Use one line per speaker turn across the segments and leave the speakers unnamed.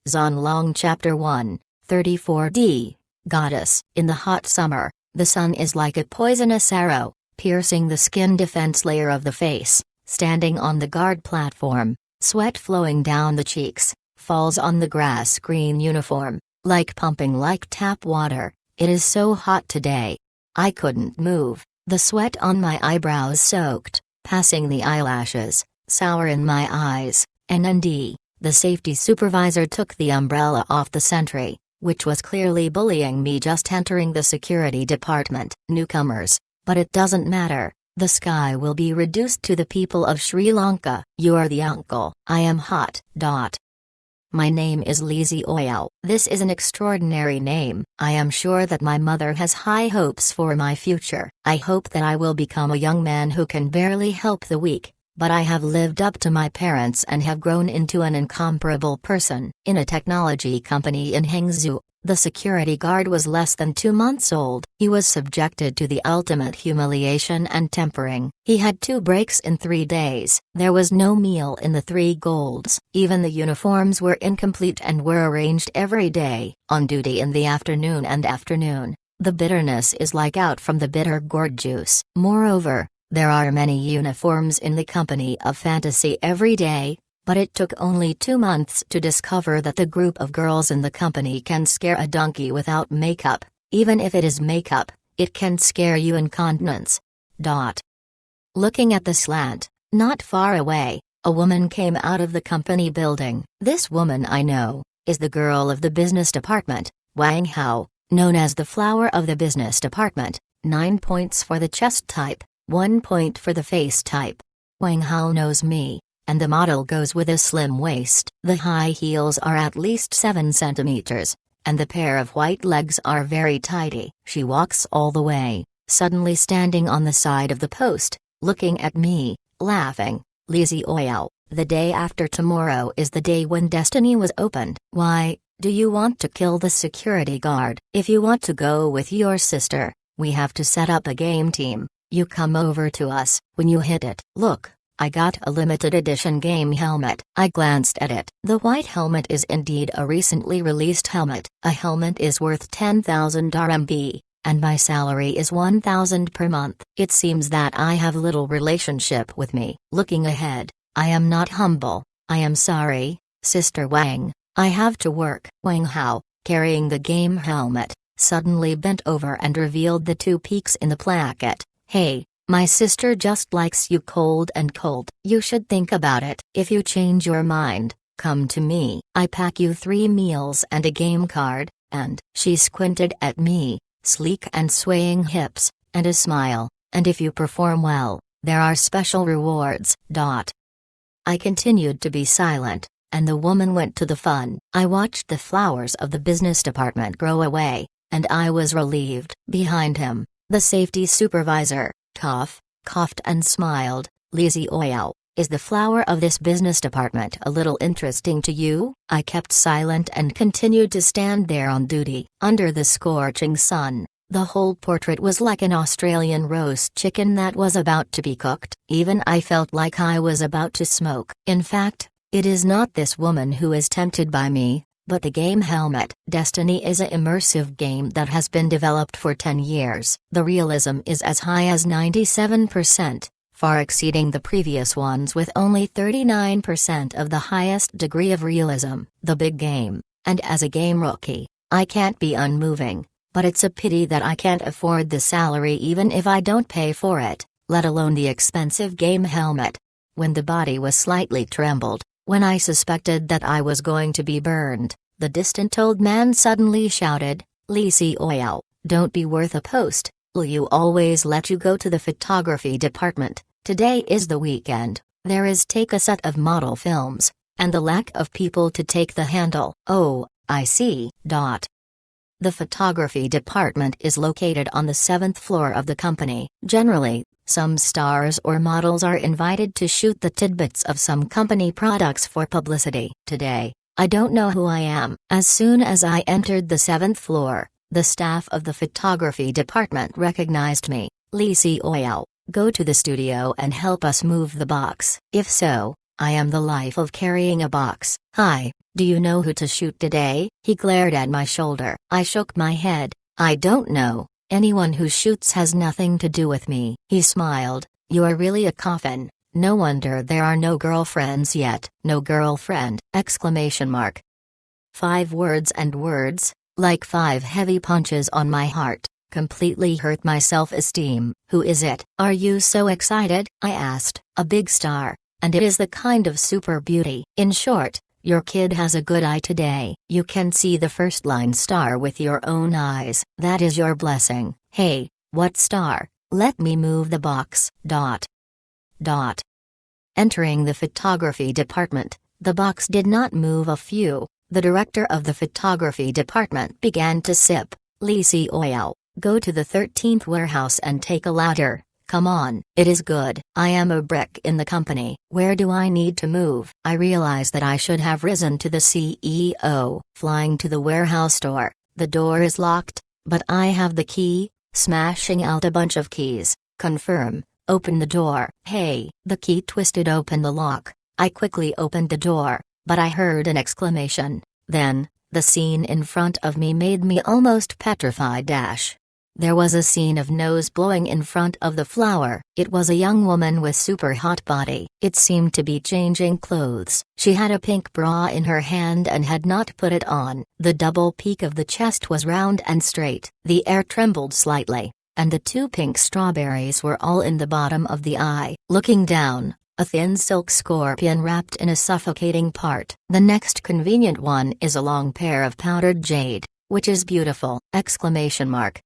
Zonlong Chapter 1, 34d. Goddess. In the hot summer, the sun is like a poisonous arrow, piercing the skin defense layer of the face. Standing on the guard platform, sweat flowing down the cheeks, falls on the grass green uniform, like pumping like tap water. It is so hot today. I couldn't move, the sweat on my eyebrows soaked, passing the eyelashes, sour in my eyes. NND, the safety supervisor took the umbrella off the sentry, which was clearly bullying me just entering the security department. Newcomers. But it doesn't matter, the sky will be reduced to the people of Sri Lanka. You're the uncle. I am hot. My name is Lizzie Oyal. This is an extraordinary name. I am sure that my mother has high hopes for my future. I hope that I will become a young man who can barely help the weak, but I have lived up to my parents and have grown into an incomparable person. In a technology company in Hangzhou, the security guard was less than 2 months old. He was subjected to the ultimate humiliation and tempering. He had 2 breaks in 3 days. There was no meal in the 3 golds. Even the uniforms were incomplete and were arranged every day. On duty in the afternoon, the bitterness is like out from the bitter gourd juice. Moreover, there are many uniforms in the company of fantasy every day. But it took only 2 months to discover that the group of girls in the company can scare a donkey without makeup. Even if it is makeup, it can scare you incontinence. Looking at the slant, not far away, a woman came out of the company building. This woman I know, is the girl of the business department, Wang Hao, known as the flower of the business department. 9 points for the chest type, 1 point for the face type. Wang Hao knows me. And the model goes with a slim waist. The high heels are at least 7 centimeters, and the pair of white legs are very tidy. She walks all the way, suddenly standing on the side of the post, looking at me, laughing. Lizzie Oyal, the day after tomorrow is the day when Destiny was opened. Why, do you want to kill the security guard? If you want to go with your sister, we have to set up a game team. You come over to us. When you hit it. Look. I got a limited edition game helmet. I glanced at it. The white helmet is indeed a recently released helmet. A helmet is worth 10,000 RMB, and my salary is 1,000 per month. It seems that I have little relationship with me. Looking ahead, I am not humble. I am sorry, Sister Wang. I have to work. Wang Hao, carrying the game helmet, suddenly bent over and revealed the 2 peaks in the placket. Hey. My sister just likes you cold and cold. You should think about it. If you change your mind, come to me. I pack you 3 meals and a game card, and she squinted at me, sleek and swaying hips, and a smile, and if you perform well, there are special rewards. I continued to be silent, and the woman went to the fun. I watched the flowers of the business department grow away, and I was relieved. Behind him, the safety supervisor, coughed and smiled. Lizzie Oyal, is the flower of this business department a little interesting to you? I kept silent and continued to stand there on duty. Under the scorching sun, the whole portrait was like an Australian roast chicken that was about to be cooked. Even I felt like I was about to smoke. In fact, it is not this woman who is tempted by me, but the game helmet. Destiny is an immersive game that has been developed for 10 years. The realism is as high as 97%, far exceeding the previous ones with only 39% of the highest degree of realism. The big game, and as a game rookie, I can't be unmoving, but it's a pity that I can't afford the salary even if I don't pay for it, let alone the expensive game helmet. When the body was slightly trembled, when I suspected that I was going to be burned, the distant old man suddenly shouted, Lizzie Oyal, don't be worth a post. Will you always let you go to the photography department? Today is the weekend, there is take a set of model films, and the lack of people to take the handle. Oh, I see. The photography department is located on the 7th floor of the company. Generally, some stars or models are invited to shoot the tidbits of some company products for publicity. Today, I don't know who I am. As soon as I entered the 7th floor, the staff of the photography department recognized me. Lizzie Oyal, go to the studio and help us move the box. If so, I am the life of carrying a box. Hi, do you know who to shoot today? He glared at my shoulder. I shook my head. I don't know. Anyone who shoots has nothing to do with me. He smiled. You are really a coffin. No wonder there are no girlfriends yet. No girlfriend! Exclamation mark. 5 words and words, like 5 heavy punches on my heart, completely hurt my self-esteem. Who is it? Are you so excited? I asked. A big star. And it is the kind of super beauty. In short, your kid has a good eye today. You can see the first line star with your own eyes. That is your blessing. Hey, what star? Let me move the box. ... Entering the photography department, the box did not move a few. The director of the photography department began to sip. Lisi oil. Go to the 13th warehouse and take a ladder. Come on, it is good. I am a brick in the company. Where do I need to move? I realize that I should have risen to the CEO. Flying to the warehouse door. The door is locked, but I have the key. Smashing out a bunch of keys. Confirm. Open the door. Hey, the key twisted open the lock. I quickly opened the door, but I heard an exclamation. Then, the scene in front of me made me almost petrified. There was a scene of nose blowing in front of the flower. It was a young woman with super hot body. It seemed to be changing clothes. She had a pink bra in her hand and had not put it on. The double peak of the chest was round and straight. The air trembled slightly, and the 2 pink strawberries were all in the bottom of the eye. Looking down, a thin silk scorpion wrapped in a suffocating part. The next convenient one is a long pair of powdered jade, which is beautiful! Exclamation mark.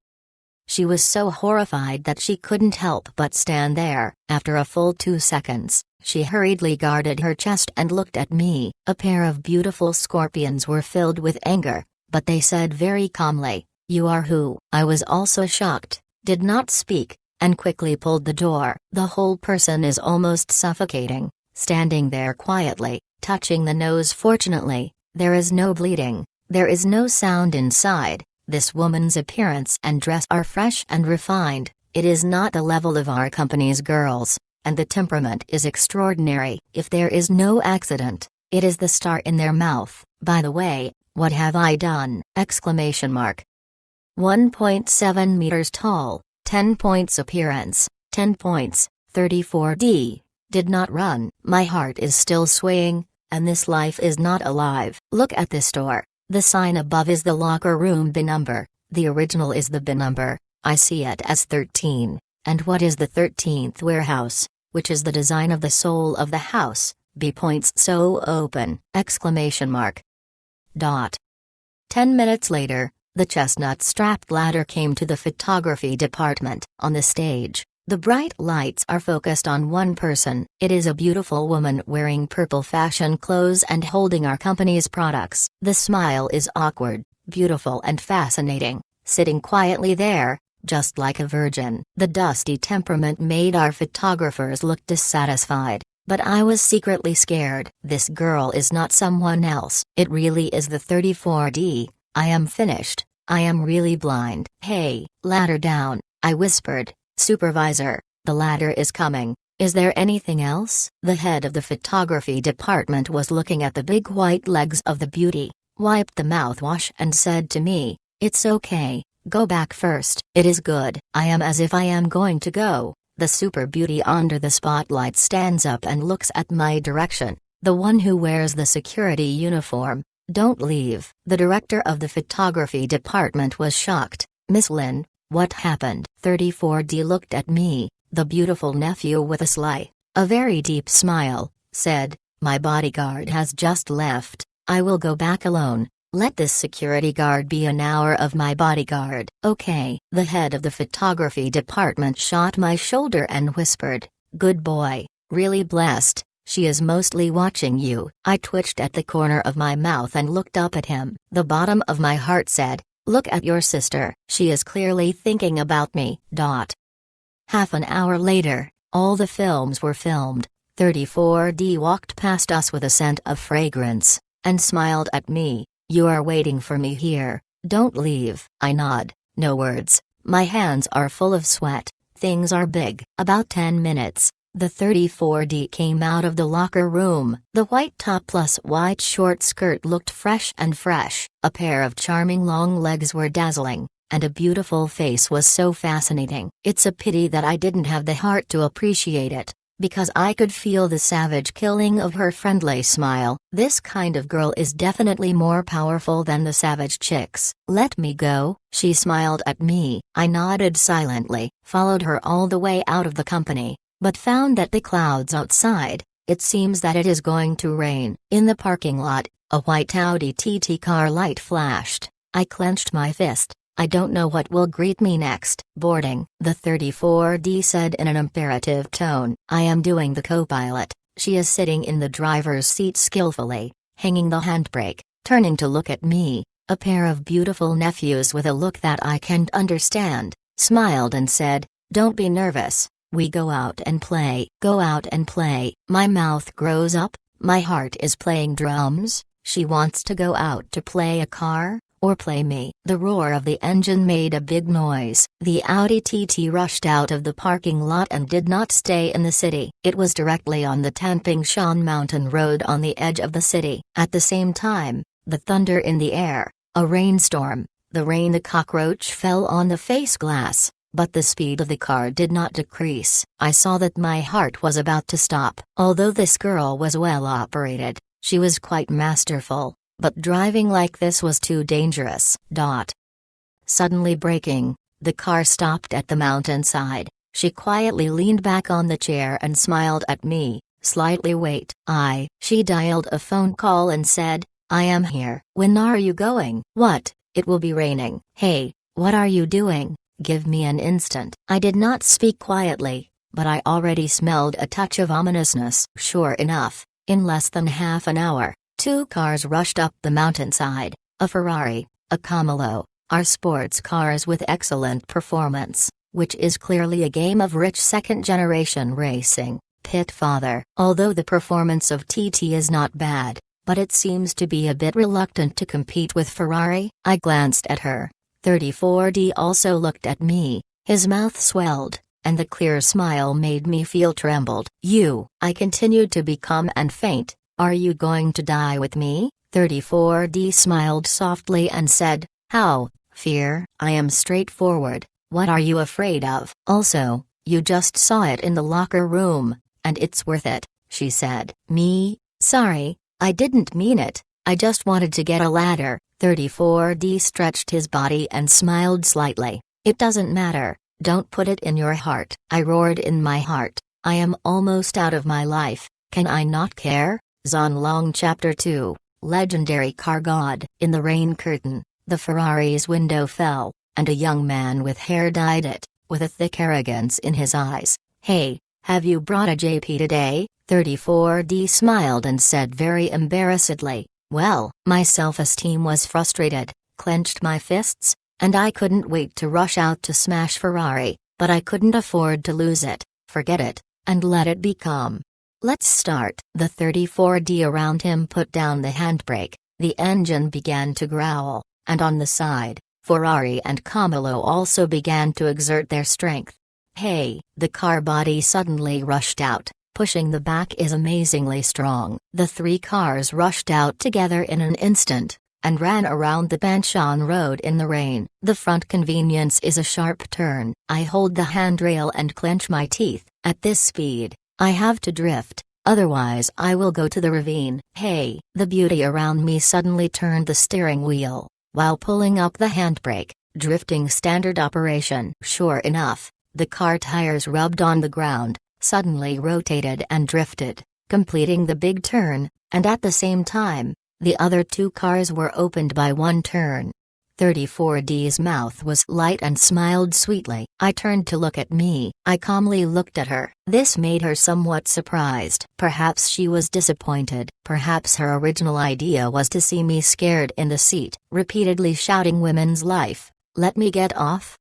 She was so horrified that she couldn't help but stand there. After a full 2 seconds, she hurriedly guarded her chest and looked at me. A pair of beautiful scorpions were filled with anger, but they said very calmly, "You are who?" I was also shocked, did not speak, and quickly pulled the door. The whole person is almost suffocating, standing there quietly, touching the nose. Fortunately, there is no bleeding, there is no sound inside. This woman's appearance and dress are fresh and refined. It is not the level of our company's girls, and the temperament is extraordinary. If there is no accident, it is the star in their mouth. By the way, what have I done? Exclamation mark. 1.7 meters tall, 10 points appearance, 10 points, 34D. Did not run. My heart is still swaying, and this life is not alive. Look at this door. The sign above is the locker room bin number. The original is the bin number. I see it as 13. And what is the 13th warehouse, which is the design of the soul of the house? B points so open! Exclamation mark. 10 minutes later, the chestnut-strapped ladder came to the photography department. On the stage, the bright lights are focused on one person. It is a beautiful woman wearing purple fashion clothes and holding our company's products. The smile is awkward, beautiful and fascinating, sitting quietly there, just like a virgin. The dusty temperament made our photographers look dissatisfied, but I was secretly scared. This girl is not someone else. It really is the 34D. I am finished. I am really blind. Hey, ladder down, I whispered. Supervisor, the ladder is coming. Is there anything else? The head of the photography department was looking at the big white legs of the beauty, wiped the mouthwash and said to me, "It's okay, go back first." It is good. I am as if I am going to go. The super beauty under the spotlight stands up and looks at my direction, the one who wears the security uniform. Don't leave. The director of the photography department was shocked. Miss Lin, what happened? 34D looked at me, the beautiful nephew with a very deep smile, said, "My bodyguard has just left. I will go back alone. Let this security guard be an hour of my bodyguard." Okay. The head of the photography department shot my shoulder and whispered, "Good boy, really blessed. She is mostly watching you." I twitched at the corner of my mouth and looked up at him. The bottom of my heart said, "Look at your sister. She is clearly thinking about me." Half an hour later, all the films were filmed. 34D walked past us with a scent of fragrance, and smiled at me. "You are waiting for me here, don't leave." I nod, no words, my hands are full of sweat, things are big. About 10 minutes, The 34D came out of the locker room. The white top plus white short skirt looked fresh and fresh, a pair of charming long legs were dazzling, and a beautiful face was so fascinating. It's a pity that I didn't have the heart to appreciate it, because I could feel the savage killing of her friendly smile. This kind of girl is definitely more powerful than the savage chicks. Let me go, she smiled at me. I nodded silently, followed her all the way out of the company, but found that the clouds outside, it seems that it is going to rain. In the parking lot, a white Audi TT car light flashed. I clenched my fist. I don't know what will greet me next. Boarding, the 34D said in an imperative tone. I am doing the co-pilot. She is sitting in the driver's seat skillfully, hanging the handbrake, turning to look at me. A pair of beautiful nephews with a look that I can't understand, smiled and said, "Don't be nervous, we go out and play." Go out and play. My mouth grows up, my heart is playing drums. She wants to go out to play a car? Or play me. The roar of the engine made a big noise. The Audi TT rushed out of the parking lot and did not stay in the city. It was directly on the Tamping Shan Mountain Road on the edge of the city. At the same time, the thunder in the air, a rainstorm, the rain. The cockroach fell on the face glass, but the speed of the car did not decrease. I saw that my heart was about to stop. Although this girl was well operated, she was quite masterful. But driving like this was too dangerous. Suddenly braking, the car stopped at the mountainside. She quietly leaned back on the chair and smiled at me. Slightly wait. She dialed a phone call and said, "I am here." "When are you going?" "What? It will be raining." "Hey, what are you doing? Give me an instant." I did not speak quietly, but I already smelled a touch of ominousness. Sure enough, in less than half an hour, two cars rushed up the mountainside, a Ferrari, a Camaro, are sports cars with excellent performance, which is clearly a game of rich second-generation racing. Pit father. Although the performance of TT is not bad, but it seems to be a bit reluctant to compete with Ferrari. I glanced at her. 34D also looked at me, his mouth swelled, and the clear smile made me feel trembled. I continued to be calm and faint. "Are you going to die with me?" 34D smiled softly and said, "How, fear? I am straightforward. What are you afraid of? Also, you just saw it in the locker room, and it's worth it," she said. Me? Sorry, I didn't mean it. I just wanted to get a ladder. 34D stretched his body and smiled slightly. "It doesn't matter, don't put it in your heart." I roared in my heart, "I am almost out of my life, can I not care?" Zonlong Chapter 2, Legendary Car God. In the rain curtain, the Ferrari's window fell, and a young man with hair dyed it, with a thick arrogance in his eyes. "Hey, have you brought a JP today?" 34D smiled and said very embarrassedly. Well, my self-esteem was frustrated, clenched my fists, and I couldn't wait to rush out to smash Ferrari, but I couldn't afford to lose it. Forget it, and let it be calm. Let's start. The 34D around him put down the handbrake, the engine began to growl, and on the side, Ferrari and Camaro also began to exert their strength. Hey, the car body suddenly rushed out, pushing the back is amazingly strong. The three cars rushed out together in an instant, and ran around the Banshan Road in the rain. The front convenience is a sharp turn. I hold the handrail and clench my teeth. At this speed, I have to drift, otherwise I will go to the ravine. Hey, the beauty around me suddenly turned the steering wheel, while pulling up the handbrake, drifting standard operation. Sure enough, the car tires rubbed on the ground, suddenly rotated and drifted, completing the big turn, and at the same time, the other two cars were opened by one turn. 34D's mouth was light and smiled sweetly. I turned to look at me. I calmly looked at her. This made her somewhat surprised. Perhaps she was disappointed. Perhaps her original idea was to see me scared in the seat, repeatedly shouting women's life, "Let me get off."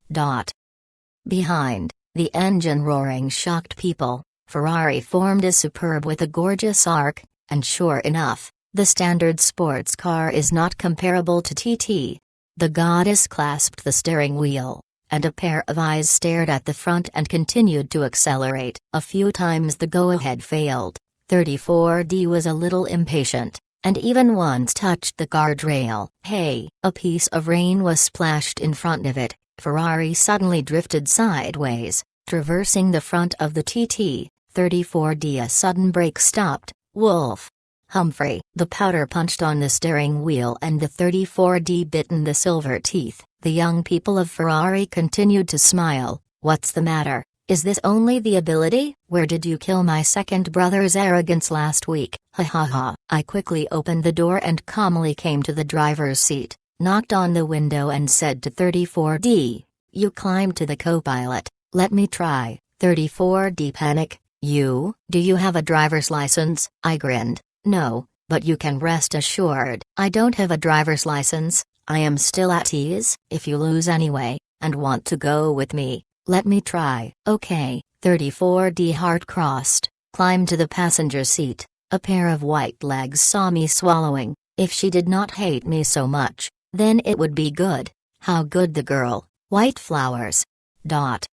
Behind, the engine roaring shocked people. Ferrari formed a superb with a gorgeous arc, and sure enough, the standard sports car is not comparable to TT. The goddess clasped the steering wheel, and a pair of eyes stared at the front and continued to accelerate. A few times the go-ahead failed. 34D was a little impatient, and even once touched the guardrail. Hey! A piece of rain was splashed in front of it. Ferrari suddenly drifted sideways, traversing the front of the TT. 34D. A sudden brake stopped. Wolf! Humphrey! The powder punched on the steering wheel and the 34D bit in the silver teeth. The young people of Ferrari continued to smile. What's the matter? Is this only the ability? Where did you kill my second brother's arrogance last week? Ha ha ha. I quickly opened the door and calmly came to the driver's seat, knocked on the window and said to 34D, "You climb to the co-pilot, let me try." 34D panic. "You? Do you have a driver's license?" I grinned. "No, but you can rest assured. I don't have a driver's license. I am still at ease. If you lose anyway, and want to go with me, let me try." "Okay." 34D heart crossed, climbed to the passenger seat. A pair of white legs saw me swallowing. If she did not hate me so much, then it would be good. How good the girl. White flowers. Dot.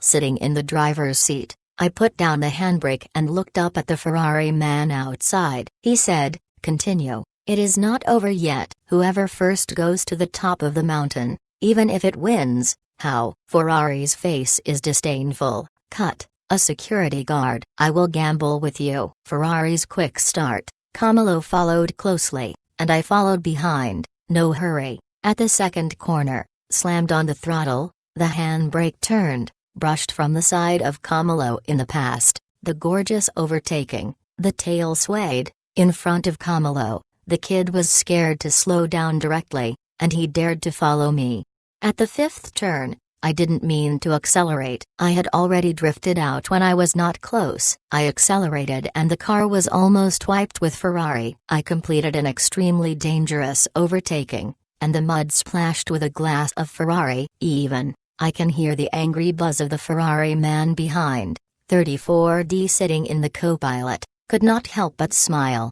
Sitting in the driver's seat, I put down the handbrake and looked up at the Ferrari man outside. He said, "Continue. It is not over yet. Whoever first goes to the top of the mountain, even if it wins." "How?" Ferrari's face is disdainful. "Cut. A security guard." "I will gamble with you." Ferrari's quick start. Camillo followed closely, and I followed behind. No hurry. At the second corner, slammed on the throttle, the handbrake turned, brushed from the side of Camillo in the past. The gorgeous overtaking. The tail swayed. In front of Camillo, the kid was scared to slow down directly, and he dared to follow me. At the fifth turn, I didn't mean to accelerate. I had already drifted out when I was not close. I accelerated and the car was almost wiped with Ferrari. I completed an extremely dangerous overtaking, and the mud splashed with a glass of Ferrari. Even, I can hear the angry buzz of the Ferrari man behind. 34D sitting in the co-pilot, could not help but smile.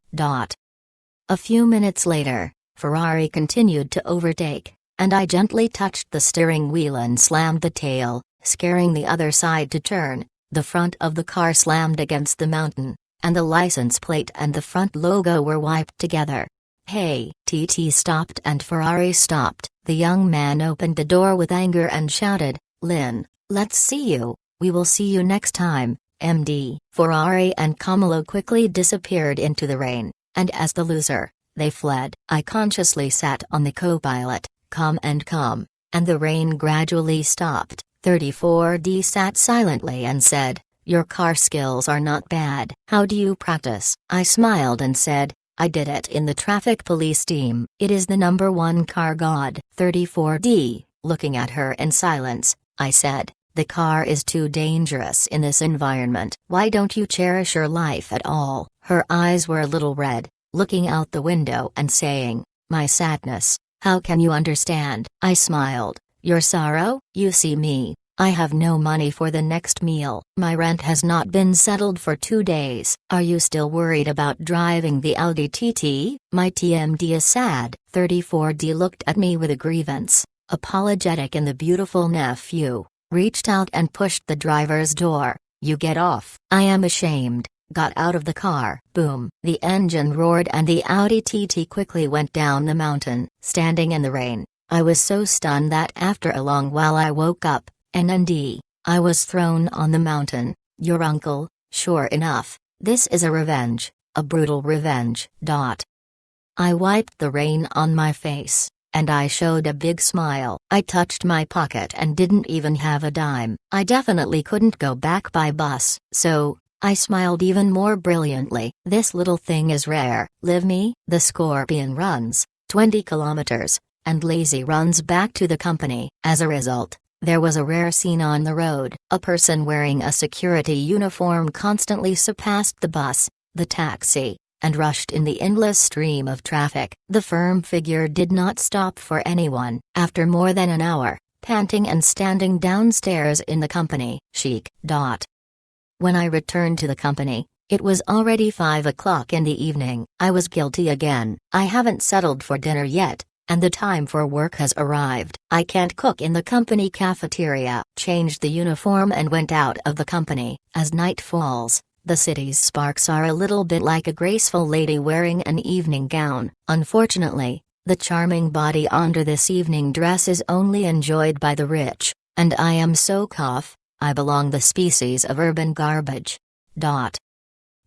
A few minutes later, Ferrari continued to overtake, and I gently touched the steering wheel and slammed the tail, scaring the other side to turn. The front of the car slammed against the mountain, and the license plate and the front logo were wiped together. "Hey!" TT stopped and Ferrari stopped. The young man opened the door with anger and shouted, "Lynn, let's see you. We will see you next time, MD." Ferrari and Camillo quickly disappeared into the rain, and as the loser, they fled. I consciously sat on the co-pilot, calm, and the rain gradually stopped. 34D sat silently and said, "Your car skills are not bad. How do you practice?" I smiled and said, "I did it in the traffic police team. It is the #1 car god." 34D, looking at her in silence, I said, "The car is too dangerous in this environment. Why don't you cherish your life at all?" Her eyes were a little red, looking out the window and saying, "My sadness. How can you understand?" I smiled. "Your sorrow? You see me. I have no money for the next meal. My rent has not been settled for 2 days. Are you still worried about driving the Audi TT? My TMD is sad." 34D looked at me with a grievance, apologetic, and the beautiful nephew reached out and pushed the driver's door. "You get off." I am ashamed. Got out of the car. Boom. The engine roared and the Audi TT quickly went down the mountain. Standing in the rain, I was so stunned that after a long while I woke up, and I was thrown on the mountain. "Your uncle?" "Sure enough, this is a revenge, a brutal revenge." I wiped the rain on my face, and I showed a big smile. I touched my pocket and didn't even have a dime. I definitely couldn't go back by bus, so I smiled even more brilliantly. "This little thing is rare." "Live me?" The Scorpion runs 20 kilometers, and Lazy runs back to the company. As a result, there was a rare scene on the road. A person wearing a security uniform constantly surpassed the bus, the taxi, and rushed in the endless stream of traffic. The firm figure did not stop for anyone. After more than an hour, panting and standing downstairs in the company chic. When I returned to the company, it was already 5 o'clock in the evening. I was guilty again. "I haven't settled for dinner yet," and the time for work has arrived. I can't cook in the company cafeteria. Changed the uniform and went out of the company. As night falls, the city's sparks are a little bit like a graceful lady wearing an evening gown. Unfortunately, the charming body under this evening dress is only enjoyed by the rich, and I am so I belong the species of urban garbage.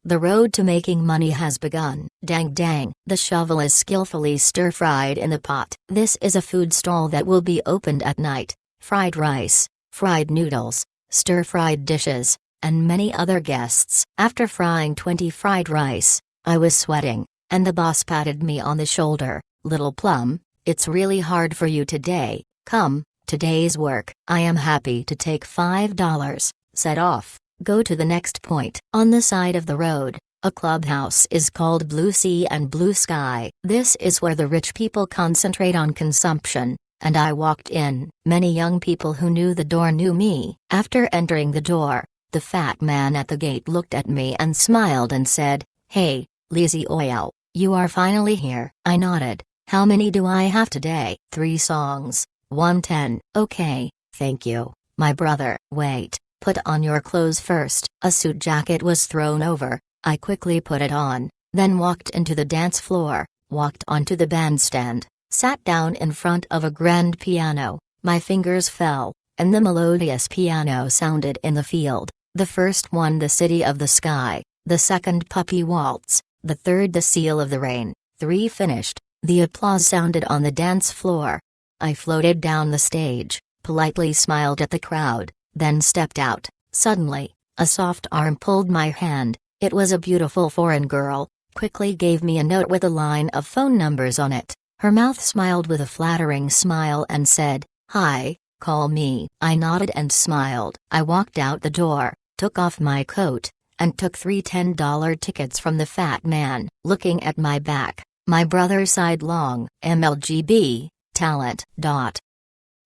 The road to making money has begun. Dang dang. The shovel is skillfully stir-fried in the pot. This is a food stall that will be opened at night. Fried rice, fried noodles, stir-fried dishes, and many other guests. After frying 20 fried rice, I was sweating, and the boss patted me on the shoulder. Little Plum, it's really hard for you today. Come, today's work. I am happy to take $5. Set off. Go to the next point. On the side of the road, a clubhouse is called Blue Sea and Blue Sky. This is where the rich people concentrate on consumption, and I walked in. Many young people who knew the door knew me. After entering the door, the fat man at the gate looked at me and smiled and said, "Hey, Lizzie Oil, you are finally here." I nodded. "How many do I have today?" "3 songs, 110. "Okay, thank you, my brother." "Wait. Put on your clothes first." A suit jacket was thrown over. I quickly put it on, then walked into the dance floor, walked onto the bandstand, sat down in front of a grand piano. My fingers fell, and the melodious piano sounded in the field. The first one, The City of the Sky, the second, Puppy Waltz, the third, The Seal of the Rain. 3 finished. The applause sounded on the dance floor. I floated down the stage, politely smiled at the crowd, then stepped out. Suddenly, a soft arm pulled my hand. It was a beautiful foreign girl, quickly gave me a note with a line of phone numbers on it. Her mouth smiled with a flattering smile and said, "Hi, call me." I nodded and smiled. I walked out the door, took off my coat, and took 3 $10 tickets from the fat man. Looking at my back, my brother sighed long. MLGB, talent.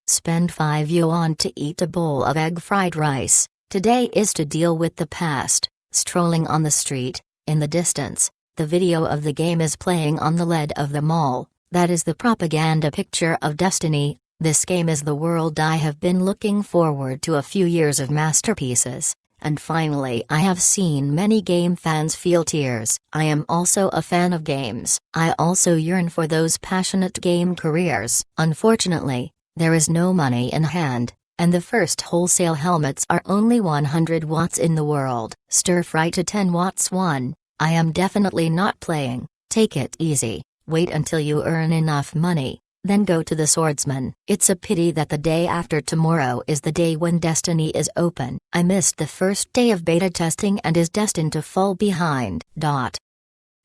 Spend 5 yuan to eat a bowl of egg fried rice. Today is to deal with the past. Strolling on the street, in the distance, the video of the game is playing on the LED of the mall. That is the propaganda picture of Destiny. This game is the world I have been looking forward to. A few years of masterpieces, and finally I have seen many game fans feel tears. I am also a fan of games. I also yearn for those passionate game careers. Unfortunately, there is no money in hand, and the first wholesale helmets are only 100 watts in the world. Stir fry to 10 watts 1. I am definitely not playing. Take it easy, wait until you earn enough money, then go to the Swordsman. It's a pity that the day after tomorrow is the day when Destiny is open. I missed the first day of beta testing and is destined to fall behind.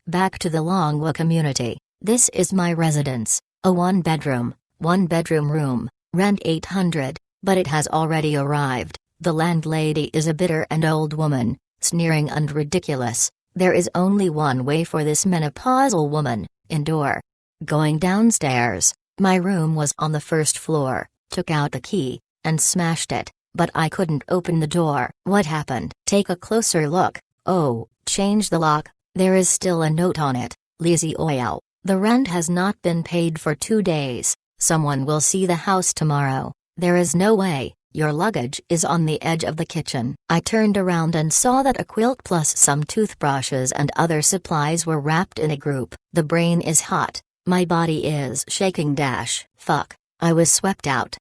Back to the Longhua community. This is my residence, a 1-bedroom room, rent 800, but it has already arrived. The landlady is a bitter and old woman, sneering and ridiculous. There is only one way for this menopausal woman, indoor. Going downstairs, my room was on the first floor, took out the key, and smashed it, but I couldn't open the door. What happened? Take a closer look. Oh, change the lock, there is still a note on it. Lizzie Oil, the rent has not been paid for 2 days. Someone will see the house tomorrow. There is no way. Your luggage is on the edge of the kitchen. I turned around and saw that a quilt plus some toothbrushes and other supplies were wrapped in a group. The brain is hot. My body is shaking. Fuck. I was swept out.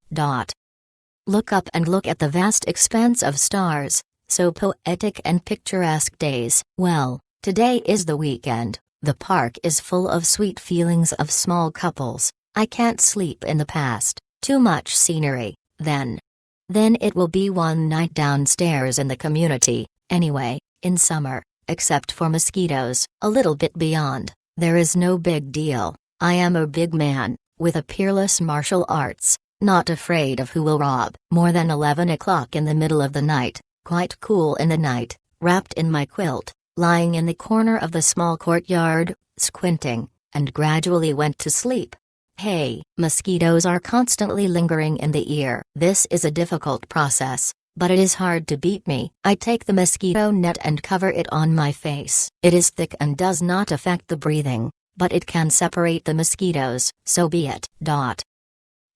Look up and look at the vast expanse of stars. So poetic and picturesque days. Well, today is the weekend. The park is full of sweet feelings of small couples. I can't sleep in the past. Too much scenery. Then it will be one night downstairs in the community. Anyway, in summer, except for mosquitoes, a little bit beyond, there is no big deal. I am a big man, with a peerless martial arts, not afraid of who will rob. More than 11 o'clock in the middle of the night, quite cool in the night, wrapped in my quilt, lying in the corner of the small courtyard, squinting, and gradually went to sleep. Hey, mosquitoes are constantly lingering in the ear. This is a difficult process, but it is hard to beat me. I take the mosquito net and cover it on my face. It is thick and does not affect the breathing. but it can separate the mosquitoes, so be it.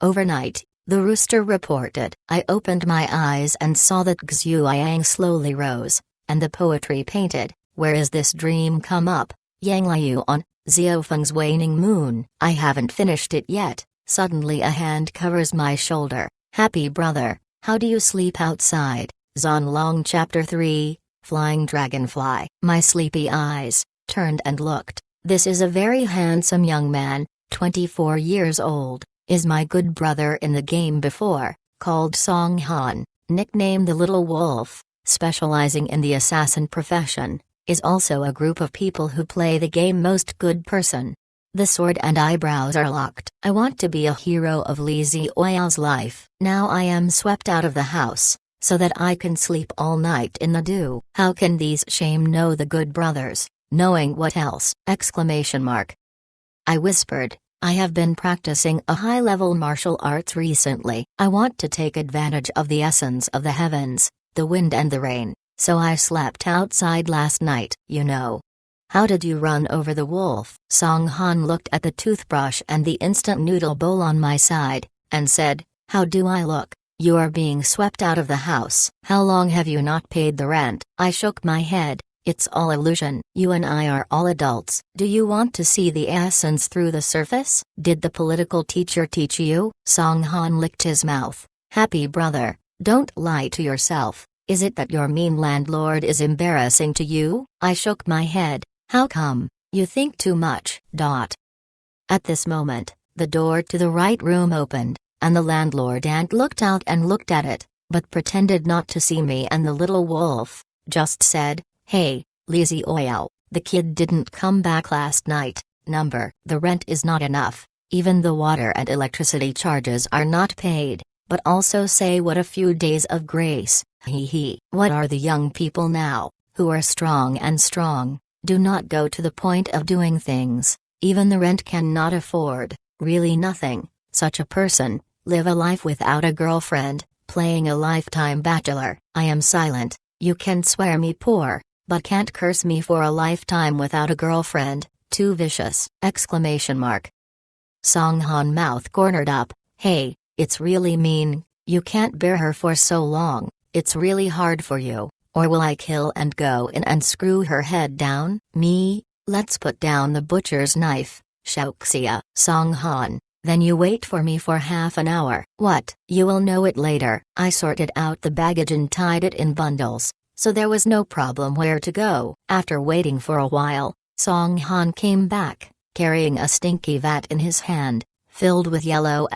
Overnight, the rooster reported. I opened my eyes and saw that Xueyang slowly rose, and the poetry painted, "Where is this dream come up? Yang Liu on, Xiaofeng's waning moon." I haven't finished it yet. Suddenly a hand covers my shoulder. "Happy brother, how do you sleep outside?" Zonlong Chapter 3, Flying Dragonfly. My sleepy eyes turned and looked. This is a very handsome young man, 24 years old, is my good brother in the game before, called Song Han, nicknamed the Little Wolf, specializing in the assassin profession, is also a group of people who play the game most good person. The sword and eyebrows are locked. I want to be a hero of Li Zioyao's life. Now I am swept out of the house, so that I can sleep all night in the dew. How can these shame know the good brothers, knowing what else? I whispered, I have been practicing a high-level martial arts recently. I want to take advantage of the essence of the heavens, the wind and the rain, so I slept outside last night, you know. How did you run over the wolf? Song Han looked at the toothbrush and the instant noodle bowl on my side, and said, How do I look? You are being swept out of the house. How long have you not paid the rent? I shook my head. It's all illusion. You and I are all adults. Do you want to see the essence through the surface? Did the political teacher teach you? Song Han licked his mouth. Happy brother, don't lie to yourself. Is it that your mean landlord is embarrassing to you? I shook my head. How come? You think too much. At this moment, the door to the right room opened, and the landlord aunt looked out and looked at it, but pretended not to see me and the little wolf, just said, Hey, Li Zioyao, the kid didn't come back last night. The rent is not enough, even the water and electricity charges are not paid, but also say what a few days of grace, hee. What are the young people now, who are strong, do not go to the point of doing things, even the rent cannot afford, really nothing, such a person, live a life without a girlfriend, playing a lifetime bachelor. I am silent, you can swear me poor, but can't curse me for a lifetime without a girlfriend, too vicious! Song Han mouth cornered up, Hey, it's really mean, you can't bear her for so long, it's really hard for you. Or will I kill and go in and screw her head down? Me? Let's put down the butcher's knife, Xiaoxia. Song Han, then you wait for me for half an hour. What? You will know it later. I sorted out the baggage and tied it in bundles, so there was no problem where to go. After waiting for a while, Song Han came back, carrying a stinky vat in his hand, filled with yellow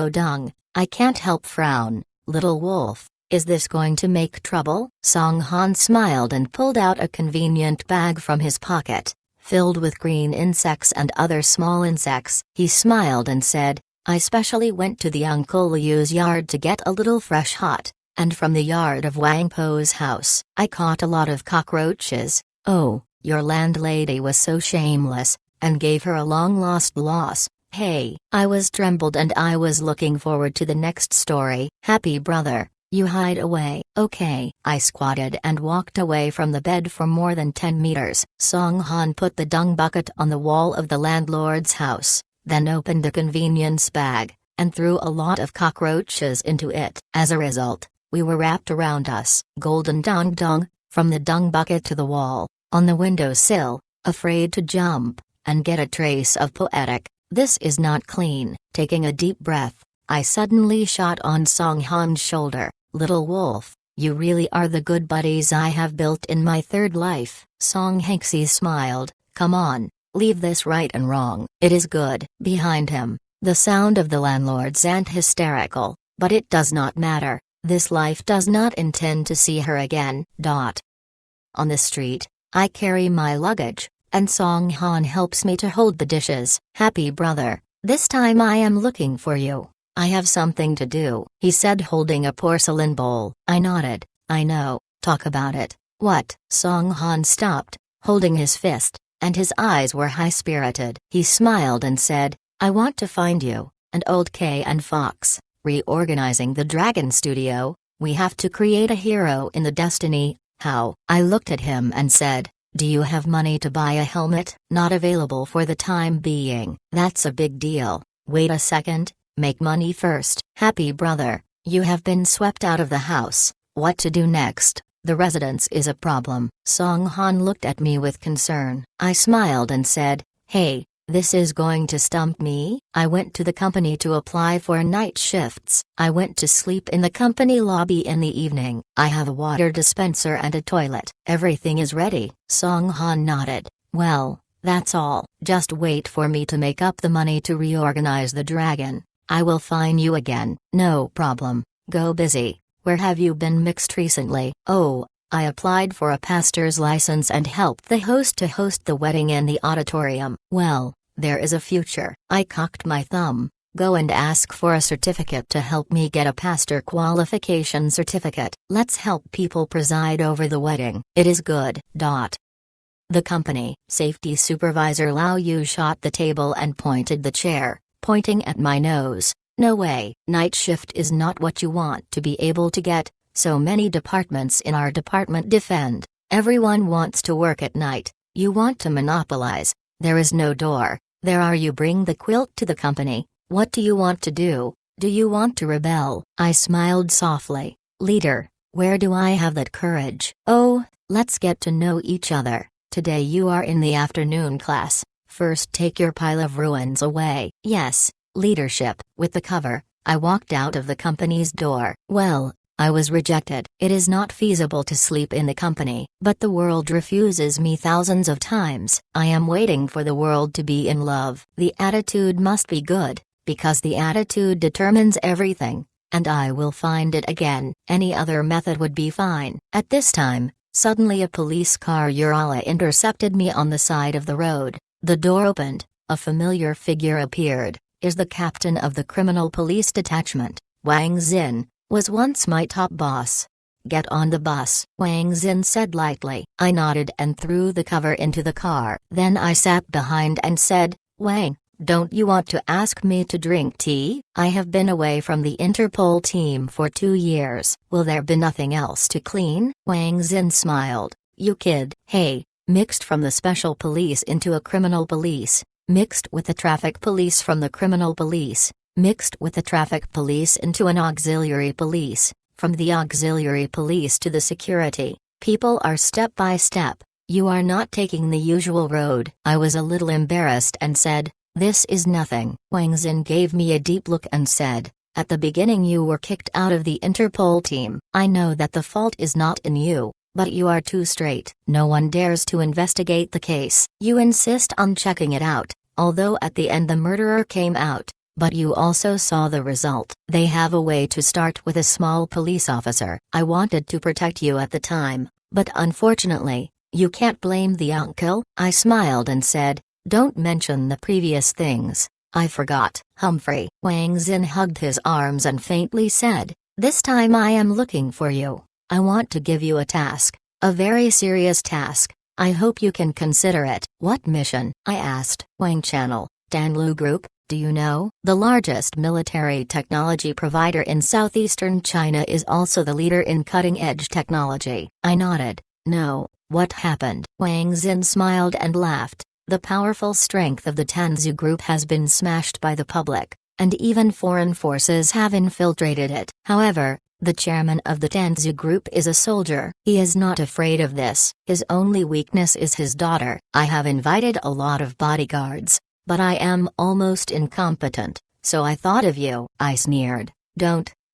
dung. I can't help frown. Little wolf, is this going to make trouble? Song Han smiled and pulled out a convenient bag from his pocket, filled with green insects and other small insects. He smiled and said, I specially went to the Uncle Liu's yard to get a little fresh hot, and from the yard of Wang Po's house, I caught a lot of cockroaches. Oh, your landlady was so shameless, and gave her a long-lost loss. Hey, I was trembled and I was looking forward to the next story. Happy brother, you hide away. Okay. I squatted and walked away from the bed for more than 10 meters. Song Han put the dung bucket on the wall of the landlord's house, then opened the convenience bag, and threw a lot of cockroaches into it. As a result, we were wrapped around us. Golden dung, from the dung bucket to the wall, on the windowsill, afraid to jump, and get a trace of poetic. This is not clean. Taking a deep breath, I suddenly shot on Song Han's shoulder. Little wolf, you really are the good buddies I have built in my third life. Song Hanxi smiled, Come on, leave this right and wrong. It is good. Behind him, the sound of the landlord's aunt hysterical, but it does not matter, this life does not intend to see her again. On the street, I carry my luggage, and Song Han helps me to hold the dishes. Happy brother, this time I am looking for you. I have something to do, he said holding a porcelain bowl. I nodded, I know, talk about it. What? Song Han stopped, holding his fist, and his eyes were high-spirited. He smiled and said, I want to find you, and Old K and Fox, reorganizing the Dragon Studio, we have to create a hero in the Destiny. How? I looked at him and said, Do you have money to buy a helmet? Not available for the time being. That's a big deal. Wait a second, make money first. Happy brother, you have been swept out of the house. What to do next? The residence is a problem. Song Han looked at me with concern. I smiled and said, hey, this is going to stump me? I went to the company to apply for night shifts. I went to sleep in the company lobby in the evening. I have a water dispenser and a toilet. Everything is ready. Song Han nodded. Well, that's all. Just wait for me to make up the money to reorganize the dragon. I will fine you again. No problem. Go busy. Where have you been mixed recently? Oh, I applied for a pastor's license and helped the host to host the wedding in the auditorium. Well, there is a future. I cocked my thumb. Go and ask for a certificate to help me get a pastor qualification certificate. Let's help people preside over the wedding. It is good. The company safety supervisor Lao Yu shot the table and pointed the chair, pointing at my nose. No way. Night shift is not what you want to be able to get. So many departments in our department defend. Everyone wants to work at night. You want to monopolize. There is no door. There are you bring the quilt to the company. What do you want to do? Do you want to rebel? I smiled softly. Leader, where do I have that courage? Oh, let's get to know each other. Today you are in the afternoon class. First take your pile of ruins away. Yes, leadership. With the cover, I walked out of the company's door. Well, I was rejected. It is not feasible to sleep in the company, but the world refuses me thousands of times. I am waiting for the world to be in love. The attitude must be good, because the attitude determines everything, and I will find it again. Any other method would be fine. At this time, suddenly a police car Urala intercepted me on the side of the road. The door opened, a familiar figure appeared. Is the captain of the criminal police detachment, Wang Xin, was once my top boss. Get on the bus, Wang Xin said lightly. I nodded and threw the cover into the car. Then I sat behind and said, Wang, don't you want to ask me to drink tea? I have been away from the Interpol team for 2 years. Will there be nothing else to clean? Wang Xin smiled. You kid. Hey, mixed from the special police into a criminal police, mixed with the traffic police from the criminal police, mixed with the traffic police into an auxiliary police, from the auxiliary police to the security. People are step by step. You are not taking the usual road. I was a little embarrassed and said, this is nothing. Wang Xin gave me a deep look and said, at the beginning you were kicked out of the Interpol team. I know that the fault is not in you, but you are too straight. No one dares to investigate the case. You insist on checking it out, although at the end the murderer came out. But you also saw the result. They have a way to start with a small police officer. I wanted to protect you at the time, but unfortunately, you can't blame the uncle. I smiled and said, don't mention the previous things. I forgot. Humphrey. Wang Xin hugged his arms and faintly said, this time I am looking for you. I want to give you a task, a very serious task. I hope you can consider it. What mission? I asked. Wang Channel, Danlu Group. Do you know? The largest military technology provider in southeastern China is also the leader in cutting-edge technology. I nodded. No, what happened? Wang Xin smiled and laughed. The powerful strength of the Tanzu Group has been smashed by the public, and even foreign forces have infiltrated it. However, the chairman of the Tanzu Group is a soldier. He is not afraid of this. His only weakness is his daughter. I have invited a lot of bodyguards, but I am almost incompetent, so I thought of you. I sneered.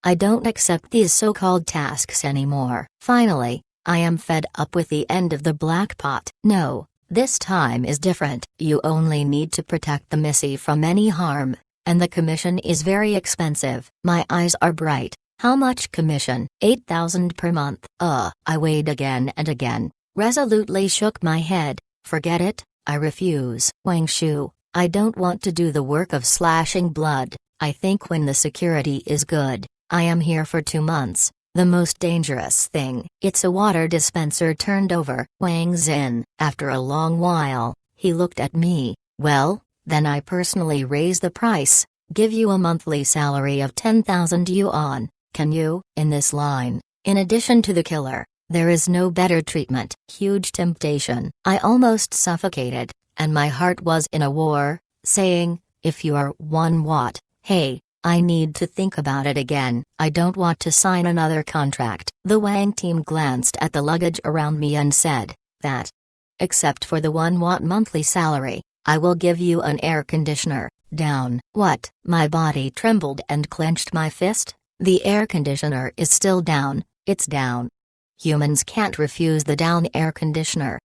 I don't accept these so-called tasks anymore. Finally, I am fed up with the end of the black pot. No, this time is different. You only need to protect the Missy from any harm, and the commission is very expensive. My eyes are bright. How much commission? 8,000 per month. I weighed again and again, resolutely shook my head. Forget it, I refuse. Wang Shu, I don't want to do the work of slashing blood. I think when the security is good, I am here for 2 months. The most dangerous thing, it's a water dispenser turned over. Wang Xin. After a long while, he looked at me. Well, then I personally raise the price, give you a monthly salary of 10,000 yuan. Can you? In this line, in addition to the killer, There is no better treatment. Huge temptation. I almost suffocated, and my heart was in a war, saying, if you are 1 watt, hey, I need to think about it again. I don't want to sign another contract. The Wang team glanced at the luggage around me and said, that. Except for the 1 watt monthly salary, I will give you an air conditioner. Down. What? My body trembled and clenched my fist. The air conditioner is still down. It's down. Humans can't refuse the down air conditioner.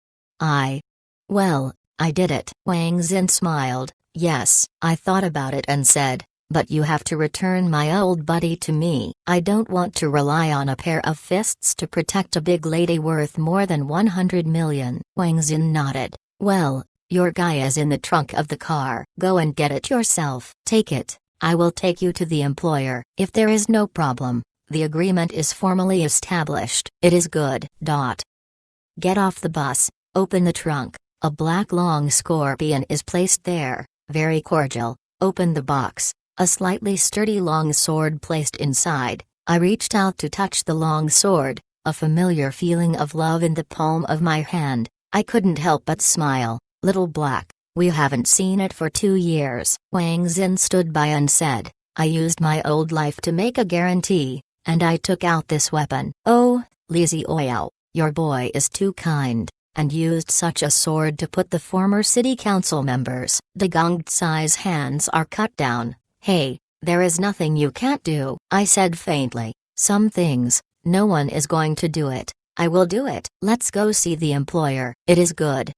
Well, I did it. Wang Xin smiled. Yes, I thought about it and said, but you have to return my old buddy to me. I don't want to rely on a pair of fists to protect a big lady worth more than 100 million. Wang Xin nodded. Well, your guy is in the trunk of the car. Go and get it yourself. Take it. I will take you to the employer. If there is no problem, the agreement is formally established. It is good. Get off the bus, open the trunk. A black long scorpion is placed there, very cordial. Open the box. A slightly sturdy long sword placed inside. I reached out to touch the long sword, a familiar feeling of love in the palm of my hand. I couldn't help but smile. Little Black, we haven't seen it for 2 years. Wang Xin stood by and said, I used my old life to make a guarantee, and I took out this weapon. Oh, Li Zioyao, your boy is too kind, and used such a sword to put the former city council members. De Gongcai's hands are cut down. Hey, there is nothing you can't do. I said faintly, some things, no one is going to do it. I will do it. Let's go see the employer. It is good.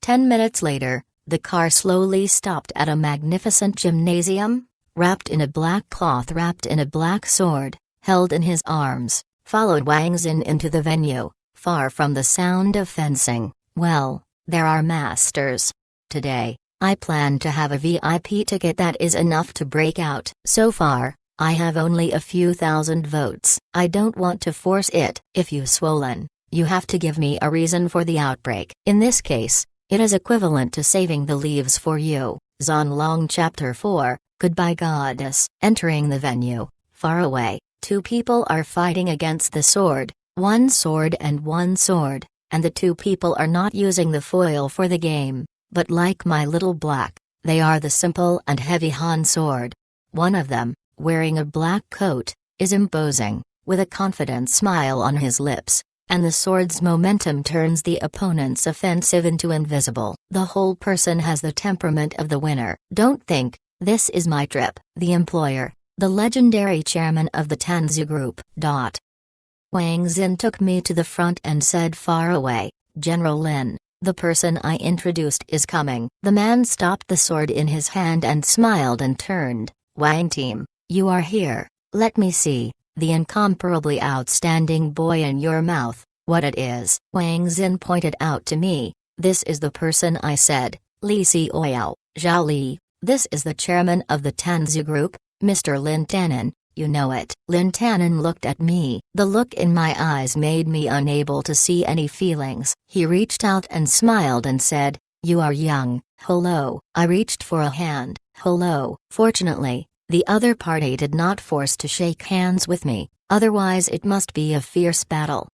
10 minutes later, the car slowly stopped at a magnificent gymnasium, wrapped in a black cloth, wrapped in a black sword, held in his arms, followed Wang Xin into the venue, far from the sound of fencing. Well, there are masters. Today, I plan to have a VIP ticket that is enough to break out. So far, I have only a few thousand votes. I don't want to force it. If you swollen, you have to give me a reason for the outbreak. In this case, it is equivalent to saving the leaves for you. Zanlong Chapter 4, Goodbye Goddess. Entering the venue, far away, 2 people are fighting against the sword, 1 sword and 1 sword, and the 2 people are not using the foil for the game. But like my little Black, they are the simple and heavy Han sword. One of them, wearing a black coat, is imposing, with a confident smile on his lips, and the sword's momentum turns the opponent's offensive into invisible. The whole person has the temperament of the winner. Don't think, this is my trip. The employer, the legendary chairman of the Tanzu Group. Wang Xin took me to the front and said far away, General Lin. The person I introduced is coming. The man stopped the sword in his hand and smiled and turned. Wang team, you are here. Let me see, the incomparably outstanding boy in your mouth, what it is. Wang Xin pointed out to me, this is the person I said, Li Zioyao, Zhao Li, this is the chairman of the Tanzu Group, Mr. Lin Tanan. You know it. Lin Tanan looked at me. The look in my eyes made me unable to see any feelings. He reached out and smiled and said, you are young. Hello. I reached for a hand. Hello. Fortunately, the other party did not force to shake hands with me, otherwise it must be a fierce battle.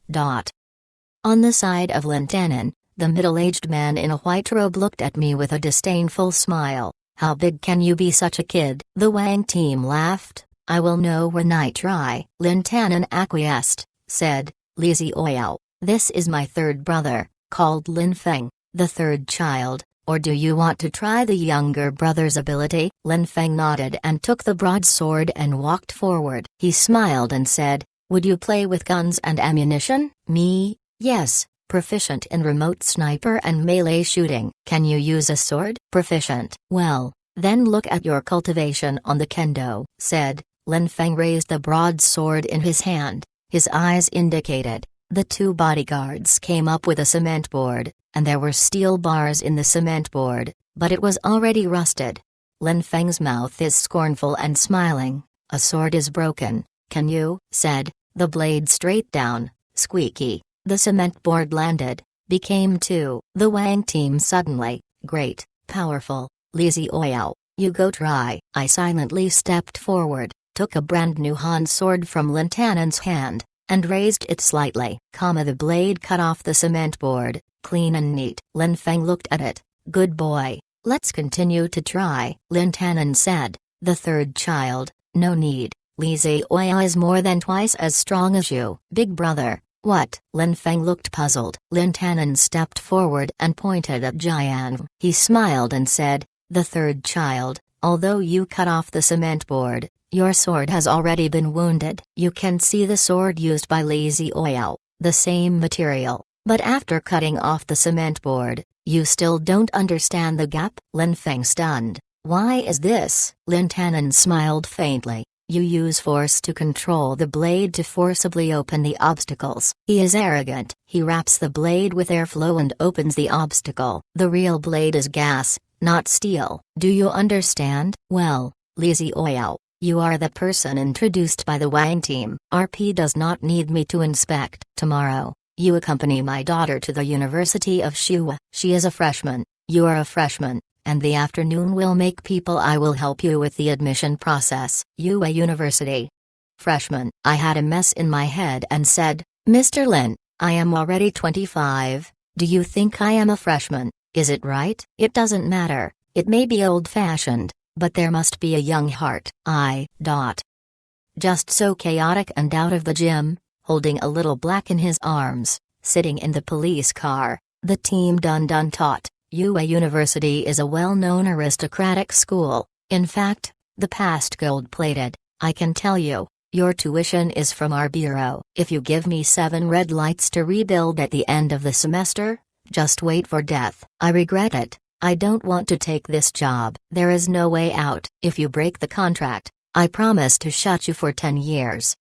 On the side of Lin Tanan, the middle-aged man in a white robe looked at me with a disdainful smile. How big can you be, such a kid? The Wang team laughed. I will know when I try. Lin Tanan acquiesced, said, Li Zioyao, this is my 3rd brother, called Lin Feng, the 3rd child, or do you want to try the younger brother's ability? Lin Feng nodded and took the broadsword and walked forward. He smiled and said, would you play with guns and ammunition? Me? Yes, proficient in remote sniper and melee shooting. Can you use a sword? Proficient. Well, then look at your cultivation on the kendo, said. Lin Feng raised the broadsword in his hand, his eyes indicated. The 2 bodyguards came up with a cement board, and there were steel bars in the cement board, but it was already rusted. Lin Feng's mouth is scornful and smiling. A sword is broken, can you? Said, the blade straight down, squeaky. The cement board landed, became 2. The Wang team suddenly, great, powerful, Li Zioyao, you go try. I silently stepped forward, took a brand new Han sword from Lin Tanan's hand, and raised it slightly, the blade cut off the cement board, clean and neat. Lin Feng looked at it. Good boy, let's continue to try, Lin Tanan said. The third child, no need, Li Zioya is more than twice as strong as you. Big brother, what? Lin Feng looked puzzled. Lin Tanan stepped forward and pointed at Jiang. He smiled and said, the third child, although you cut off the cement board, your sword has already been wounded. You can see the sword used by Li Zioya, the same material, but after cutting off the cement board, you still don't understand the gap? Lin Feng stunned. Why is this? Lin Tanan smiled faintly. You use force to control the blade to forcibly open the obstacles. He is arrogant. He wraps the blade with airflow and opens the obstacle. The real blade is gas, not steel. Do you understand? Well, Li Zioya, you are the person introduced by the Wang team. RP does not need me to inspect. Tomorrow, you accompany my daughter to the University of Shua. She is a freshman, you are a freshman, and the afternoon will make people. I will help you with the admission process. Yue University. Freshman. I had a mess in my head and said, Mr. Lin, I am already 25, do you think I am a freshman? Is it right? It doesn't matter, it may be old-fashioned, but there must be a young heart. Just so chaotic and out of the gym, holding a little black in his arms, sitting in the police car, the team Dun taught. Yue University is a well-known aristocratic school. In fact, the past gold-plated. I can tell you, your tuition is from our bureau. If you give me 7 red lights to rebuild at the end of the semester, just wait for death. I regret it. I don't want to take this job. There is no way out. If you break the contract, I promise to shut you for 10 years.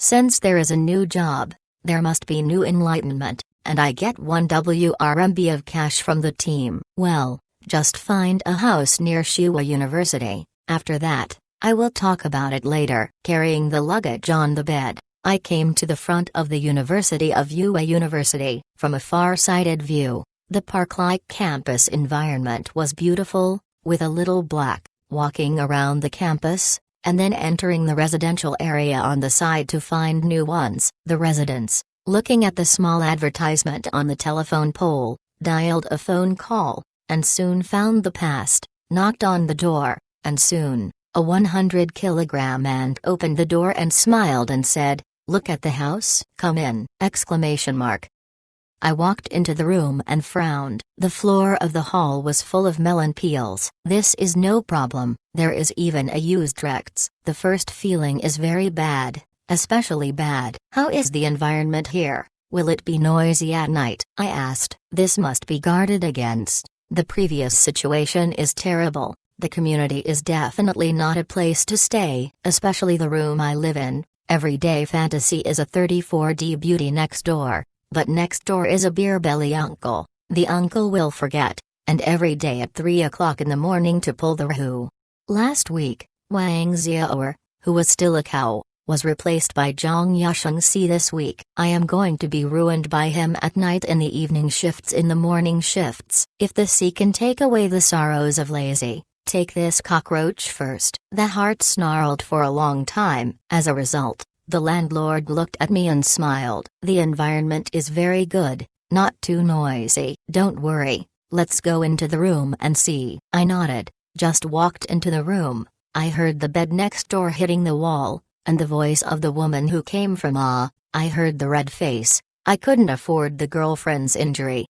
Since there is a new job, there must be new enlightenment, and I get 1 WRMB of cash from the team. Well, just find a house near Shua University. After that, I will talk about it later. Carrying the luggage on the bed, I came to the front of the University of Yue University. From a far-sighted view, the park-like campus environment was beautiful, with a little black, walking around the campus, and then entering the residential area on the side to find new ones. The residents, looking at the small advertisement on the telephone pole, dialed a phone call, and soon found the past, knocked on the door, and soon, a 100-kilogram man opened the door and smiled and said, "Look at the house, come in!" I walked into the room and frowned. The floor of the hall was full of melon peels. This is no problem, there is even a used Rex. The first feeling is very bad, especially bad. How is the environment here? Will it be noisy at night? I asked. This must be guarded against. The previous situation is terrible. The community is definitely not a place to stay, especially the room I live in. Everyday fantasy is a 34D beauty next door. But next door is a beer belly uncle. The uncle will forget, and every day at 3 o'clock in the morning to pull the rahu. Last week, Wang Xiaoer, who was still a cow, was replaced by Zhang Yashengxi. This week, I am going to be ruined by him at night in the evening shifts, in the morning shifts. If the sea can take away the sorrows of lazy, take this cockroach first. The heart snarled for a long time. As a result, the landlord looked at me and smiled. The environment is very good, not too noisy. Don't worry, let's go into the room and see. I nodded, just walked into the room. I heard the bed next door hitting the wall, and the voice of the woman who came from I heard the red face. I couldn't afford the girlfriend's injury.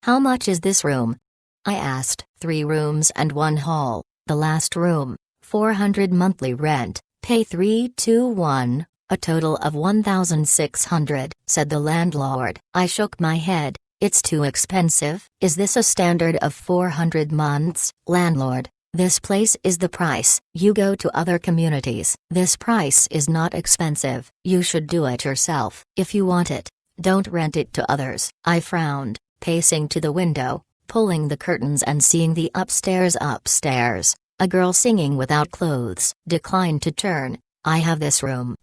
How much is this room? I asked. 3 rooms and 1 hall. The last room, 400 monthly rent. Pay 321, a total of 1,600, said the landlord. I shook my head. It's too expensive. Is this a standard of 400 months? Landlord, this place is the price. You go to other communities. This price is not expensive. You should do it yourself. If you want it, don't rent it to others. I frowned, pacing to the window, pulling the curtains and seeing the upstairs. A girl singing without clothes. Declined to turn. I have this room.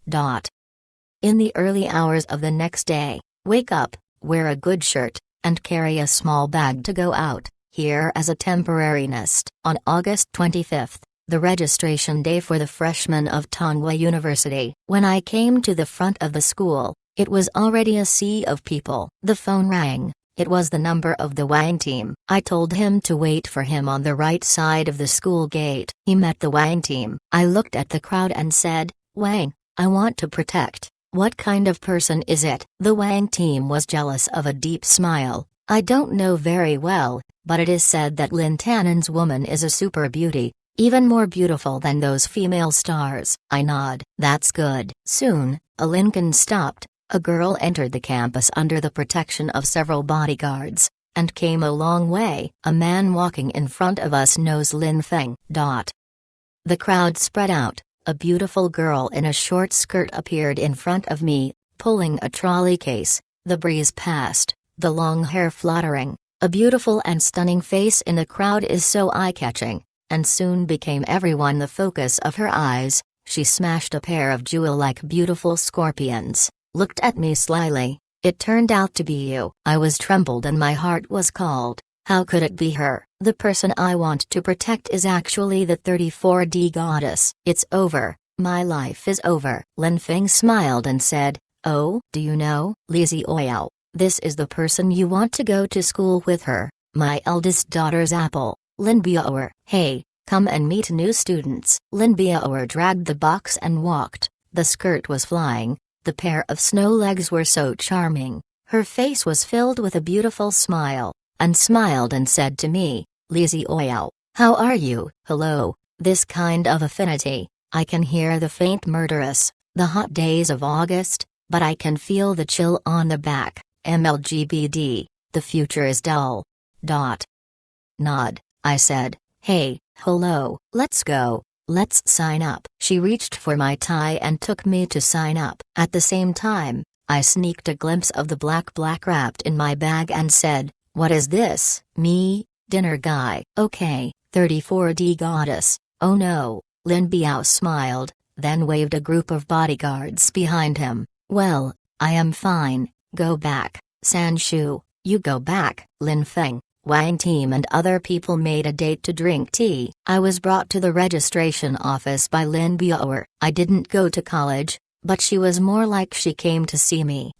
In the early hours of the next day, wake up, wear a good shirt, and carry a small bag to go out, here as a temporary nest. On August 25th, the registration day for the freshmen of Tongwa University. When I came to the front of the school, it was already a sea of people. The phone rang. It was the number of the Wang team. I told him to wait for him on the right side of the school gate. He met the Wang team. I looked at the crowd and said, "Wang, I want to protect." "What kind of person is it?" The Wang team was jealous of a deep smile. "I don't know very well, but it is said that Lin Tannen's woman is a super beauty, even more beautiful than those female stars." I nod. "That's good." Soon, a Lincoln stopped. A girl entered the campus under the protection of several bodyguards, and came a long way. A man walking in front of us knows Lin Feng. The crowd spread out. A beautiful girl in a short skirt appeared in front of me, pulling a trolley case. The breeze passed, the long hair fluttering. A beautiful and stunning face in the crowd is so eye-catching, and soon became everyone the focus of her eyes. She smashed a pair of jewel-like beautiful scorpions, looked at me slyly. "It turned out to be you." I was trembled and my heart was cold. How could it be her? The person I want to protect is actually the 34D goddess. "It's over. My life is over." Lin Feng smiled and said, "Oh, do you know, Li Xiaoyao, this is the person you want to go to school with her, my eldest daughter's apple." Lin Biaoer, "Hey, come and meet new students." Lin Biaoer dragged the box and walked. The skirt was flying. The pair of snow legs were so charming. Her face was filled with a beautiful smile, and smiled and said to me, "Li Xiaoyao, how are you?" "Hello." This kind of affinity, I can hear the faint murderous, the hot days of August, but I can feel the chill on the back. MLGBD, the future is dull. Nod, I said, "Hey, hello, let's go. Let's sign up." She reached for my tie and took me to sign up. At the same time, I sneaked a glimpse of the black wrapped in my bag and said, "What is this?" "Me, dinner guy." "Okay, 34D goddess." "Oh no." Lin Biao smiled, then waved a group of bodyguards behind him. "Well, I am fine, go back." "Sanshu, you go back." Lin Feng, Wang team and other people made a date to drink tea. I was brought to the registration office by Lin Biaoer. I didn't go to college, but she was more like she came to see me.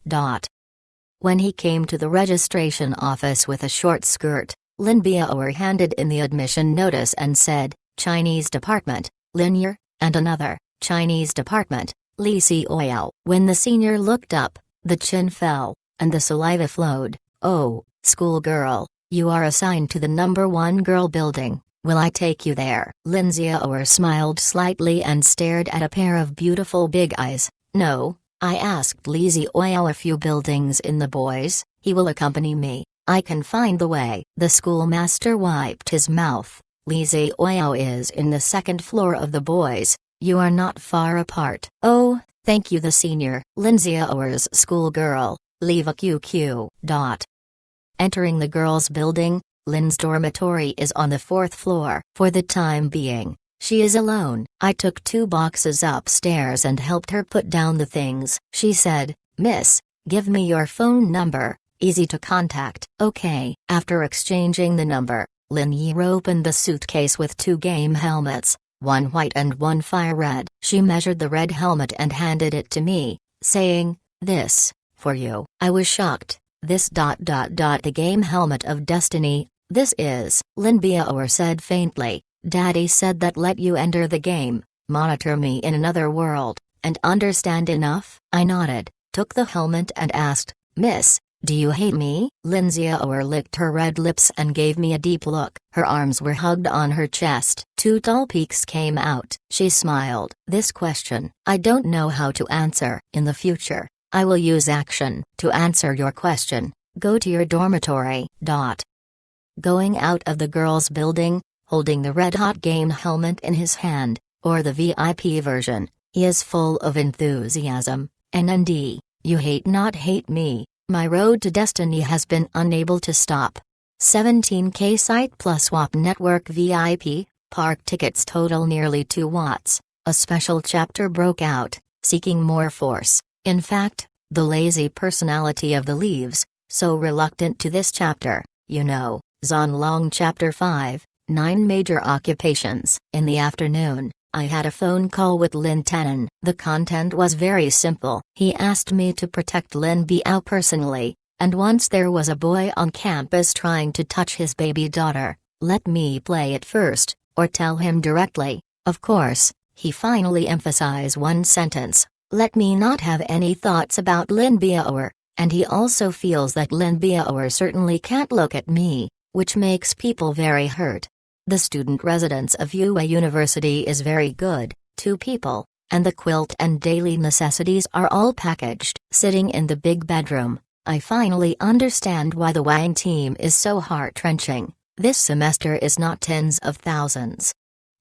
When he came to the registration office with a short skirt, Lin Biaoer handed in the admission notice and said, "Chinese department, Linear," and another, "Chinese department, Li Xiaoyao." When the senior looked up, the chin fell, and the saliva flowed. "Oh, schoolgirl, you are assigned to the number 1 girl building. Will I take you there?" Lin Xiaoer smiled slightly and stared at a pair of beautiful big eyes. "No." I asked Li Xiaoyao a few buildings in the boys. "He will accompany me. I can find the way." The schoolmaster wiped his mouth. "Li Xiaoyao is in the 2nd floor of the boys. You are not far apart." "Oh, thank you." The senior, Lin Xiaoer's schoolgirl, Liva QQ. Entering the girls' building, Lin's dormitory is on the 4th floor. For the time being, she is alone. I took 2 boxes upstairs and helped her put down the things. She said, "Miss, give me your phone number, easy to contact." "Okay." After exchanging the number, Lin Yi opened the suitcase with 2 game helmets, one white and one fire red. She measured the red helmet and handed it to me, saying, "This, for you." I was shocked. "This ... the game helmet of destiny, this is," Lin Biaoer said faintly. "Daddy said that let you enter the game, monitor me in another world, and understand enough?" I nodded, took the helmet and asked, "Miss, do you hate me?" Lin Xiaoer licked her red lips and gave me a deep look. Her arms were hugged on her chest. 2 tall peaks came out. She smiled. "This question, I don't know how to answer. In the future, I will use action to answer your question. Go to your dormitory." Going out of the girls' building, holding the red-hot game helmet in his hand, or the VIP version, he is full of enthusiasm. "NND, you hate not hate me. My road to destiny has been unable to stop." 17K site plus swap network VIP, park tickets total nearly 2 watts. A special chapter broke out, seeking more force. In fact, the lazy personality of the leaves, so reluctant to this chapter, Zhan Long Chapter 5, 9 major occupations. In the afternoon, I had a phone call with Lin Tannen. The content was very simple. He asked me to protect Lin Biao personally, and once there was a boy on campus trying to touch his baby daughter, let me play it first, or tell him directly. Of course, he finally emphasized one sentence, let me not have any thoughts about Lin Biao, and he also feels that Lin Biao certainly can't look at me, which makes people very hurt. The student residence of UA University is very good, 2 people, and the quilt and daily necessities are all packaged. Sitting in the big bedroom, I finally understand why the Wang team is so heart-wrenching. This semester is not tens of thousands.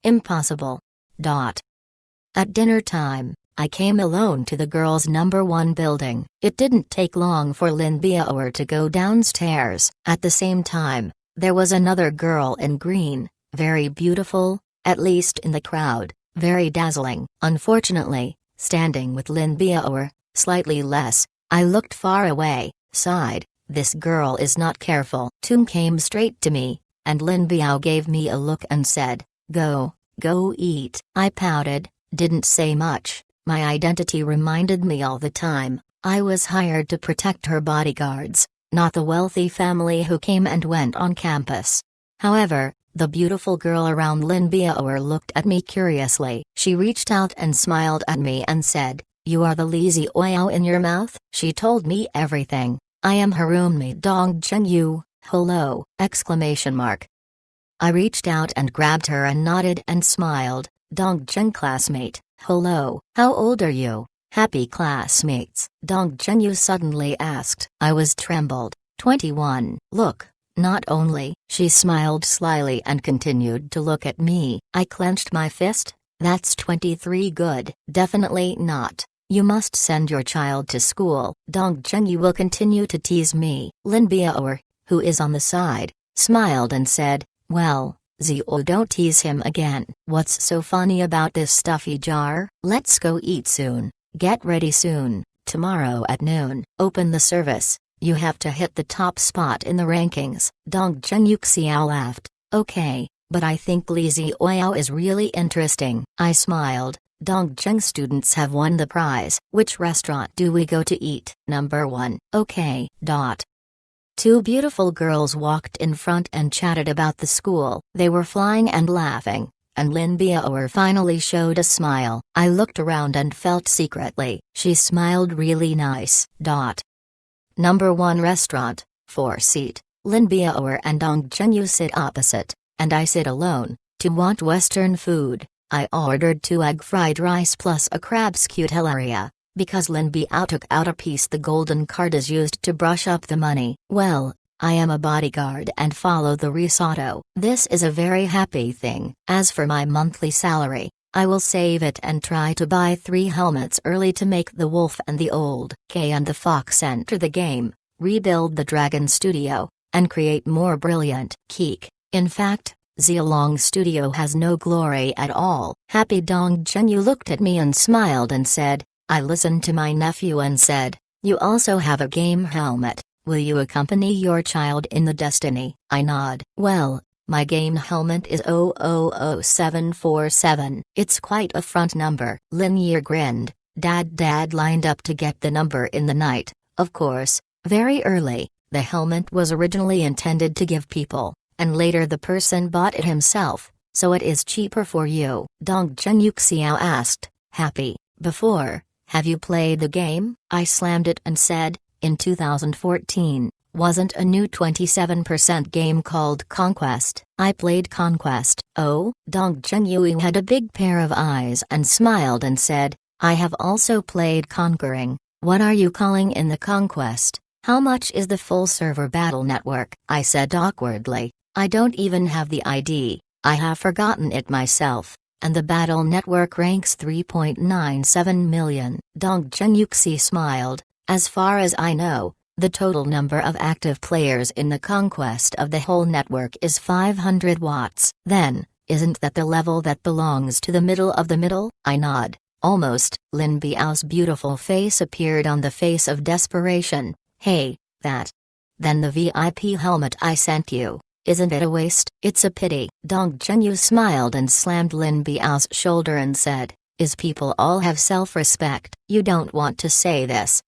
Impossible. At dinner time, I came alone to the girls' number 1 building. It didn't take long for Lin Biao to go downstairs. At the same time, there was another girl in green, very beautiful, at least in the crowd, very dazzling. Unfortunately, standing with Lin Biao, slightly less, I looked far away, sighed, this girl is not careful. Toon came straight to me, and Lin Biao gave me a look and said, go eat. I pouted, didn't say much. My identity reminded me all the time, I was hired to protect her bodyguards, not the wealthy family who came and went on campus. However, the beautiful girl around Lin Biao looked at me curiously. She reached out and smiled at me and said, you are the Lizi Ouyao in your mouth? She told me everything. I am her roommate Dong Zhengyu, hello! I reached out and grabbed her and nodded and smiled, Dong Zheng classmate, hello. How old are you? Happy classmates. Dong Zhengyu suddenly asked. I was trembled, 21. Look, not only. She smiled slyly and continued to look at me. I clenched my fist, that's 23 good. Definitely not. You must send your child to school. Dong Zhengyu will continue to tease me. Lin Biao, who is on the side, smiled and said, well, Zio don't tease him again. What's so funny about this stuffy jar? Let's go eat soon. Get ready soon, tomorrow at noon. Open the service, you have to hit the top spot in the rankings. Dong Zhengyu Xiao laughed, okay, but I think Lizi Ouyao is really interesting. I smiled, Dong Zheng students have won the prize. Which restaurant do we go to eat? Number 1. Okay. 2 beautiful girls walked in front and chatted about the school. They were flying and laughing, and Lin Biao finally showed a smile. I looked around and felt secretly, she smiled really nice. Number 1 restaurant, 4 seat. Lin Biao and Dong Zhengyu sit opposite, and I sit alone. To want Western food, I ordered 2 egg fried rice plus a crab scutellariya. Because Lin Biao took out a piece the golden card is used to brush up the money. Well, I am a bodyguard and follow the risotto. This is a very happy thing. As for my monthly salary, I will save it and try to buy 3 helmets early to make the wolf and the old K and the fox enter the game, rebuild the dragon studio, and create more brilliant Keek. In fact, Zilong Studio has no glory at all. Happy Dong Zhengyu looked at me and smiled and said, I listened to my nephew and said, you also have a game helmet, will you accompany your child in the destiny? I nod. Well, my game helmet is 000747. It's quite a front number. Lin Yi grinned, Dad lined up to get the number in the night, of course, very early. The helmet was originally intended to give people, and later the person bought it himself, so it is cheaper for you. Dong Zhengyu Xiao asked, Happy, before, have you played the game? I slammed it and said, in 2014, wasn't a new 27% game called Conquest? I played Conquest. Oh? Dong Zhengyu had a big pair of eyes and smiled and said, I have also played Conquering. What are you calling in the Conquest? How much is the full server battle network? I said awkwardly, I don't even have the ID, I have forgotten it myself. And the battle network ranks 3.97 million. Dong Zhengyuxi smiled, as far as I know, the total number of active players in the conquest of the whole network is 500 watts. Then, isn't that the level that belongs to the middle of the middle? I nod, almost. Lin Biao's beautiful face appeared on the face of desperation. Hey, that. Then the VIP helmet I sent you, Isn't it a waste? It's a pity. Dong Zhenyu smiled and slammed Lin Biao's shoulder and said, is people all have self-respect? You don't want to say this.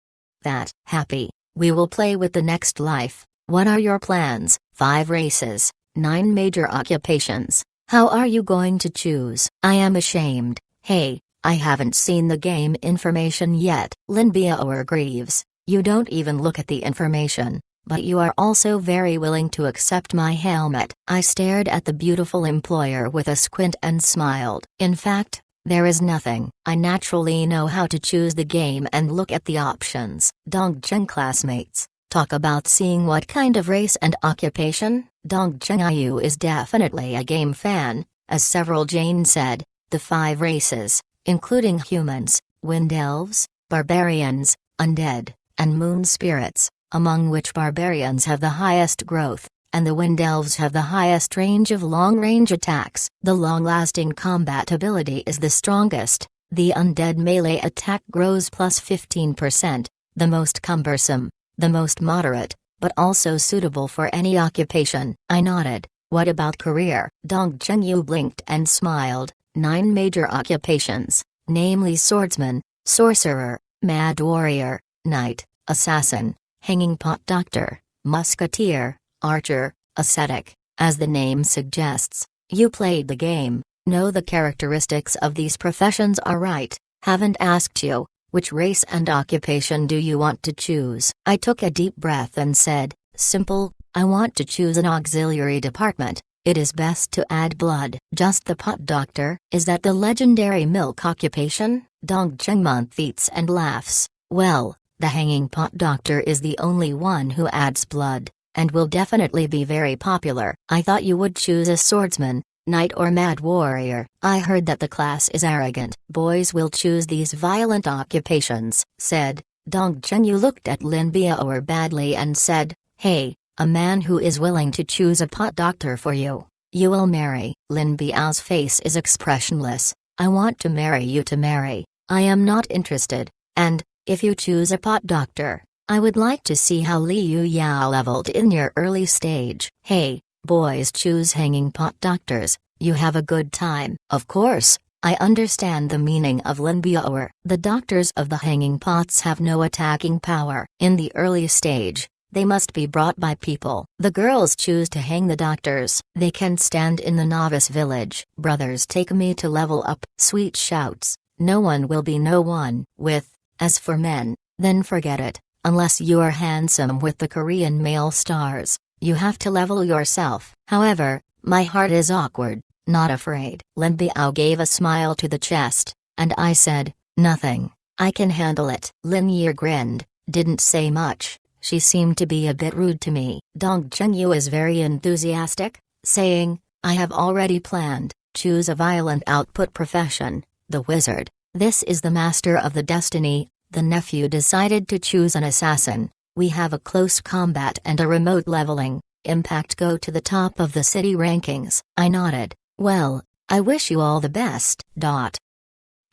That, happy. We will play with the next life. What are your plans? 5 races, 9 major occupations. How are you going to choose? I am ashamed. Hey, I haven't seen the game information yet. Lin Biao grieves. You don't even look at the information. But you are also very willing to accept my helmet. I stared at the beautiful employer with a squint and smiled. In fact, there is nothing. I naturally know how to choose the game and look at the options. Dongzheng classmates, talk about seeing what kind of race and occupation? Dongzheng Yu is definitely a game fan, as several Jane said. The 5 races, including humans, wind elves, barbarians, undead, and moon spirits, among which barbarians have the highest growth, and the wind elves have the highest range of long-range attacks. The long-lasting combat ability is the strongest. The undead melee attack grows plus 15%, the most cumbersome, the most moderate, but also suitable for any occupation. I nodded. What about career? Dong Zhenyu blinked and smiled. 9 major occupations, namely swordsman, sorcerer, mad warrior, knight, assassin, hanging pot doctor, musketeer, archer, ascetic. As the name suggests, you played the game, know the characteristics of these professions are right. Haven't asked you, which race and occupation do you want to choose? I took a deep breath and said, simple, I want to choose an auxiliary department. It is best to add blood. Just the pot doctor? Is that the legendary milk occupation? Dongzheng monthites and laughs. Well, the hanging pot doctor is the only one who adds blood, and will definitely be very popular. I thought you would choose a swordsman, knight or mad warrior. I heard that the class is arrogant. Boys will choose these violent occupations, said. Dongzheng Yu looked at Lin Biao badly and said, hey, a man who is willing to choose a pot doctor for you, you will marry. Lin Biao's face is expressionless. I want to marry you to marry. I am not interested, and, if you choose a pot doctor, I would like to see how Li Yu Yao leveled in your early stage. Hey, boys choose hanging pot doctors, you have a good time. Of course, I understand the meaning of Lin Biao. The doctors of the hanging pots have no attacking power. In the early stage, they must be brought by people. The girls choose to hang the doctors. They can stand in the novice village. Brothers take me to level up. Sweet shouts. No one will be no one with. As for men, then forget it. Unless you're handsome with the Korean male stars, you have to level yourself. However, my heart is awkward, not afraid. Lin Biao gave a smile to the chest, and I said, nothing. I can handle it. Lin Yi grinned, didn't say much. She seemed to be a bit rude to me. Dongzheng Yu is very enthusiastic, saying, I have already planned, choose a violent output profession, the wizard. This is the master of the destiny. The nephew decided to choose an assassin. We have a close combat and a remote leveling. Impact go to the top of the city rankings. I nodded. Well, I wish you all the best.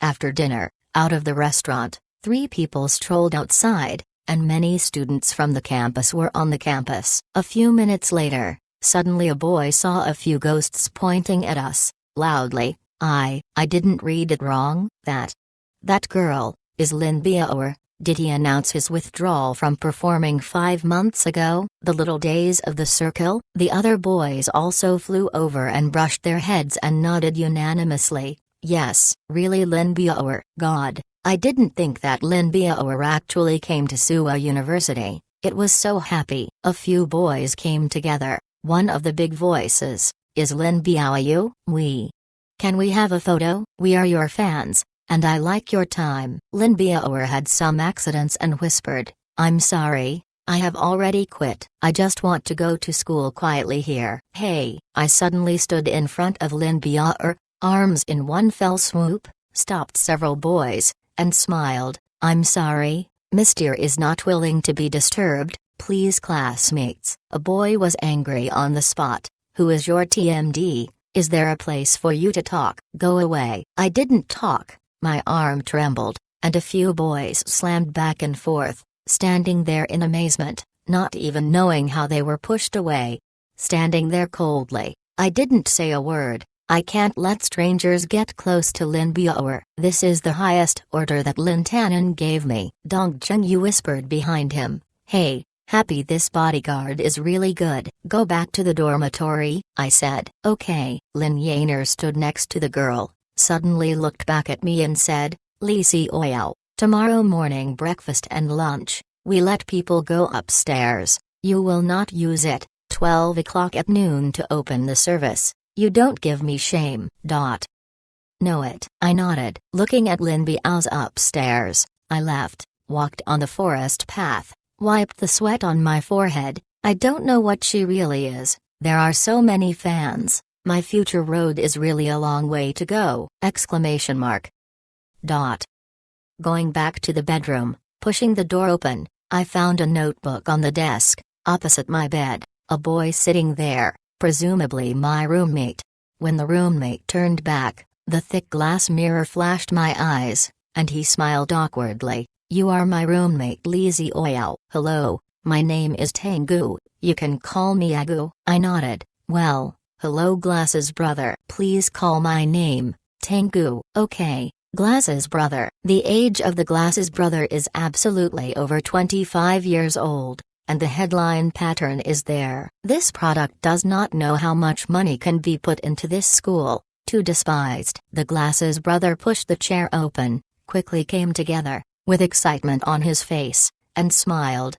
After dinner, out of the restaurant, 3 people strolled outside, and many students from the campus were on the campus. A few minutes later, suddenly a boy saw a few ghosts pointing at us, loudly. I didn't read it wrong. That girl, is Lin Biao. Did he announce his withdrawal from performing 5 months ago? The little days of the circle? The other boys also flew over and brushed their heads and nodded unanimously. Yes, really Lin Biao. God, I didn't think that Lin Biao actually came to Suwa University. It was so happy. A few boys came together. One of the big voices, is Lin Biao you? Can we have a photo? We are your fans, and I like your time. Lin Biao had some accidents and whispered, I'm sorry, I have already quit. I just want to go to school quietly here. Hey, I suddenly stood in front of Lin Biao, arms in one fell swoop, stopped several boys, and smiled. I'm sorry, Mr. is not willing to be disturbed, please classmates. A boy was angry on the spot. Who is your TMD? Is there a place for you to talk? Go away. I didn't talk, my arm trembled, and a few boys slammed back and forth, standing there in amazement, not even knowing how they were pushed away. standing there coldly. I didn't say a word. I can't let strangers get close to Lin Biao. This is the highest order that Lin Tanan gave me. Dong Zhengyu whispered behind him. Hey, Happy, this bodyguard is really good. Go back to the dormitory, I said. Okay. Lin Yaner stood next to the girl, suddenly looked back at me and said, Li Xiaoyao, tomorrow morning breakfast and lunch, we let people go upstairs. You will not use it. 12 o'clock at noon to open the service. You don't give me shame. Know it. I nodded. Looking at Lin Biao's upstairs, I left, walked on the forest path, wiped the sweat on my forehead. I don't know what she really is. There are so many fans. My future road is really a long way to go! Exclamation mark. Going back to the bedroom, pushing the door open, I found a notebook on the desk, opposite my bed, a boy sitting there, presumably my roommate. When the roommate turned back, the thick glass mirror flashed my eyes, and he smiled awkwardly. You are my roommate Li Xiaoyao. Hello, my name is Tangu, you can call me Agu. I nodded. Well, hello Glasses brother. Please call my name, Tangu. Okay, Glasses brother. The age of the Glasses brother is absolutely over 25 years old. And the headline pattern is there. This product does not know how much money can be put into this school. Too despised. The Glasses brother pushed the chair open, quickly came together, with excitement on his face, and smiled.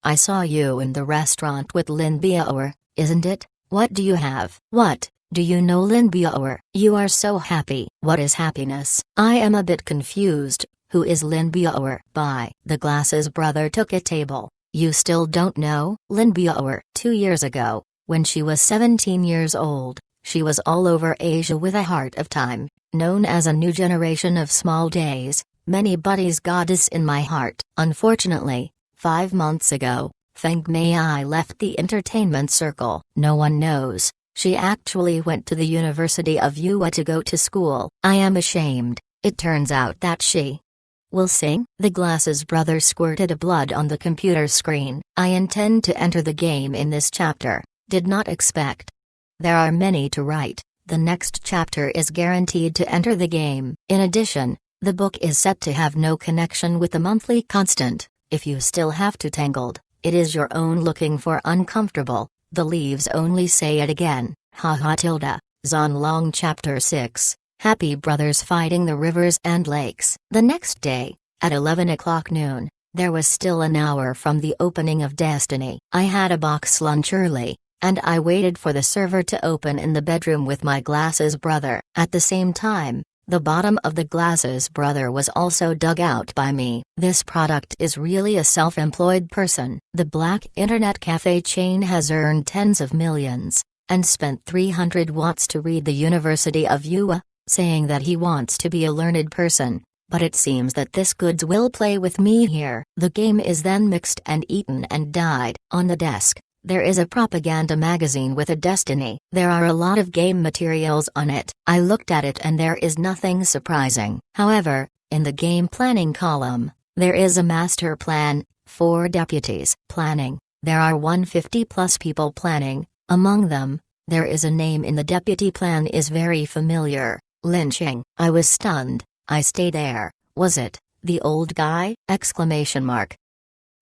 I saw you in the restaurant with Lin Biao, isn't it? What do you have? What, do you know Lin Biao? You are so happy. What is happiness? I am a bit confused. Who is Lin Biao? The Glasses brother took a table. You still don't know? Lin Biao. 2 years ago, when she was 17 years old, she was all over Asia with a heart of time, known as a new generation of small days, many buddies goddess in my heart. Unfortunately, 5 months ago, Feng Mei left the entertainment circle. No one knows. She actually went to the University of Yue to go to school. I am ashamed. It turns out that she will sing? The Glasses brother squirted a blood on the computer screen. I intend to enter the game in this chapter. Did not expect. There are many to write. The next chapter is guaranteed to enter the game. In addition, the book is set to have no connection with the monthly constant. If you still have to tangled, it is your own looking for uncomfortable. The leaves only say it again. Haha tilde. Zonlong Chapter 6. Happy brothers fighting the rivers and lakes. The next day, at 11 o'clock noon, there was still an hour from the opening of Destiny. I had a box lunch early, and I waited for the server to open in the bedroom with my Glasses brother. At the same time, the bottom of the Glasses brother was also dug out by me. This product is really a self-employed person. The black internet cafe chain has earned tens of millions, and spent 300 watts to read the University of Yue, saying that he wants to be a learned person, but it seems that this goods will play with me here. The game is then mixed and eaten and died. On the desk, there is a propaganda magazine with a destiny. There are a lot of game materials on it. I looked at it and there is nothing surprising. However, in the game planning column, there is a master plan, 4 deputies planning. There are 150 plus people planning. Among them, there is a name in the deputy plan is very familiar. Lynching. I was stunned. I stayed there. Was it the old guy? Exclamation mark.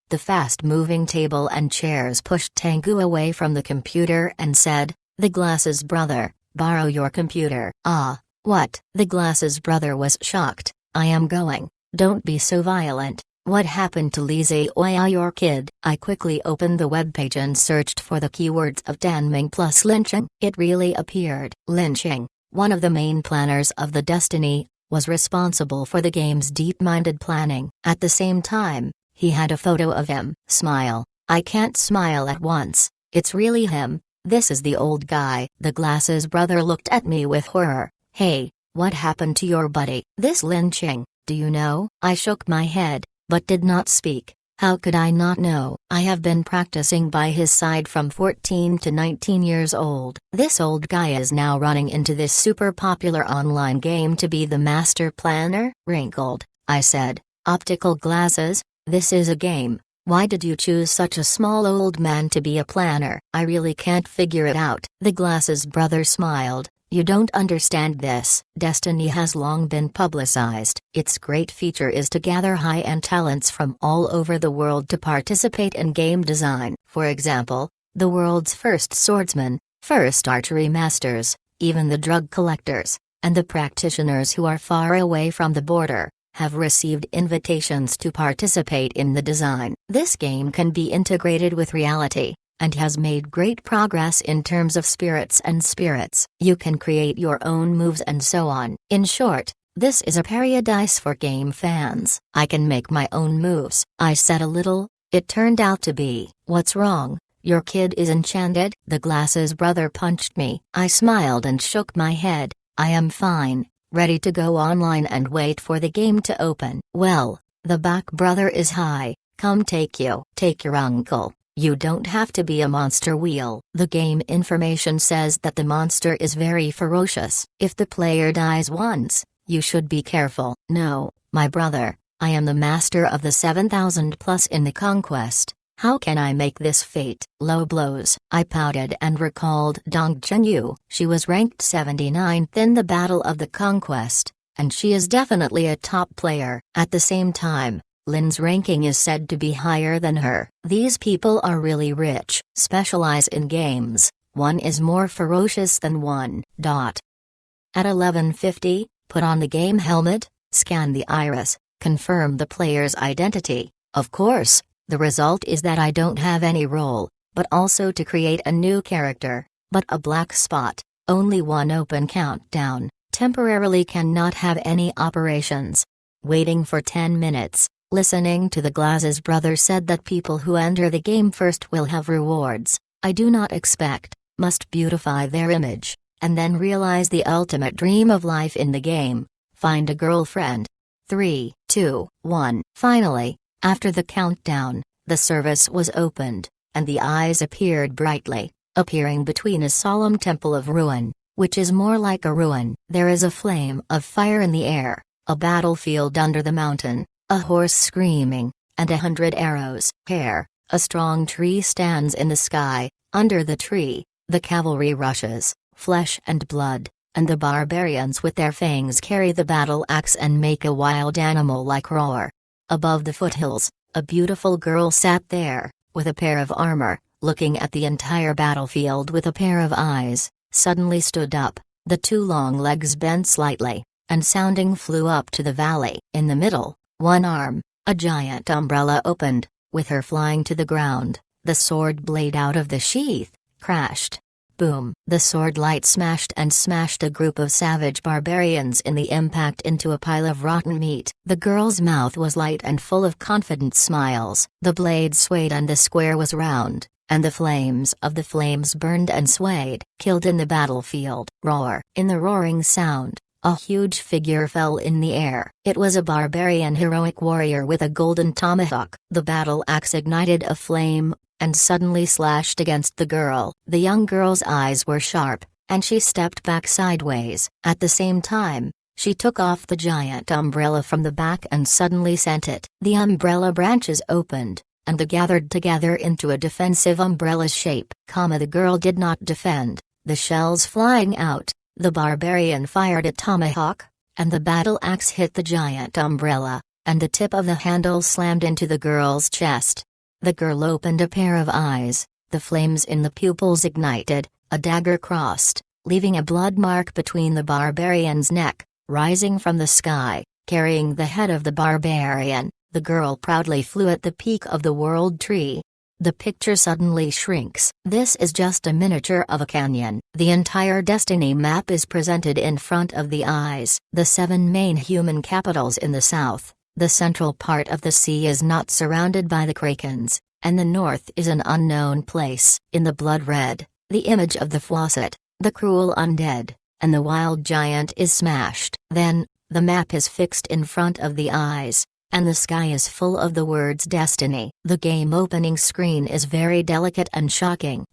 The fast-moving table and chairs pushed Tangu away from the computer and said, The Glasses brother, borrow your computer. Ah, what? The Glasses brother was shocked. I am going. Don't be so violent. What happened to Li Xiaoyao, your kid? I quickly opened the webpage and searched for the keywords of Danming plus lynching. It really appeared. Lynching, one of the main planners of the Destiny, was responsible for the game's deep-minded planning. At the same time, he had a photo of him. Smile. I can't smile at once. It's really him. This is the old guy. The Glasses brother looked at me with horror. Hey, what happened to your buddy? This lynching, do you know? I shook my head, but did not speak. How could I not know? I have been practicing by his side from 14 to 19 years old. This old guy is now running into this super popular online game to be the master planner? Wrinkled, I said. Optical glasses? This is a game. Why did you choose such a small old man to be a planner? I really can't figure it out. The Glasses brother smiled. You don't understand this. Destiny has long been publicized. Its great feature is to gather high-end talents from all over the world to participate in game design. For example, the world's first swordsman, first archery masters, even the drug collectors, and the practitioners who are far away from the border, have received invitations to participate in the design. This game can be integrated with reality, and has made great progress in terms of spirits and spirits. You can create your own moves and so on. In short, this is a paradise for game fans. I can make my own moves. I said a little. It turned out to be. What's wrong? Your kid is enchanted? The Glasses brother punched me. I smiled and shook my head. I am fine, ready to go online and wait for the game to open. Well, the back brother is high. Come take your uncle. You don't have to be a monster wheel. The game information says that the monster is very ferocious. If the player dies once, you should be careful. No, my brother, I am the master of the 7,000 plus in the conquest. How can I make this fate? Low blows. I pouted and recalled Dong Chenyu. She was ranked 79th in the Battle of the Conquest, and she is definitely a top player. At the same time, Lin's ranking is said to be higher than her. These people are really rich, specialize in games. One is more ferocious than one. At 11:50, put on the game helmet, scan the iris, confirm the player's identity. Of course, the result is that I don't have any role, but also to create a new character, but a black spot, only one open countdown, temporarily cannot have any operations. Waiting for 10 minutes. Listening to the Glasses brother said that people who enter the game first will have rewards. I do not expect, must beautify their image, and then realize the ultimate dream of life in the game, find a girlfriend. 3, 2, 1. Finally, after the countdown, the service was opened, and the eyes appeared brightly, appearing between a solemn temple of ruin, which is more like a ruin. There is a flame of fire in the air, a battlefield under the mountain, a horse screaming, and 100 arrows. Hair, a strong tree stands in the sky. Under the tree, the cavalry rushes, flesh and blood, and the barbarians with their fangs carry the battle axe and make a wild animal-like roar. Above the foothills, a beautiful girl sat there, with a pair of armor, looking at the entire battlefield with a pair of eyes, suddenly stood up, the two long legs bent slightly, and sounding flew up to the valley. In the middle, one arm, a giant umbrella opened, with her flying to the ground, the sword blade out of the sheath, crashed. Boom! The sword light smashed a group of savage barbarians in the impact into a pile of rotten meat. The girl's mouth was light and full of confident smiles. The blade swayed and the square was round, and the flames of the flames burned and swayed. Killed in the battlefield. Roar! In the roaring sound, a huge figure fell in the air. It was a barbarian heroic warrior with a golden tomahawk. The battle axe ignited a flame, and suddenly slashed against the girl. The young girl's eyes were sharp, and she stepped back sideways. At the same time, she took off the giant umbrella from the back and suddenly sent it. The umbrella branches opened, and they gathered together into a defensive umbrella shape. The girl did not defend, the shells flying out. The barbarian fired a tomahawk, and the battle axe hit the giant umbrella, and the tip of the handle slammed into the girl's chest. The girl opened a pair of eyes, the flames in the pupils ignited, a dagger crossed, leaving a blood mark between the barbarian's neck. Rising from the sky, carrying the head of the barbarian, the girl proudly flew at the peak of the world tree. The picture suddenly shrinks. This is just a miniature of a canyon. The entire Destiny map is presented in front of the eyes. The 7 main human capitals in the south, the central part of the sea is not surrounded by the Krakens, and the north is an unknown place. In the blood red, the image of the Fawcett, the cruel undead, and the wild giant is smashed. Then, the map is fixed in front of the eyes, and the sky is full of the words Destiny. The game opening screen is very delicate and shocking.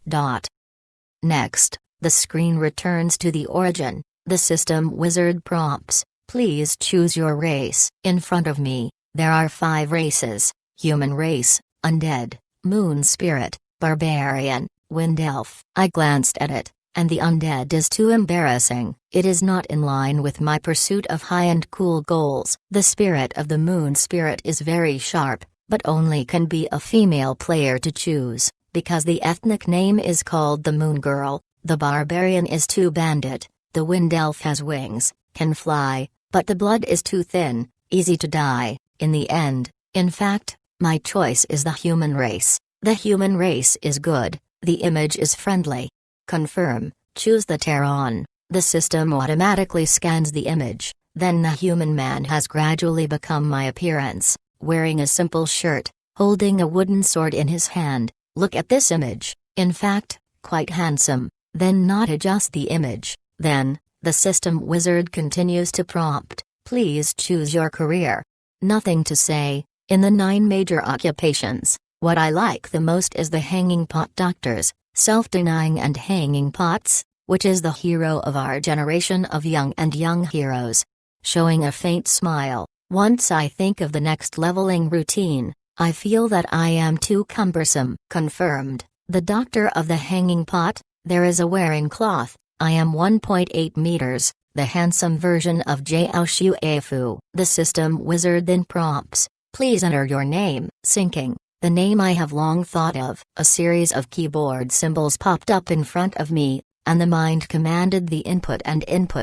Next, the screen returns to the origin. The system wizard prompts, please choose your race. In front of me, there are 5 races: human race, Undead, Moon Spirit, Barbarian, Wind Elf. I glanced at it, and the undead is too embarrassing. It is not in line with my pursuit of high and cool goals. The spirit of the Moon Spirit is very sharp, but only can be a female player to choose, because the ethnic name is called the Moon Girl. The Barbarian is too bandit, the Wind Elf has wings, can fly, but the blood is too thin, easy to die, in the end. In fact, my choice is the human race. The human race is good, the image is friendly. Confirm, choose the Terran. The system automatically scans the image, then the human man has gradually become my appearance, wearing a simple shirt, holding a wooden sword in his hand. Look at this image, in fact, quite handsome. Then not adjust the image, then, the system wizard continues to prompt, please choose your career. Nothing to say, in the 9 major occupations, what I like the most is the hanging pot doctors, self-denying and hanging pots, which is the hero of our generation of young heroes. Showing a faint smile, once I think of the next leveling routine, I feel that I am too cumbersome. Confirmed, the doctor of the hanging pot. There is a wearing cloth. I am 1.8 meters, the handsome version of Jiao Shuefu. The system wizard then prompts, please enter your name. Syncing, the name I have long thought of. A series of keyboard symbols popped up in front of me, and the mind commanded the input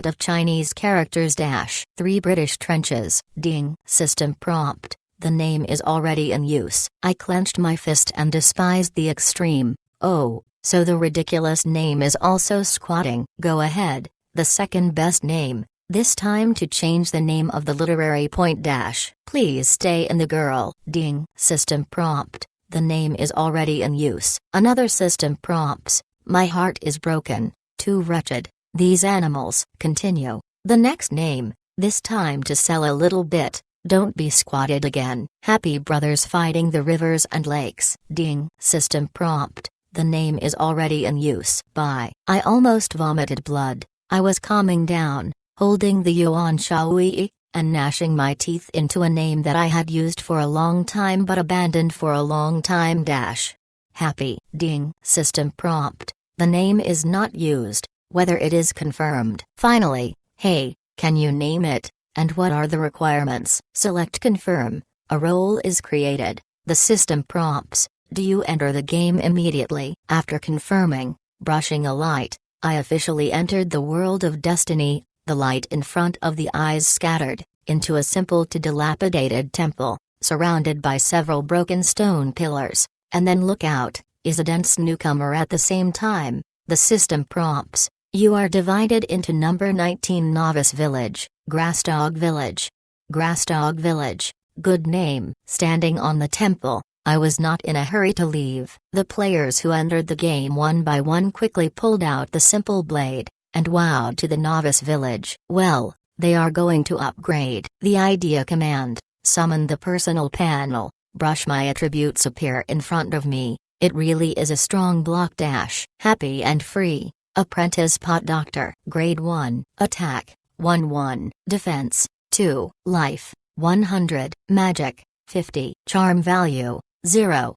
of Chinese characters - 3 British trenches. Ding. System prompt, the name is already in use. I clenched my fist and despised the extreme. Oh. So the ridiculous name is also squatting. Go ahead, the second best name, this time to change the name of the literary point - please stay in the girl. Ding. System prompt, the name is already in use. Another system prompts, my heart is broken, too wretched, these animals. Continue, the next name, this time to sell a little bit, don't be squatted again. Happy brothers fighting the rivers and lakes. Ding. System prompt, the name is already in use. Bye. I almost vomited blood. I was calming down, holding the Yuan Shaoyi, and gnashing my teeth into a name that I had used for a long time but abandoned for a long time - Happy. Ding. System prompt, the name is not used, whether it is confirmed. Finally, hey, can you name it, and what are the requirements? Select confirm, a role is created. The system prompts, do you enter the game immediately? After confirming, brushing a light, I officially entered the world of destiny. The light in front of the eyes scattered, into a simple to dilapidated temple, surrounded by several broken stone pillars, and then look out, is a dense newcomer at the same time. The system prompts, you are divided into number 19 Novice Village, Grassdog Village. Grassdog Village, good name. Standing on the temple, I was not in a hurry to leave. The players who entered the game one by one quickly pulled out the simple blade, and wowed to the Novice Village. Well, they are going to upgrade. The idea command, summon the personal panel, brush my attributes appear in front of me. It really is a strong block - happy and free. Apprentice Pot Doctor. Grade 1, Attack, 1-1, Defense, 2, Life, 100, Magic, 50, Charm Value, 0.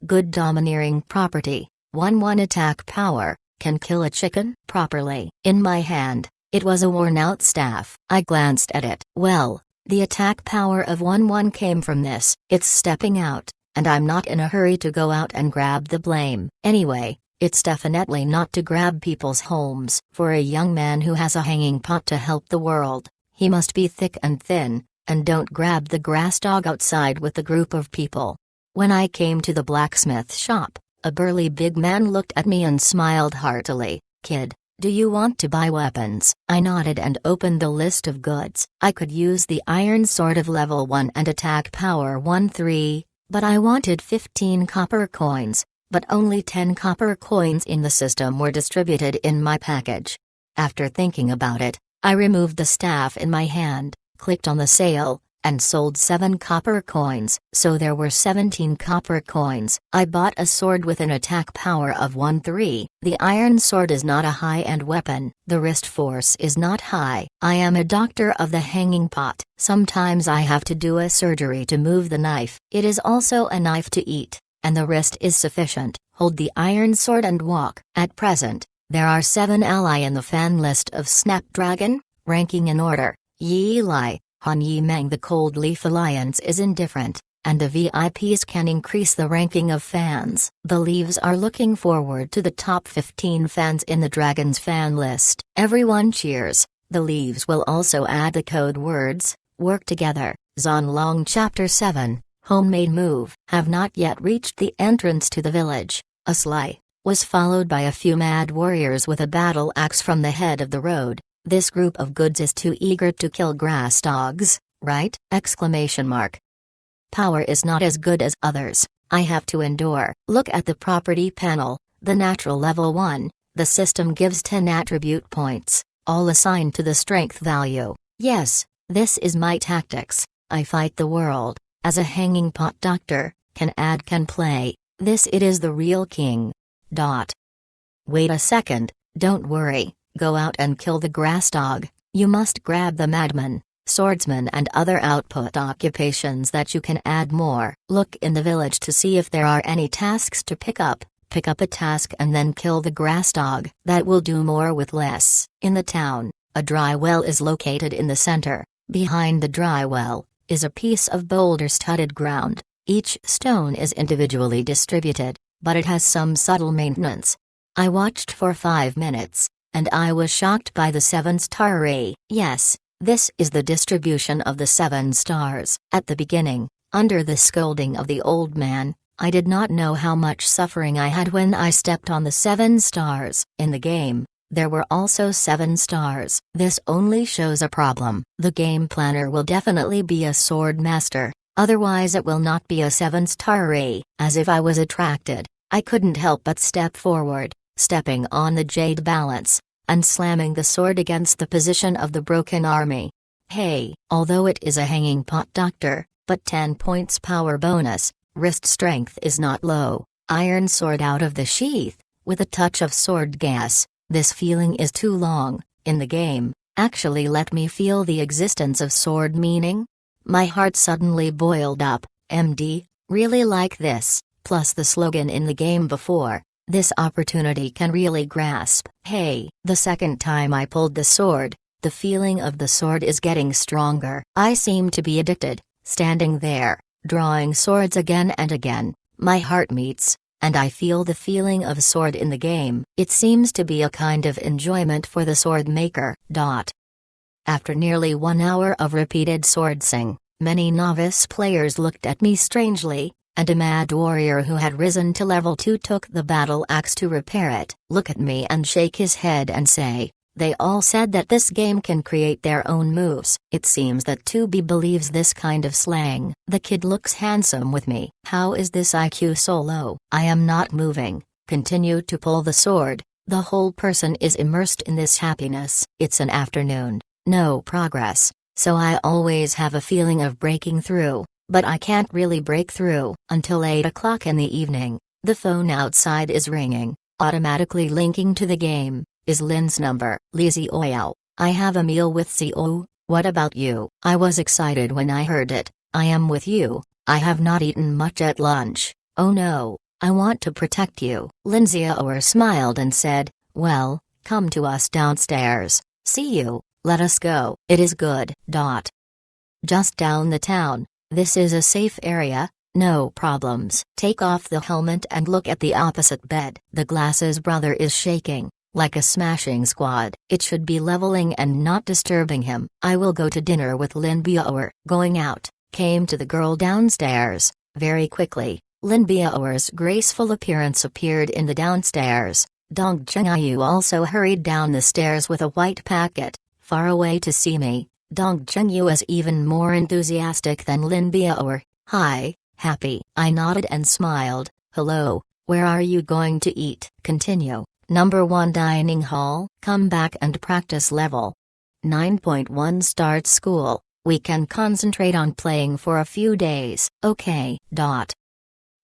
Good domineering property, 1-1 attack power, can kill a chicken properly. In my hand, it was a worn-out staff. I glanced at it. Well, the attack power of 1-1 came from this. It's stepping out, and I'm not in a hurry to go out and grab the blame. Anyway, it's definitely not to grab people's homes. For a young man who has a hanging pot to help the world, he must be thick and thin, and don't grab the grass dog outside with a group of people. When I came to the blacksmith shop, a burly big man looked at me and smiled heartily. Kid, do you want to buy weapons? I nodded and opened the list of goods. I could use the iron sword of level 1 and attack power 1-3, but I wanted 15 copper coins, but only 10 copper coins in the system were distributed in my package. After thinking about it, I removed the staff in my hand, clicked on the sale, and sold 7 copper coins, so there were 17 copper coins. I bought a sword with an attack power of 1-3. The iron sword is not a high-end weapon, the wrist force is not high. I am a doctor of the hanging pot. Sometimes I have to do a surgery to move the knife. It is also a knife to eat, and the wrist is sufficient. Hold the iron sword and walk. At present, there are 7 ally in the fan list of Snapdragon, ranking in order: Yi Lai, Han Yi Meng. The Cold Leaf Alliance is indifferent, and the VIPs can increase the ranking of fans. The Leaves are looking forward to the top 15 fans in the Dragons fan list. Everyone cheers. The Leaves will also add the code words, work together. Zonlong Chapter 7, Homemade Move. Have not yet reached the entrance to the village. A sleigh was followed by a few mad warriors with a battle axe from the head of the road. This group of goods is too eager to kill grass dogs, right? Exclamation mark. Power is not as good as others. I have to endure. Look at the property panel, the natural level 1, the system gives 10 attribute points, all assigned to the strength value. Yes, this is my tactics. I fight the world. As a hanging pot doctor, can play. This it is the real king. Wait a second, don't worry. Go out and kill the grass dog. You must grab the madman, swordsman and other output occupations that you can add more. Look in the village to see if there are any tasks to pick up. Pick up a task and then kill the grass dog. That will do more with less. In the town, a dry well is located in the center. Behind the dry well is a piece of boulder-studded ground. Each stone is individually distributed, but it has some subtle maintenance. I watched for 5 minutes, and I was shocked by the 7-star array. Yes, this is the distribution of the 7 stars. At the beginning, under the scolding of the old man, I did not know how much suffering I had when I stepped on the 7 stars. In the game, there were also 7 stars. This only shows a problem. The game planner will definitely be a sword master, otherwise it will not be a 7-star array. As if I was attracted, I couldn't help but step forward, stepping on the jade balance, and slamming the sword against the position of the broken army. Hey, although it is a hanging pot doctor, but 10 points power bonus, wrist strength is not low. Iron sword out of the sheath, with a touch of sword gas. This feeling is too long, in the game, actually let me feel the existence of sword meaning. My heart suddenly boiled up. MD, really like this, plus the slogan in the game before. This opportunity can really grasp. Hey, the second time I pulled the sword, the feeling of the sword is getting stronger. I seem to be addicted, standing there, drawing swords again and again. My heart meets, and I feel the feeling of sword in the game. It seems to be a kind of enjoyment for the sword maker. After nearly 1 hour of repeated swordsing, many novice players looked at me strangely, and a mad warrior who had risen to level 2 took the battle axe to repair it. Look at me and shake his head and say, they all said that this game can create their own moves. It seems that 2B believes this kind of slang. The kid looks handsome with me. How is this IQ so low? I am not moving. Continue to pull the sword. The whole person is immersed in this happiness. It's an afternoon. No progress. So I always have a feeling of breaking through. But I can't really break through until 8 o'clock in the evening. The phone outside is ringing, automatically linking to the game. Is Lin's number. Li Xiao, I have a meal with Xiao, what about you? I was excited when I heard it. I am with you. I have not eaten much at lunch. Oh no, I want to protect you. Lin Xiao smiled and said, well, come to us downstairs. See you, let us go. It is good. Just down the town. This is a safe area, no problems. Take off the helmet and look at the opposite bed. The glasses brother is shaking, like a smashing squad. It should be leveling and not disturbing him. I will go to dinner with Lin Biaoer. Going out, came to the girl downstairs. Very quickly, Lin Biaoer's graceful appearance appeared in the downstairs. Dong Zhengyu also hurried down the stairs with a white packet, far away to see me. Dong Zhengyu is even more enthusiastic than Lin Biaoer. Hi, happy. I nodded and smiled. Hello, where are you going to eat? Continue. Number 1 dining hall. Come back and practice level 9.1 start school. We can concentrate on playing for a few days. Okay.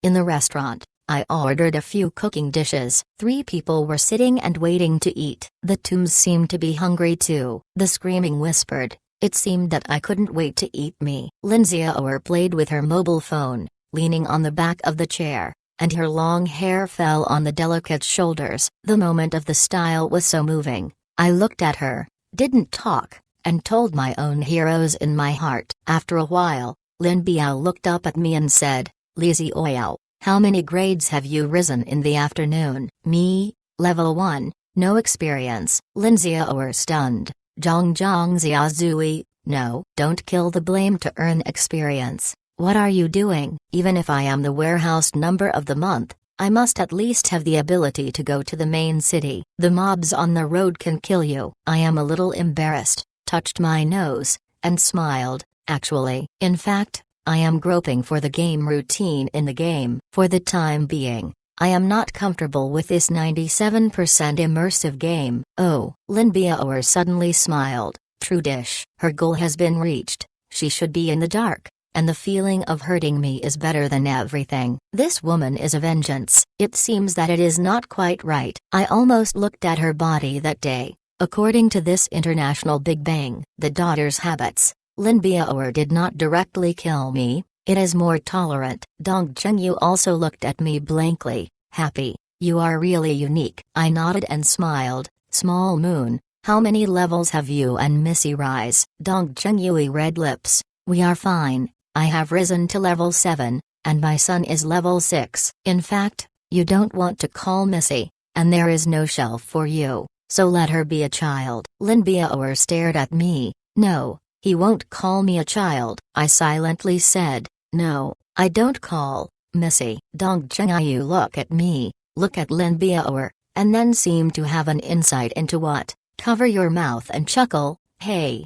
In the restaurant, I ordered a few cooking dishes. 3 people were sitting and waiting to eat. The Tooms seemed to be hungry too. The screaming whispered. It seemed that I couldn't wait to eat me. Lindsay Auer played with her mobile phone, leaning on the back of the chair, and her long hair fell on the delicate shoulders. The moment of the style was so moving. I looked at her, didn't talk, and told my own heroes in my heart. After a while, Lin Biao looked up at me and said, Lizzie Ouyao, how many grades have you risen in the afternoon? Me, level 1, no experience. Lindsay Auer stunned. Zhang Zhang Zui, no. Don't kill the blame to earn experience. What are you doing? Even if I am the warehouse number of the month, I must at least have the ability to go to the main city. The mobs on the road can kill you. I am a little embarrassed, touched my nose, and smiled. Actually, in fact, I am groping for the game routine in the game. For the time being, I am not comfortable with this 97% immersive game. Oh, Lin Biao suddenly smiled. True dish. Her goal has been reached. She should be in the dark, and the feeling of hurting me is better than everything. This woman is a vengeance. It seems that it is not quite right. I almost looked at her body that day. According to this international Big Bang, the daughter's habits, Lin Biao did not directly kill me. It is more tolerant. Dong Chengyu also looked at me blankly. Happy. You are really unique. I nodded and smiled. Small moon, how many levels have you and Missy rise? Dong Chengyu red lips. We are fine. I have risen to level 7, and my son is level 6. In fact, you don't want to call Missy, and there is no shelf for you, so let her be a child. Lin Biao stared at me. No, he won't call me a child. I silently said. No, I don't call Missy. Dong Chengyu look at me, look at Lin Biao, and then seem to have an insight into what. Cover your mouth and chuckle. Hey.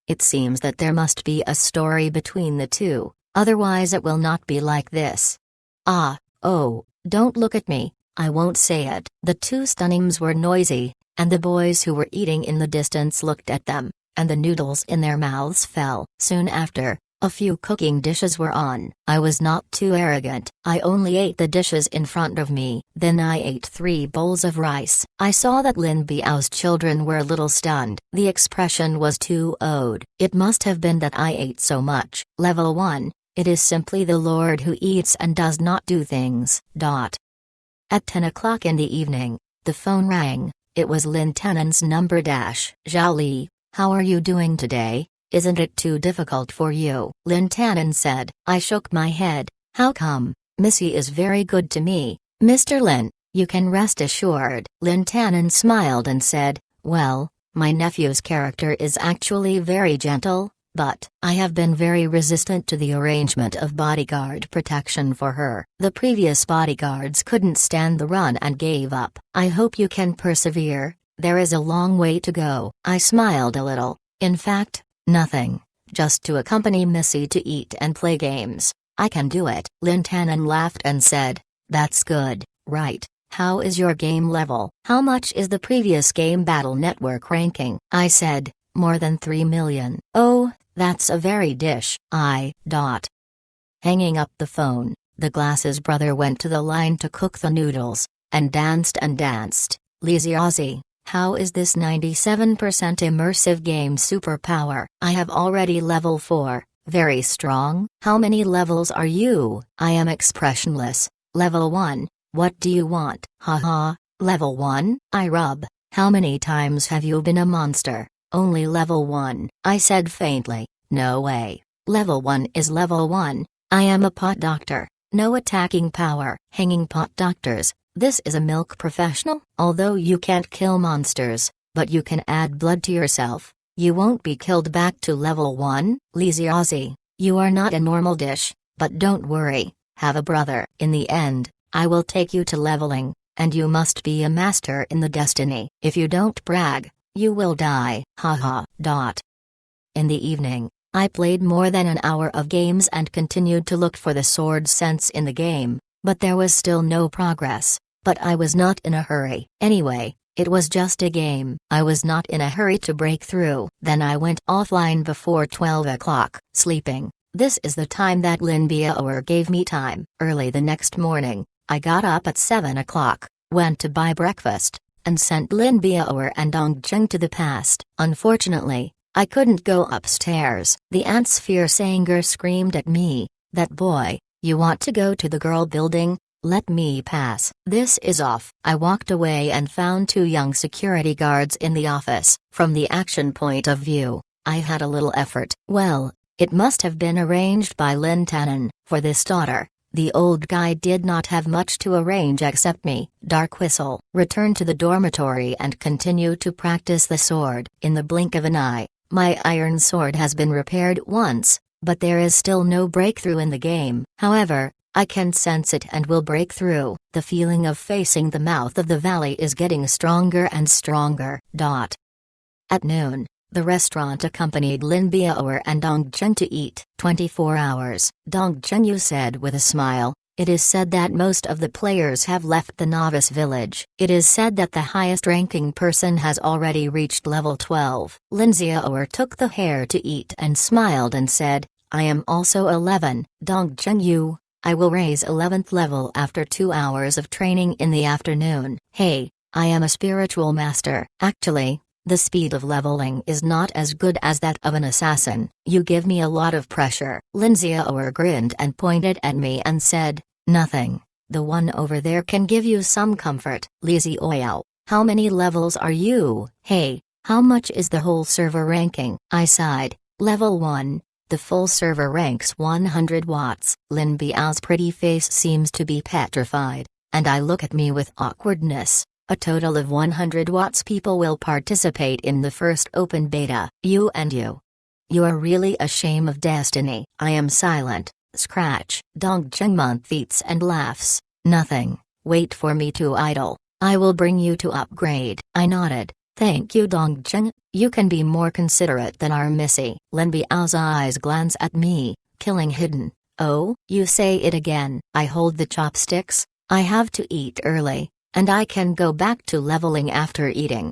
It seems that there must be a story between the two, otherwise it will not be like this. Oh, don't look at me, I won't say it. The 2 Stunnims were noisy, and the boys who were eating in the distance looked at them, and the noodles in their mouths fell. Soon after, a few cooking dishes were on. I was not too arrogant. I only ate the dishes in front of me. Then I ate 3 bowls of rice. I saw that Lin Biao's children were a little stunned. The expression was too odd. It must have been that I ate so much. Level 1, it is simply the Lord who eats and does not do things. At 10 o'clock in the evening, the phone rang. It was Lin Tennan's number. Zhao Li, how are you doing today? Isn't it too difficult for you? Lin Tanan said. I shook my head. How come? Missy is very good to me, Mr. Lin, you can rest assured. Lin Tanan smiled and said, well, my nephew's character is actually very gentle, but I have been very resistant to the arrangement of bodyguard protection for her. The previous bodyguards couldn't stand the run and gave up. I hope you can persevere, there is a long way to go. I smiled a little. In fact, nothing, just to accompany Missy to eat and play games. I can do it. Lin Tanan laughed and said, that's good, right? How is your game level? How much is the previous game Battle Network ranking? I said, more than 3 million. Oh, that's a very dish. Hanging up the phone, the Glasses brother went to the line to cook the noodles, and danced and danced. Lizzie Aussie. How is this 97% immersive game superpower? I have already level 4, very strong. How many levels are you? I am expressionless. Level 1, what do you want? Haha, level 1? I rub. How many times have you been a monster? Only level 1, I said faintly. No way. Level 1 is level 1. I am a pot doctor. No attacking power. Hanging pot doctors. This is a milk professional? Although you can't kill monsters, but you can add blood to yourself. You won't be killed back to level 1? Lizzie Aussie, you are not a normal dish, but don't worry, have a brother. In the end, I will take you to leveling, and you must be a master in the destiny. If you don't brag, you will die. Haha. In the evening, I played more than an hour of games and continued to look for the sword sense in the game, but there was still no progress. But I was not in a hurry. Anyway, It was just a game. I was not in a hurry to break through. Then I went offline before 12 o'clock, sleeping. This is the time that Lin Biao gave me time. Early the next morning, I got up at 7 o'clock, went to buy breakfast, and sent Lin Biao and Dong Zheng to the past. Unfortunately, I couldn't go upstairs. The aunt's fierce anger screamed at me, "That boy, you want to go to the girl building? Let me pass." This is off. I walked away and found two young security guards in the office. From the action point of view, I had a little effort. Well, it must have been arranged by Lin Tanan. For this daughter, the old guy did not have much to arrange except me. Dark whistle. Return to the dormitory and continue to practice the sword. In the blink of an eye, my iron sword has been repaired once, but there is still no breakthrough in the game. However, I can sense it and will break through. The feeling of facing the mouth of the valley is getting stronger and stronger. At noon, the restaurant accompanied Lin Biao and Dong Zheng to eat. 24 hours. Dong Zheng said with a smile, "It is said that most of the players have left the novice village. It is said that the highest ranking person has already reached level 12. Lin Xiaoer took the hare to eat and smiled and said, "I am also 11. Dong Zheng, I will raise 11th level after 2 hours of training in the afternoon. Hey, I am a spiritual master." Actually, the speed of leveling is not as good as that of an assassin. You give me a lot of pressure. Lin Xiaoer grinned and pointed at me and said, "Nothing. The one over there can give you some comfort." Li Xiaoyao, how many levels are you? Hey, how much is the whole server ranking? I sighed. Level 1. The full server ranks 100 watts. Lin Biao's pretty face seems to be petrified, and I look at me with awkwardness. A total of 100 watts people will participate in the first open beta. You and you. You are really a shame of destiny. I am silent. Scratch. Dong Zheng eats and laughs. Nothing. Wait for me to idle. I will bring you to upgrade. I nodded. Thank you, Dong Zheng. You can be more considerate than our Missy. Lin Biao's eyes glance at me, killing hidden. Oh, you say it again. I hold the chopsticks. I have to eat early, and I can go back to leveling after eating.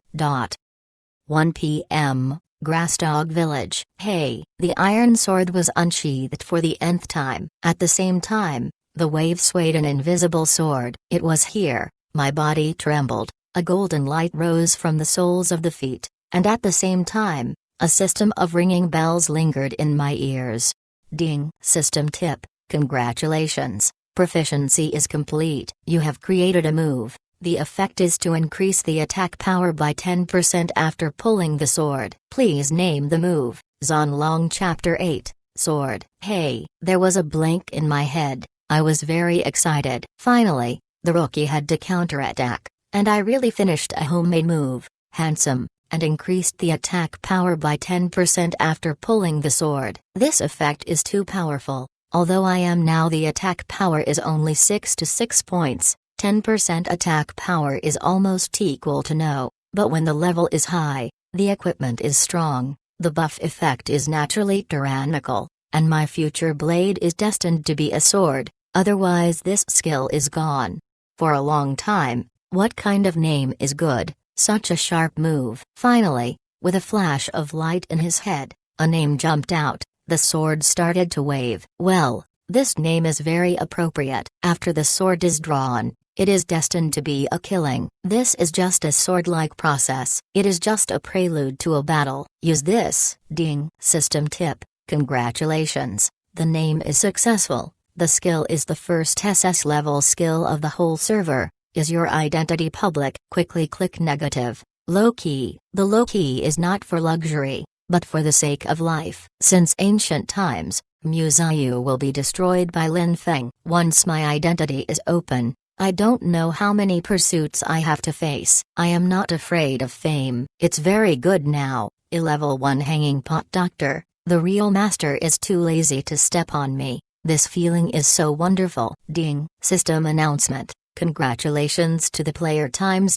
1 p.m. Grassdog Village. Hey, the iron sword was unsheathed for the nth time. At the same time, the wave swayed an invisible sword. It was here. My body trembled. A golden light rose from the soles of the feet, and at the same time, a system of ringing bells lingered in my ears. Ding. System tip. Congratulations. Proficiency is complete. You have created a move. The effect is to increase the attack power by 10% after pulling the sword. Please name the move. Zonlong Chapter 8, Sword. Hey, there was a blank in my head. I was very excited. Finally, the rookie had to counterattack, and I really finished a homemade move, handsome, and increased the attack power by 10% after pulling the sword. This effect is too powerful. Although I am now the attack power is only 6 to 6 points. 10% attack power is almost equal to no, but when the level is high, the equipment is strong, the buff effect is naturally tyrannical, and my future blade is destined to be a sword, otherwise this skill is gone. For a long time, what kind of name is good, such a sharp move? Finally, with a flash of light in his head, a name jumped out, the sword started to wave. Well, this name is very appropriate. After the sword is drawn, it is destined to be a killing. This is just a sword-like process. It is just a prelude to a battle. Use this. Ding. System tip. Congratulations. The name is successful. The skill is the first SS level skill of the whole server. Is your identity public? Quickly click negative. Low key. The low key is not for luxury, but for the sake of life. Since ancient times, Musayu will be destroyed by Lin Feng. Once my identity is open, I don't know how many pursuits I have to face. I am not afraid of fame. It's very good now. A level 1 hanging pot doctor. The real master is too lazy to step on me. This feeling is so wonderful. Ding. System announcement. Congratulations to the player times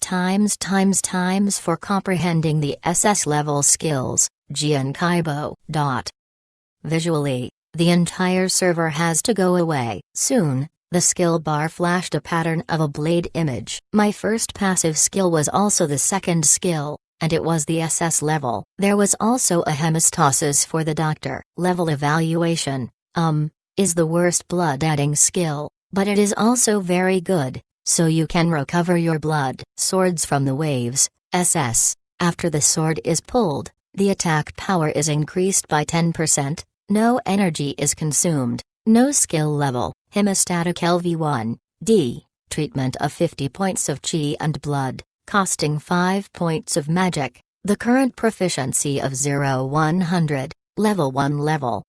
for comprehending the SS level skills. Jian Kaibo. Visually, the entire server has to go away. Soon, The skill bar flashed a pattern of a blade image. My first passive skill was also the second skill, and it was the SS level. There was also a hemostasis for the doctor. Level evaluation, is the worst blood-adding skill, but it is also very good, so you can recover your blood. Swords from the Waves, SS. After the sword is pulled, the attack power is increased by 10%, no energy is consumed, no skill level. Hemostatic LV1, D. Treatment of 50 points of chi and blood, costing 5 points of magic. The current proficiency of 0-100, level 1 level.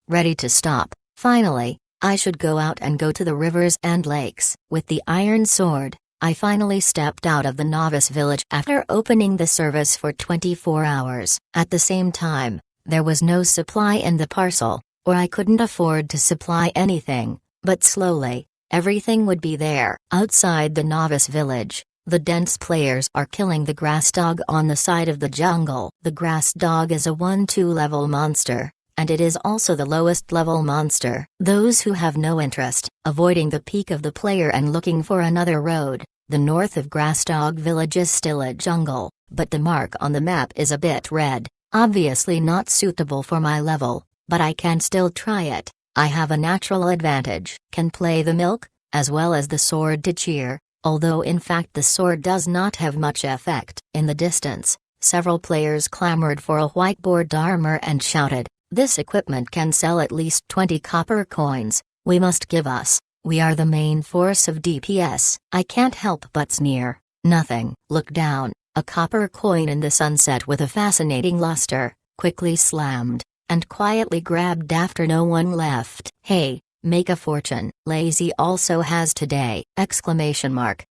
Ready to stop. Finally, I should go out and go to the rivers and lakes. With the iron sword, I finally stepped out of the novice village after opening the service for 24 hours. At the same time, there was no supply in the parcel, or I couldn't afford to supply anything, but slowly, everything would be there. Outside the novice village, the dense players are killing the grass dog on the side of the jungle. The grass dog is a 1-2 level monster, and it is also the lowest level monster. Those who have no interest, avoiding the peak of the player and looking for another road. The north of Grass Dog Village is still a jungle, but the mark on the map is a bit red, obviously not suitable for my level, but I can still try it. I have a natural advantage. Can play the milk, as well as the sword to cheer, although in fact the sword does not have much effect. In the distance, several players clamored for a whiteboard armor and shouted, "This equipment can sell at least 20 copper coins, we must give us. We are the main force of DPS." I can't help but sneer. Nothing. Look down, a copper coin in the sunset with a fascinating luster, quickly slammed, and quietly grabbed after no one left. Hey, make a fortune. Lazy also has today! Exclamation mark.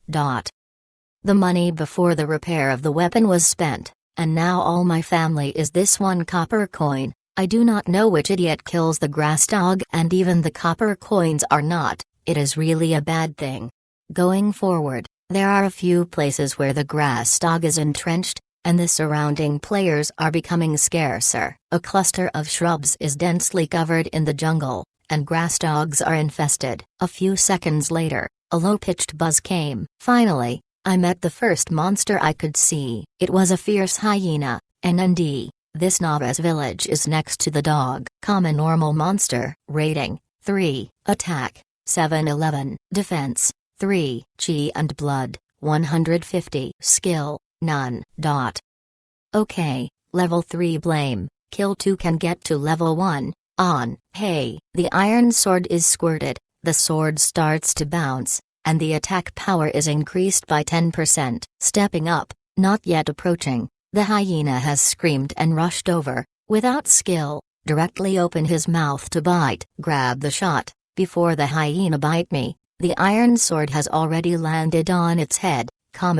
The money before the repair of the weapon was spent, and now all my family is this one copper coin. I do not know which idiot kills the grass dog, and even the copper coins are not. It is really a bad thing. Going forward, there are a few places where the grass dog is entrenched, and the surrounding players are becoming scarcer. A cluster of shrubs is densely covered in the jungle, and grass dogs are infested. A few seconds later, a low-pitched buzz came. Finally, I met the first monster I could see. It was a fierce hyena, NND. This novice village is next to the dog. Common normal monster. Rating, 3. Attack, 711. Defense, 3. Chi and blood, 150. Skill, none. Okay, level 3 blame. Kill 2 can get to level 1. On. Hey, the iron sword is squirted, the sword starts to bounce, and the attack power is increased by 10%. Stepping up, not yet approaching, the hyena has screamed and rushed over, without skill, directly open his mouth to bite. Grab the shot, before the hyena bite me. The iron sword has already landed on its head,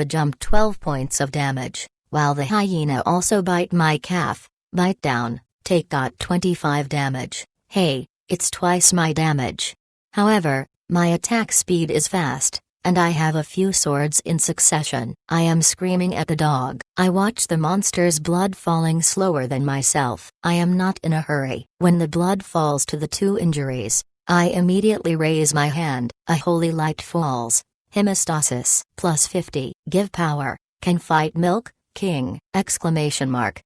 jump 12 points of damage, while the hyena also bite my calf. Bite down, take got 25 damage. Hey, it's twice my damage. However, my attack speed is fast, and I have a few swords in succession. I am screaming at the dog. I watch the monster's blood falling slower than myself. I am not in a hurry. When the blood falls to the 2 injuries, I immediately raise my hand. A holy light falls. Hemostasis, plus 50. Give power. Can fight milk, king! Exclamation mark.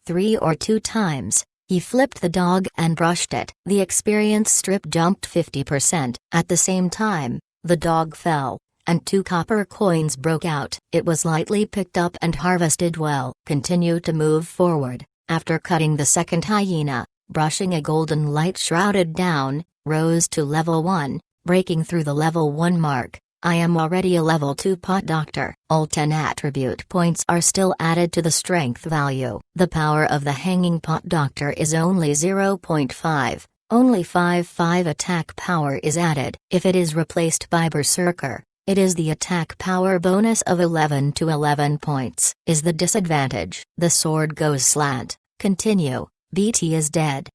3 or 2 times, he flipped the dog and brushed it. The experience strip jumped 50%. At the same time, the dog fell, and 2 copper coins broke out. It was lightly picked up and harvested well. Continue to move forward. After cutting the second hyena, brushing a golden light shrouded down, rose to level 1, breaking through the level 1 mark. I am already a level 2 pot doctor. All 10 attribute points are still added to the strength value. The power of the hanging pot doctor is only 0.5. Only 5 attack power is added. If it is replaced by Berserker, it is the attack power bonus of 11 to 11 points. Is the disadvantage. The sword goes slant. Continue. BT is dead.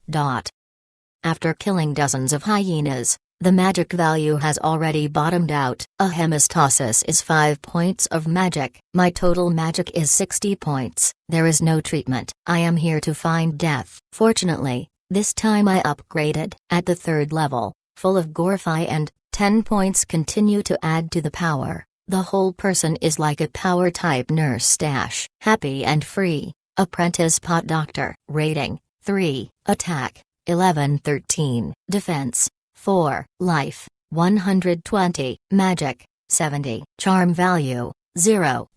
After killing dozens of hyenas, the magic value has already bottomed out. A hemostasis is 5 points of magic. My total magic is 60 points. There is no treatment. I am here to find death. Fortunately, this time I upgraded. At the 3rd level, full of Gorfie and 10 points continue to add to the power. The whole person is like a power-type nurse dash. Happy and free. Apprentice pot doctor. Rating, 3. Attack, 1113. Defense, 4. Life, 120. Magic, 70. Charm value, 0.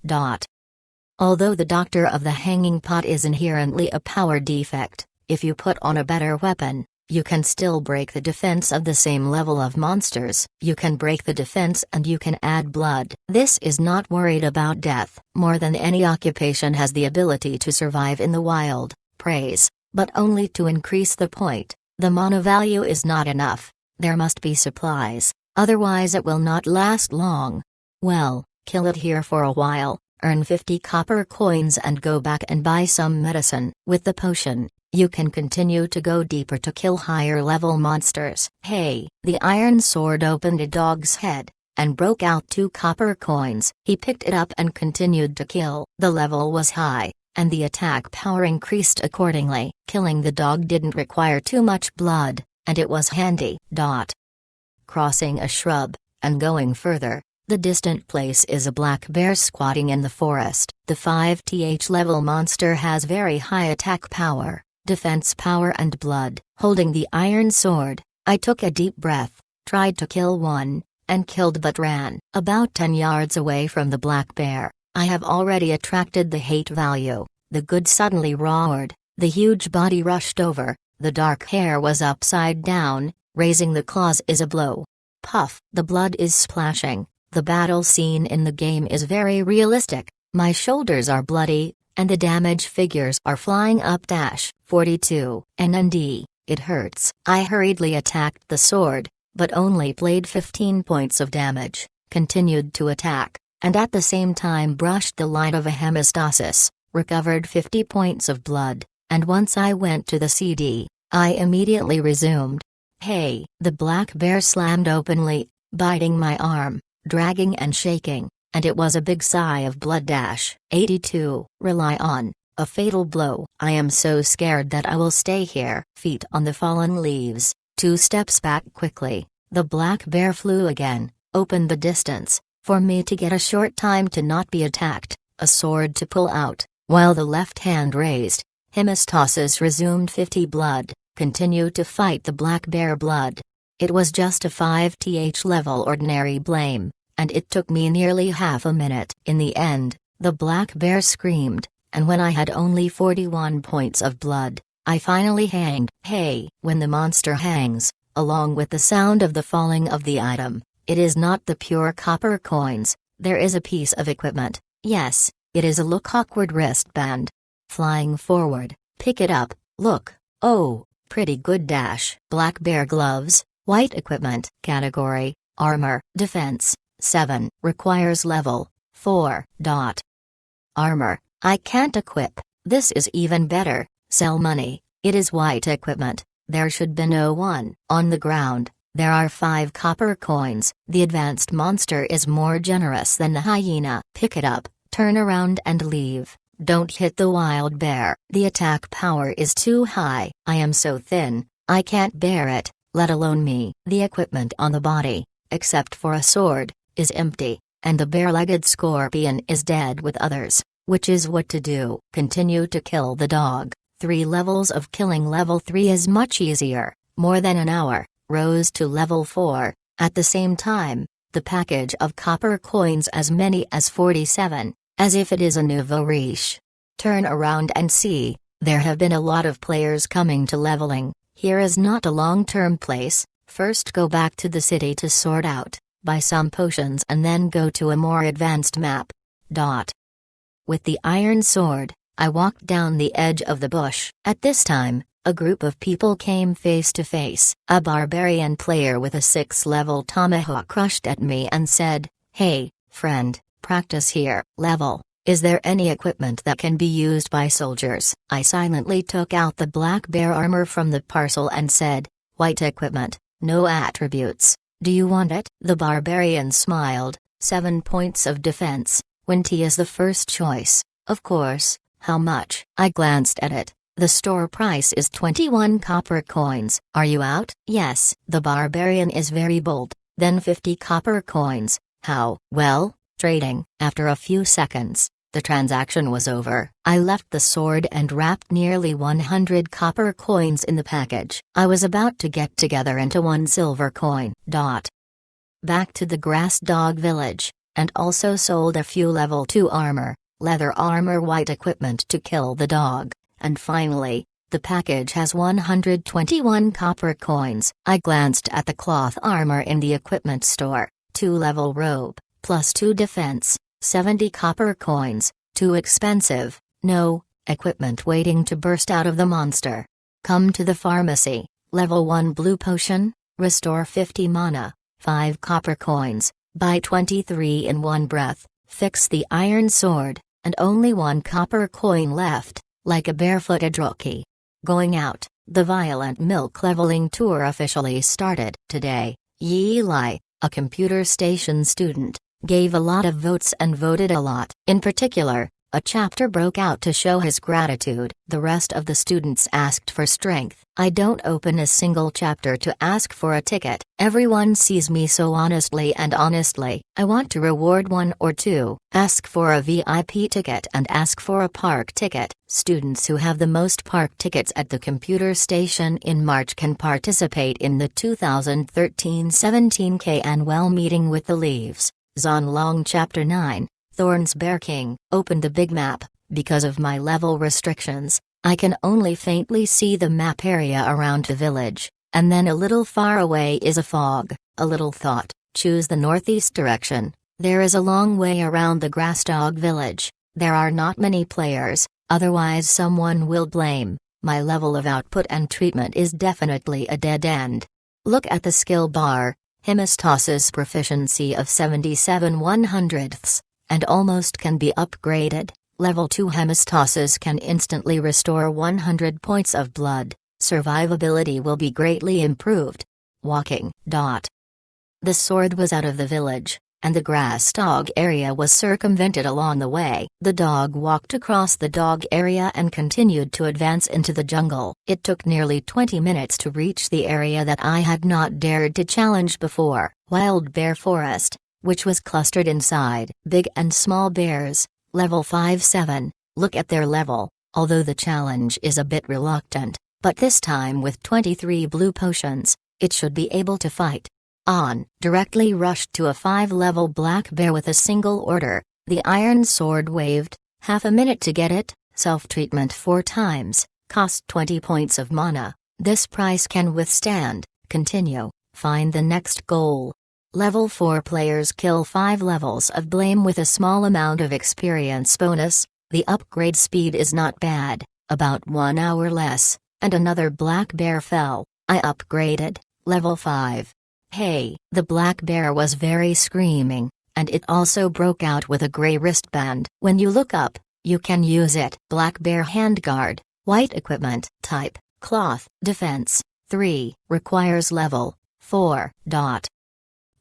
Although the Doctor of the Hanging Pot is inherently a power defect, if you put on a better weapon, you can still break the defense of the same level of monsters. You can break the defense and you can add blood. This is not worried about death. More than any occupation has the ability to survive in the wild. Praise, but only to increase the point. The mana value is not enough. There must be supplies, otherwise it will not last long. Well, kill it here for a while, earn 50 copper coins and go back and buy some medicine. With the potion, you can continue to go deeper to kill higher level monsters. Hey, the iron sword opened a dog's head, and broke out 2 copper coins. He picked it up and continued to kill. The level was high, and the attack power increased accordingly. Killing the dog didn't require too much blood, and it was handy. Crossing a shrub, and going further, the distant place is a black bear squatting in the forest. The 5th level monster has very high attack power, defense power and blood. Holding the iron sword, I took a deep breath, tried to kill one, and killed but ran. About 10 yards away from the black bear, I have already attracted the hate value. The good suddenly roared, the huge body rushed over, the dark hair was upside down, raising the claws is a blow. Puff, the blood is splashing. The battle scene in the game is very realistic. My shoulders are bloody, and the damage figures are flying up. 42 NND, it hurts. I hurriedly attacked the sword, but only played 15 points of damage, continued to attack, and at the same time brushed the light of a hemostasis, recovered 50 points of blood, and once I went to the CD, I immediately resumed. Hey, the black bear slammed openly, biting my arm, dragging and shaking, and it was a big sigh of blood. 82 Rely on a fatal blow. I am so scared that I will stay here. Feet on the fallen leaves, 2 steps back quickly, the black bear flew again, opened the distance, for me to get a short time to not be attacked, a sword to pull out, while the left hand raised, hemostasis resumed. 50 blood, continue to fight the black bear. Blood. It was just a 5th level ordinary blame, and it took me nearly half a minute. In the end, the black bear screamed, and when I had only 41 points of blood, I finally hanged. Hey, when the monster hangs, along with the sound of the falling of the item, it is not the pure copper coins, there is a piece of equipment. Yes, it is a look awkward wristband. Flying forward, pick it up, look, oh, pretty good. Black bear gloves. White equipment. Category, armor. Defense, 7. Requires level, 4. Armor, I can't equip. This is even better. Sell money, it is white equipment. There should be no one. On the ground, there are 5 copper coins. The advanced monster is more generous than the hyena. Pick it up, turn around and leave. Don't hit the wild bear. The attack power is too high. I am so thin, I can't bear it. Let alone me. The equipment on the body, except for a sword, is empty, and the bare-legged scorpion is dead with others, which is what to do. Continue to kill the dog. 3 levels of killing. Level 3 is much easier, more than an hour, rose to level 4, at the same time, the package of copper coins as many as 47, as if it is a nouveau riche. Turn around and see, there have been a lot of players coming to leveling. Here is not a long-term place. First go back to the city to sort out, buy some potions and then go to a more advanced map. With the iron sword, I walked down the edge of the bush. At this time, a group of people came face to face. A barbarian player with a 6th-level tomahawk rushed at me and said, "Hey, friend, practice here." Level. Is there any equipment that can be used by soldiers? I silently took out the black bear armor from the parcel and said, "White equipment, no attributes. Do you want it?" The barbarian smiled. 7 points of defense, when T is the first choice, of course. How much? I glanced at it. The store price is 21 copper coins. Are you out? Yes. The barbarian is very bold. Then 50 copper coins. How? Well, trading. After a few seconds, the transaction was over. I left the sword and wrapped nearly 100 copper coins in the package. I was about to get together into 1 silver coin. Back to the Grass Dog Village, and also sold a few level 2 armor, leather armor, white equipment to kill the dog, and finally, the package has 121 copper coins. I glanced at the cloth armor in the equipment store, 2 level robe, plus 2 defense, 70 copper coins, too expensive, no, equipment waiting to burst out of the monster. Come to the pharmacy, level 1 blue potion, restore 50 mana, 5 copper coins, buy 23 in one breath, fix the iron sword, and only 1 copper coin left, like a barefooted rookie. Going out, the Violent Milk leveling tour officially started. Today, Yi Lai, a computer station student, gave a lot of votes and voted a lot. In particular, a chapter broke out to show his gratitude. The rest of the students asked for strength. I don't open a single chapter to ask for a ticket. Everyone sees me so honestly, and honestly, I want to reward 1 or 2. Ask for a VIP ticket and ask for a park ticket. Students who have the most park tickets at the computer station in March can participate in the 2013-17 annual meeting with the Leaves. Zonlong Chapter 9, Thorn's Bear King. Open the big map. Because of my level restrictions, I can only faintly see the map area around the village, and then a little far away is a fog. A little thought, choose the northeast direction. There is a long way around the Grass Dog Village. There are not many players, otherwise someone will blame. My level of output and treatment is definitely a dead end. Look at the skill bar. Hemistos's proficiency of 77/100ths, and almost can be upgraded. Level 2 Hemistos's can instantly restore 100 points of blood. Survivability will be greatly improved. Walking. The sword was out of the village, and the Grass Dog area was circumvented along the way. The dog walked across the dog area and continued to advance into the jungle. It took nearly 20 minutes to reach the area that I had not dared to challenge before. Wild Bear Forest, which was clustered inside big and small bears, level 5-7, look at their level, although the challenge is a bit reluctant, but this time with 23 blue potions, it should be able to fight. Directly rushed to a 5-level black bear with a single order. The iron sword waved, half a minute to get it, self-treatment 4 times, cost 20 points of mana. This price can withstand. Continue, find the next goal. Level 4 players kill 5 levels of blame with a small amount of experience bonus. The upgrade speed is not bad, about 1 hour less, and another black bear fell. I upgraded, level 5. Hey, the black bear was very screaming, and it also broke out with a gray wristband. When you look up, you can use it. Black bear handguard, white equipment, type, cloth, defense, 3, requires level 4.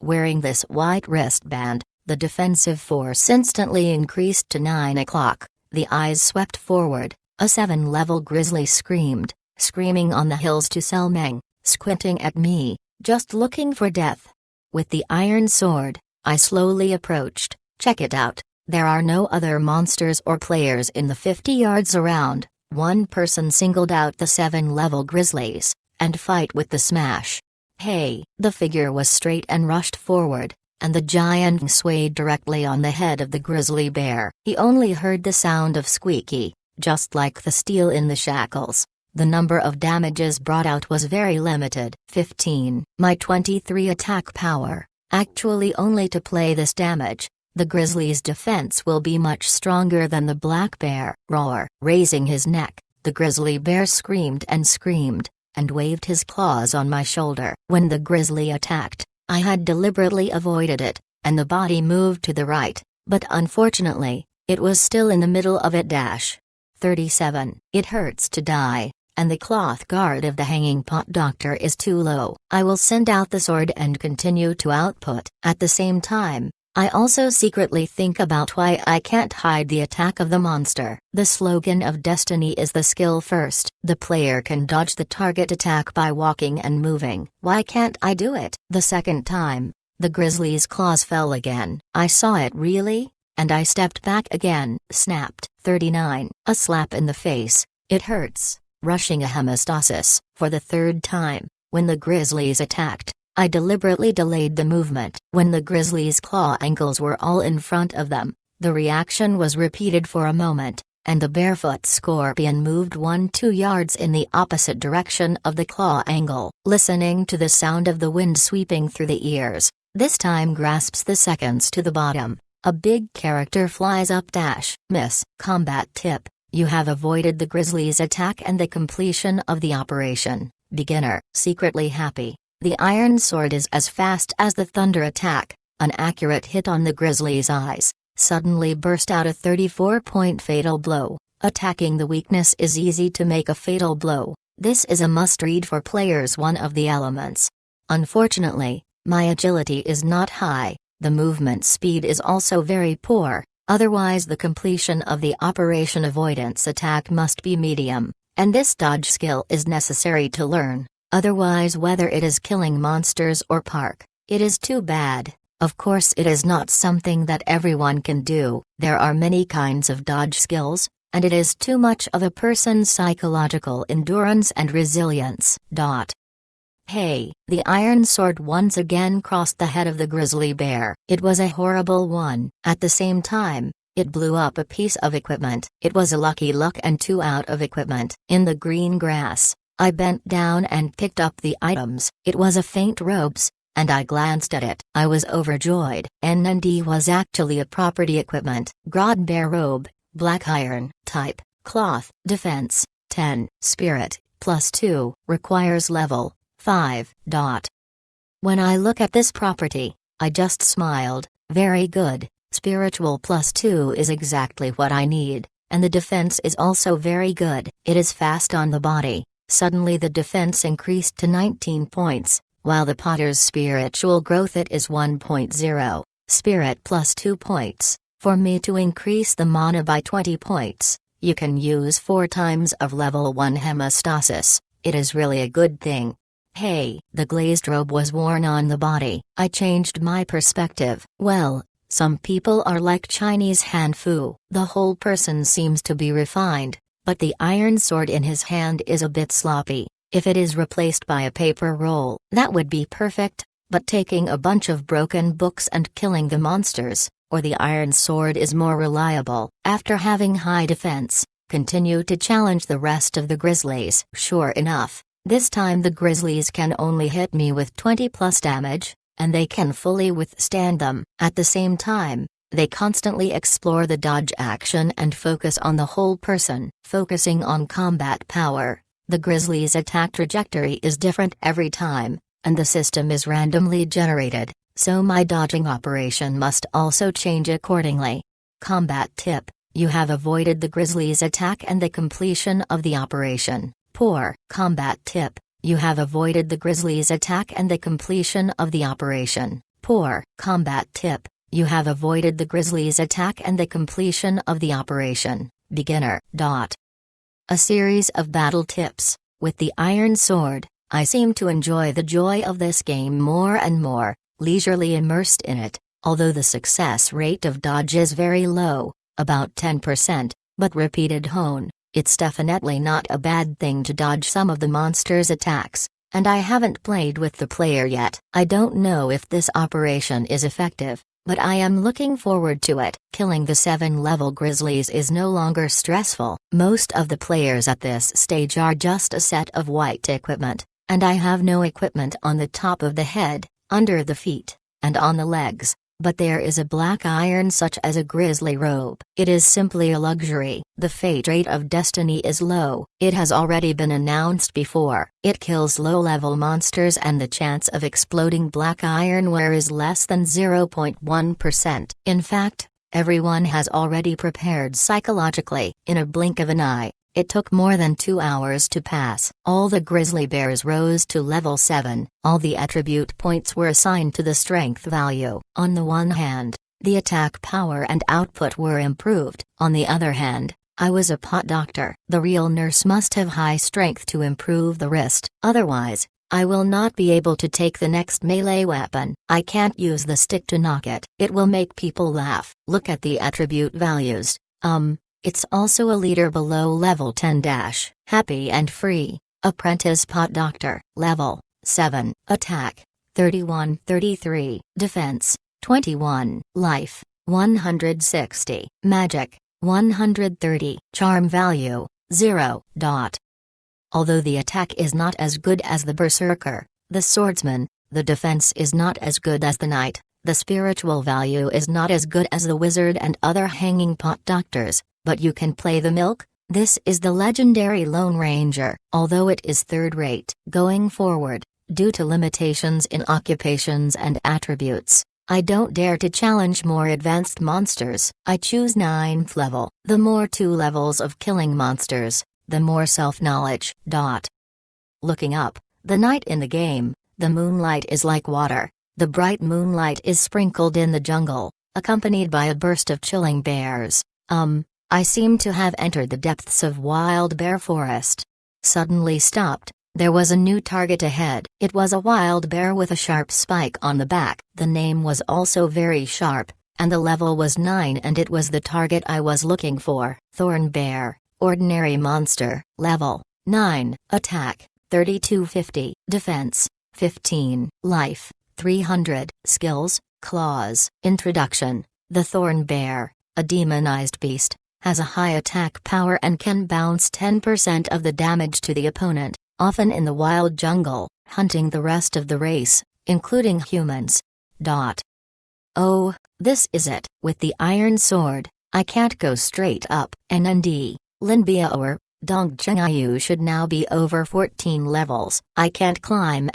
Wearing this white wristband, the defensive force instantly increased to 9 o'clock. The eyes swept forward, a 7-level grizzly screamed, screaming on the hills to Selmeng, squinting at me, just looking for death. With the iron sword, I slowly approached. Check it out, there are no other monsters or players in the 50 yards around. One person singled out the 7-level grizzlies, and fight with the smash. Hey, the figure was straight and rushed forward, and the giant swayed directly on the head of the grizzly bear. He only heard the sound of squeaky, just like the steel in the shackles. The number of damages brought out was very limited. 15. My 23 attack power, actually only to play this damage. The grizzly's defense will be much stronger than the black bear. Roar. Raising his neck, the grizzly bear screamed, and waved his claws on my shoulder. When the grizzly attacked, I had deliberately avoided it, and the body moved to the right, but unfortunately, it was still in the middle of it. 37. It hurts to die, and the cloth guard of the hanging pot doctor is too low. I will send out the sword and continue to output. At the same time, I also secretly think about why I can't hide the attack of the monster. The slogan of Destiny is the skill first. The player can dodge the target attack by walking and moving. Why can't I do it? The second time, the grizzly's claws fell again. I saw it really? And I stepped back again. Snapped. 39. A slap in the face. It hurts. Rushing a hemostasis. For the third time, when the grizzlies attacked, I deliberately delayed the movement. When the grizzly's claw angles were all in front of them, the reaction was repeated for a moment, and the barefoot scorpion moved 1-2 yards in the opposite direction of the claw angle. Listening to the sound of the wind sweeping through the ears, this time grasps the seconds to the bottom. A big character flies up dash. Miss. Combat tip. You have avoided the grizzly's attack and the completion of the operation. Beginner. Secretly happy. The iron sword is as fast as the thunder attack. An accurate hit on the grizzly's eyes suddenly burst out a 34-point fatal blow. Attacking the weakness is easy to make a fatal blow. This is a must-read for players one of the elements. Unfortunately, my agility is not high. The movement speed is also very poor. Otherwise the completion of the operation avoidance attack must be medium, and this dodge skill is necessary to learn. Otherwise, whether it is killing monsters or park, it is too bad. Of course it is not something that everyone can do. There are many kinds of dodge skills, and it is too much of a person's psychological endurance and resilience. Hey, the iron sword once again crossed the head of the grizzly bear. It was a horrible one. At the same time, it blew up a piece of equipment. It was a lucky luck and 2 out of equipment. In the green grass, I bent down and picked up the items. It was a faint robes, and I glanced at it. I was overjoyed. N&D was actually a property equipment. Grodd bear robe, black iron, type, cloth, defense, 10, spirit, +2, requires level 5. When I look at this property, I just smiled. Very good. Spiritual +2 is exactly what I need, and the defense is also very good. It is fast on the body. Suddenly the defense increased to 19 points, while the Potter's spiritual growth it is 1.0, spirit +2 points. For me to increase the mana by 20 points, you can use 4 times of level 1 hemostasis. It is really a good thing. Hey, the glazed robe was worn on the body. I changed my perspective. Well, some people are like Chinese Hanfu. The whole person seems to be refined, but the iron sword in his hand is a bit sloppy. If it is replaced by a paper roll, that would be perfect, but taking a bunch of broken books and killing the monsters, or the iron sword is more reliable. After having high defense, continue to challenge the rest of the grizzlies. Sure enough, this time the grizzlies can only hit me with 20 plus damage, and they can fully withstand them. At the same time, they constantly explore the dodge action and focus on the whole person. Focusing on combat power, the grizzlies' attack trajectory is different every time, and the system is randomly generated, so my dodging operation must also change accordingly. Combat tip: you have avoided the grizzlies' attack and the completion of the operation. Poor. Combat tip: you have avoided the grizzlies' attack and the completion of the operation. Poor. Combat tip: you have avoided the grizzlies' attack and the completion of the operation. Beginner. A series of battle tips. With the iron sword, I seem to enjoy the joy of this game more and more, leisurely immersed in it, although the success rate of dodge is very low, about 10%, but repeated hone. It's definitely not a bad thing to dodge some of the monster's attacks, and I haven't played with the player yet. I don't know if this operation is effective, but I am looking forward to it. Killing the 7-level grizzlies is no longer stressful. Most of the players at this stage are just a set of white equipment, and I have no equipment on the top of the head, under the feet, and on the legs. But there is a black iron such as a grizzly robe. It is simply a luxury. The fate rate of Destiny is low. It has already been announced before. It kills low-level monsters and the chance of exploding black ironware is less than 0.1%. In fact, everyone has already prepared psychologically. In a blink of an eye, It took more than 2 hours to pass. All the grizzly bears rose to level 7. All the attribute points were assigned to the strength value. On the one hand, the attack power and output were improved. On the other hand, I was a pot doctor. The real nurse must have high strength to improve the wrist. Otherwise, I will not be able to take the next melee weapon. I can't use the stick to knock it. It will make people laugh. Look at the attribute values. It's also a leader below level 10 dash. Happy and free. Apprentice pot doctor. Level 7. Attack 31-33. Defense 21. Life 160. Magic 130. Charm value 0. Although the attack is not as good as the berserker, the swordsman, the defense is not as good as the knight, the spiritual value is not as good as the wizard and other hanging pot doctors, but you can play the milk. This is the legendary Lone Ranger. Although it is third-rate. Going forward, due to limitations in occupations and attributes, I don't dare to challenge more advanced monsters. I choose 9th level. The more 2 levels of killing monsters, the more self-knowledge. Looking up, the night in the game, the moonlight is like water. The bright moonlight is sprinkled in the jungle, accompanied by a burst of chilling bears. I seem to have entered the depths of wild bear forest. Suddenly stopped. There was a new target ahead. It was a wild bear with a sharp spike on the back. The name was also very sharp, and the level was 9, and it was the target I was looking for. Thorn bear, ordinary monster, level 9, attack 3250, defense 15, life 300, skills, claws. Introduction. The thorn bear, a demonized beast, has a high attack power and can bounce 10% of the damage to the opponent, often in the wild jungle, hunting the rest of the race, including humans. Oh, this is it. With the iron sword, I can't go straight up. NND, Lin Biao, Dong Zhengyu should now be over 14 levels. I can't climb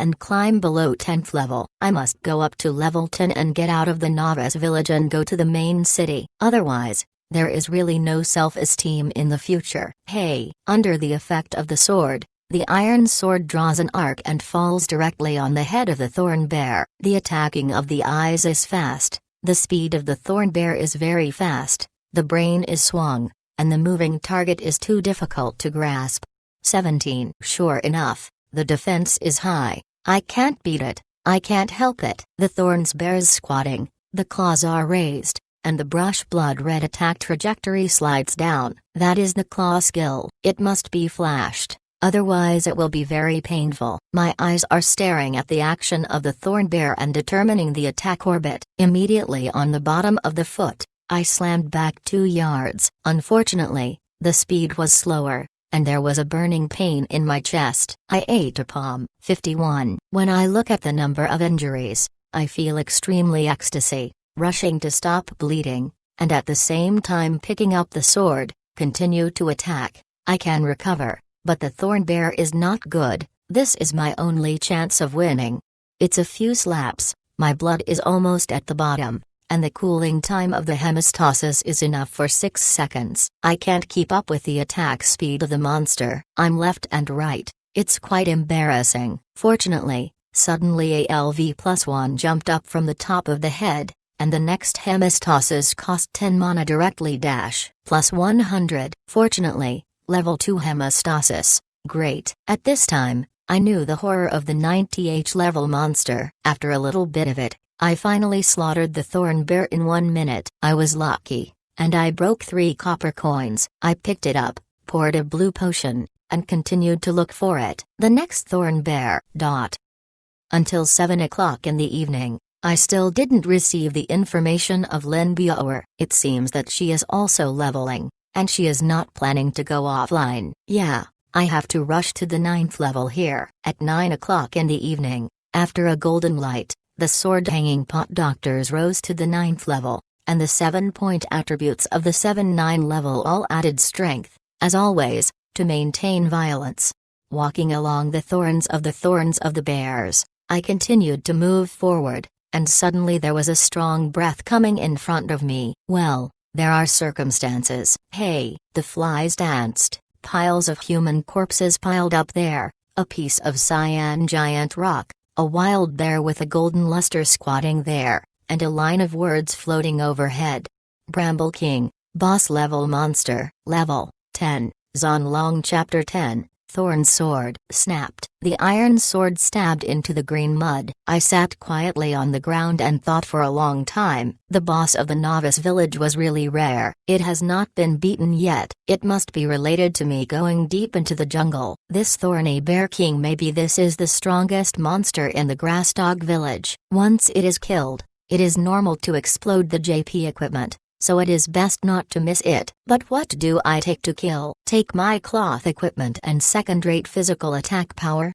below 10th level. I must go up to level 10 and get out of the novice village and go to the main city. Otherwise, there is really no self-esteem in the future. Hey, under the effect of the sword, the iron sword draws an arc and falls directly on the head of the thorn bear. The attacking of the eyes is fast, the speed of the thorn bear is very fast, the brain is swung, and the moving target is too difficult to grasp. 17. Sure enough, the defense is high. I can't beat it, I can't help it. The thorns bear's squatting, the claws are raised, and the brush blood red attack trajectory slides down. That is the claw skill. It must be flashed, otherwise it will be very painful. My eyes are staring at the action of the thorn bear and determining the attack orbit. Immediately on the bottom of the foot, I slammed back 2 yards. Unfortunately, the speed was slower, and there was a burning pain in my chest. I ate a palm. 51. When I look at the number of injuries, I feel extremely ecstasy, rushing to stop bleeding, and at the same time picking up the sword, continue to attack. I can recover, but the thorn bear is not good. This is my only chance of winning. It's a few slaps, my blood is almost at the bottom, and the cooling time of the hemostasis is enough for 6 seconds. I can't keep up with the attack speed of the monster. I'm left and right. It's quite embarrassing. Fortunately, suddenly a LV+1 jumped up from the top of the head, and the next hemostasis cost 10 mana directly dash plus 100. Fortunately, level 2 hemostasis. Great. At this time, I knew the horror of the 90H level monster. After a little bit of it, I finally slaughtered the thorn bear in 1 minute. I was lucky, and I broke 3 copper coins. I picked it up, poured a blue potion, and continued to look for it. The next thorn bear. Until 7 o'clock in the evening, I still didn't receive the information of Lin Biao. It seems that she is also leveling, and she is not planning to go offline. Yeah, I have to rush to the 9th level here. At 9 o'clock in the evening, after a golden light, the sword-hanging pot doctors rose to the 9th level, and the 7-point attributes of the 7-9 level all added strength, as always, to maintain violence. Walking along the thorns of the bears, I continued to move forward, and suddenly there was a strong breath coming in front of me. Well, there are circumstances. Hey, the flies danced, piles of human corpses piled up there, a piece of cyan giant rock, a wild bear with a golden luster squatting there, and a line of words floating overhead. Bramble King, Boss Level Monster, Level 10, Zonlong Chapter 10, Thorn Sword, snapped. The iron sword stabbed into the green mud. I sat quietly on the ground and thought for a long time. The boss of the novice village was really rare. It has not been beaten yet. It must be related to me going deep into the jungle. This thorny bear king, maybe this is the strongest monster in the Grass Dog village. Once it is killed, it is normal to explode the JP equipment, so it is best not to miss it. But what do I take to kill? Take my cloth equipment and second-rate physical attack power.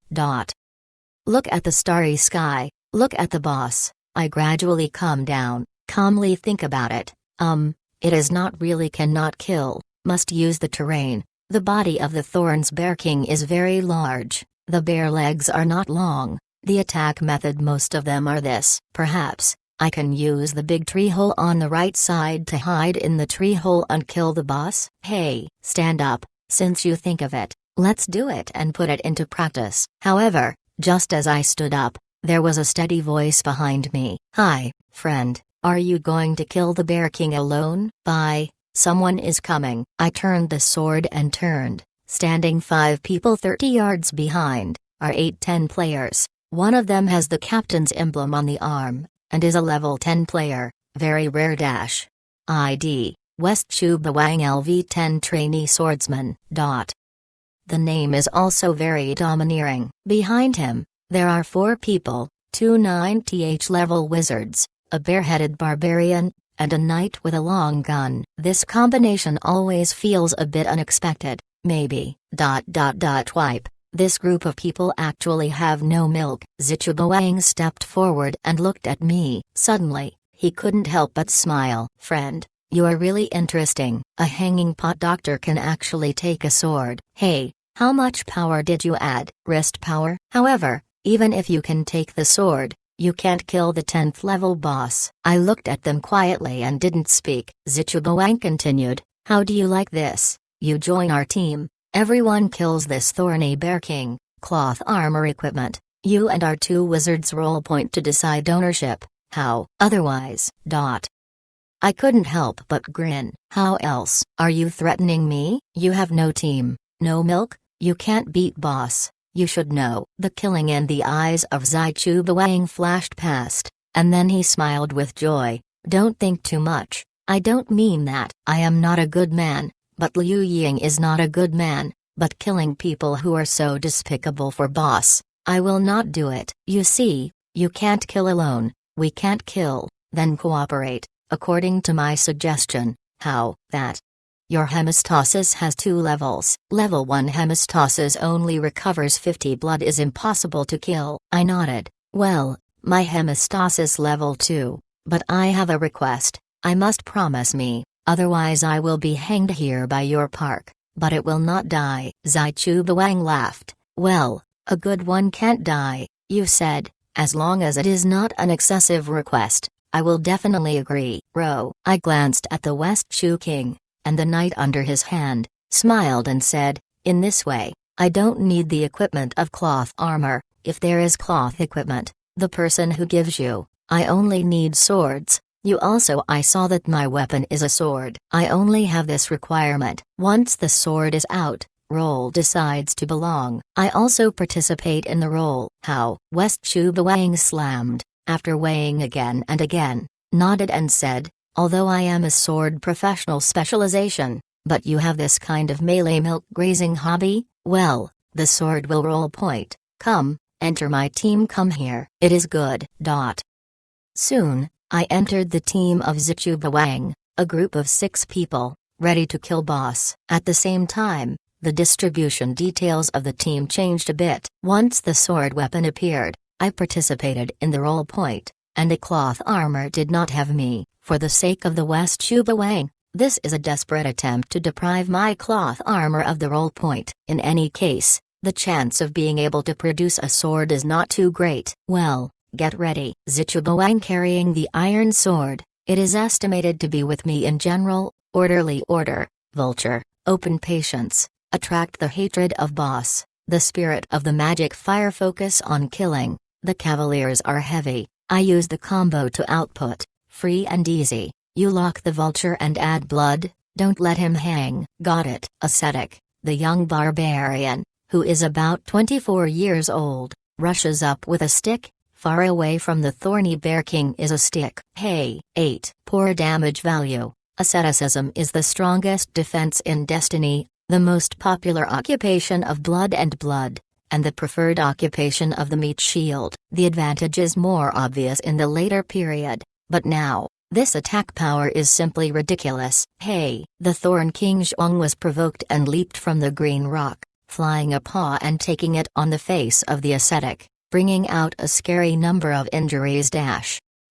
Look at the starry sky, look at the boss. I gradually calm down, calmly think about it. It is not really cannot kill, must use the terrain. The body of the Thorns Bear King is very large, the bear legs are not long. The attack method, most of them are this. Perhaps I can use the big tree hole on the right side to hide in the tree hole and kill the boss. Hey, stand up, since you think of it, let's do it and put it into practice. However, just as I stood up, there was a steady voice behind me. Hi, friend, are you going to kill the Bear King alone? Bye, someone is coming. I turned the sword and turned. Standing 5 people 30 yards behind, are 8-10 players. One of them has the captain's emblem on the arm, and is a level 10 player, very rare. ID, West Chu Bawang LV10 trainee swordsman. The name is also very domineering. Behind him, there are 4 people, 2 9th level wizards, a bareheaded barbarian, and a knight with a long gun. This combination always feels a bit unexpected. Maybe. Wipe. This group of people actually have no milk. Zichubawang stepped forward and looked at me. Suddenly, he couldn't help but smile. Friend, you are really interesting. A hanging pot doctor can actually take a sword. Hey, how much power did you add? Wrist power? However, even if you can take the sword, you can't kill the 10th level boss. I looked at them quietly and didn't speak. Zichubawang continued, how do you like this? You join our team. Everyone kills this thorny bear king. Cloth armor equipment. You and our 2 wizards roll point to decide ownership. How? Otherwise. I couldn't help but grin. How else? Are you threatening me? You have no team, no milk, you can't beat boss. You should know. The killing in the eyes of Zichubawang flashed past, and then he smiled with joy. Don't think too much. I don't mean that. I am not a good man. But Liu Ying is not a good man, but killing people who are so despicable for boss, I will not do it. You see, you can't kill alone, we can't kill, then cooperate, according to my suggestion. How? That? Your hemostasis has 2 levels. Level 1 hemostasis only recovers 50 blood, is impossible to kill. I nodded. Well, my hemostasis level 2, but I have a request. I must promise me. Otherwise I will be hanged here by your park, but it will not die. Zichubawang laughed. Well, a good one can't die, you said, as long as it is not an excessive request, I will definitely agree. I glanced at the West Chu King, and the knight under his hand, smiled and said, in this way, I don't need the equipment of cloth armor. If there is cloth equipment, the person who gives you, I only need swords. You also, I saw that my weapon is a sword. I only have this requirement. Once the sword is out, role decides to belong. I also participate in the role. How? West Chubawang slammed, after weighing again and again, nodded and said, although I am a sword professional specialization, but you have this kind of melee milk grazing hobby, well, the sword will roll point. Come, enter my team, come here. It is good. Soon, I entered the team of Zichubawang, a group of 6 people, ready to kill boss. At the same time, the distribution details of the team changed a bit. Once the sword weapon appeared, I participated in the roll point, and the cloth armor did not have me. For the sake of the West Chubawang, this is a desperate attempt to deprive my cloth armor of the roll point. In any case, the chance of being able to produce a sword is not too great. Well, get ready. Zichubawang carrying the iron sword, it is estimated to be with me in general, orderly order, vulture, open patience, Attract the hatred of boss. The spirit of the magic fire focus on killing. The cavaliers are heavy. I use the combo to output. Free and easy. You lock the vulture and add blood. Don't let him hang. Got it. Ascetic, the young barbarian, who is about 24 years old, rushes up with a stick. Far away from the thorny bear king is a stick. Hey, 8. Poor damage value. Asceticism is the strongest defense in Destiny, the most popular occupation of Blood and Blood, and the preferred occupation of the meat shield. The advantage is more obvious in the later period, but now, this attack power is simply ridiculous. Hey, the Thorn King Zhong was provoked and leaped from the green rock, flying a paw and taking it on the face of the ascetic, bringing out a scary number of injuries.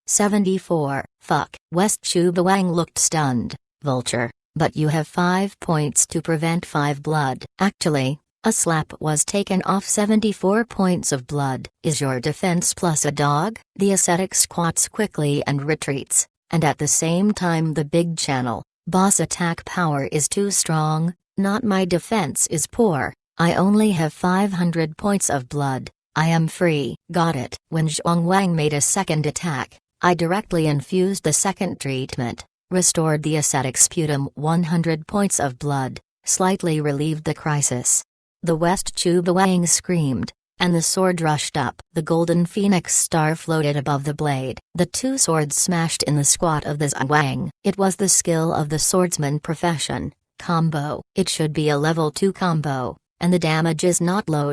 74. Fuck. West Chu Bawang looked stunned. Vulture, but you have 5 points to prevent 5 blood. Actually, a slap was taken off 74 points of blood. Is your defense plus a dog? The ascetic squats quickly and retreats, and at the same time the big channel, boss attack power is too strong. Not my defense is poor, I only have 500 points of blood. I am free. Got it. When Zhong Wang made a second attack, I directly infused the second treatment, restored the ascetic sputum 100 points of blood, slightly relieved the crisis. The West Chu Bawang screamed, and the sword rushed up. The golden phoenix star floated above the blade. The two swords smashed in the squat of the Zhang. It was the skill of the swordsman profession. Combo. It should be a level 2 combo, and the damage is not low.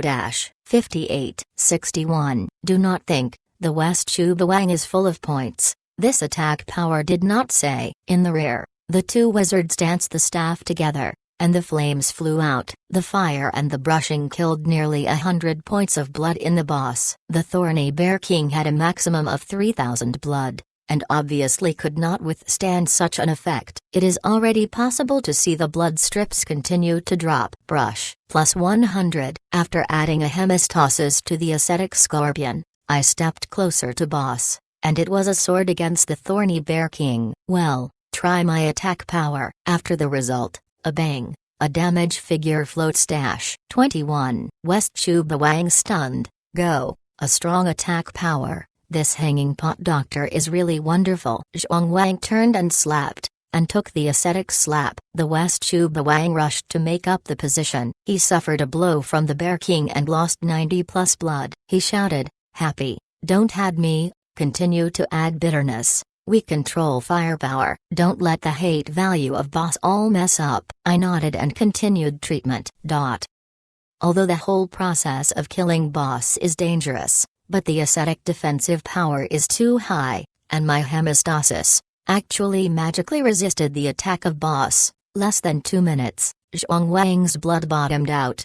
58. 61. Do not think the West Chu Bawang is full of points. This attack power did not say. In the rear, the two wizards danced the staff together, and the flames flew out. The fire and the brushing killed nearly 100 points of blood in the boss. The thorny bear king had a maximum of 3000 blood, and obviously could not withstand such an effect. It is already possible to see the blood strips continue to drop. Brush, plus 100. After adding a hemastasis to the ascetic scorpion, I stepped closer to boss, and it was a sword against the thorny bear king. Well, try my attack power. After the result, a bang, a damage figure floats. 21. West Chu Bawang stunned. Go, a strong attack power. This hanging pot doctor is really wonderful. Zhong Wang turned and slapped, and took the ascetic slap. The West Chu Bawang rushed to make up the position. He suffered a blow from the bear king and lost 90 plus blood. He shouted, happy, don't add me, continue to add bitterness. We control firepower. Don't let the hate value of boss all mess up. I nodded and continued treatment. Although the whole process of killing boss is dangerous, but the ascetic defensive power is too high, and my hemastasis actually magically resisted the attack of boss. Less than 2 minutes, Zhong Wang's blood bottomed out.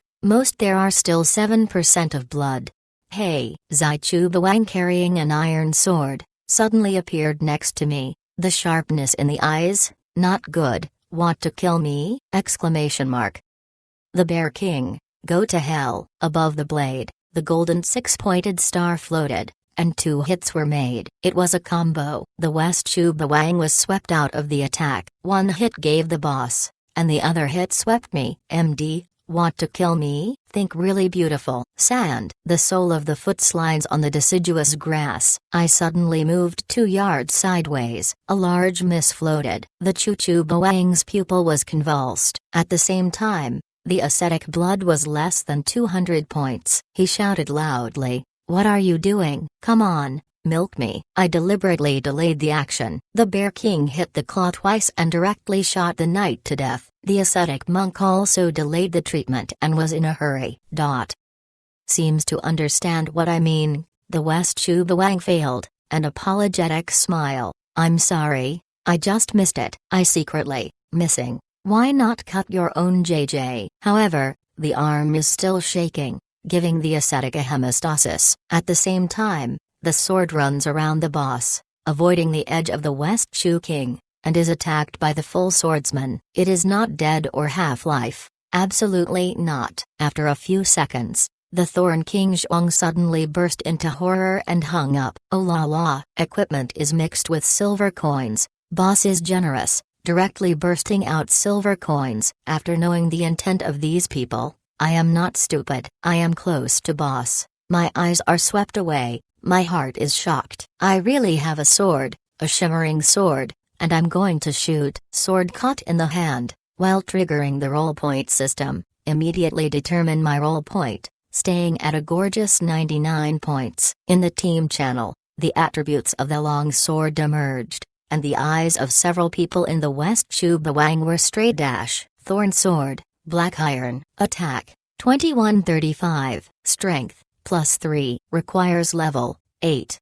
There are still 7% of blood. Hey, Zai Chu Bawang carrying an iron sword suddenly appeared next to me. The sharpness in the eyes, not good. Want to kill me? Exclamation mark. The bear king, go to hell. Above the blade, the golden 6-pointed star floated, and 2 hits were made. It was a combo. The West Chu Bawang was swept out of the attack. 1 hit gave the boss, and the other hit swept me. MD, want to kill me? Think really beautiful. Sand. The sole of the foot slides on the deciduous grass. I suddenly moved 2 yards sideways. A large mist floated. The Chu Chu Bawang's pupil was convulsed. At the same time, the ascetic blood was less than 200 points. He shouted loudly, what are you doing? Come on, milk me. I deliberately delayed the action. The bear king hit the claw twice and directly shot the knight to death. The ascetic monk also delayed the treatment and was in a hurry. Seems to understand what I mean. The West Chu Bawang failed, an apologetic smile. I'm sorry, I just missed it. I secretly, missing. Why not cut your own JJ? However, the arm is still shaking, giving the ascetic a hemastasis. At the same time, the sword runs around the boss, avoiding the edge of the West Chu King, and is attacked by the full swordsman. It is not dead or half-life. Absolutely not. After a few seconds, the Thorn King Zhong suddenly burst into horror and hung up. Oh la la. Equipment is mixed with silver coins. Boss is generous. directly bursting out silver coins. After knowing the intent of these people, I am not stupid. I am close to boss. My eyes are swept away, my heart is shocked. I really have a sword, a shimmering sword, and I'm going to shoot. Sword caught in the hand, while triggering the roll point system, immediately determine my roll point, staying at a gorgeous 99 points. In the team channel, the attributes of the long sword emerged, and the eyes of several people in the West Chubawang were straight dash, thorn sword, black iron, attack, 2135, strength, +3, requires level, 8.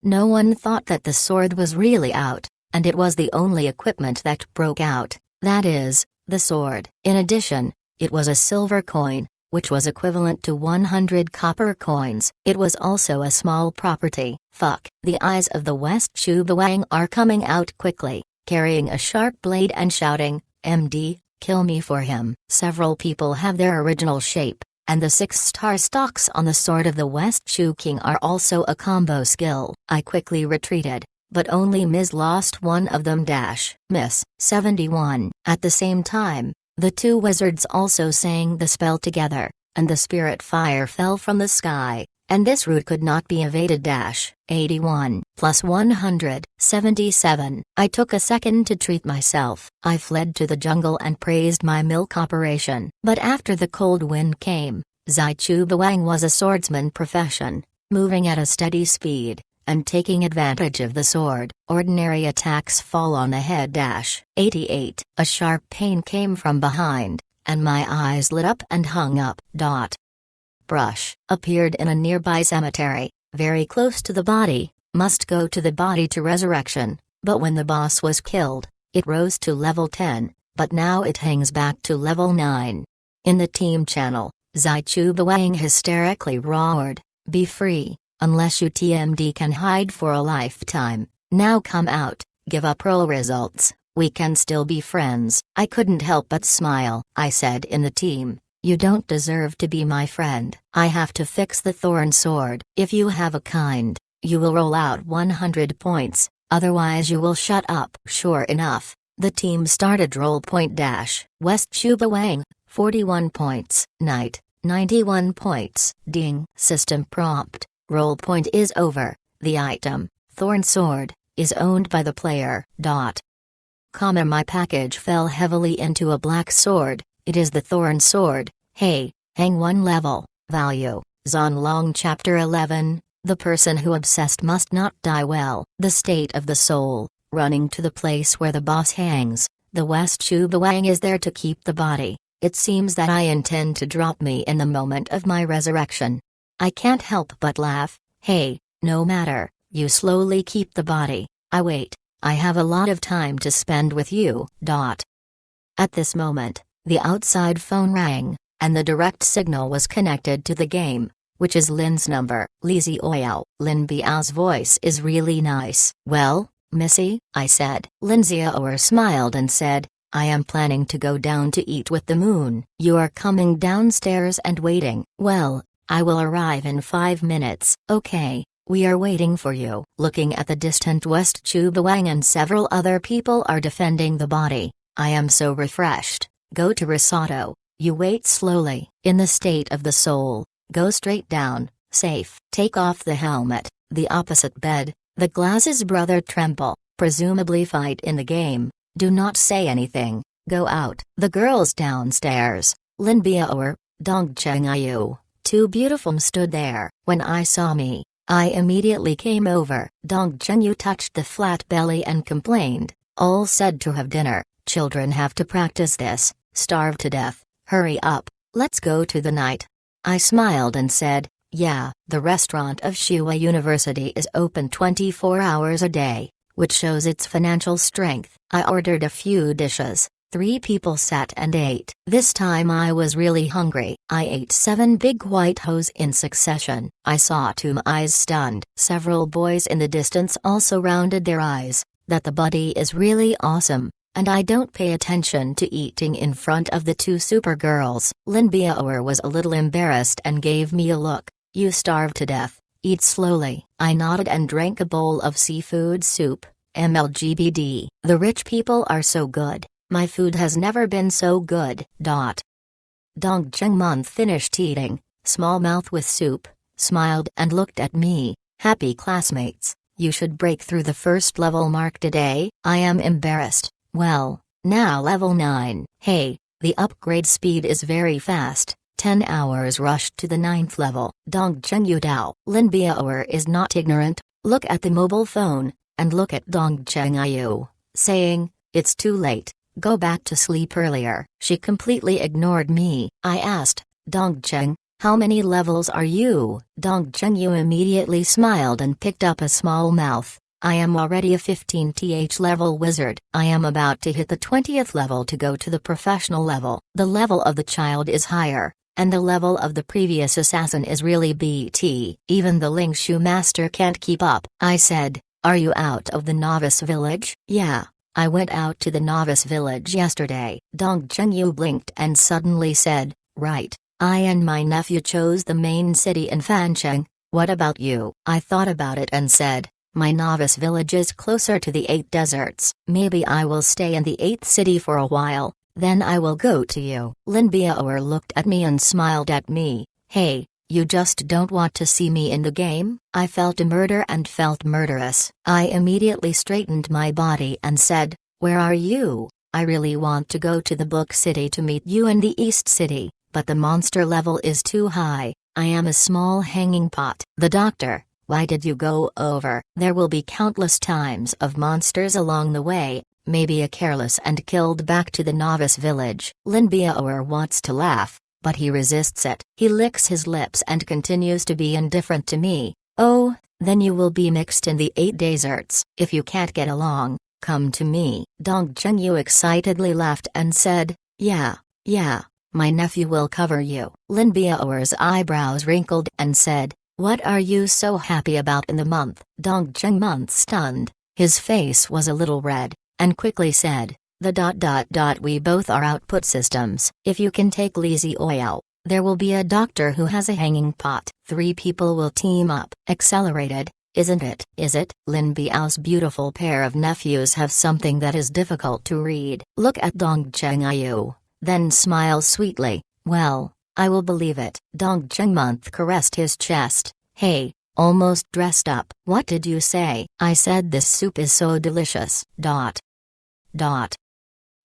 No one thought that the sword was really out, and it was the only equipment that broke out, that is, the sword. In addition, it was a silver coin, which was equivalent to 100 copper coins. It was also a small property. Fuck. The eyes of the West Chubawang are coming out quickly, carrying a sharp blade and shouting, "MD, kill me for him." Several people have their original shape, and the 6-star stocks on the sword of the West Chu King are also a combo skill. I quickly retreated, but only lost one of them dash. Miss 71. At the same time, the two wizards also sang the spell together, and the spirit fire fell from the sky, and this route could not be evaded dash. 81 plus 100. 77. I took a second to treat myself. I fled to the jungle and praised my milk operation. But after the cold wind came, Zai Chubawang was a swordsman profession, moving at a steady speed, and taking advantage of the sword. Ordinary attacks fall on the head dash. 88. A sharp pain came from behind, and my eyes lit up and hung up. Brush appeared in a nearby cemetery, very close to the body, must go to the body to resurrection, but when the boss was killed, it rose to level 10, but now it hangs back to level 9. In the team channel, Zai Chubawang hysterically roared, "Be free, unless you TMD can hide for a lifetime, now come out, give up roll results, we can still be friends." I couldn't help but smile. I said in the team, "You don't deserve to be my friend. I have to fix the thorn sword. If you have a kind, you will roll out 100 points, otherwise you will shut up." Sure enough, the team started roll point dash. West Chubawang, 41 points. Knight, 91 points. Ding. System prompt. Roll point is over. The item, thorn sword, is owned by the player. My package fell heavily into a black sword. It is the thorn sword. Hey, hang 1 level. Value, Zonlong Chapter 11, the person who obsessed must not die. Well, the state of the soul, running to the place where the boss hangs, the West Chubawang is there to keep the body. It seems that I intend to drop me in the moment of my resurrection. I can't help but laugh. Hey, no matter, you slowly keep the body, I wait, I have a lot of time to spend with you. At this moment, the outside phone rang, and the direct signal was connected to the game, which is Lin's number. Lizzie Oil. Lin Biao's voice is really nice. "Well, Missy," I said. Lin Xiaoer smiled and said, "I am planning to go down to eat with the moon. You are coming downstairs and waiting." "Well, I will arrive in 5 minutes." "Okay, we are waiting for you." Looking at the distant West Chubawang and several other people are defending the body, I am so refreshed. Go to Risotto. You wait slowly. In the state of the soul, go straight down, safe. Take off the helmet, the opposite bed, the glasses. Brother Tremble, presumably fight in the game. Do not say anything, go out. The girls downstairs, Lin Biaoer, Dongcheng Ayu, 2 beautiful stood there. When I saw me, I immediately came over. Dongcheng Yu touched the flat belly and complained, "All said to have dinner, children have to practice this, starve to death. Hurry up, let's go to the night." I smiled and said, "Yeah, the restaurant of Shua University is open 24 hours a day, which shows its financial strength." I ordered a few dishes. 3 people sat and ate. This time I was really hungry. I ate 7 big white hoes in succession. I saw 2 eyes stunned. Several boys in the distance also rounded their eyes, that the body is really awesome. And I don't pay attention to eating in front of the 2 super girls. Lin Biaoer was a little embarrassed and gave me a look. "You starve to death, eat slowly." I nodded and drank a bowl of seafood soup, MLGBD. The rich people are so good. My food has never been so good. Dong Jungmonth finished eating, small mouth with soup, smiled and looked at me. Happy classmates, you should break through the first level mark today. I am embarrassed. Well, now level 9. Hey, the upgrade speed is very fast. 10 hours rushed to the 9th level. Dong Zhengyu Dao. Lin Biaoer is not ignorant. Look at the mobile phone, and look at Dong Zhengyu, saying, it's too late, go back to sleep earlier. She completely ignored me. I asked, Dong Zheng, how many levels are you? Dong Zhengyu immediately smiled and picked up a small mouth. I am already a 15th level wizard. I am about to hit the 20th level to go to the professional level. The level of the child is higher, and the level of the previous assassin is really BT. Even the Ling Shu master can't keep up. I said, are you out of the novice village? Yeah, I went out to the novice village yesterday. Dong Zhengyu blinked and suddenly said, right, I and my nephew chose the main city in Fancheng. What about you? I thought about it and said, my novice village is closer to the 8 deserts. Maybe I will stay in the 8th city for a while, then I will go to you. Lin Biaoer looked at me and smiled at me. Hey, you just don't want to see me in the game? I felt a murder and felt murderous. I immediately straightened my body and said, where are you? I really want to go to the book city to meet you in the East City, but the monster level is too high. I am a small hanging pot. The doctor, why did you go over? There will be countless times of monsters along the way, maybe a careless and killed back to the novice village. Lin Biaoer wants to laugh, but he resists it. He licks his lips and continues to be indifferent to me. Oh, then you will be mixed in the 8 deserts. If you can't get along, come to me. Dong Zhengyu excitedly laughed and said, yeah, my nephew will cover you. Lin Biaoer's eyebrows wrinkled and said, what are you so happy about in the month? Dong Zhengmonth stunned, his face was a little red, and quickly said, we both are output systems. If you can take Li Zioyao, there will be a doctor who has a hanging pot. 3 people will team up. Accelerated, isn't it? Is it? Lin Biao's beautiful pair of nephews have something that is difficult to read. Look at Dong Zhengyu, then smile sweetly. Well, I will believe it. Dong Zhengmonth caressed his chest. Hey, almost dressed up. What did you say? I said this soup is so delicious.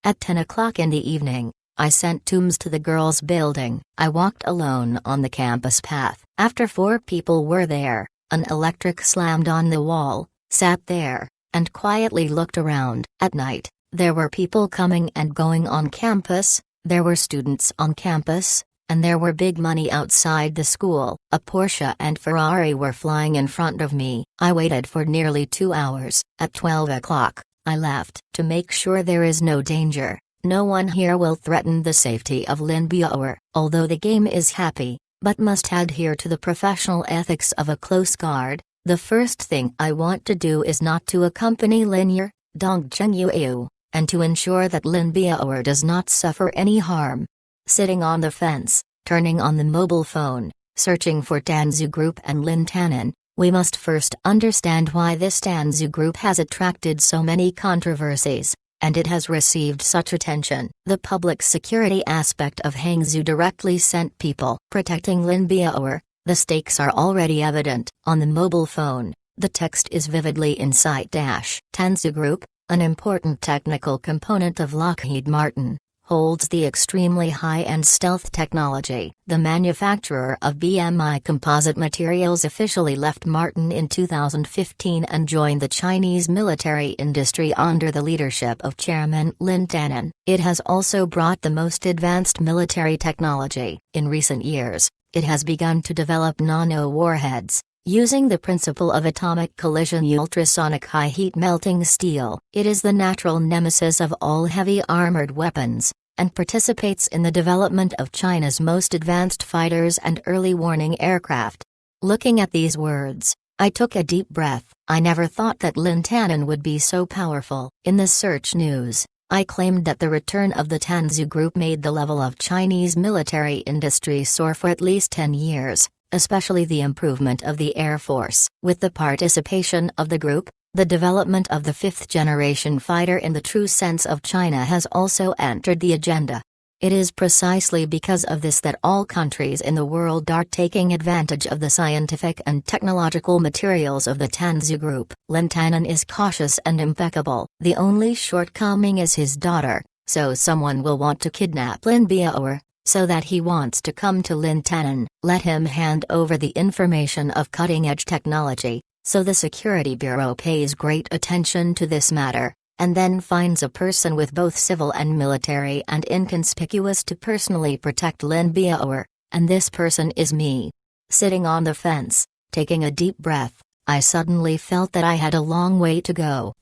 At 10 o'clock in the evening, I sent Tooms to the girls' building. I walked alone on the campus path. After 4 people were there, an electric slammed on the wall, sat there, and quietly looked around. At night, there were people coming and going on campus, there were students on campus, and there were big money outside the school. A Porsche and Ferrari were flying in front of me. I waited for nearly 2 hours. At 12 o'clock, I left. To make sure there is no danger, no one here will threaten the safety of Lin Biaoer. Although the game is happy, but must adhere to the professional ethics of a close guard, the first thing I want to do is not to accompany Lin Dong Zhengyu, and to ensure that Lin Biaoer does not suffer any harm. Sitting on the fence, turning on the mobile phone, searching for Tanzu Group and Lin Tanan, we must first understand why this Tanzu Group has attracted so many controversies, and it has received such attention. The public security aspect of Hangzhou directly sent people protecting Lin Biaoer. The stakes are already evident. On the mobile phone, the text is vividly in sight. Tanzu Group, an important technical component of Lockheed Martin, holds the extremely high-end stealth technology. The manufacturer of BMI Composite Materials officially left Martin in 2015 and joined the Chinese military industry under the leadership of Chairman Lin Tanan. It has also brought the most advanced military technology. In recent years, it has begun to develop nano-warheads, using the principle of atomic collision ultrasonic high-heat melting steel. It is the natural nemesis of all heavy armored weapons, and participates in the development of China's most advanced fighters and early warning aircraft. Looking at these words, I took a deep breath. I never thought that Lin Tanan would be so powerful. In the Search News, I claimed that the return of the Tanzu Group made the level of Chinese military industry soar for at least 10 years. Especially the improvement of the Air Force. With the participation of the group, The development of the fifth-generation fighter in the true sense of China has also entered the agenda. It is precisely because of this that all countries in the world are taking advantage of the scientific and technological materials of the Tanzu Group. Lin Tanan is cautious and impeccable. The only shortcoming is his daughter, so someone will want to kidnap Lin Biao, so that he wants to come to Lin Tanan. Let him hand over the information of cutting-edge technology, so the Security Bureau pays great attention to this matter, and then finds a person with both civil and military and inconspicuous to personally protect Lin Biao, and this person is me. Sitting on the fence, taking a deep breath, I suddenly felt that I had a long way to go.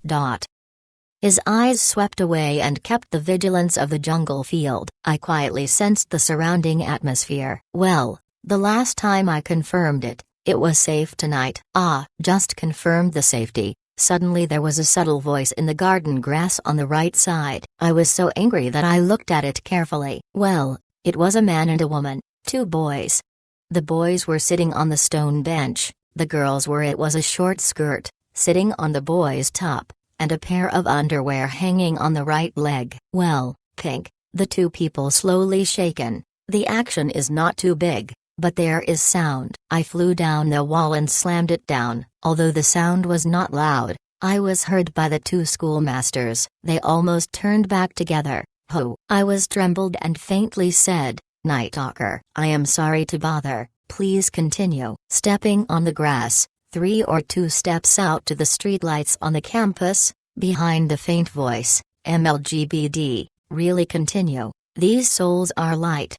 His eyes swept away and kept the vigilance of the jungle field. I quietly sensed the surrounding atmosphere. Well, the last time I confirmed it, it was safe tonight. Just confirmed the safety. Suddenly there was a subtle voice in the garden grass on the right side. I was so angry that I looked at it carefully. Well, it was a man and a woman, 2 boys. The boys were sitting on the stone bench, the girls were. It was a short skirt, sitting on the boy's top, and a pair of underwear hanging on the right leg. Well, pink, the 2 people slowly shaken. The action is not too big, but there is sound. I flew down the wall and slammed it down. Although the sound was not loud, I was heard by the 2 schoolmasters. They almost turned back together. Ho! I was trembled and faintly said, "Night Talker, I am sorry to bother, please continue." Stepping on the grass, 3 or 2 steps out to the streetlights on the campus, behind the faint voice, MLGBD, really continue, these souls are light.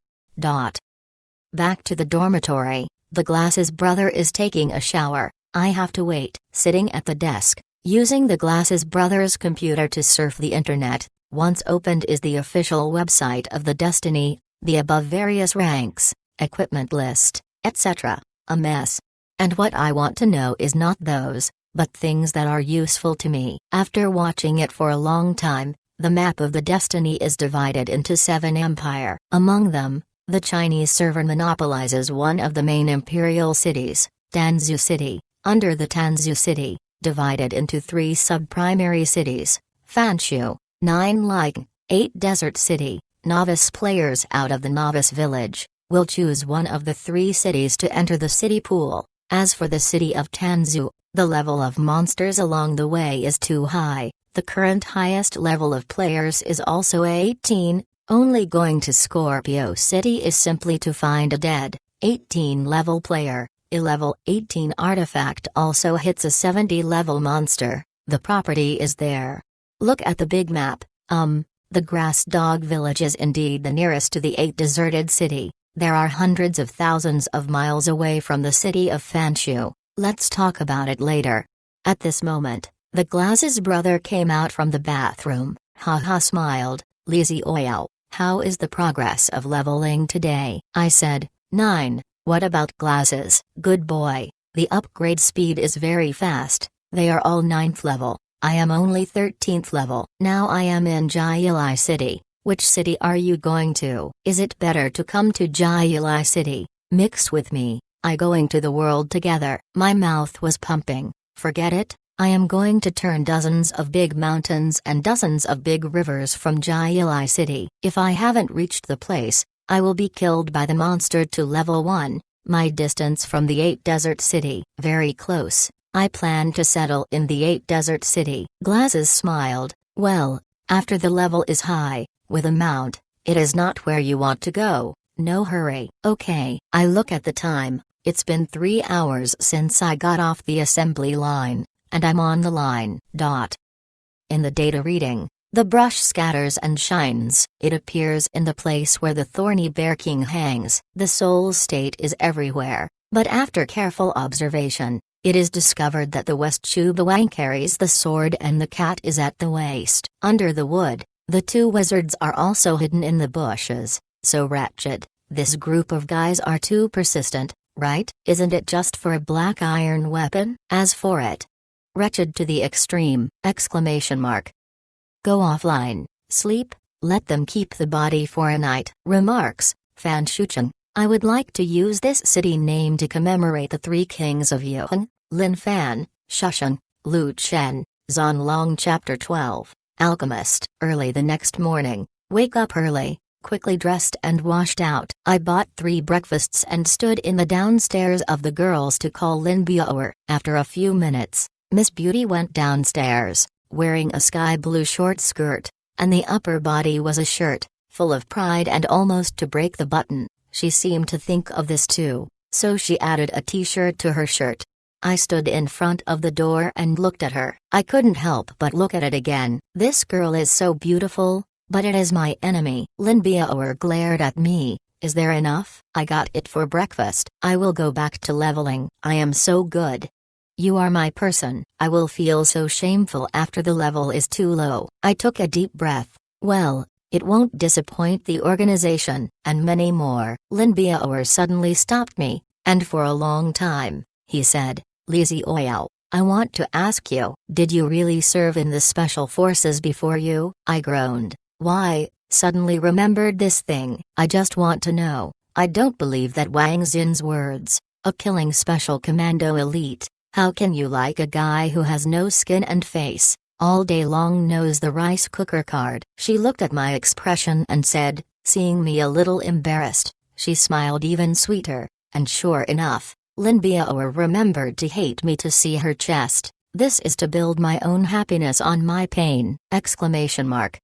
Back to the dormitory, the Glasses brother is taking a shower. I have to wait. Sitting at the desk, using the Glasses brother's computer to surf the internet, once opened is the official website of the Destiny, the above various ranks, equipment list, etc. A mess. And what I want to know is not those, but things that are useful to me. After watching it for a long time, the map of the Destiny is divided into 7 empire. Among them, the Chinese server monopolizes one of the main imperial cities, Tanzu City. Under the Tanzu City, divided into 3 sub-primary cities, Fanshu, 9 Ling, 8 Desert City. Novice players out of the novice village will choose one of the 3 cities to enter the city pool. As for the city of Tanzu, the level of monsters along the way is too high. The current highest level of players is also 18. Only going to Scorpio City is simply to find a dead 18 level player. A level 18 artifact also hits a 70 level monster. The property is there. Look at the big map. The Grass Dog Village is indeed the nearest to the 8 deserted city. There are hundreds of thousands of miles away from the city of Fanshu. Let's talk about it later. At this moment, the Glasses brother came out from the bathroom. Haha smiled. Lizzie Oil, how is the progress of leveling today? I said, 9. What about Glasses? Good boy, the upgrade speed is very fast. They are all 9th level. I am only 13th level. Now I am in Jayilai City. Which city are you going to? Is it better to come to Jayilai City? Mix with me. I going to the world together. My mouth was pumping. Forget it. I am going to turn dozens of big mountains and dozens of big rivers from Jayilai City. If I haven't reached the place, I will be killed by the monster to level 1. My distance from the 8 desert city. Very close. I plan to settle in the 8 desert city. Glasses smiled. Well, after the level is high, with a mount, it is not where you want to go. No hurry. Okay. I look at the time. It's been 3 hours since I got off the assembly line, and I'm on the line. In the data reading, the brush scatters and shines. It appears in the place where the thorny bear king hangs. The soul state is everywhere, but after careful observation, it is discovered that the West Chubawang carries the sword and the cat is at the waist. Under the wood, the 2 wizards are also hidden in the bushes. So wretched. This group of guys are too persistent, right? Isn't it just for a black iron weapon? As for it, wretched to the extreme! Exclamation mark. Go offline, sleep, let them keep the body for a night. Remarks, Fan Shucheng. I would like to use this city name to commemorate the 3 kings of Yuan, Lin Fan, Shusheng, Lu Chen, Zonlong Chapter 12, Alchemist. Early the next morning, wake up early, quickly dressed and washed out. I bought 3 breakfasts and stood in the downstairs of the girls to call Lin Biao. After a few minutes, Miss Beauty went downstairs, wearing a sky blue short skirt, and the upper body was a shirt, full of pride and almost to break the button. She seemed to think of this too, so she added a t-shirt to her shirt. I stood in front of the door and looked at her. I couldn't help but look at it again. This girl is so beautiful, but it is my enemy. Lin Biao glared at me. Is there enough? I got it for breakfast. I will go back to leveling. I am so good. You are my person. I will feel so shameful after the level is too low. I took a deep breath. Well, it won't disappoint the organization, and many more. Lin Biao suddenly stopped me, and for a long time, he said, Li Xiao, I want to ask you, did you really serve in the special forces before you? I groaned. Why? Suddenly remembered this thing. I just want to know. I don't believe that Wang Xin's words. A killing special commando elite. How can you like a guy who has no skin and face, all day long knows the rice cooker card? She looked at my expression and said, seeing me a little embarrassed, she smiled even sweeter, and sure enough, Lin Biao remembered to hate me to see her chest. This is to build my own happiness on my pain! Exclamation mark.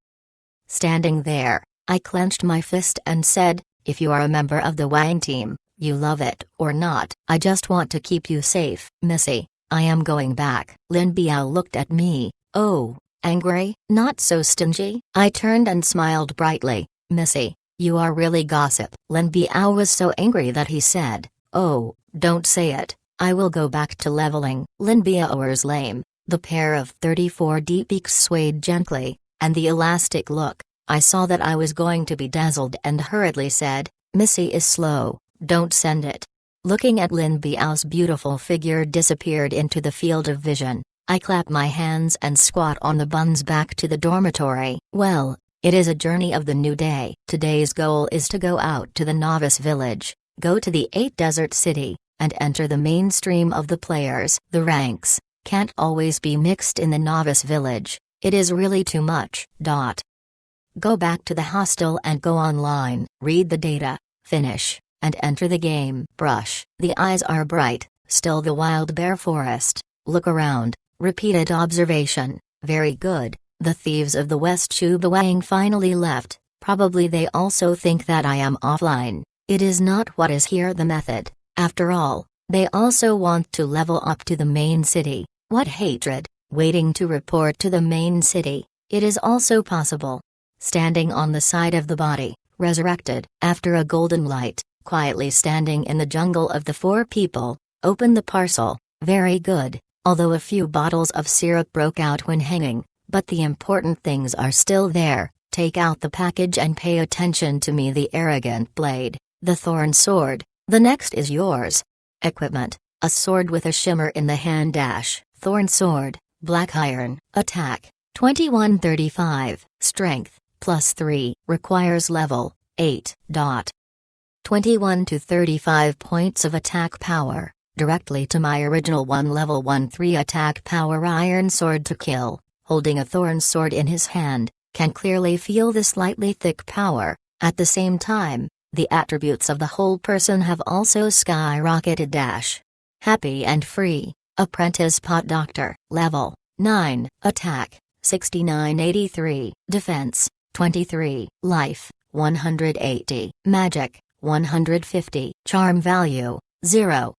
Standing there, I clenched my fist and said, if you are a member of the Wang team, you love it or not, I just want to keep you safe. Missy, I am going back. Lin Biao looked at me. Oh, angry? Not so stingy? I turned and smiled brightly. Missy, you are really gossip. Lin Biao was so angry that he said, oh, don't say it, I will go back to leveling. Lin Biao's lame, the pair of 34D beaks swayed gently, and the elastic look. I saw that I was going to be dazzled and hurriedly said, Missy is slow, don't send it. Looking at Lin Biao's beautiful figure disappeared into the field of vision, I clap my hands and squat on the buns back to the dormitory. Well, it is a journey of the new day. Today's goal is to go out to the novice village, go to the 8 desert city, and enter the mainstream of the players. The ranks can't always be mixed in the novice village, it is really too much. Go back to the hostel and go online, read the data, finish, and enter the game. Brush. The eyes are bright, still the wild bear forest, look around, repeated observation, very good. The thieves of the West Shubuang finally left, probably they also think that I am offline. It is not what is here the method, after all, they also want to level up to the main city. What hatred, waiting to report to the main city, it is also possible. Standing on the side of the body, resurrected, after a golden light, quietly standing in the jungle of the 4 people, open the parcel, very good, although a few bottles of syrup broke out when hanging, but the important things are still there. Take out the package and pay attention to me, the arrogant blade, the thorn sword, the next is yours. Equipment, a sword with a shimmer in the hand dash, thorn sword, black iron, attack, 2135, strength, +3, requires level, 8. 21 to 35 points of attack power, directly to my original level 1-3 attack power iron sword to kill, holding a thorn sword in his hand, can clearly feel the slightly thick power. At the same time, the attributes of the whole person have also skyrocketed dash. Happy and free, apprentice pot doctor, level 9, attack, 6983, defense, 23, life, 180, magic, 150, charm value, 0.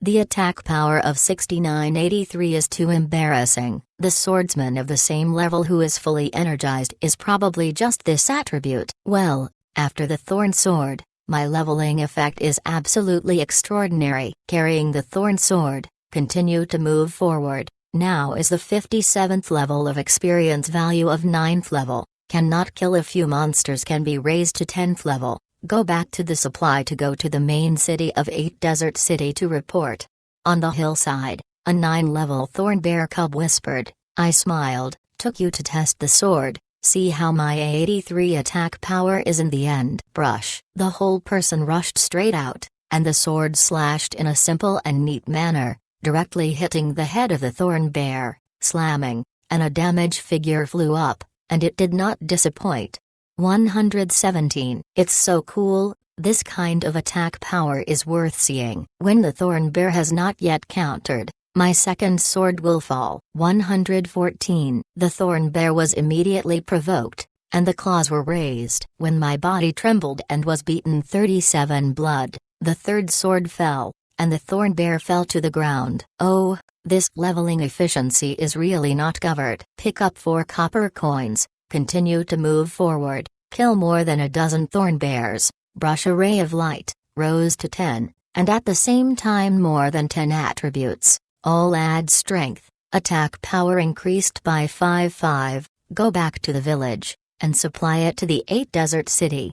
The attack power of 6983 is too embarrassing. The swordsman of the same level who is fully energized is probably just this attribute. Well, after the thorn sword, my leveling effect is absolutely extraordinary. Carrying the thorn sword, continue to move forward. Now is the 57th level of experience value of 9th level. Cannot kill a few monsters can be raised to 10th level. Go back to the supply to go to the main city of 8 Desert City to report. On the hillside, a 9-level thorn bear cub whispered. I smiled, took you to test the sword, see how my 83 attack power is in the end. Brush. The whole person rushed straight out, and the sword slashed in a simple and neat manner, directly hitting the head of the thorn bear, slamming, and a damaged figure flew up, and it did not disappoint. 117. It's so cool, this kind of attack power is worth seeing. When the thorn bear has not yet countered, my second sword will fall. 114. The thorn bear was immediately provoked, and the claws were raised. When my body trembled and was beaten 37 blood, the third sword fell, and the thorn bear fell to the ground. Oh, this leveling efficiency is really not covered. Pick up 4 copper coins, continue to move forward, kill more than a dozen thorn bears, brush a ray of light, rose to 10, and at the same time more than 10 attributes. All add strength, attack power increased by 5. Go back to the village, and supply it to the 8 desert city.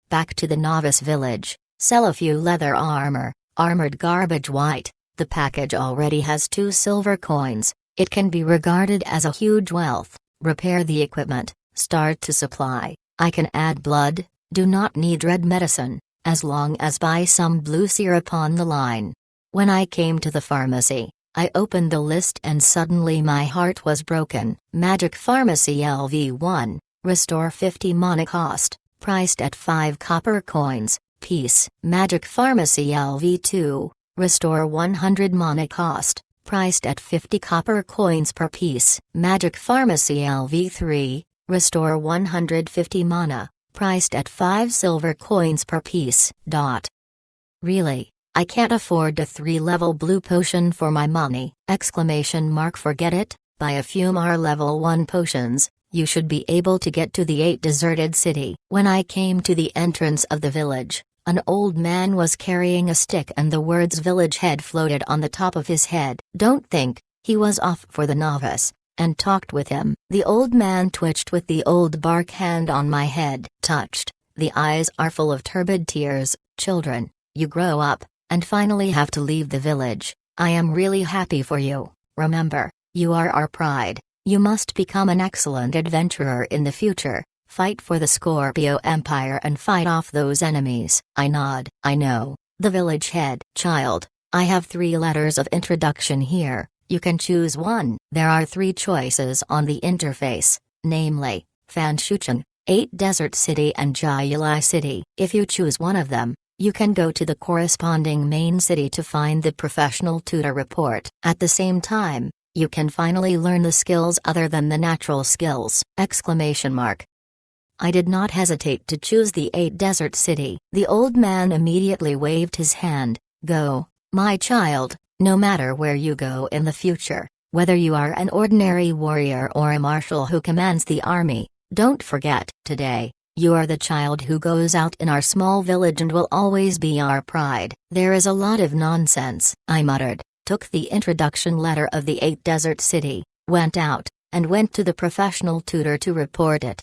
Back to the novice village, sell a few leather armor, armored garbage white, the package already has 2 silver coins, it can be regarded as a huge wealth, repair the equipment, start to supply, I can add blood, do not need red medicine, as long as buy some blue syrup on the line. When I came to the pharmacy, I opened the list and suddenly my heart was broken. Magic Pharmacy LV1, restore 50 mana cost, priced at 5 copper coins, piece. Magic Pharmacy LV2, restore 100 mana cost, priced at 50 copper coins per piece. Magic Pharmacy LV3, restore 150 mana, priced at 5 silver coins per piece. Really? I can't afford a 3-level blue potion for my money! Forget it, buy a few more level 1 potions, you should be able to get to the 8 deserted city. When I came to the entrance of the village, an old man was carrying a stick and the words village head floated on the top of his head. Don't think, he was off for the novice, and talked with him. The old man twitched with the old bark hand on my head. Touched, the eyes are full of turbid tears. Children, you grow up, and finally have to leave the village. I am really happy for you. Remember, you are our pride. You must become an excellent adventurer in the future, fight for the Scorpio Empire and fight off those enemies. I nod. I know, the village head. Child, I have 3 letters of introduction here, you can choose one. There are 3 choices on the interface, namely, Fanshuchan, 8 Desert City and Jayalai City. If you choose one of them, you can go to the corresponding main city to find the professional tutor report. At the same time, you can finally learn the skills other than the natural skills! I did not hesitate to choose the 8 desert city. The old man immediately waved his hand. Go, my child, no matter where you go in the future, whether you are an ordinary warrior or a marshal who commands the army, don't forget, today, you are the child who goes out in our small village and will always be our pride. There is a lot of nonsense, I muttered, took the introduction letter of the 8 desert city, went out, and went to the professional tutor to report it.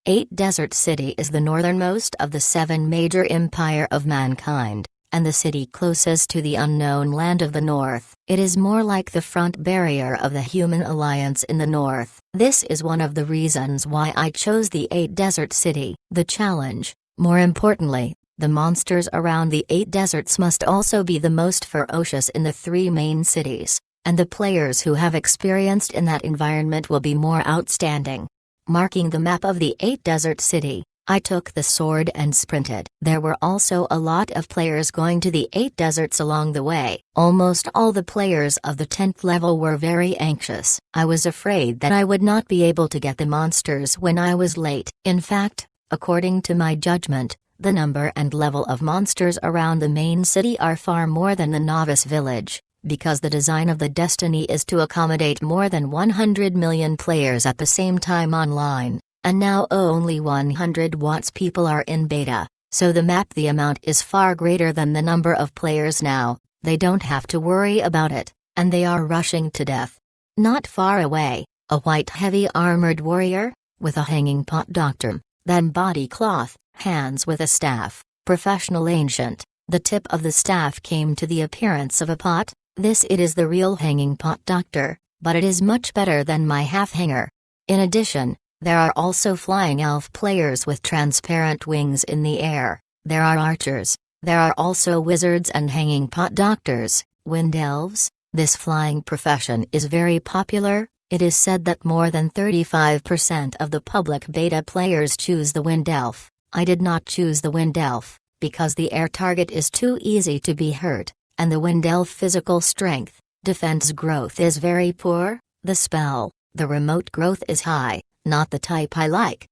8 Desert City is the northernmost of the 7 major empire of mankind, and the city closest to the unknown land of the north. It is more like the front barrier of the human alliance in the north. This is one of the reasons why I chose the 8 Desert City. The challenge, more importantly, the monsters around the 8 deserts must also be the most ferocious in the 3 main cities, and the players who have experienced in that environment will be more outstanding. Marking the map of the 8 Desert City, I took the sword and sprinted. There were also a lot of players going to the 8 deserts along the way. Almost all the players of the 10th level were very anxious. I was afraid that I would not be able to get the monsters when I was late. In fact, according to my judgment, the number and level of monsters around the main city are far more than the novice village, because the design of the Destiny is to accommodate more than 100 million players at the same time online, and now only 100 watts people are in beta, so the amount is far greater than the number of players now. They don't have to worry about it, and they are rushing to death. Not far away, a white heavy armored warrior, with a hanging pot doctor, then body cloth, hands with a staff, professional ancient. The tip of the staff came to the appearance of a pot. It is the real hanging pot doctor, but it is much better than my half-hanger. In addition, there are also flying elf players with transparent wings in the air. There are archers, There are also wizards and hanging pot doctors, wind elves. This flying profession is very popular. It is said that more than 35% of the public beta players choose the wind elf. I did not choose the wind elf, because the air target is too easy to be hurt, and the wind elf physical strength, defense growth is very poor. The spell, the remote growth is high, not the type I like.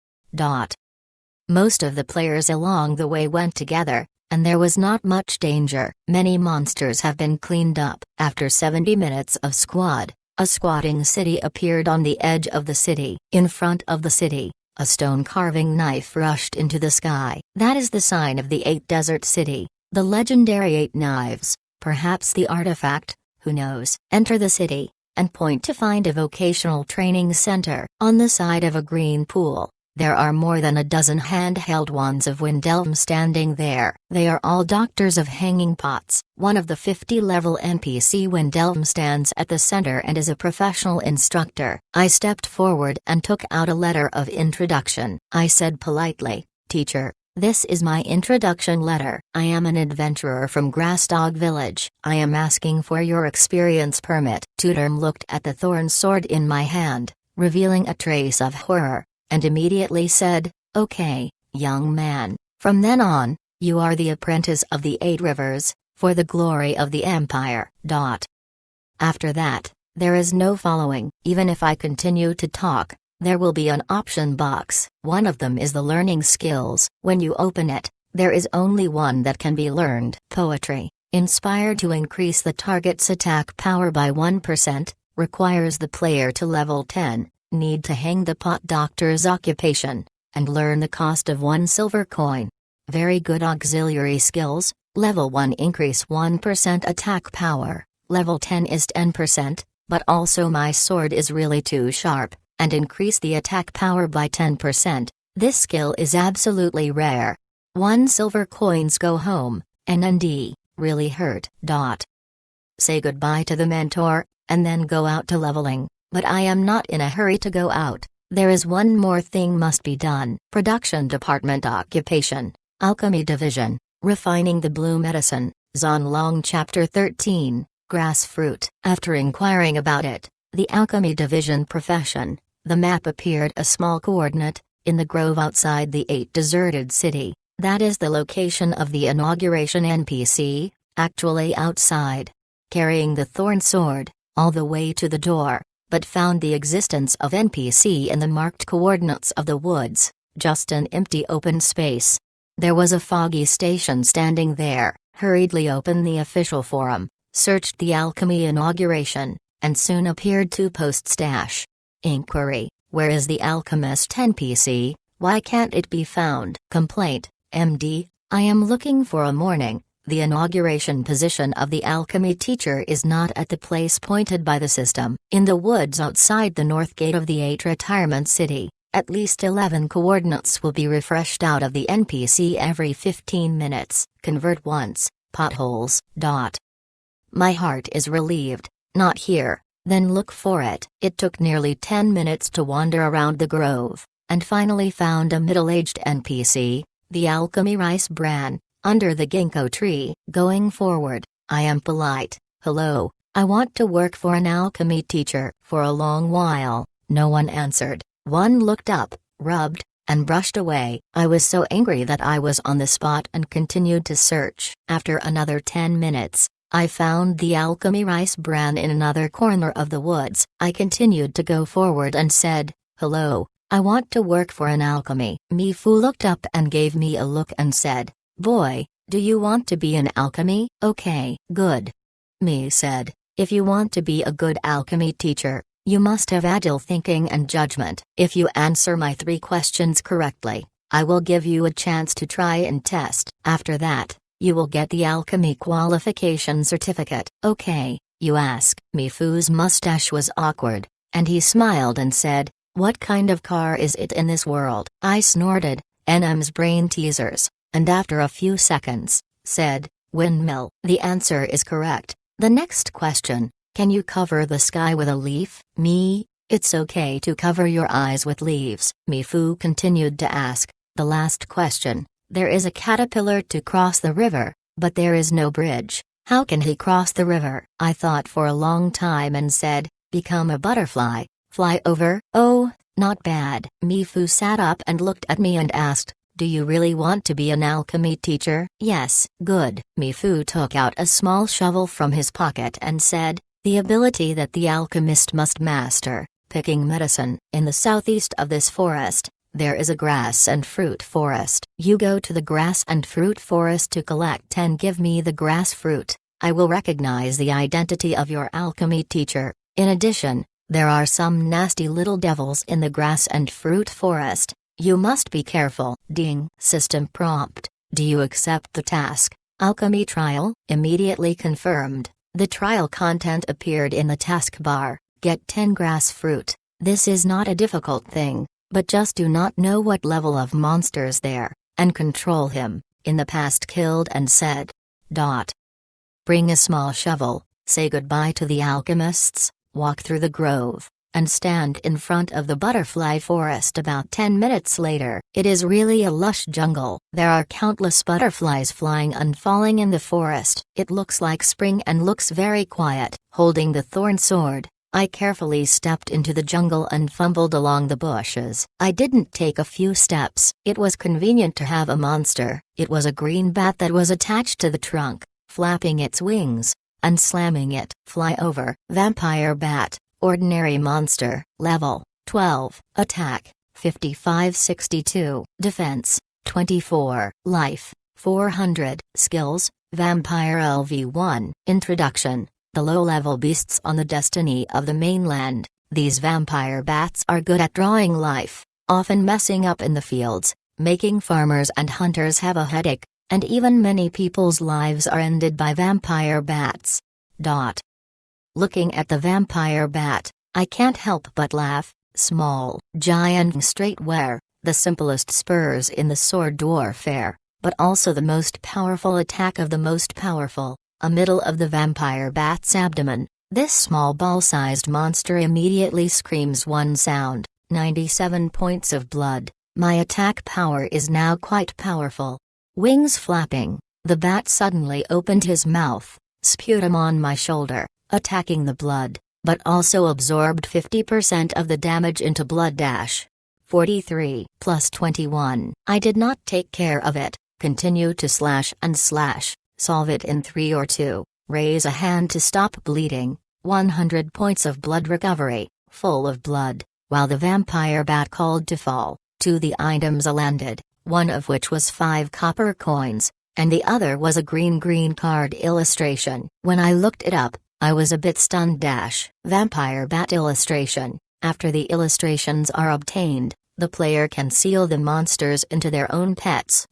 Most of the players along the way went together, and there was not much danger. Many monsters have been cleaned up. After 70 minutes of squad, a squatting city appeared on the edge of the city. In front of the city, a stone carving knife rushed into the sky. That is the sign of the 8 desert city, the legendary 8 knives, perhaps the artifact, who knows. Enter the city, and point to find a vocational training center. On the side of a green pool, there are more than a dozen handheld wands of Windelm standing there. They are all doctors of hanging pots. One of the 50-level NPC Windelm stands at the center and is a professional instructor. I stepped forward and took out a letter of introduction. I said politely, "Teacher, this is my introduction letter. I am an adventurer from Grassdog Village. I am asking for your experience permit." Tutorm looked at the thorn sword in my hand, revealing a trace of horror, and immediately said, "Okay, young man, from then on, you are the apprentice of the 8 rivers, for the glory of the Empire." After that, there is no following. Even if I continue to talk, there will be an option box. One of them is the learning skills. When you open it, there is only one that can be learned. Poetry, inspired to increase the target's attack power by 1%, requires the player to level 10. Need to hang the pot doctor's occupation, and learn the cost of 1 silver coin. Very good auxiliary skills. Level 1 increase 1% attack power, level 10 is 10%, but also my sword is really too sharp, and increase the attack power by 10%. This skill is absolutely rare. 1 silver coins go home, NND, really hurt. Say goodbye to the mentor, and then go out to leveling. But I am not in a hurry to go out. There is one more thing must be done. Production Department Occupation, Alchemy Division, Refining the Blue Medicine, Zonlong Chapter 13, Grass Fruit. After inquiring about it, the Alchemy Division profession, the map appeared a small coordinate, in the grove outside the 8 deserted city. That is the location of the inauguration NPC, actually outside. Carrying the thorn sword, all the way to the door, but found the existence of NPC in the marked coordinates of the woods, just an empty open space. There was a foggy station standing there. Hurriedly opened the official forum, searched the alchemy inauguration, and soon appeared 2 posts dash. Inquiry: where is the alchemist NPC? Why can't it be found? Complaint: MD, I am looking for a morning. The inauguration position of the alchemy teacher is not at the place pointed by the system. In the woods outside the north gate of the 8 retirement city, at least 11 coordinates will be refreshed out of the NPC every 15 minutes. Convert once. Potholes. My heart is relieved. Not here. Then look for it. It took nearly 10 minutes to wander around the grove, and finally found a middle-aged NPC, the alchemy rice bran, under the ginkgo tree. Going forward, I am polite. "Hello, I want to work for an alchemy teacher." For a long while, no one answered. One looked up, rubbed, and brushed away. I was so angry that I was on the spot and continued to search. After another 10 minutes, I found the alchemy rice bran in another corner of the woods. I continued to go forward and said, "Hello, I want to work for an alchemy." Mifu looked up and gave me a look and said, "Boy, do you want to be an alchemy? Okay, good." Mi said, "If you want to be a good alchemy teacher, you must have agile thinking and judgment. If you answer my 3 questions correctly, I will give you a chance to try and test. After that, you will get the alchemy qualification certificate." "Okay, you ask." Mifu's mustache was awkward, and he smiled and said, "What kind of car is it in this world?" I snorted, NM's brain teasers, and after a few seconds, said, "Windmill." The answer is correct. The next question: can you cover the sky with a leaf? Me, it's okay to cover your eyes with leaves. Mifu continued to ask, the last question: there is a caterpillar to cross the river, But there is no bridge. How can he cross the river? I thought for a long time and said, become a butterfly, fly over. Oh, not bad. Mifu sat up and looked at me and asked, do you really want to be an alchemy teacher? Yes. Good. Mifu took out a small shovel from his pocket and said, the ability that the alchemist must master, picking medicine. In the southeast of this forest, there is a grass and fruit forest. You go to the grass and fruit forest to collect and give me the grass fruit. I will recognize the identity of your alchemy teacher. In addition, there are some nasty little devils in the grass and fruit forest. You must be careful. Ding. System prompt. Do you accept the task? Alchemy trial? Immediately confirmed. The trial content appeared in the taskbar. Get 10 grass fruit. This is not a difficult thing, but just do not know what level of monsters there, and control him. In the past killed and said. Bring a small shovel, say goodbye to the alchemists, walk through the grove, and stand in front of the butterfly forest about 10 minutes later. It is really a lush jungle. There are countless butterflies flying and falling in the forest. It looks like spring and looks very quiet. Holding the thorn sword, I carefully stepped into the jungle and fumbled along the bushes. I didn't take a few steps. It was convenient to have a monster. It was a green bat that was attached to the trunk, flapping its wings, and slamming it. Fly over. Vampire bat. Ordinary monster. Level 12. Attack 5562. Defense 24. Life 400. Skills Vampire LV1. Introduction. The low-level beasts on the destiny of the mainland. These vampire bats are good at drawing life, often messing up in the fields, making farmers and hunters have a headache, and even many people's lives are ended by vampire bats. Looking at the vampire bat, I can't help but laugh. Small, giant straight wear, the simplest spurs in the sword warfare, but also the most powerful attack of the most powerful. A middle of the vampire bat's abdomen, this small ball-sized monster immediately screams one sound, 97 points of blood. My attack power is now quite powerful. Wings flapping, the bat suddenly opened his mouth, spewed him on my shoulder, attacking the blood, but also absorbed 50% of the damage into blood. 43 plus 21. I did not take care of it, continue to slash and slash. Solve it in 3 or 2, raise a hand to stop bleeding, 100 points of blood recovery, full of blood, while the vampire bat called to fall. 2 the items landed, one of which was 5 copper coins, and the other was a green card illustration. When I looked it up, I was a bit stunned. Vampire bat illustration. After the illustrations are obtained, the player can seal the monsters into their own pets.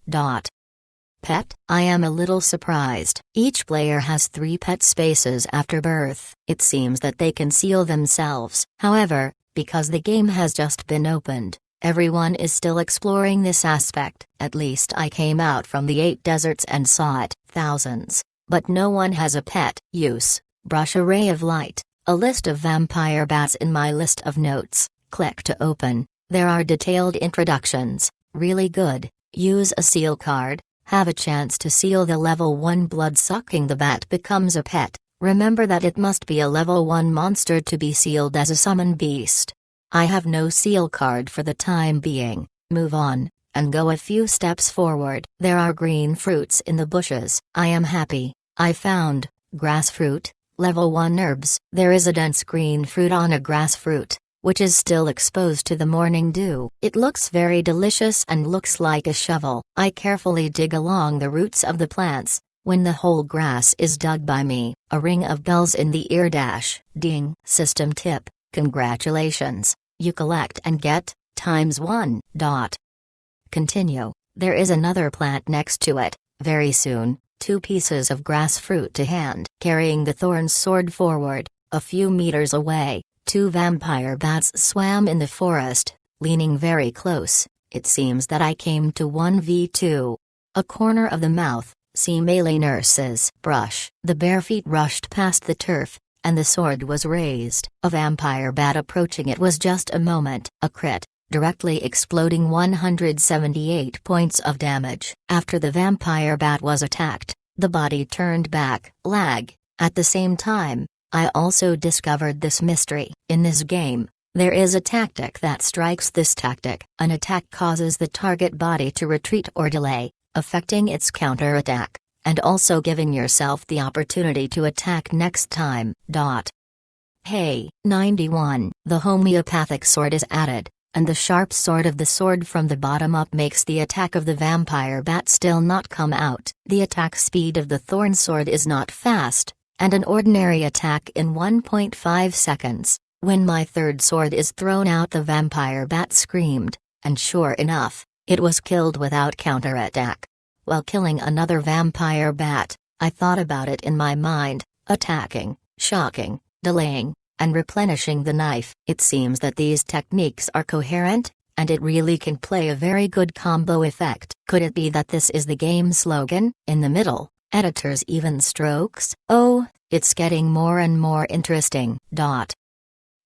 Pet? I am a little surprised. Each player has 3 pet spaces after birth. It seems that they can seal themselves. However, because the game has just been opened, everyone is still exploring this aspect. At least I came out from the 8 deserts and saw it. Thousands. But no one has a pet. Use. Brush a ray of light. A list of vampire bats in my list of notes. Click to open. There are detailed introductions. Really good. Use a seal card. Have a chance to seal the level 1 blood-sucking the bat becomes a pet. Remember that it must be a level 1 monster to be sealed as a summon beast. I have no seal card for the time being. Move on, and go a few steps forward. There are green fruits in the bushes. I am happy. I found grass fruit, level 1 herbs. There is a dense green fruit on a grass fruit, which is still exposed to the morning dew. It looks very delicious and looks like a shovel. I carefully dig along the roots of the plants. When the whole grass is dug by me, a ring of bells in the ear. Ding. System tip. Congratulations. You collect and get ×1. Continue. There is another plant next to it. Very soon, 2 pieces of grass fruit to hand. Carrying the thorn sword forward, a few meters away. 2 vampire bats swam in the forest, leaning very close. It seems that I came to 1v2. A corner of the mouth, see melee nurses. Brush. The bare feet rushed past the turf, and the sword was raised. A vampire bat approaching it was just a moment. A crit, directly exploding 178 points of damage. After the vampire bat was attacked, The body turned back, lag. At the same time, I also discovered this mystery. In this game, there is a tactic that strikes this tactic. An attack causes the target body to retreat or delay, affecting its counterattack, and also giving yourself the opportunity to attack next time. Hey, 91. The homeopathic sword is added, and the sharp sword of the sword from the bottom up makes the attack of the vampire bat still not come out. The attack speed of the thorn sword is not fast, and an ordinary attack in 1.5 seconds. When my third sword is thrown out, the vampire bat screamed, and sure enough, it was killed without counterattack. While killing another vampire bat, I thought about it in my mind, attacking, shocking, delaying, and replenishing the knife. It seems that these techniques are coherent, and it really can play a very good combo effect. Could it be that this is the game slogan? In the middle, editor's even strokes? Oh, it's getting more and more interesting.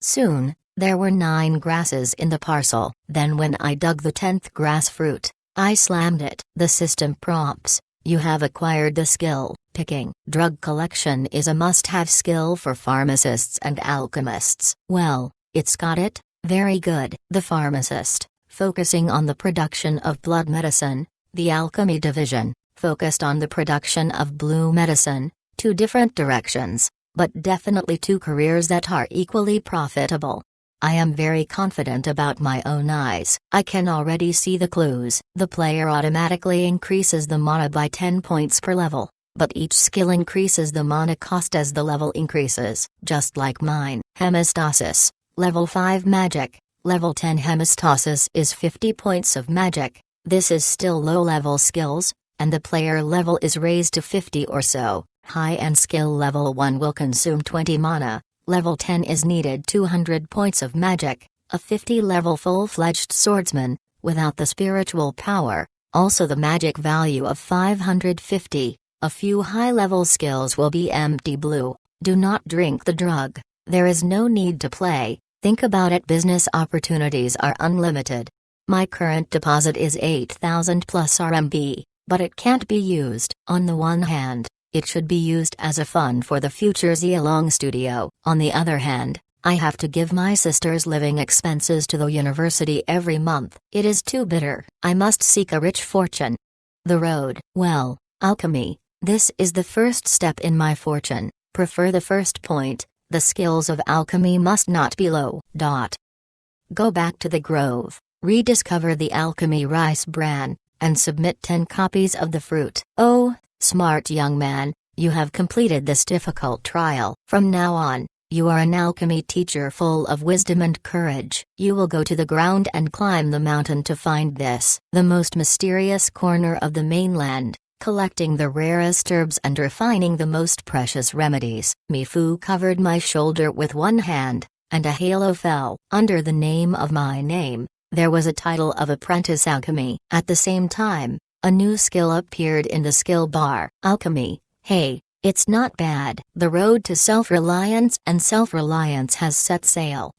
Soon, there were 9 grasses in the parcel. Then when I dug the 10th grass fruit, I slammed it. The system prompts, you have acquired the skill. Picking. Drug collection is a must-have skill for pharmacists and alchemists. Well, it's got it. Very good. The pharmacist, focusing on the production of blood medicine. The alchemy division, focused on the production of blue medicine. 2 different directions, but definitely 2 careers that are equally profitable. I am very confident about my own eyes. I can already see the clues. The player automatically increases the mana by 10 points per level, but each skill increases the mana cost as the level increases. Just like mine. Hemostasis, level 5 magic, level 10 hemostasis is 50 points of magic. This is still low-level skills, and the player level is raised to 50 or so. High-end skill level 1 will consume 20 mana, level 10 is needed 200 points of magic, a 50-level full-fledged swordsman, without the spiritual power, also the magic value of 550, a few high-level skills will be empty blue. Do not drink the drug, there is no need to play, think about it, business opportunities are unlimited. My current deposit is 8,000 plus RMB, but it can't be used. On the one hand, it should be used as a fund for the future Xialong studio. On the other hand, I have to give my sister's living expenses to the university every month. It is too bitter. I must seek a rich fortune. The road. Well, alchemy. This is the first step in my fortune. Prefer the first point. The skills of alchemy must not be low. Go back to the grove, rediscover the alchemy rice bran, and submit 10 copies of the fruit. Oh, smart young man, you have completed this difficult trial. From now on, you are an alchemy teacher full of wisdom and courage. You will go to the ground and climb the mountain to find this, the most mysterious corner of the mainland, collecting the rarest herbs and refining the most precious remedies. Mifu covered my shoulder with one hand, and a halo fell. Under the name of my name, there was a title of Apprentice Alchemy. At the same time, a new skill appeared in the skill bar. Alchemy, hey, it's not bad. The road to self-reliance and self-reliance has set sail.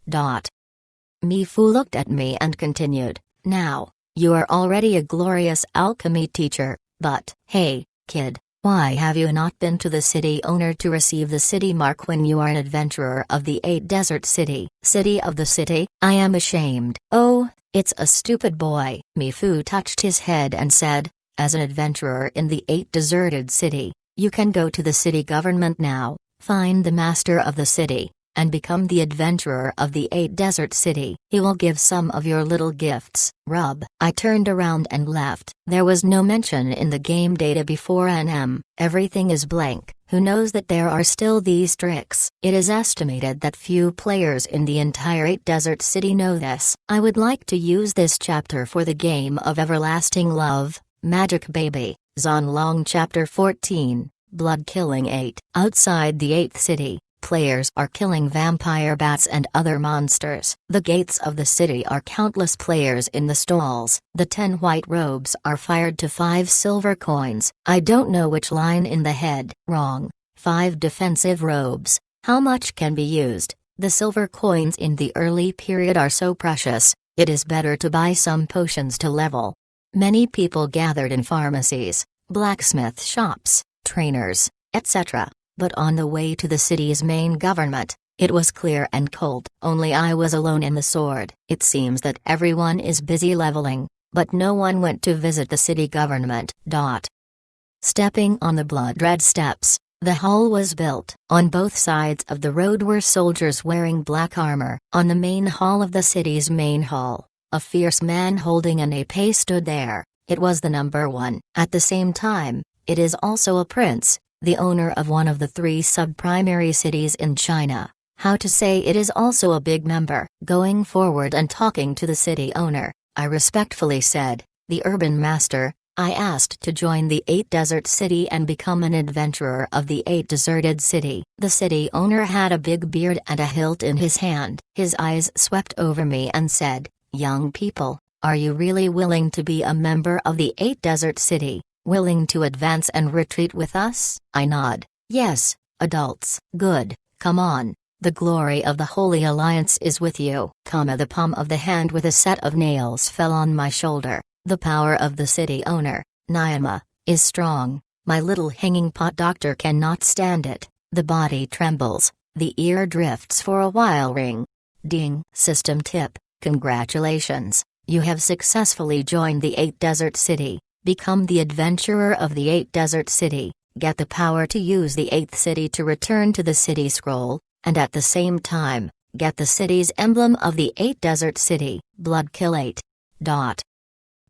Mifu looked at me and continued, now, you are already a glorious alchemy teacher, but, hey, kid, why have you not been to the city owner to receive the city mark when you are an adventurer of the 8 desert city? City of the city? I am ashamed. Oh, it's a stupid boy. Mifu touched his head and said, as an adventurer in the 8 deserted city, you can go to the city government now, find the master of the city, and become the adventurer of the 8 desert city. He will give some of your little gifts. Rub. I turned around and left. There was no mention in the game data before NM. Everything is blank. Who knows that there are still these tricks? It is estimated that few players in the entire 8 desert city know this. I would like to use this chapter for the game of everlasting love, Magic Baby, Zonlong Chapter 14, Blood Killing 8. Outside the 8th city, players are killing vampire bats and other monsters. The gates of the city are countless players in the stalls. The 10 white robes are fired to 5 silver coins. I don't know which line in the head. Wrong. 5 defensive robes. How much can be used? The silver coins in the early period are so precious, it is better to buy some potions to level. Many people gathered in pharmacies, blacksmith shops, trainers, etc. But on the way to the city's main government, it was clear and cold. Only I was alone in the sword. It seems that everyone is busy leveling, but no one went to visit the city government. Stepping on the blood-red steps, the hall was built. On both sides of the road were soldiers wearing black armor. On the main hall of the city's main hall, a fierce man holding an épée stood there. It was the number one. At the same time, it is also a prince, the owner of one of the 3 sub-primary cities in China. How to say it is also a big member. Going forward and talking to the city owner, I respectfully said, "The urban master, I asked to join the 8 desert city and become an adventurer of the 8 deserted city." The city owner had a big beard and a hilt in his hand. His eyes swept over me and said, "Young people, are you really willing to be a member of the 8 desert city, willing to advance and retreat with us?" I nod. "Yes, adults." "Good, come on. The glory of the Holy Alliance is with you." The palm of the hand with a set of nails fell on my shoulder. "The power of the city owner, Nyama, is strong. My little hanging pot doctor cannot stand it. The body trembles, the ear drifts for a while. Ring. Ding. System tip. Congratulations, you have successfully joined the 8 desert city. Become the adventurer of the 8 desert city. Get the power to use the 8th city to return to the city scroll, and at the same time, get the city's emblem of the 8 desert city, Blood Kill 8.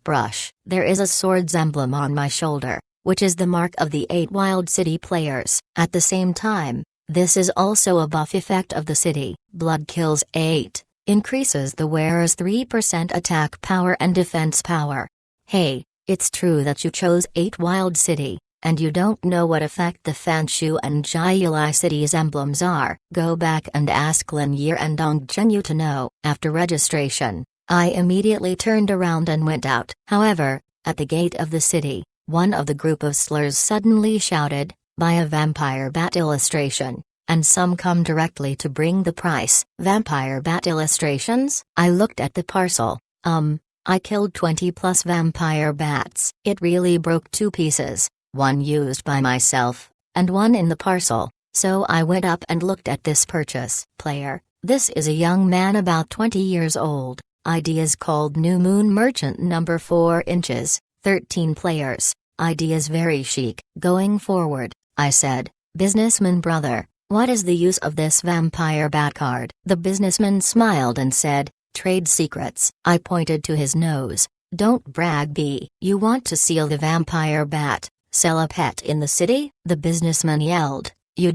Brush. There is a sword's emblem on my shoulder, which is the mark of the 8 wild city players. At the same time, this is also a buff effect of the city. Blood Kills 8 increases the wearer's 3% attack power and defense power. Hey, it's true that you chose 8 wild city, and you don't know what effect the Fanshu and Jiuli cities emblems are. Go back and ask Lin Yi and Dong Zhenyu to know. After registration, I immediately turned around and went out. However, at the gate of the city, one of the group of slurs suddenly shouted, "Buy a vampire bat illustration, and some come directly to bring the price." Vampire bat illustrations? I looked at the parcel. I killed 20 plus vampire bats. It really broke 2 pieces, one used by myself, and one in the parcel, so I went up and looked at this purchase. Player, this is a young man about 20 years old. ID is called New Moon Merchant number 4 inches, 13 players. ID is very chic. Going forward, I said, "Businessman brother, what is the use of this vampire bat card?" The businessman smiled and said, "Trade secrets." I pointed to his nose. "Don't brag B. You want to seal the vampire bat, sell a pet in the city?" The businessman yelled, You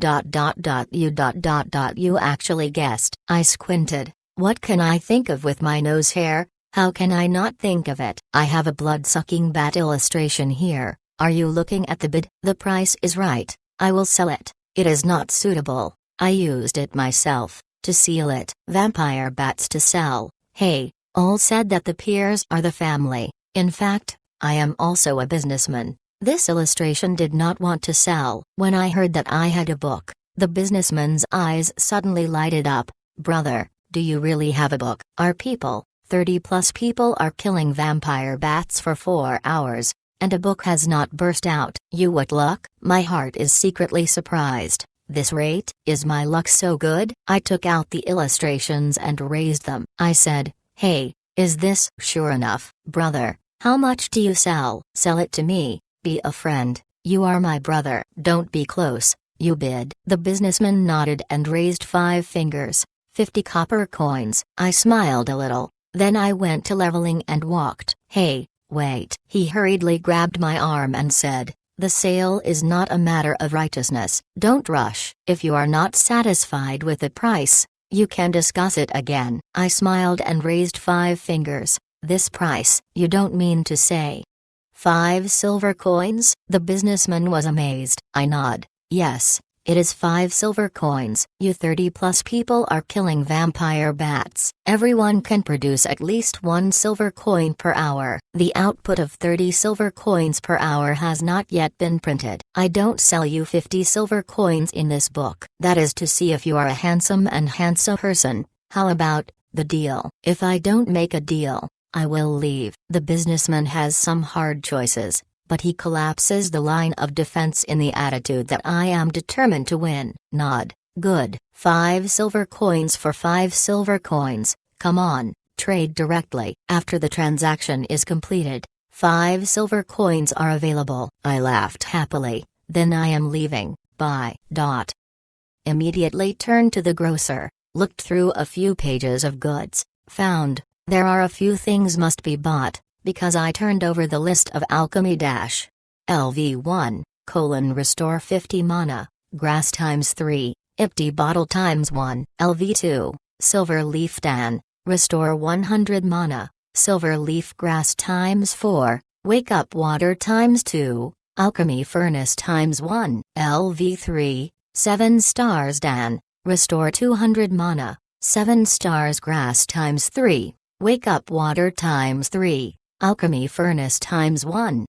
actually guessed." I squinted. What can I think of with my nose hair? How can I not think of it? "I have a blood-sucking bat illustration here. Are you looking at the bid? The price is right. I will sell it. It is not suitable. I used it myself, to seal it." Vampire bats to sell. Hey, all said that the peers are the family. In fact, I am also a businessman. This illustration did not want to sell. When I heard that I had a book, the businessman's eyes suddenly lighted up. "Brother, do you really have a book?" Our people, 30 plus people, are killing vampire bats for 4 hours, and a book has not burst out. You what luck? My heart is secretly surprised. This rate, is my luck so good? I took out the illustrations and raised them. I said, "Hey, is this?" "Sure enough." "Brother, how much do you sell?" "Sell it to me. Be a friend. You are my brother. Don't be close. You bid." The businessman nodded and raised 5 fingers. 50 copper coins. I smiled a little, then I went to leveling and walked. "Hey, wait." He hurriedly grabbed my arm and said, "The sale is not a matter of righteousness. Don't rush. If you are not satisfied with the price, you can discuss it again." I smiled and raised 5 fingers. "This price? You don't mean to say 5 silver coins?" The businessman was amazed. I nod. "Yes, it is 5 silver coins. You 30 plus people are killing vampire bats. Everyone can produce at least 1 silver coin per hour. The output of 30 silver coins per hour has not yet been printed. I don't sell you 50 silver coins in this book. That is to see if you are a handsome person. How about the deal?" "If I don't make a deal, I will leave." The businessman has some hard choices, but he collapses the line of defense in the attitude that I am determined to win. Nod. Good. 5 silver coins for 5 silver coins, come on, trade directly. After the transaction is completed, 5 silver coins are available. I laughed happily, then I am leaving, bye. Immediately turned to the grocer, looked through a few pages of goods, found, there are a few things must be bought, because I turned over the list of alchemy LV1, restore 50 mana, grass times 3, empty bottle times 1. LV2, silver leaf dan, restore 100 mana, silver leaf grass times 4, wake up water times 2, alchemy furnace times 1. LV3, 7 stars dan, restore 200 mana, 7 stars grass times 3, wake up water times 3, alchemy furnace times 1.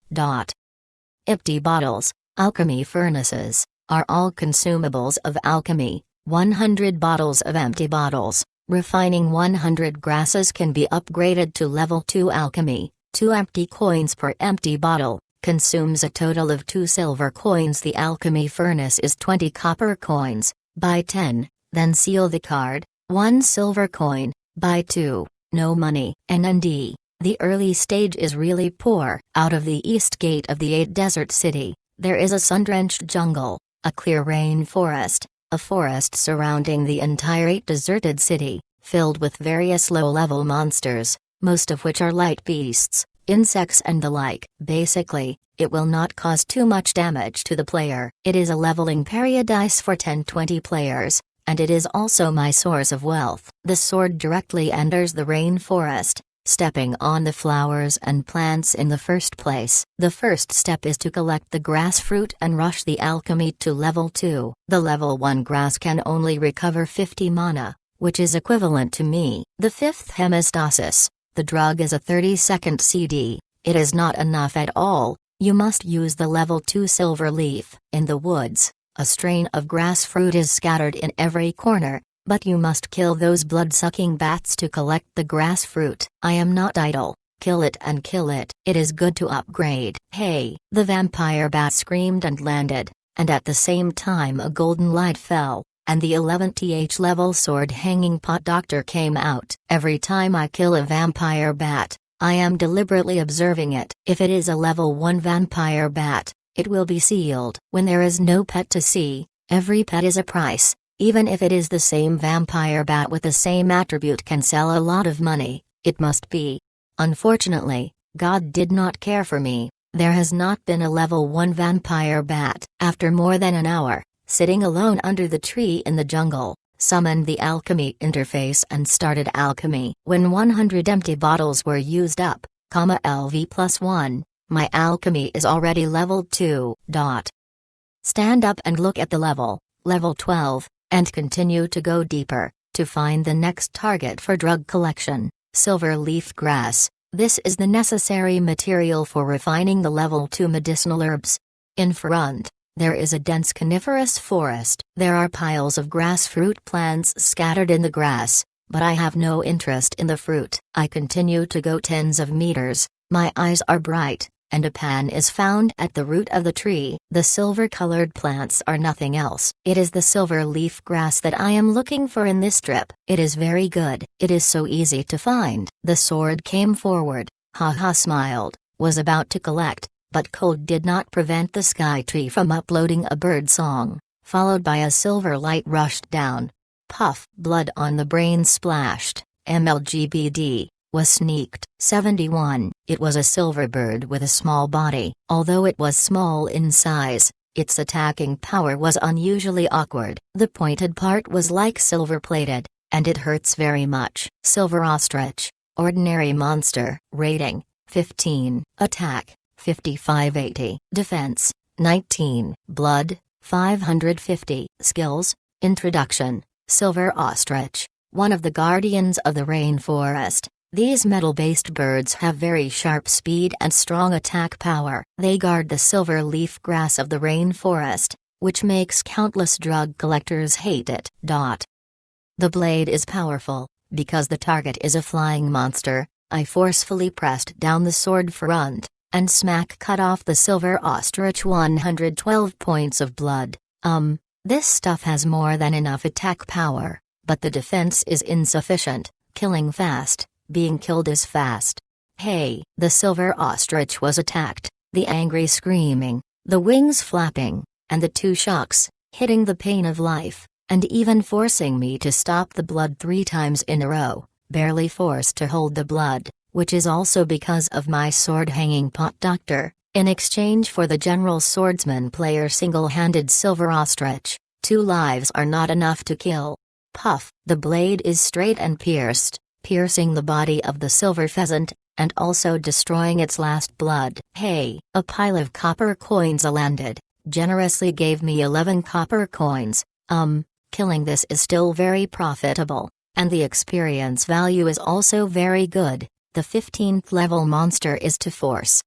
Empty bottles, alchemy furnaces, are all consumables of alchemy. 100 bottles of empty bottles, refining 100 grasses can be upgraded to level 2 alchemy. 2 empty coins per empty bottle, consumes a total of 2 silver coins. The alchemy furnace is 20 copper coins, buy 10, then seal the card, 1 silver coin, buy 2, no money. NND, the early stage is really poor. Out of the east gate of the 8 desert city, there is a sun-drenched jungle, a clear rainforest, a forest surrounding the entire 8 deserted city, filled with various low-level monsters, most of which are light beasts, insects and the like. Basically, it will not cause too much damage to the player. It is a leveling paradise for 10-20 players, and it is also my source of wealth. The sword directly enters the rainforest, stepping on the flowers and plants in the first place. The first step is to collect the grass fruit and rush the alchemy to level 2. The level 1 grass can only recover 50 mana, which is equivalent to me. The 5th Hemastasis, the drug is a 30-second CD, it is not enough at all, you must use the level 2 silver leaf. In the woods, a strain of grass fruit is scattered in every corner, but you must kill those blood-sucking bats to collect the grass fruit. I am not idle, kill it and kill it. It is good to upgrade. Hey! The vampire bat screamed and landed, and at the same time a golden light fell, and the 11th level sword hanging pot doctor came out. Every time I kill a vampire bat, I am deliberately observing it. If it is a level 1 vampire bat, it will be sealed. When there is no pet to see, every pet is a price. Even if it is the same vampire bat with the same attribute can sell a lot of money, it must be. Unfortunately, God did not care for me, there has not been a level 1 vampire bat. After more than an hour, sitting alone under the tree in the jungle, summoned the alchemy interface and started alchemy. When 100 empty bottles were used up, LV+1, my alchemy is already level 2. Stand up and look at the level 12, and continue to go deeper, to find the next target for drug collection, silver leaf grass. This is the necessary material for refining the level 2 medicinal herbs. In front, there is a dense coniferous forest. There are piles of grass fruit plants scattered in the grass, but I have no interest in the fruit. I continue to go tens of meters, my eyes are bright, and a pan is found at the root of the tree. The silver-colored plants are nothing else. It is the silver leaf grass that I am looking for in this strip. It is very good. It is so easy to find. The sword came forward, smiled, was about to collect, but cold did not prevent the sky tree from uploading a bird song, followed by a silver light rushed down. Puff, blood on the brain splashed, MLGBD. Was sneaked. 71. It was a silver bird with a small body. Although it was small in size, its attacking power was unusually awkward. The pointed part was like silver-plated, and it hurts very much. Silver ostrich. Ordinary monster. Rating, 15. Attack, 5580. Defense, 19. Blood, 550. Skills. Introduction. Silver ostrich. One of the guardians of the rainforest. These metal-based birds have very sharp speed and strong attack power. They guard the silver leaf grass of the rainforest, which makes countless drug collectors hate it. The blade is powerful, because the target is a flying monster. I forcefully pressed down the sword front, and smack cut off the silver ostrich 112 points of blood. This stuff has more than enough attack power, but the defense is insufficient. Killing fast, being killed is fast. Hey, the silver ostrich was attacked, the angry screaming, the wings flapping, and the two shocks, hitting the pain of life, and even forcing me to stop the blood 3 times in a row, barely forced to hold the blood, which is also because of my sword hanging pot doctor, in exchange for the general swordsman player single-handed silver ostrich. 2 lives are not enough to kill. Puff, the blade is straight and piercing the body of the silver pheasant, and also destroying its last blood. Hey, a pile of copper coins landed, generously gave me 11 copper coins. Killing this is still very profitable, and the experience value is also very good. The 15th level monster is to force.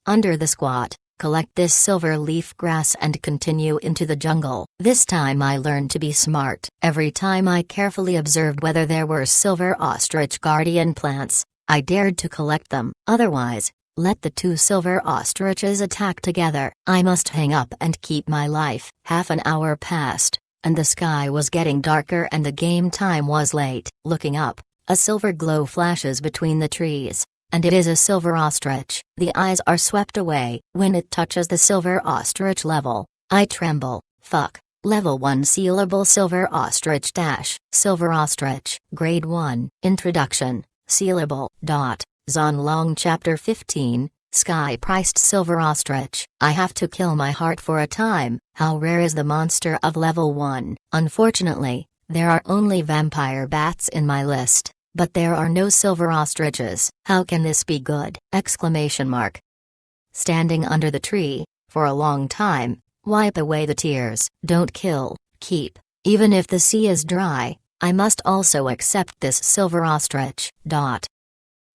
Under the squat, collect this silver leaf grass and continue into the jungle. This time I learned to be smart. Every time I carefully observed whether there were silver ostrich guardian plants, I dared to collect them. Otherwise, let the 2 silver ostriches attack together. I must hang up and keep my life. Half an hour passed, and the sky was getting darker and the game time was late. Looking up, a silver glow flashes between the trees, and it is a silver ostrich. The eyes are swept away. When it touches the silver ostrich level, I tremble. Fuck. Level 1 sealable silver ostrich dash. Silver ostrich. Grade 1. Introduction. Sealable. Zonlong Chapter 15, Sky-priced silver ostrich. I have to kill my heart for a time. How rare is the monster of level 1? Unfortunately, there are only vampire bats in my list, but there are no silver ostriches. How can this be good? Exclamation mark. Standing under the tree, for a long time, wipe away the tears. Don't kill, keep. Even if the sea is dry, I must also accept this silver ostrich.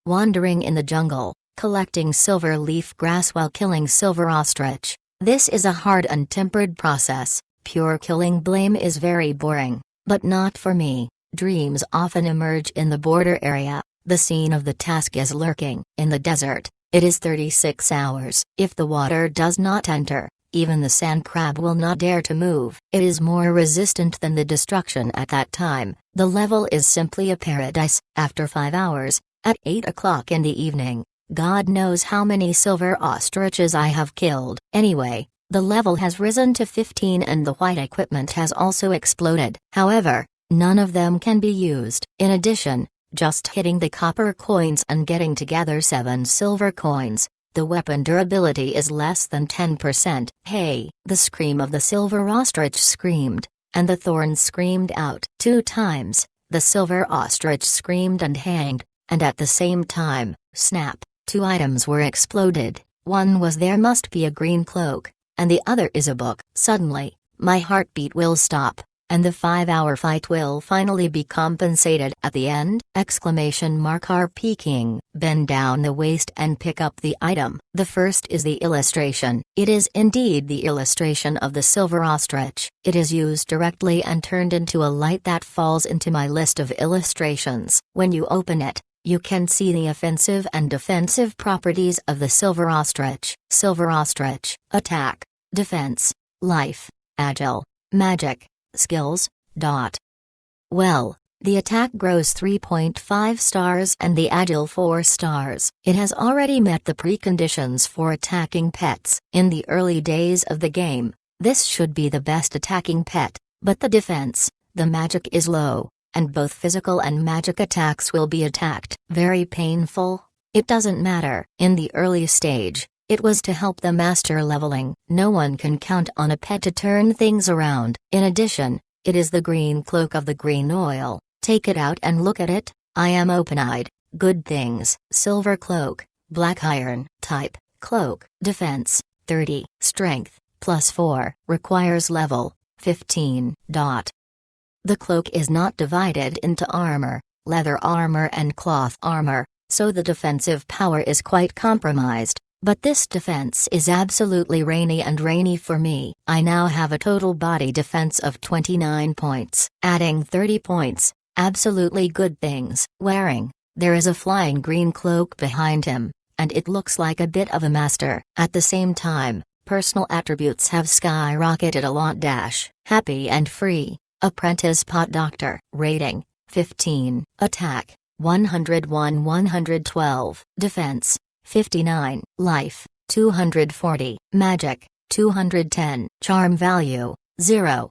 Wandering in the jungle, collecting silver leaf grass while killing silver ostrich. This is a hard and tempered process. Pure killing blame is very boring, but not for me. Dreams often emerge in the border area. The scene of the task is lurking. In the desert, it is 36 hours. If the water does not enter, even the sand crab will not dare to move. It is more resistant than the destruction at that time. The level is simply a paradise. After 5 hours, at 8 o'clock in the evening, God knows how many silver ostriches I have killed. Anyway, the level has risen to 15 and the white equipment has also exploded. However, none of them can be used. In addition, just hitting the copper coins and getting together 7 silver coins, the weapon durability is less than 10%. Hey, the scream of the silver ostrich screamed, and the thorns screamed out. 2 times, the silver ostrich screamed and hanged. And at the same time, snap, 2 items were exploded. One was there must be a green cloak, and the other is a book. Suddenly, my heartbeat will stop, and the 5-hour fight will finally be compensated at the end. RP King. Bend down the waist and pick up the item. The first is the illustration. It is indeed the illustration of the silver ostrich. It is used directly and turned into a light that falls into my list of illustrations. When you open it, you can see the offensive and defensive properties of the silver ostrich. Silver ostrich. Attack, defense, life, agile, magic, skills. Well, the attack grows 3.5 stars and the agile 4 stars. It has already met the preconditions for attacking pets. In the early days of the game, this should be the best attacking pet, but the defense, the magic is low, and both physical and magic attacks will be attacked. Very painful? It doesn't matter. In the early stage, it was to help the master leveling. No one can count on a pet to turn things around. In addition, it is the green cloak of the green oil. Take it out and look at it. I am open-eyed. Good things. Silver cloak, black iron. Type, cloak. Defense, 30. Strength, +4. Requires level, 15. The cloak is not divided into armor, leather armor and cloth armor, so the defensive power is quite compromised, but this defense is absolutely rainy for me. I now have a total body defense of 29 points, adding 30 points, absolutely good things. Wearing, there is a flying green cloak behind him, and it looks like a bit of a master. At the same time, personal attributes have skyrocketed a lot. Happy and free, apprentice pot doctor. Rating, 15. Attack, 101 112. Defense, 59. Life, 240. Magic, 210. Charm value, 0.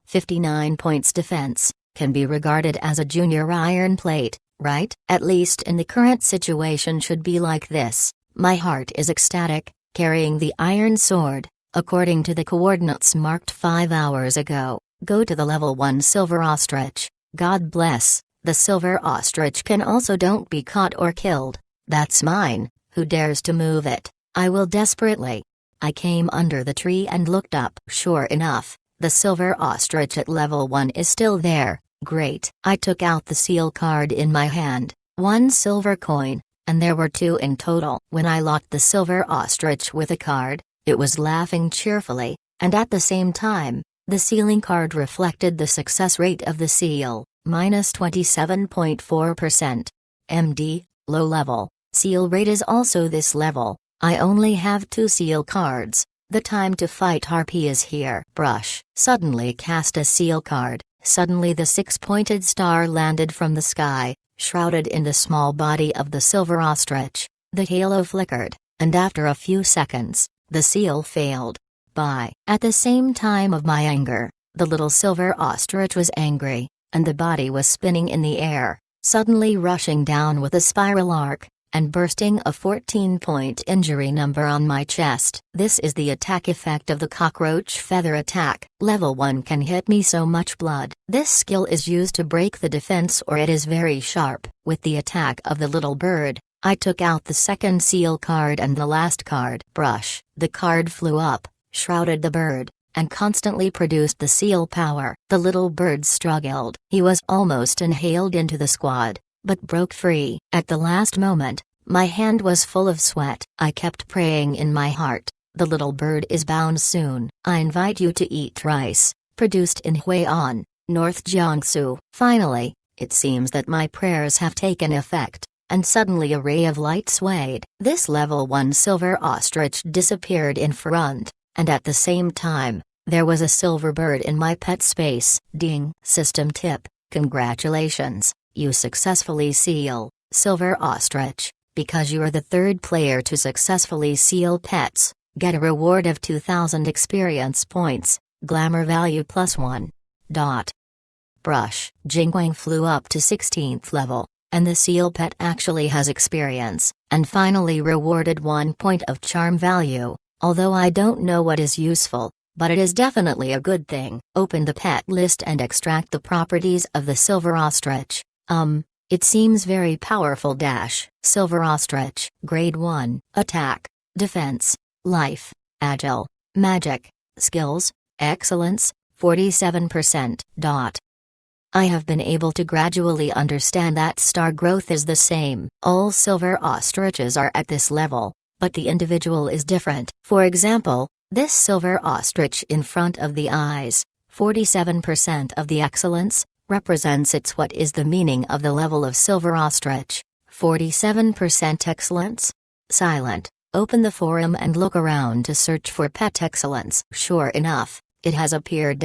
59 points. Defense can be regarded as a junior iron plate, right? At least in the current situation should be like this. My heart is ecstatic, carrying the iron sword, according to the coordinates marked 5 hours ago. Go to the level 1 silver ostrich. God bless. The silver ostrich can also don't be caught or killed. That's mine. Who dares to move it? I will desperately. I came under the tree and looked up. Sure enough, the silver ostrich at level 1 is still there. Great. I took out the seal card in my hand, 1 silver coin, and there were 2 in total. When I locked the silver ostrich with a card, it was laughing cheerfully, and at the same time, the sealing card reflected the success rate of the seal, minus 27.4%. MD, low level, seal rate is also this level. I only have 2 seal cards. The time to fight Harpy is here. Brush. Suddenly cast a seal card. Suddenly the 6-pointed star landed from the sky, shrouded in the small body of the silver ostrich. The halo flickered, and after a few seconds, the seal failed. At the same time of my anger, the little silver ostrich was angry, and the body was spinning in the air, suddenly rushing down with a spiral arc, and bursting a 14-point injury number on my chest. This is the attack effect of the cockroach feather attack. Level 1 can hit me so much blood. This skill is used to break the defense or it is very sharp. With the attack of the little bird, I took out the second seal card and the last card. Brush. The card flew up, shrouded the bird, and constantly produced the seal power. The little bird struggled. He was almost inhaled into the squad, but broke free. At the last moment, my hand was full of sweat. I kept praying in my heart, the little bird is bound soon. I invite you to eat rice, produced in Hui'an, North Jiangsu. Finally, it seems that my prayers have taken effect, and suddenly a ray of light swayed. This level 1 silver ostrich disappeared in front, and at the same time, there was a silver bird in my pet space. Ding. System tip, congratulations. You successfully seal, silver ostrich, because you are the 3rd player to successfully seal pets, get a reward of 2,000 experience points, glamour value +1. Brush. Jingwang flew up to 16th level, and the seal pet actually has experience, and finally rewarded 1 point of charm value, although I don't know what is useful, but it is definitely a good thing. Open the pet list and extract the properties of the silver ostrich. It seems very powerful. Silver ostrich. Grade 1. Attack, defense, life, agile, magic, skills, excellence, 47%. I have been able to gradually understand that star growth is the same. All silver ostriches are at this level, but the individual is different. For example, this silver ostrich in front of the eyes, 47% of the excellence, represents its what is the meaning of the level of silver ostrich, 47% excellence? Silent. Open the forum and look around to search for pet excellence. Sure enough, it has appeared.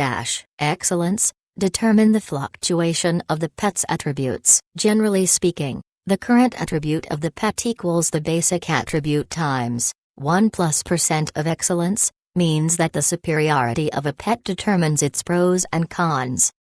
Excellence? Determine the fluctuation of the pet's attributes. Generally speaking, the current attribute of the pet equals the basic attribute times 1+% of excellence, means that the superiority of a pet determines its pros and cons.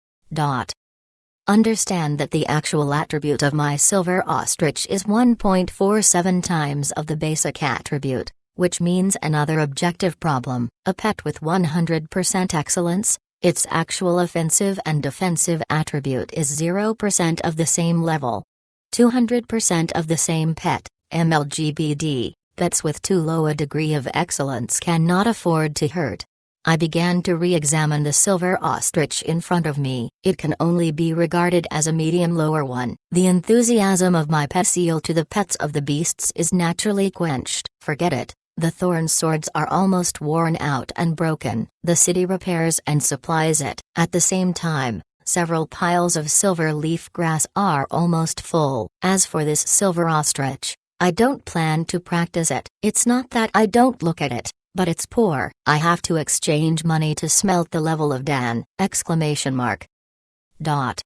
Understand that the actual attribute of my silver ostrich is 1.47 times of the basic attribute, which means another objective problem. A pet with 100% excellence, its actual offensive and defensive attribute is 0% of the same level. 200% of the same pet, MLGBD, pets with too low a degree of excellence cannot afford to hurt. I began to re-examine the silver ostrich in front of me. It can only be regarded as a medium lower one. The enthusiasm of my pet seal to the pets of the beasts is naturally quenched. Forget it. The thorn swords are almost worn out and broken. The city repairs and supplies it. At the same time, several piles of silver leaf grass are almost full. As for this silver ostrich, I don't plan to practice it. It's not that I don't look at it, but it's poor. I have to exchange money to smelt the level of Dan! Exclamation mark. Dot.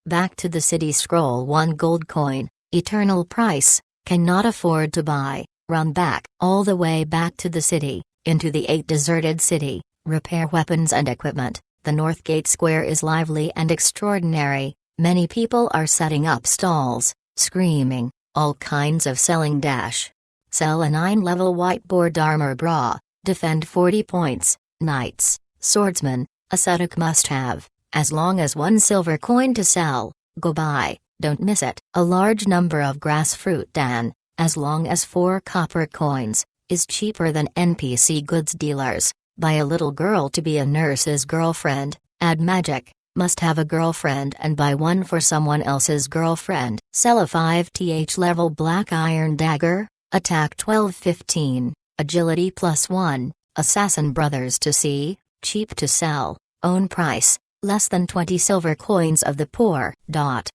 Back to the city. Scroll 1 gold coin, eternal price, cannot afford to buy. Run back. All the way back to the city, into the 8 deserted city, repair weapons and equipment. The North Gate Square is lively and extraordinary. Many people are setting up stalls, screaming, all kinds of selling dash. Sell a 9-level whiteboard armor bra, defend 40 points, knights, swordsman, ascetic must-have, as long as 1 silver coin to sell, go buy, don't miss it. A large number of grass fruit Dan, as long as 4 copper coins, is cheaper than NPC goods dealers. Buy a little girl to be a nurse's girlfriend, add magic, must have a girlfriend and buy one for someone else's girlfriend. Sell a 5th level black iron dagger, attack 12-15, agility +1, assassin brothers to see, cheap to sell, own price, less than 20 silver coins of the poor. Dot.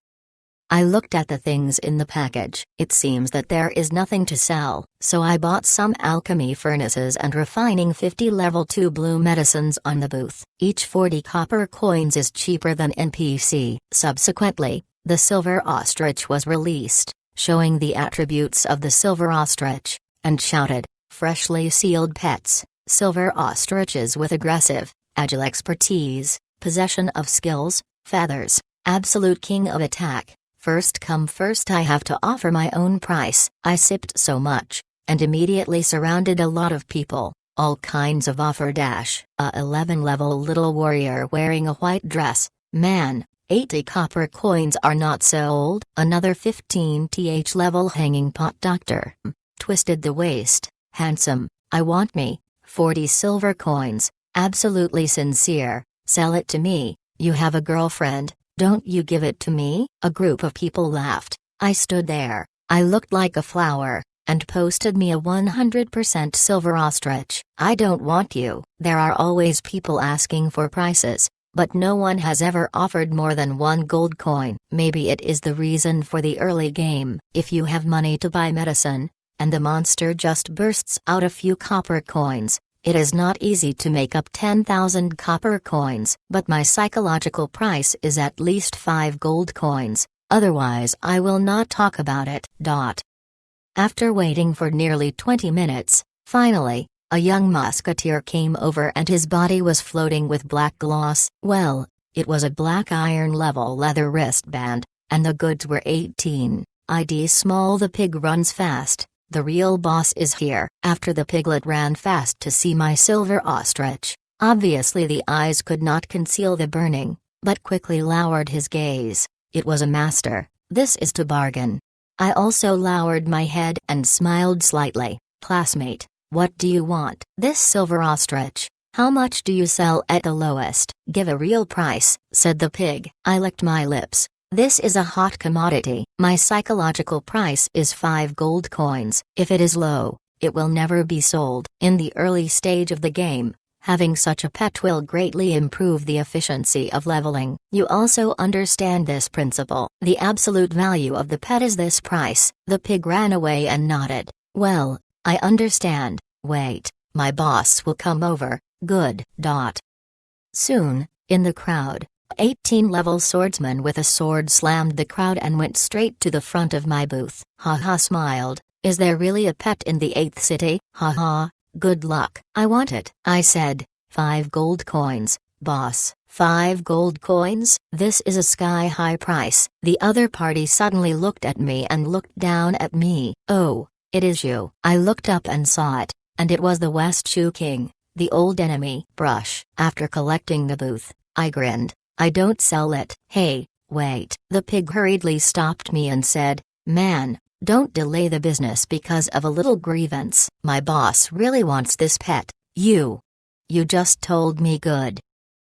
I looked at the things in the package. It seems that there is nothing to sell, so I bought some alchemy furnaces and refining 50 level 2 blue medicines on the booth. Each 40 copper coins is cheaper than NPC. Subsequently, the silver ostrich was released, showing the attributes of the silver ostrich, and shouted, freshly sealed pets, silver ostriches with aggressive, agile expertise, possession of skills, feathers, absolute king of attack. First come first. I have to offer my own price. I sipped so much, and immediately surrounded a lot of people, all kinds of offer dash. A 11 level little warrior wearing a white dress, man, 80 copper coins are not sold. Another 15th level hanging pot doctor, twisted the waist, handsome, I want me, 40 silver coins, absolutely sincere, sell it to me, you have a girlfriend. Don't you give it to me? A group of people laughed. I stood there, I looked like a flower, and posted me a 100% silver ostrich. I don't want you. There are always people asking for prices, but no one has ever offered more than 1 gold coin. Maybe it is the reason for the early game. If you have money to buy medicine, and the monster just bursts out a few copper coins, it is not easy to make up 10,000 copper coins, but my psychological price is at least 5 gold coins, otherwise I will not talk about it. Dot. After waiting for nearly 20 minutes, finally, a young musketeer came over and his body was floating with black gloss. Well, it was a black iron level leather wristband, and the goods were 18 ID small. The pig runs fast. The real boss is here. After the piglet ran fast to see my silver ostrich, obviously the eyes could not conceal the burning, but quickly lowered his gaze. It was a master. This is to bargain. I also lowered my head and smiled slightly. Classmate, what do you want? This silver ostrich. How much do you sell at the lowest? Give a real price, said the pig. I licked my lips. This is a hot commodity. My psychological price is 5 gold coins. If it is low, it will never be sold. In the early stage of the game, having such a pet will greatly improve the efficiency of leveling. You also understand this principle. The absolute value of the pet is this price. The pig ran away and nodded. Well, I understand. Wait, my boss will come over. Good. Dot. Soon, in the crowd, 18-level swordsman with a sword slammed the crowd and went straight to the front of my booth. Haha, smiled. Is there really a pet in the 8th city? Haha, good luck. I want it. I said, 5 gold coins, boss. 5 gold coins? This is a sky-high price. The other party suddenly looked at me and looked down at me. Oh, it is you. I looked up and saw it, and it was the West Shoe King, the old enemy. Brush. After collecting the booth, I grinned. I don't sell it. Hey, wait. The pig hurriedly stopped me and said, man, don't delay the business because of a little grievance. My boss really wants this pet. You just told me good.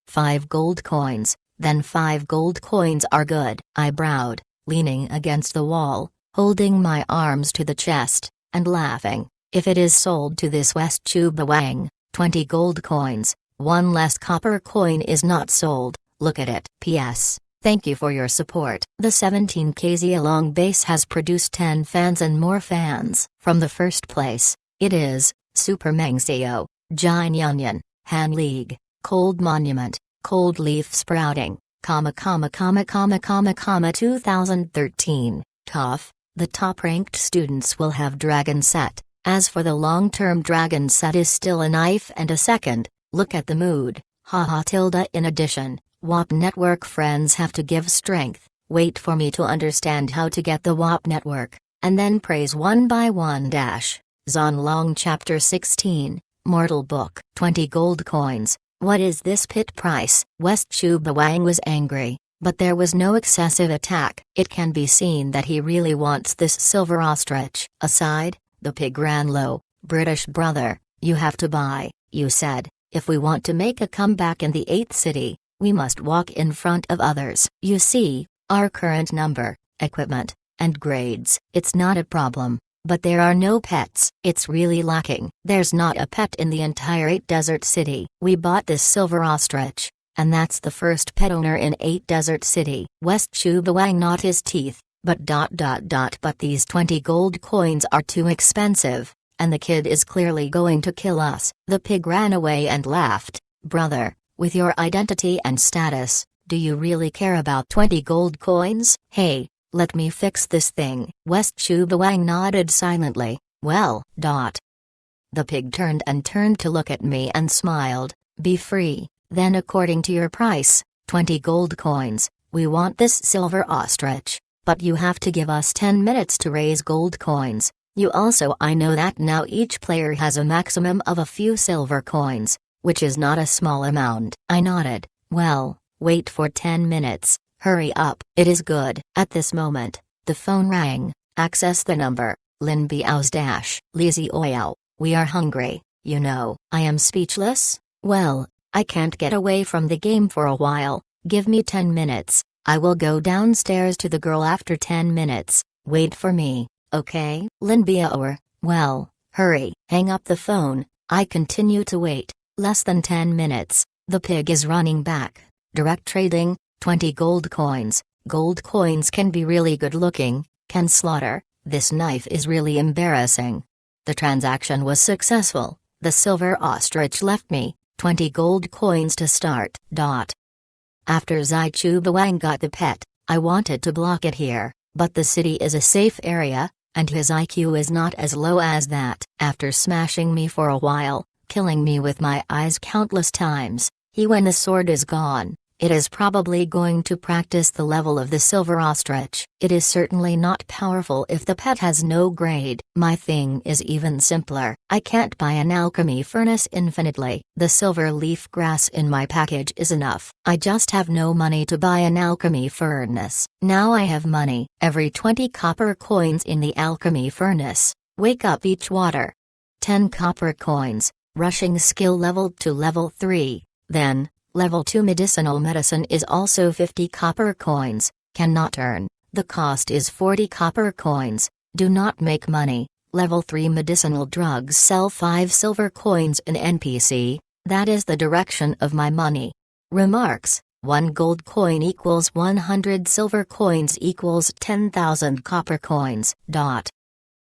5 gold coins, then 5 gold coins are good. I browed, leaning against the wall, holding my arms to the chest, and laughing. If it is sold to this West Chubawang, 20 gold coins, 1 less copper coin is not sold. Look at it. P.S. Thank you for your support. The 17 kz long base has produced 10 fans and more fans. From the first place, it is Super Mangzio, Giant Onion, Han League, Cold Monument, Cold Leaf Sprouting, 2013. Tough. The top-ranked students will have Dragon Set. As for the long-term Dragon Set is still a knife and a second. Look at the mood. Haha tilde. In addition, WAP Network friends have to give strength. Wait for me to understand how to get the WAP Network, and then praise one by one. Zonlong Chapter 16, Mortal Book. 20 gold coins. What is this pit price? West Chu Bawang was angry, but there was no excessive attack. It can be seen that he really wants this silver ostrich. Aside, the pig ran low. British brother, you have to buy, you said. If we want to make a comeback in the 8th city, we must walk in front of others. You see, our current number, equipment, and grades. It's not a problem. But there are no pets. It's really lacking. There's not a pet in the entire 8 Desert City. We bought this silver ostrich, and that's the first pet owner in 8 Desert City. West Chu Bawang gnawed his teeth, but these 20 gold coins are too expensive, and the kid is clearly going to kill us. The pig ran away and laughed. Brother, with your identity and status, do you really care about 20 gold coins? Hey, let me fix this thing. West Chu Bawang nodded silently. Well, The pig turned to look at me and smiled. Be free, then according to your price, 20 gold coins, we want this silver ostrich, but you have to give us 10 minutes to raise gold coins. I know that now each player has a maximum of a few silver coins, which is not a small amount. I nodded. Well, wait for 10 minutes. Hurry up. It is good. At this moment, the phone rang. Access the number. Lin Biao's Lizzie Oyao. We are hungry, you know. I am speechless. Well, I can't get away from the game for a while. Give me 10 minutes. I will go downstairs to the girl after 10 minutes. Wait for me, okay? Lin Biao. Well, hurry. Hang up the phone. I continue to wait. Less than 10 minutes. The pig is running back. Direct trading. 20 gold coins. Gold coins can be really good looking, can slaughter. This knife is really embarrassing. The transaction was successful. The silver ostrich left me 20 gold coins to start. After Zai Chu Bawang got the pet, I wanted to block it here, but the city is a safe area, and his IQ is not as low as that. After smashing me for a while, killing me with my eyes countless times, when the sword is gone, it is probably going to practice the level of the silver ostrich. It is certainly not powerful if the pet has no grade. My thing is even simpler. I can't buy an alchemy furnace infinitely. The silver leaf grass in my package is enough. I just have no money to buy an alchemy furnace. Now I have money. Every 20 copper coins in the alchemy furnace. Wake up each water. 10 copper coins. Rushing skill leveled to level 3. Then, Level 2 medicinal medicine is also 50 copper coins, cannot earn, the cost is 40 copper coins, do not make money. Level 3 medicinal drugs sell 5 silver coins in NPC, that is the direction of my money. Remarks, 1 gold coin equals 100 silver coins equals 10,000 copper coins.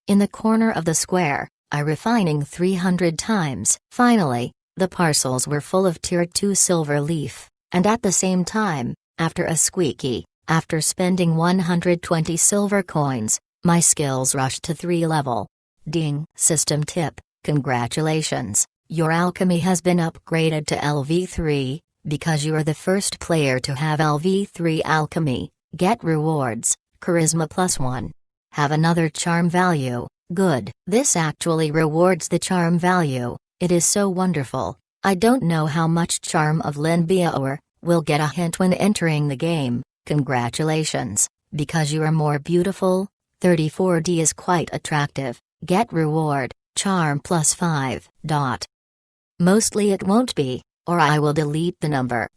In the corner of the square, I refining 300 times. Finally, the parcels were full of tier 2 silver leaf, and at the same time, after a squeaky, after spending 120 silver coins, my skills rushed to 3 level. Ding. System tip, congratulations, your alchemy has been upgraded to LV3, because you are the first player to have LV3 alchemy, get rewards, charisma +1. Have another charm value, good. This actually rewards the charm value. It is so wonderful. I don't know how much charm of Lin Biao will get a hint when entering the game. Congratulations, because you are more beautiful. 34D is quite attractive. Get reward, charm +5. Mostly it won't be, or I will delete the number.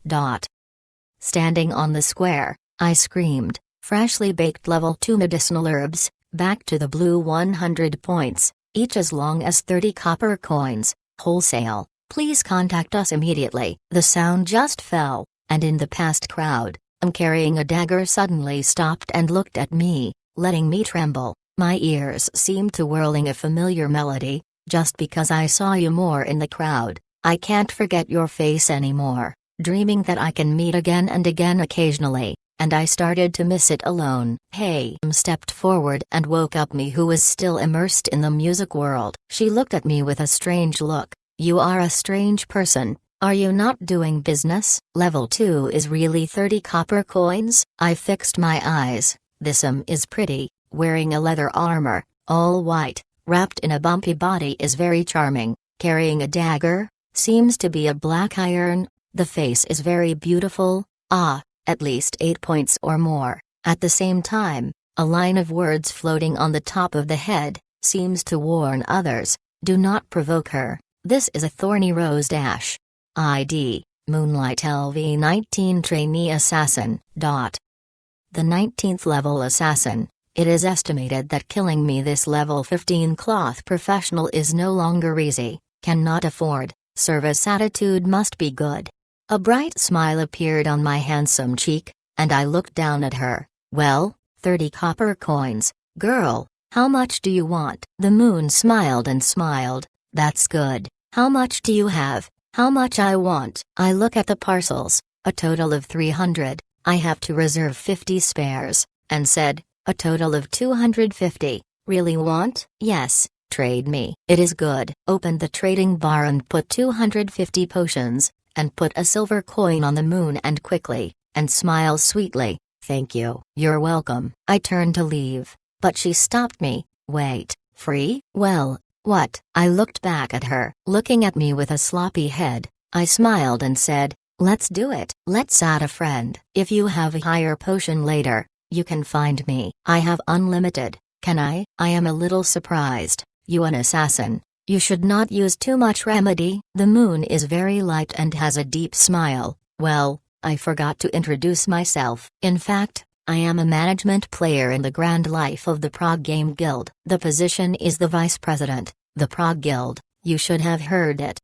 Standing on the square, I screamed, freshly baked level 2 medicinal herbs, back to the blue 100 points, each as long as 30 copper coins. Wholesale, please contact us immediately. The sound just fell, and in the past crowd, I'm carrying a dagger suddenly stopped and looked at me, letting me tremble. My ears seemed to whirling a familiar melody. Just because I saw you more in the crowd, I can't forget your face anymore, dreaming that I can meet again and again occasionally, and I started to miss it alone. Hey stepped forward and woke up me who was still immersed in the music world. She looked at me with a strange look. You are a strange person. Are you not doing business? Level 2 is really 30 copper coins? I fixed my eyes. This is pretty, wearing a leather armor, all white, wrapped in a bumpy body is very charming, carrying a dagger, seems to be a black iron, the face is very beautiful, at least 8 points or more. At the same time, a line of words floating on the top of the head, seems to warn others, do not provoke her. This is a thorny rose dash. ID, Moonlight LV19 Trainee Assassin. The 19th level assassin. It is estimated that killing me this level 15 cloth professional is no longer easy, cannot afford, service attitude must be good. A bright smile appeared on my handsome cheek, and I looked down at her. Well, 30 copper coins, girl, how much do you want? The moon smiled and smiled. That's good. How much do you have? How much I want? I look at the parcels, a total of 300, I have to reserve 50 spares, and said, a total of 250. Really want? Yes, trade me. It is good. Opened the trading bar and put 250 potions, and put a silver coin on the moon and quickly, and smile sweetly, thank you. You're welcome. I turned to leave, but she stopped me. Wait, free? Well, what? I looked back at her. Looking at me with a sloppy head, I smiled and said, let's do it. Let's add a friend. If you have a higher potion later, you can find me. I have unlimited, can I? I am a little surprised. You an assassin. You should not use too much remedy. The moon is very light and has a deep smile. Well, I forgot to introduce myself. In fact, I am a management player in the Grand Life of the Prague Game Guild. The position is the Vice President, the Prague Guild, you should have heard it. ?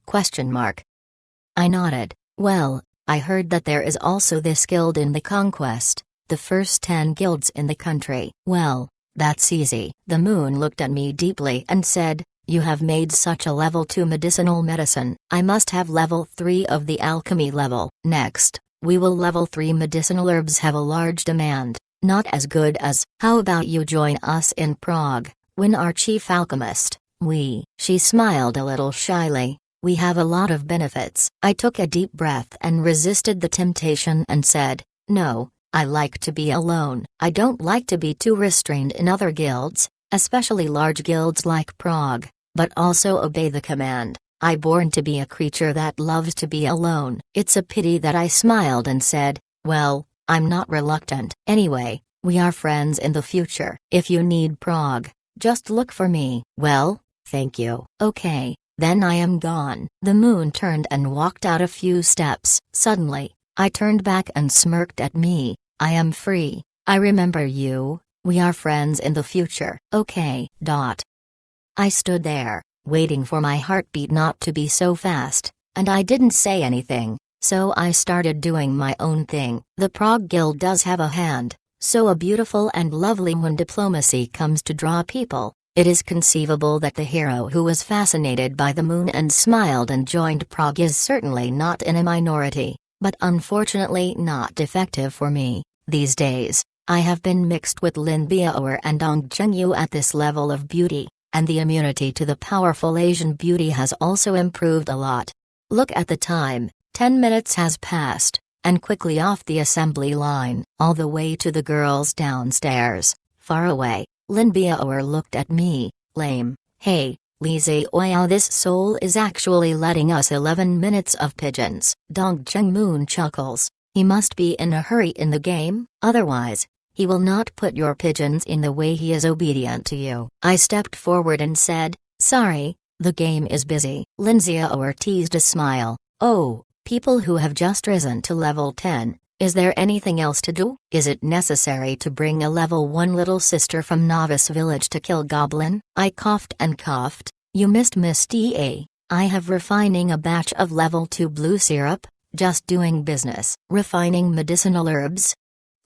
I nodded. Well, I heard that there is also this guild in the Conquest, the first 10 guilds in the country. Well, that's easy. The moon looked at me deeply and said, you have made such a level 2 medicinal medicine. I must have level 3 of the alchemy level. Next. We will level 3 medicinal herbs have a large demand, not as good as, how about you join us in Prague, win our chief alchemist, She smiled a little shyly, we have a lot of benefits. I took a deep breath and resisted the temptation and said, no, I like to be alone. I don't like to be too restrained in other guilds, especially large guilds like Prague, but also obey the command. I born to be a creature that loves to be alone. It's a pity that I smiled and said, well, I'm not reluctant. Anyway, we are friends in the future. If you need Prague, just look for me. Well, thank you. Okay, then I am gone. The moon turned and walked out a few steps. Suddenly, I turned back and smirked at me. I am free. I remember you. We are friends in the future. Okay. I stood there, waiting for my heartbeat not to be so fast, and I didn't say anything, so I started doing my own thing. The Prague Guild does have a hand, so a beautiful and lovely when diplomacy comes to draw people, it is conceivable that the hero who was fascinated by the moon and smiled and joined Prague is certainly not in a minority, but unfortunately not effective for me. These days, I have been mixed with Lin Biaoer and Dong Zhengyu at this level of beauty, and the immunity to the powerful Asian beauty has also improved a lot. Look at the time, 10 minutes has passed, and quickly off the assembly line, all the way to the girls downstairs, far away, Lin Biaoer looked at me, lame, hey, Li Ziao, this soul is actually letting us 11 minutes of pigeons. Dong Zhengmoon chuckles, he must be in a hurry in the game, otherwise, he will not put your pigeons in the way he is obedient to you. I stepped forward and said, sorry, the game is busy. Lin Ziao teased a smile, oh, people who have just risen to level 10, is there anything else to do? Is it necessary to bring a level 1 little sister from Novice Village to kill Goblin? I coughed and coughed, you missed Miss D.A. I have refining a batch of level 2 blue syrup, just doing business. Refining medicinal herbs,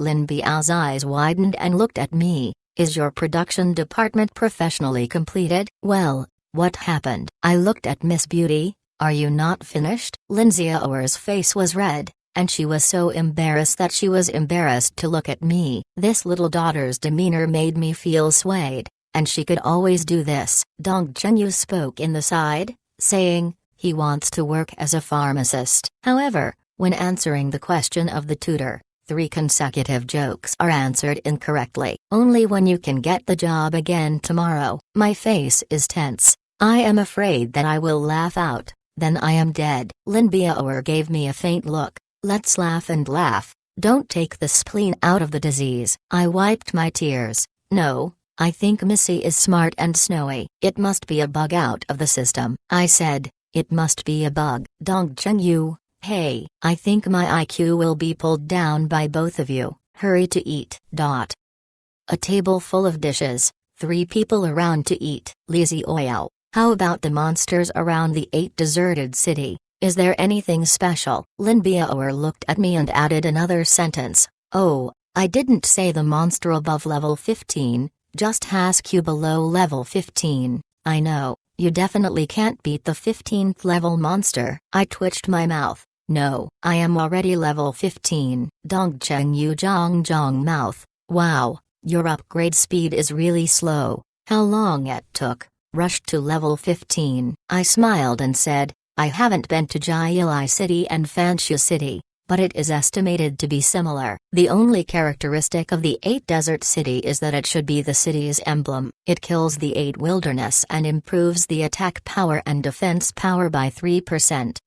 Lin Biao's eyes widened and looked at me. Is your production department professionally completed? Well, what happened? I looked at Miss Beauty. Are you not finished? Lin Xiaoer's face was red, and she was so embarrassed that she was embarrassed to look at me. This little daughter's demeanor made me feel swayed, and she could always do this. Dong Zhengyu spoke in the side, saying, he wants to work as a pharmacist. However, when answering the question of the tutor, 3 consecutive jokes are answered incorrectly. Only when you can get the job again tomorrow. My face is tense. I am afraid that I will laugh out, then I am dead. Lin Biaoer gave me a faint look. Let's laugh and laugh. Don't take the spleen out of the disease. I wiped my tears. No, I think Missy is smart and snowy. It must be a bug out of the system. I said, it must be a bug. Dong Zhengyu. Hey, I think my IQ will be pulled down by both of you. Hurry to eat. A table full of dishes, 3 people around to eat. Li Xiaoyao, how about the monsters around the 8 deserted city? Is there anything special? Lin Biaoer looked at me and added another sentence. Oh, I didn't say the monster above level 15, just Hasku below level 15. I know, you definitely can't beat the 15th level monster. I twitched my mouth. No, I am already level 15. Dongcheng Yu Zhong mouth. Wow, your upgrade speed is really slow. How long it took? Rushed to level 15. I smiled and said, I haven't been to Jiailai City and Fanshu City, but it is estimated to be similar. The only characteristic of the 8 desert city is that it should be the city's emblem. It kills the 8 wilderness and improves the attack power and defense power by 3%.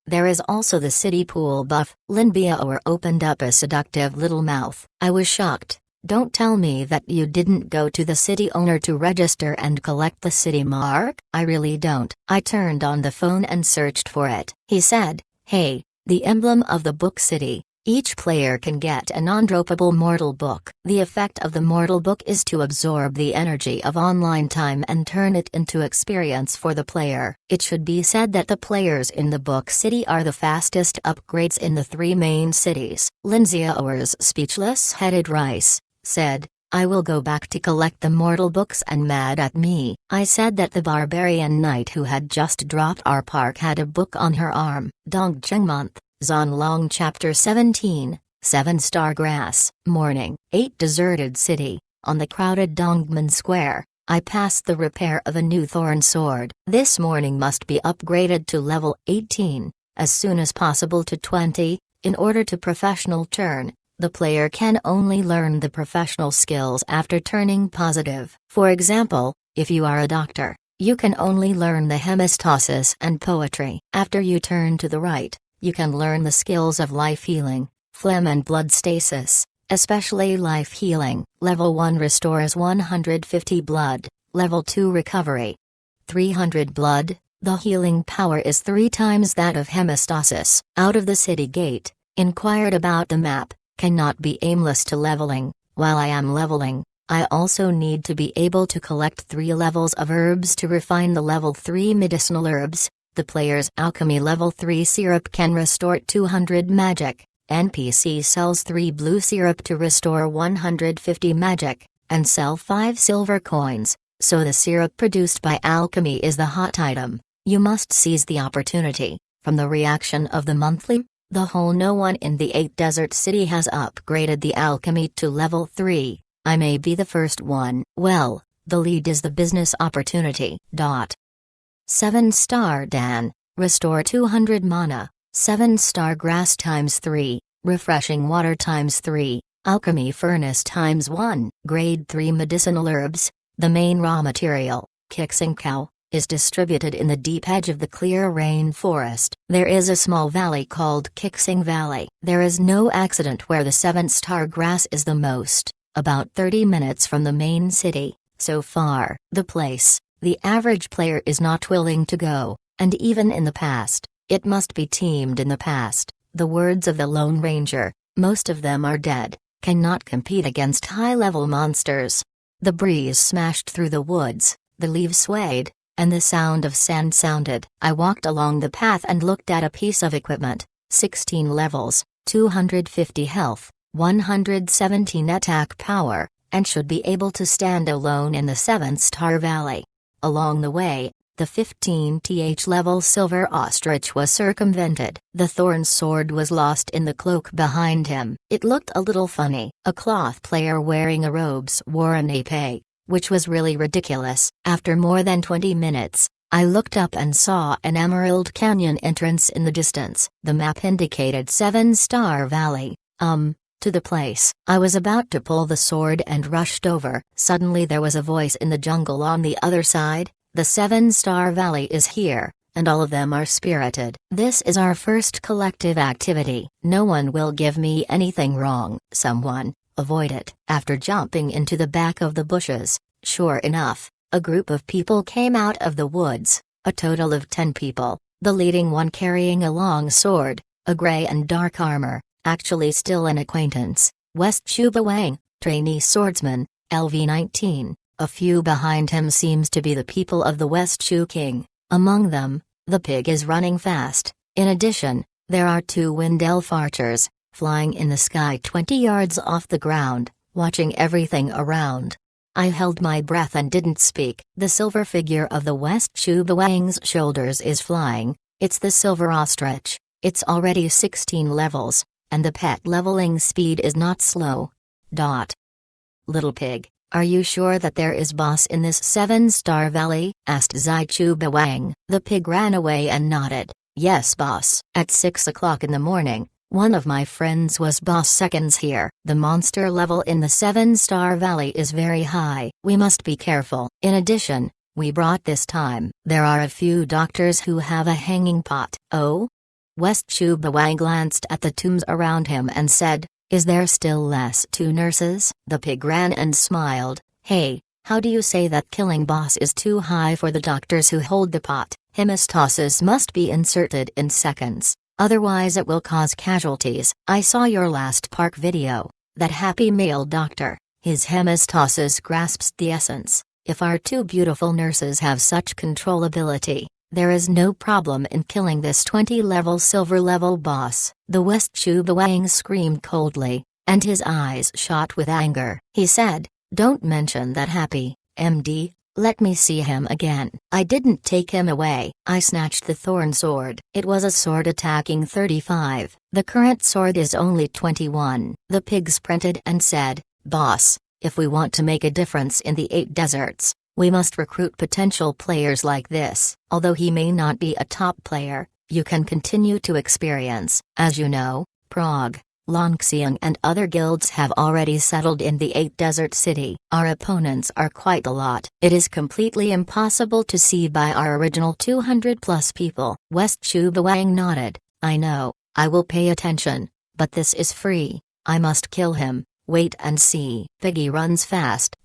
There is also the city pool buff. Lin Biaoer opened up a seductive little mouth. I was shocked. Don't tell me that you didn't go to the city owner to register and collect the city mark? I really don't. I turned on the phone and searched for it. He said, hey, the emblem of the book city. Each player can get a non-droppable mortal book. The effect of the mortal book is to absorb the energy of online time and turn it into experience for the player. It should be said that the players in the book city are the fastest upgrades in the 3 main cities. Lin Xiaoer's speechless-headed rice said, I will go back to collect the mortal books, and mad at me. I said that the barbarian knight who had just dropped our park had a book on her arm. Dongzheng Month, Zanlong Chapter 17, 7-Star Grass. Morning, 8 deserted city. On the crowded Dongmen Square, I passed the repair of a new thorn sword. This morning must be upgraded to level 18, as soon as possible to 20, in order to professional turn. The player can only learn the professional skills after turning positive. For example, if you are a doctor, you can only learn the hemostasis and poetry. After you turn to the right, you can learn the skills of life healing, phlegm and blood stasis, especially life healing. Level 1 restores 150 blood, level 2 recovery 300 blood. The healing power is 3 times that of hemostasis. Out of the city gate, inquired about the map. Cannot be aimless to leveling. While I am leveling, I also need to be able to collect 3 levels of herbs to refine the level 3 medicinal herbs. The player's alchemy level 3 syrup can restore 200 magic. NPC sells 3 blue syrup to restore 150 magic, and sell 5 silver coins, so the syrup produced by alchemy is the hot item. You must seize the opportunity. From the reaction of the monthly, the whole no one in the 8 desert city has upgraded the alchemy to level 3. I may be the first one. Well, the lead is the business opportunity. 7-Star Dan, restore 200 mana, 7-Star Grass times 3, refreshing water times 3, alchemy furnace times 1. Grade 3 medicinal herbs, the main raw material, Kixing Cow, is distributed in the deep edge of the clear rainforest. There is a small valley called Kixing Valley. There is no accident where the 7-Star Grass is the most, about 30 minutes from the main city. So far, the place, the average player is not willing to go, and even in the past, it must be teamed in the past. The words of the Lone Ranger, most of them are dead, cannot compete against high-level monsters. The breeze smashed through the woods, the leaves swayed, and the sound of sand sounded. I walked along the path and looked at a piece of equipment, 16 levels, 250 health, 117 attack power, and should be able to stand alone in the 7-star valley. Along the way, the 15th level silver ostrich was circumvented. The thorn sword was lost in the cloak behind him. It looked a little funny. A cloth player wearing a robes wore an épée, which was really ridiculous. After more than 20 minutes, I looked up and saw an Emerald Canyon entrance in the distance. The map indicated 7-star valley, to the place. I was about to pull the sword and rushed over. Suddenly there was a voice in the jungle on the other side. The 7-star valley is here, and all of them are spirited. This is our first collective activity. No one will give me anything wrong. Someone, avoid it. After jumping into the back of the bushes, sure enough, a group of people came out of the woods, a total of 10 people, the leading one carrying a long sword, a gray and dark armor, actually still an acquaintance, West Chuba Wang, trainee swordsman, LV-19. A few behind him seems to be the people of the West Chu King. Among them, the pig is running fast. In addition, there are 2 wind elf archers, flying in the sky 20 yards off the ground, watching everything around. I held my breath and didn't speak. The silver figure of the West Chuba Wang's shoulders is flying. It's the silver ostrich. It's already 16 levels, and the pet leveling speed is not slow. Little pig, are you sure that there is boss in this 7-star valley? Asked Zai Chuba Wang. The pig ran away and nodded. Yes boss. At 6 o'clock in the morning, one of my friends was boss seconds here. The monster level in the 7-star valley is very high. We must be careful. In addition, we brought this time. There are a few doctors who have a hanging pot. Oh? West Chuba Wang glanced at the tombs around him and said, is there still less 2 nurses? The pig ran and smiled. Hey, how do you say that killing boss is too high for the doctors who hold the pot? Hemostasis must be inserted in seconds, otherwise it will cause casualties. I saw your last park video, that happy male doctor, his hemostasis grasps the essence. If our 2 beautiful nurses have such controllability, there is no problem in killing this 20-level silver level boss. The West Chuba Wang screamed coldly, and his eyes shot with anger. He said, don't mention that happy, MD, let me see him again. I didn't take him away. I snatched the thorn sword. It was a sword attacking 35. The current sword is only 21. The pig sprinted and said, boss, if we want to make a difference in the 8 deserts, we must recruit potential players like this. Although he may not be a top player, you can continue to experience. As you know, Prague, Longxiang and other guilds have already settled in the 8 desert city. Our opponents are quite a lot. It is completely impossible to see by our original 200 plus people. West Chuba Wang nodded. I know, I will pay attention, but this is free. I must kill him. Wait and see. Piggy runs fast.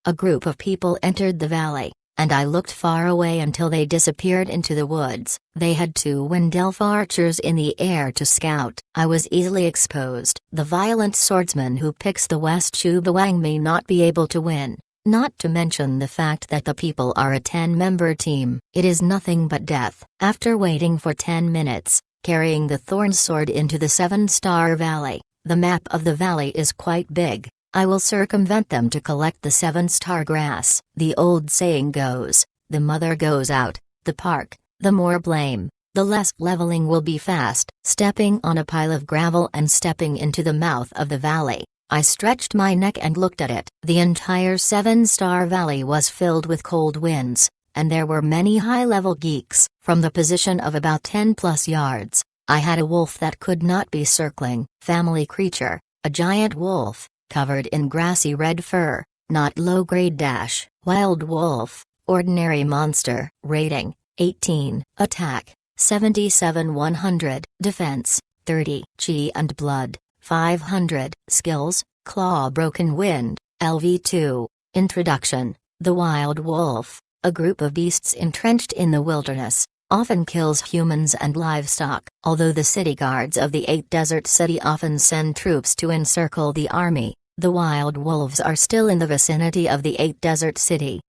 A group of people entered the valley, and I looked far away until they disappeared into the woods. They had 2 wind elf archers in the air to scout. I was easily exposed. The violent swordsman who picks the West Chuba Wang may not be able to win, not to mention the fact that the people are a 10-member team. It is nothing but death. After waiting for 10 minutes, carrying the thorn sword into the 7-star valley, the map of the valley is quite big. I will circumvent them to collect the 7-star grass. The old saying goes, the mother goes out, the park, the more blame, the less leveling will be fast. Stepping on a pile of gravel and stepping into the mouth of the valley, I stretched my neck and looked at it. The entire 7-star valley was filled with cold winds, and there were many high-level geeks. From the position of about 10 plus yards, I had a wolf that could not be circling. Family creature, a giant wolf, covered in grassy red fur, not low-grade - wild wolf, ordinary monster. Rating, 18. Attack, 77 100. Defense, 30. Chi and blood, 500. Skills, claw broken wind, LV2. Introduction, the wild wolf, a group of beasts entrenched in the wilderness, often kills humans and livestock. Although the city guards of the 8 desert city often send troops to encircle the army, the wild wolves are still in the vicinity of the 8 desert city.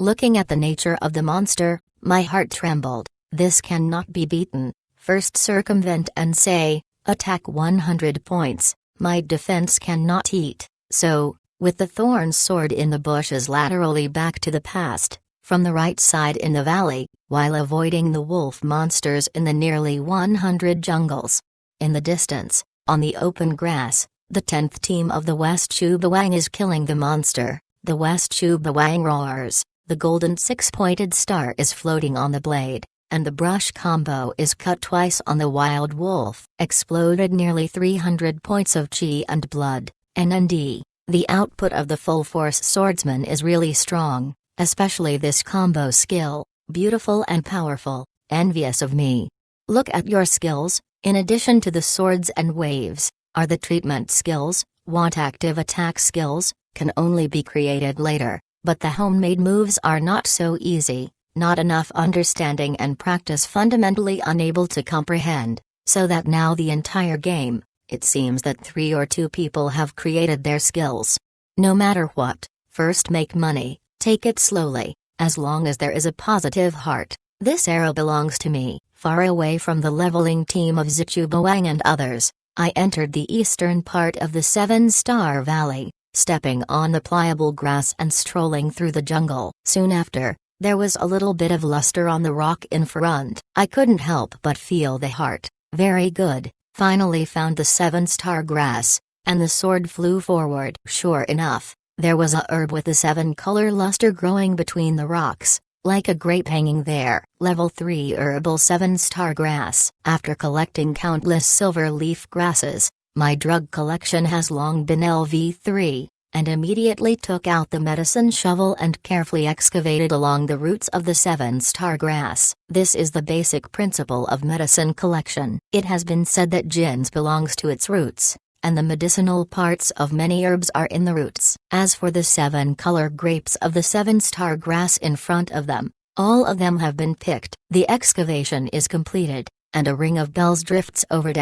Looking at the nature of the monster, my heart trembled. This cannot be beaten. First circumvent and say, Attack 100 points, my defense cannot eat, so, with the thorn sword in the bushes laterally back to the past, from the right side in the valley, while avoiding the wolf monsters in the nearly 100 jungles. In the distance, on the open grass, the 10th team of the West Chubawang is killing the monster. The West Chubawang roars, the golden six-pointed star is floating on the blade, and the brush combo is cut twice on the wild wolf. Exploded nearly 300 points of chi and blood, NND. The output of the full-force swordsman is really strong, especially this combo skill, beautiful and powerful, envious of me. Look at your skills, in addition to the swords and waves, are the treatment skills, want active attack skills, can only be created later, but the homemade moves are not so easy, not enough understanding and practice fundamentally unable to comprehend, so that now the entire game, it seems that 3 or 2 people have created their skills. No matter what, first make money, take it slowly, as long as there is a positive heart. This era belongs to me, far away from the leveling team of Zichubawang and others. I entered the eastern part of the 7-star valley, stepping on the pliable grass and strolling through the jungle. Soon after, there was a little bit of luster on the rock in front. I couldn't help but feel the heart. Very good. Finally found the 7-star grass, and the sword flew forward. Sure enough, there was a herb with the 7-color luster growing between the rocks, like a grape hanging there. Level 3 herbal 7-star grass. After collecting countless silver leaf grasses, my drug collection has long been LV3, and immediately took out the medicine shovel and carefully excavated along the roots of the 7-star grass. This is the basic principle of medicine collection. It has been said that jinns belongs to its roots, and the medicinal parts of many herbs are in the roots. As for the 7-color grapes of the 7-star grass in front of them, all of them have been picked. The excavation is completed, and a ring of bells drifts over.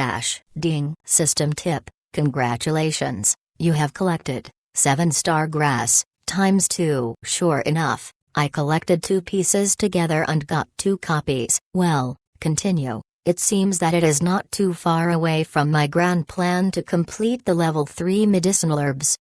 Ding. System tip, congratulations, you have collected 7-star grass, times 2. Sure enough, I collected 2 pieces together and got 2 copies. Well, continue. It seems that it is not too far away from my grand plan to complete the level 3 medicinal herbs.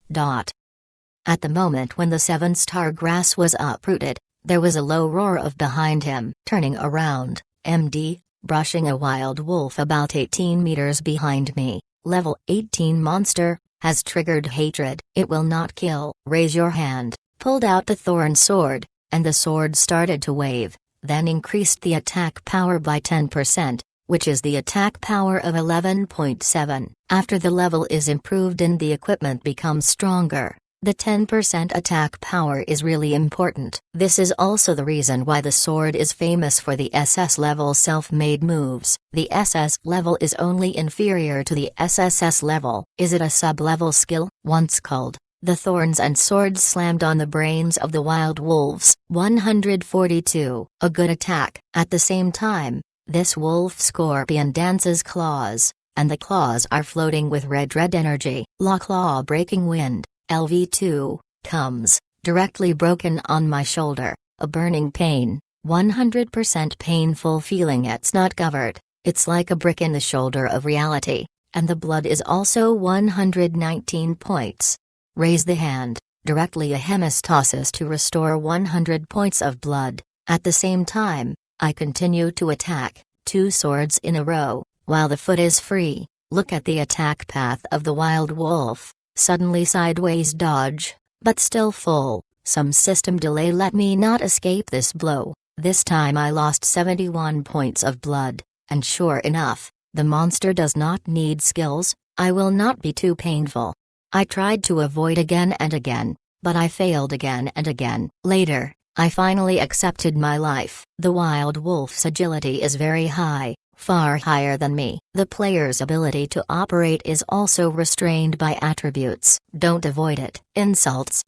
At the moment when the 7-star grass was uprooted, there was a low roar of behind him. Turning around, MD, brushing a wild wolf about 18 meters behind me, level 18 monster, has triggered hatred. It will not kill. Raise your hand, pulled out the thorn sword, and the sword started to wave, then increased the attack power by 10%, which is the attack power of 11.7. After the level is improved and the equipment becomes stronger, the 10% attack power is really important. This is also the reason why the sword is famous for the SS level self-made moves. The SS level is only inferior to the SSS level. Is it a sub-level skill? Once called, the thorns and swords slammed on the brains of the wild wolves. 142. A good attack. At the same time, this wolf scorpion dances claws, and the claws are floating with red energy. Claw breaking wind. LV2, comes, directly broken on my shoulder, a burning pain, 100% painful feeling. It's not covered, it's like a brick in the shoulder of reality, and the blood is also 119 points. Raise the hand, directly a hemostasis to restore 100 points of blood. At the same time, I continue to attack, 2 swords in a row, while the foot is free. Look at the attack path of the wild wolf. Suddenly sideways dodge, but still full. Some system delay let me not escape this blow. This time I lost 71 points of blood, and sure enough, the monster does not need skills. I will not be too painful. I tried to avoid again and again, but I failed again and again. Later, I finally accepted my life. The wild wolf's agility is very high, far higher than me. The player's ability to operate is also restrained by attributes. Don't avoid it. Insults.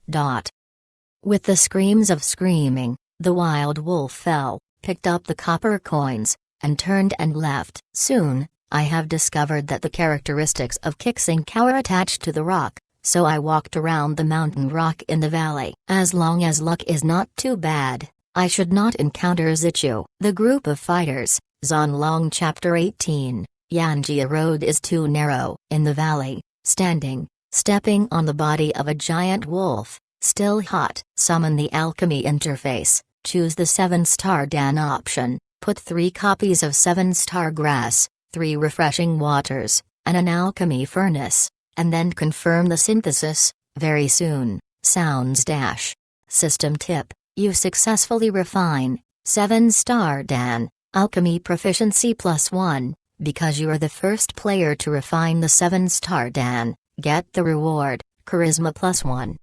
With the screams of screaming, the wild wolf fell, picked up the copper coins, and turned and left. Soon, I have discovered that the characteristics of Kixing Cow are attached to the rock, so I walked around the mountain rock in the valley. As long as luck is not too bad, I should not encounter Zichu. The group of fighters, Zonlong Chapter 18, Yanjia Road is too narrow. In the valley, stepping on the body of a giant wolf, still hot. Summon the alchemy interface, choose the 7-star Dan option, put 3 copies of 7-star grass, 3 refreshing waters, and an alchemy furnace, and then confirm the synthesis. Very soon. Sounds dash. System tip: you successfully refine 7-star Dan, alchemy proficiency +1, because you are the first player to refine the 7-star Dan, get the reward, charisma +1.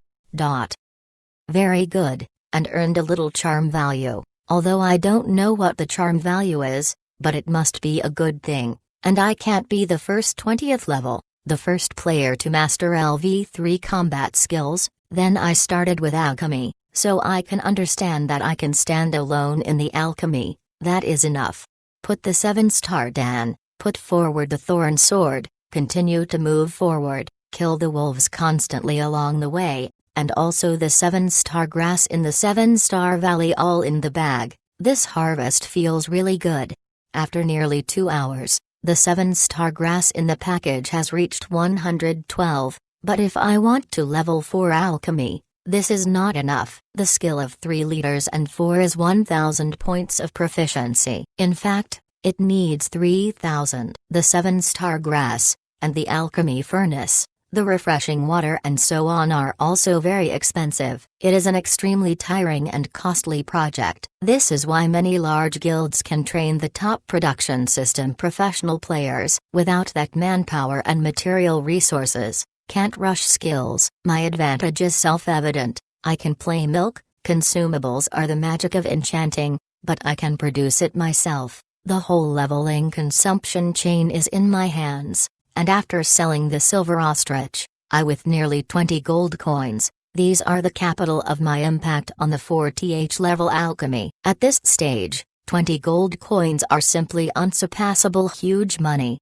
Very good, and earned a little charm value, although I don't know what the charm value is, but it must be a good thing, and I can't be the first 20th level, the first player to master LV3 combat skills. Then I started with alchemy, so I can understand that I can stand alone in the alchemy. That is enough. Put the 7-star Dan, put forward the thorn sword, continue to move forward, kill the wolves constantly along the way, and also the 7-star grass in the 7-star valley, all in the bag. This harvest feels really good. After nearly 2 hours, the 7-star grass in the package has reached 112, but if I want to level 4 alchemy, this is not enough. The skill of 3 liters and 4 is 1000 points of proficiency. In fact, it needs 3000. The 7-star grass, and the alchemy furnace, the refreshing water and so on are also very expensive. It is an extremely tiring and costly project. This is why many large guilds can train the top production system professional players. Without that manpower and material resources, can't rush skills. My advantage is self-evident. I can play milk, consumables are the magic of enchanting, but I can produce it myself. The whole leveling consumption chain is in my hands, and after selling the silver ostrich, I with nearly 20 gold coins, these are the capital of my impact on the 4th level alchemy. At this stage, 20 gold coins are simply unsurpassable huge money.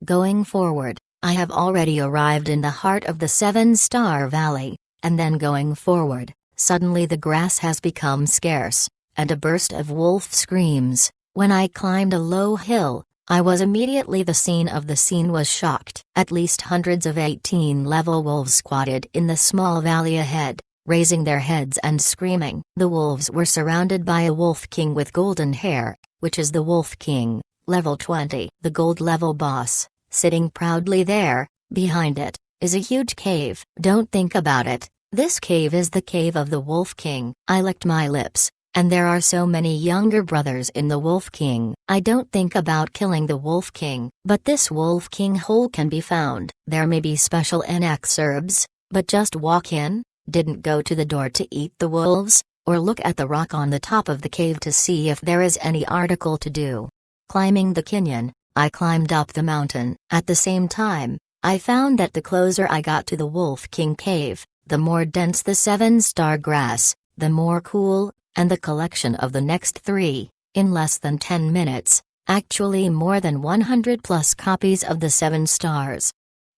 Going forward, I have already arrived in the heart of the 7-star valley, and then going forward, suddenly the grass has become scarce, and a burst of wolf screams. When I climbed a low hill, I was immediately the scene of the scene was shocked. At least hundreds of 18-level wolves squatted in the small valley ahead, raising their heads and screaming. The wolves were surrounded by a wolf king with golden hair, which is the wolf king, level 20. The gold level boss, sitting proudly there, behind it, is a huge cave. Don't think about it, this cave is the cave of the Wolf King. I licked my lips, and there are so many younger brothers in the Wolf King. I don't think about killing the Wolf King, but this Wolf King hole can be found. There may be special excerpts, but just walk in, didn't go to the door to eat the wolves, or look at the rock on the top of the cave to see if there is any article to do. Climbing the canyon, I climbed up the mountain. At the same time, I found that the closer I got to the Wolf King cave, the more dense the 7-star grass, the more cool, and the collection of the next 3, in less than 10 minutes, actually more than 100 plus copies of the 7 stars.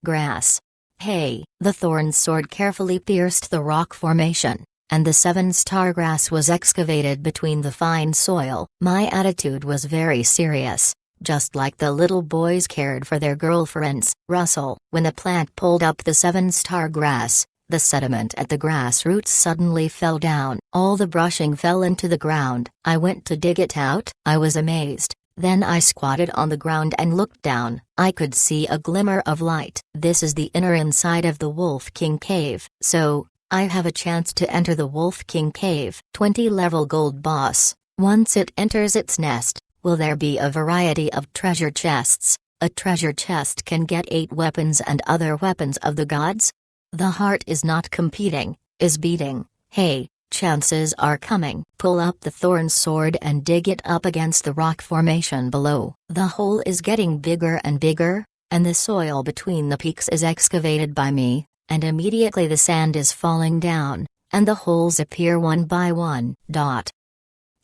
Grass. Hey, the thorn sword carefully pierced the rock formation, and the 7-star grass was excavated between the fine soil. My attitude was very serious. Just like the little boys cared for their girlfriends. Rustle. When the plant pulled up the 7-star grass, the sediment at the grass roots suddenly fell down. All the brushing fell into the ground. I went to dig it out. I was amazed. Then I squatted on the ground and looked down. I could see a glimmer of light. This is the inner inside of the Wolf King cave. So, I have a chance to enter the Wolf King cave. 20 level gold boss. Once it enters its nest, will there be a variety of treasure chests? A treasure chest can get 8 weapons and other weapons of the gods? The heart is not competing, is beating. Hey, chances are coming. Pull up the thorn sword and dig it up against the rock formation below. The hole is getting bigger and bigger, and the soil between the peaks is excavated by me, and immediately the sand is falling down, and the holes appear one by one.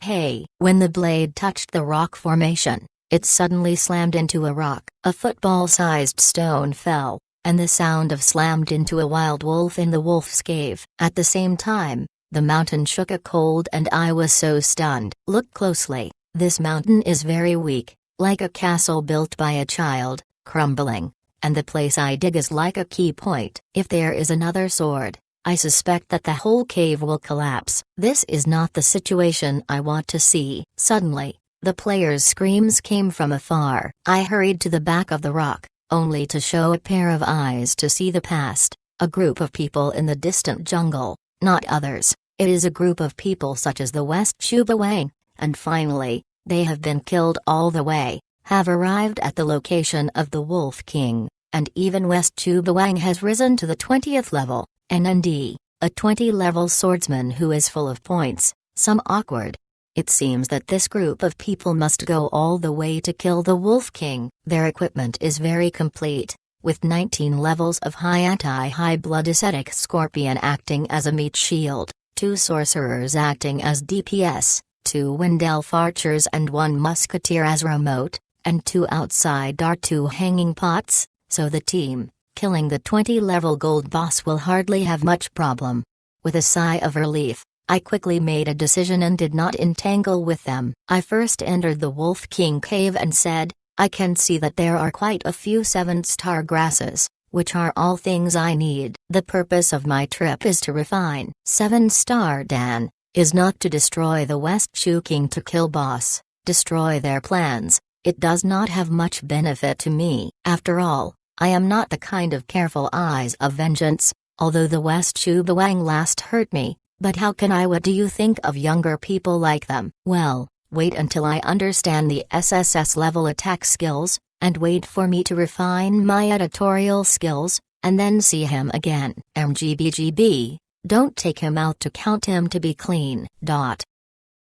Hey, when the blade touched the rock formation, it suddenly slammed into a rock. A football-sized stone fell, and the sound of slammed into a wild wolf in the wolf's cave. At the same time, the mountain shook a cold and I was so stunned. Look closely, this mountain is very weak, like a castle built by a child, crumbling, and the place I dig is like a key point. If there is another sword, I suspect that the whole cave will collapse. This is not the situation I want to see. Suddenly, the player's screams came from afar. I hurried to the back of the rock, only to show a pair of eyes to see the past, a group of people in the distant jungle, not others. It is a group of people such as the West Chubawang, and finally, they have been killed all the way, have arrived at the location of the Wolf King, and even West Chubawang has risen to the 20th level, NND, a 20-level swordsman who is full of points, some awkward. It seems that this group of people must go all the way to kill the Wolf King. Their equipment is very complete, with 19 levels of high anti-high blood ascetic scorpion acting as a meat shield, 2 sorcerers acting as DPS, 2 wind elf archers and 1 musketeer as remote, and 2 outside R2 hanging pots, so the team, killing the 20-level gold boss will hardly have much problem. With a sigh of relief, I quickly made a decision and did not entangle with them. I first entered the Wolf King cave and said, I can see that there are quite a few 7-star grasses, which are all things I need. The purpose of my trip is to refine 7-star Dan, is not to destroy the West Chu King to kill boss, destroy their plans. It does not have much benefit to me. After all, I am not the kind of careful eyes of vengeance, although the West Chubawang last hurt me, but how can I? What do you think of younger people like them? Well, wait until I understand the SSS level attack skills, and wait for me to refine my editorial skills, and then see him again. MGBGB, don't take him out to count him to be clean.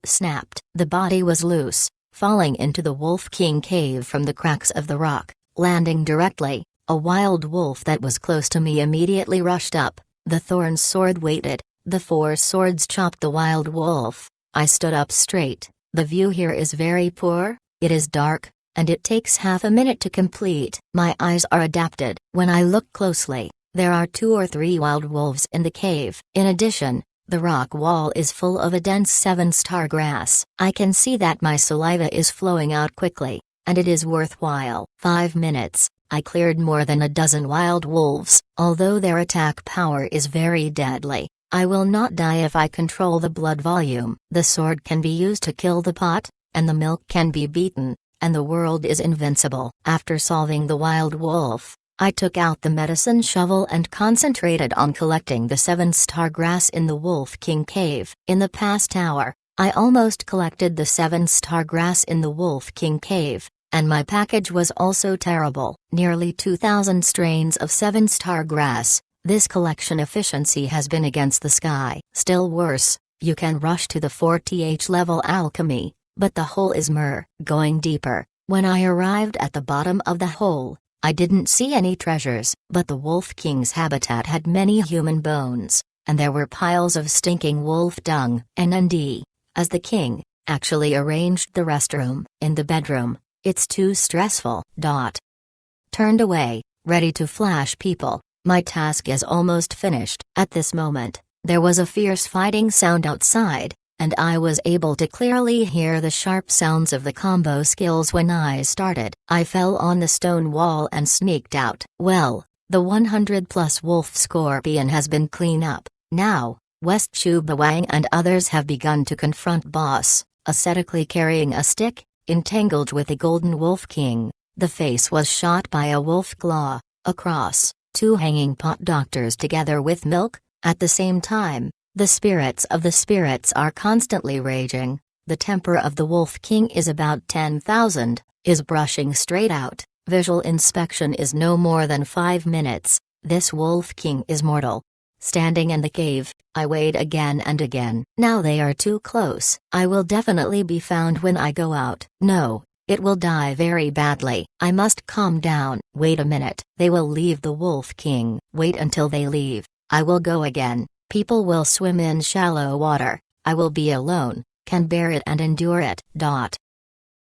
Snapped. The body was loose, falling into the Wolf King cave from the cracks of the rock, landing directly. A wild wolf that was close to me immediately rushed up. The thorn sword waited. The 4 swords chopped the wild wolf. I stood up straight. The view here is very poor, it is dark, and it takes half a minute to complete. My eyes are adapted. When I look closely, there are 2 or 3 wild wolves in the cave. In addition, the rock wall is full of a dense 7-star grass. I can see that my saliva is flowing out quickly, and it is worthwhile. 5 minutes, I cleared more than a dozen wild wolves. Although their attack power is very deadly, I will not die if I control the blood volume. The sword can be used to kill the pot, and the milk can be beaten, and the world is invincible. After solving the wild wolf, I took out the medicine shovel and concentrated on collecting the 7-star grass in the Wolf King cave. In the past hour, I almost collected the 7-star grass in the Wolf King cave, and my package was also terrible. Nearly 2,000 strains of 7-star grass. This collection efficiency has been against the sky. Still worse, you can rush to the 40H level alchemy, but the hole is going deeper. When I arrived at the bottom of the hole, I didn't see any treasures, but the Wolf King's habitat had many human bones, and there were piles of stinking wolf dung. NND, as the king, actually arranged the restroom in the bedroom. It's too stressful. Turned away, ready to flash people. My task is almost finished. At this moment, there was a fierce fighting sound outside, and I was able to clearly hear the sharp sounds of the combo skills when I started. I fell on the stone wall and sneaked out. Well, the 100+ wolf scorpion has been cleaned up. Now, West Chubawang and others have begun to confront boss, ascetically carrying a stick, entangled with the Golden Wolf King. The face was shot by a wolf claw, across. 2 hanging pot doctors together with milk. At the same time, the spirits of the spirits are constantly raging. The temper of the Wolf King is about 10,000, is brushing straight out. Visual inspection is no more than 5 minutes. This Wolf King is mortal. Standing in the cave, I wait again and again. Now they are too close. I will definitely be found when I go out. No. It will die very badly. I must calm down. Wait a minute. They will leave the Wolf King. Wait until they leave. I will go again. People will swim in shallow water. I will be alone. Can bear it and endure it.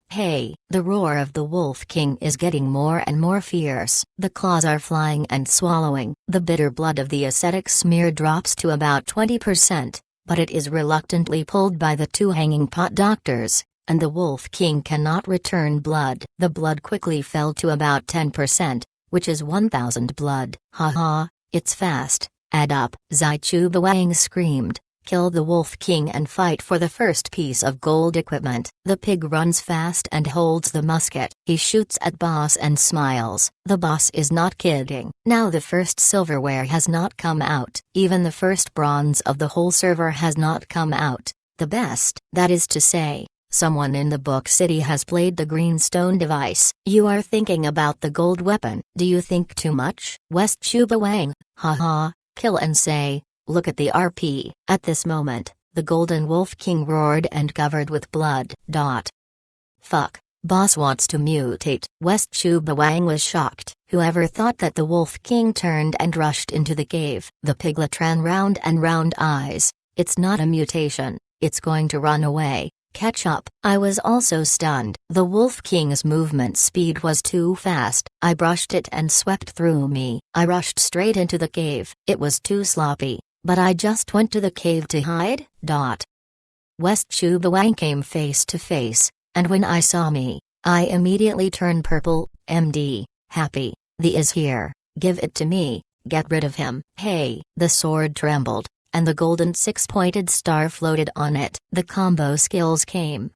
Hey, the roar of the Wolf King is getting more and more fierce. The claws are flying and swallowing. The bitter blood of the ascetic smear drops to about 20%, but it is reluctantly pulled by the 2 hanging pot doctors. and the Wolf King cannot return blood. The blood quickly fell to about 10%, which is 1000 blood. Haha, it's fast, add up. Zai Chuba Wang screamed, kill the Wolf King and fight for the first piece of gold equipment. The pig runs fast and holds the musket. He shoots at boss and smiles. The boss is not kidding. Now the first silverware has not come out. Even the first bronze of the whole server has not come out. The best, that is to say, someone in the Book City has played the greenstone device. You are thinking about the gold weapon. Do you think too much? West Chuba Wang, haha, kill and say, look at the RP. At this moment, the Golden Wolf King roared and covered with blood. Fuck, boss wants to mutate. West Chuba Wang was shocked. Whoever thought that the Wolf King turned and rushed into the cave? The piglet ran round and round eyes. It's not a mutation, it's going to run away. Catch up. I was also stunned. The Wolf King's movement speed was too fast. I brushed it and swept through me. I rushed straight into the cave. It was too sloppy, but I just went to the cave to hide. West Chuba Wang came face to face, and when I saw me, I immediately turned purple. MD, happy, the is here, give it to me, get rid of him. Hey, the sword trembled, and the golden six-pointed star floated on it. The combo skills came.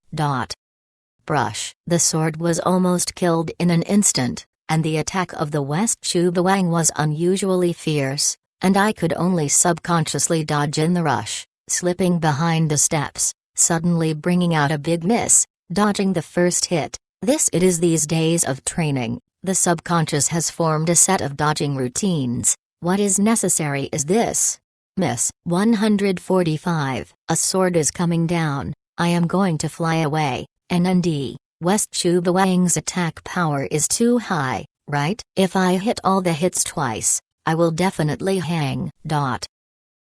Brush. The sword was almost killed in an instant, and the attack of the West Chuba Wang was unusually fierce, and I could only subconsciously dodge in the rush, slipping behind the steps, suddenly bringing out a big miss, dodging the first hit. This it is these days of training, the subconscious has formed a set of dodging routines. What is necessary is this. Miss. 145. A sword is coming down. I am going to fly away. NND. West Chuba Wang's attack power is too high, right? If I hit all the hits twice, I will definitely hang.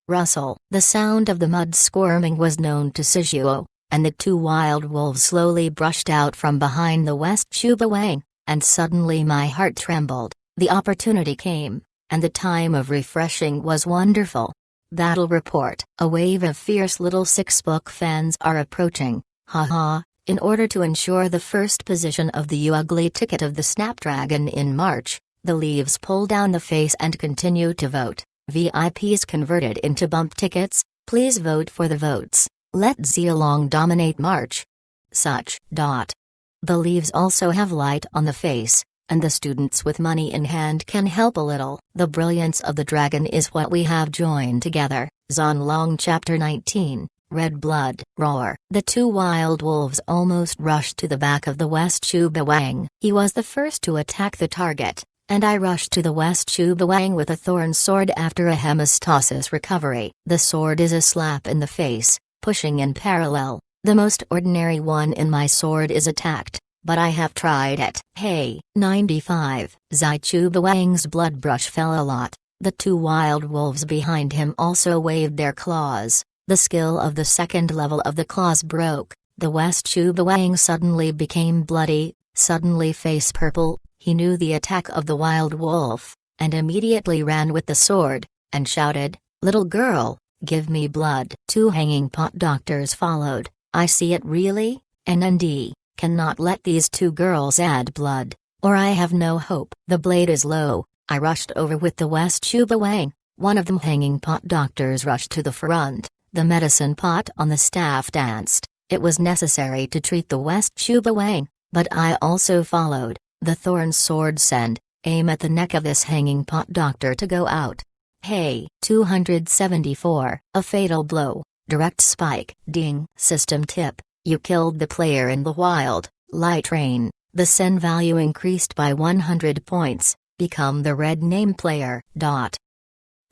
Rustle. The sound of the mud squirming was known to Shizuo, and the two wild wolves slowly brushed out from behind the West Chuba Wang, and suddenly my heart trembled. The opportunity came, and the time of refreshing was wonderful. Battle report. A wave of fierce little six-book fans are approaching. Haha, in order to ensure the first position of the You Ugly ticket of the Snapdragon in March, the leaves pull down the face and continue to vote. VIPs converted into bump tickets, please vote for the votes. Let Zilong dominate March. Such. The leaves also have light on the face, and the students with money in hand can help a little. The brilliance of the dragon is what we have joined together. Zonlong Chapter 19, Red Blood. Roar. The two wild wolves almost rushed to the back of the West Chuba Wang. He was the first to attack the target, and I rushed to the West Chuba Wang with a thorn sword after a hemostasis recovery. The sword is a slap in the face, pushing in parallel. The most ordinary one in my sword is attacked, but I have tried it. Hey, 95. Zai Chuba Wang's blood brush fell a lot. The two wild wolves behind him also waved their claws. The skill of the second level of the claws broke. The West Chuba Wang suddenly became bloody, suddenly face purple. He knew the attack of the wild wolf, and immediately ran with the sword, and shouted, "Little girl, give me blood." Two hanging pot doctors followed. I see it really, NND. Cannot let these two girls add blood, or I have no hope. The blade is low. I rushed over with the West Chuba Wang. One of them hanging pot doctors rushed to the front. The medicine pot on the staff danced. It was necessary to treat the West Chuba Wang, but I also followed. The thorn sword send, aim at the neck of this hanging pot doctor to go out. Hey, 274. A fatal blow, direct spike. Ding. System tip. You killed the player in the wild light rain. The Sen value increased by 100 points. Become the red name player.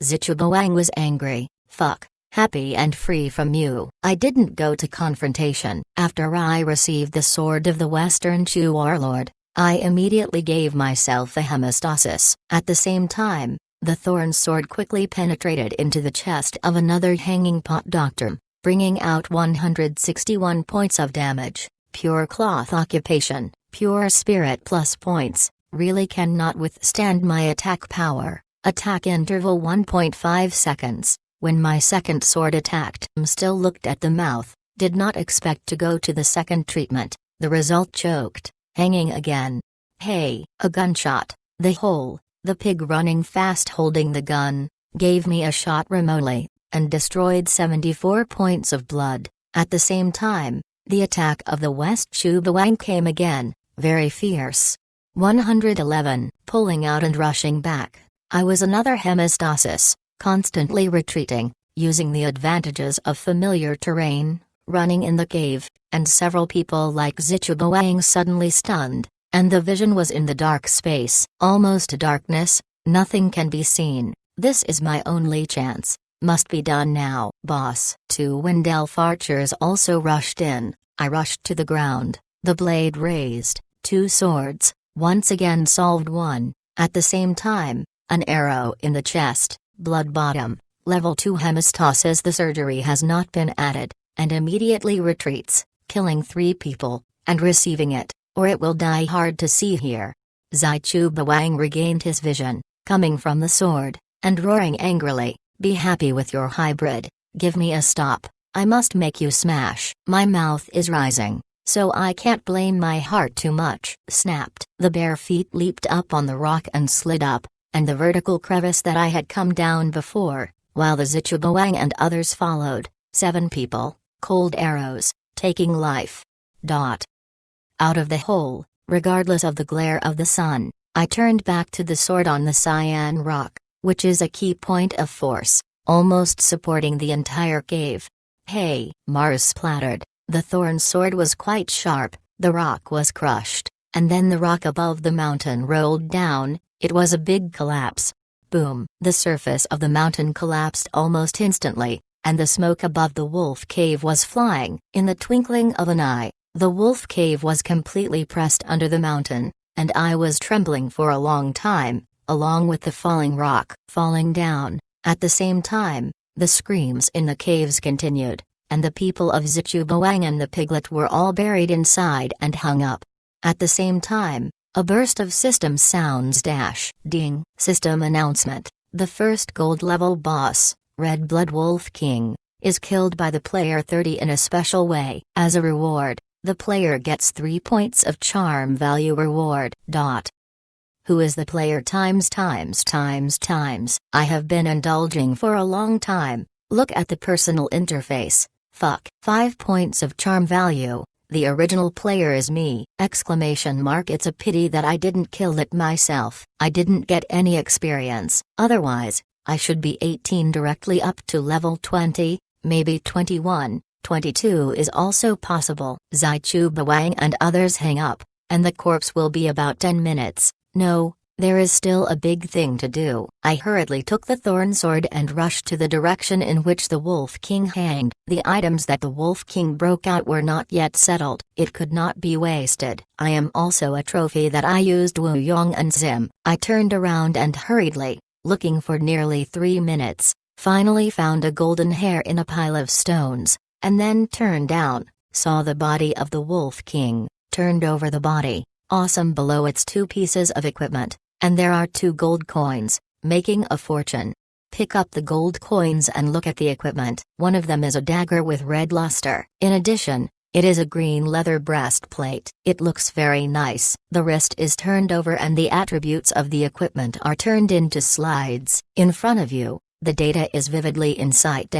Zichuba Wang was angry. Fuck, happy and free from you. I didn't go to confrontation. After I received the sword of the Western Chu Warlord, I immediately gave myself a hemostasis. At the same time, the thorn sword quickly penetrated into the chest of another hanging pot doctor, bringing out 161 points of damage. Pure cloth occupation, pure spirit plus points, really cannot withstand my attack power. Attack interval 1.5 seconds. When my second sword attacked, still looked at the mouth. Did not expect to go to the second treatment, the result choked, hanging again. Hey, a gunshot, the hole, the pig running fast holding the gun, gave me a shot remotely, and destroyed 74 points of blood. At the same time, the attack of the West Chubawang came again, very fierce. 111, pulling out and rushing back. I was another hemostasis, constantly retreating, using the advantages of familiar terrain, running in the cave, and several people like Zichubawang suddenly stunned, and the vision was in the dark space, almost darkness, nothing can be seen. This is my only chance. Must be done now, boss. 2 Wendelf archers also rushed in. I rushed to the ground, the blade raised, 2 swords, once again solved one. At the same time, an arrow in the chest, blood bottom, level 2 hemostasis. The surgery has not been added, and immediately retreats, killing 3 people, and receiving it, or it will die. Hard to see here. Zichubawang regained his vision, coming from the sword, and roaring angrily, "Be happy with your hybrid, give me a stop, I must make you smash." My mouth is rising, so I can't blame my heart too much. Snapped. The bare feet leaped up on the rock and slid up, and the vertical crevice that I had come down before, while the Zichubawang and others followed, 7 people, cold arrows, taking life. Out of the hole, regardless of the glare of the sun, I turned back to the sword on the cyan rock, which is a key point of force, almost supporting the entire cave. Hey! Mars splattered. The thorn sword was quite sharp, the rock was crushed, and then the rock above the mountain rolled down. It was a big collapse. Boom! The surface of the mountain collapsed almost instantly, and the smoke above the wolf cave was flying. In the twinkling of an eye, the wolf cave was completely pressed under the mountain, and I was trembling for a long time, along with the falling rock falling down. At the same time, the screams in the caves continued, and the people of Zichubawang and the piglet were all buried inside and hung up. At the same time, a burst of system sounds. Ding! System announcement. The first gold level boss, Red Blood Wolf King, is killed by the player 30 in a special way. As a reward, the player gets 3 points of charm value reward. Who is the player? Times. I have been indulging for a long time. Look at the personal interface. Fuck. 5 points of charm value. The original player is me! It's a pity that I didn't kill it myself. I didn't get any experience. Otherwise, I should be 18 directly up to level 20, maybe 21, 22 is also possible. Zichubawang and others hang up, and the corpse will be about 10 minutes. No, there is still a big thing to do. I hurriedly took the thorn sword and rushed to the direction in which the Wolf King hanged. The items that the Wolf King broke out were not yet settled. It could not be wasted. I am also a trophy that I used Wu Yong and Zim. I turned around and hurriedly, looking for nearly 3 minutes, finally found a golden hair in a pile of stones, and then turned down, saw the body of the Wolf King, turned over the body. Awesome. Below its 2 pieces of equipment, and there are 2 gold coins, making a fortune. Pick up the gold coins and look at the equipment. One of them is a dagger with red luster. In addition, it is a green leather breastplate. It looks very nice. The wrist is turned over and the attributes of the equipment are turned into slides. In front of you, the data is vividly in sight.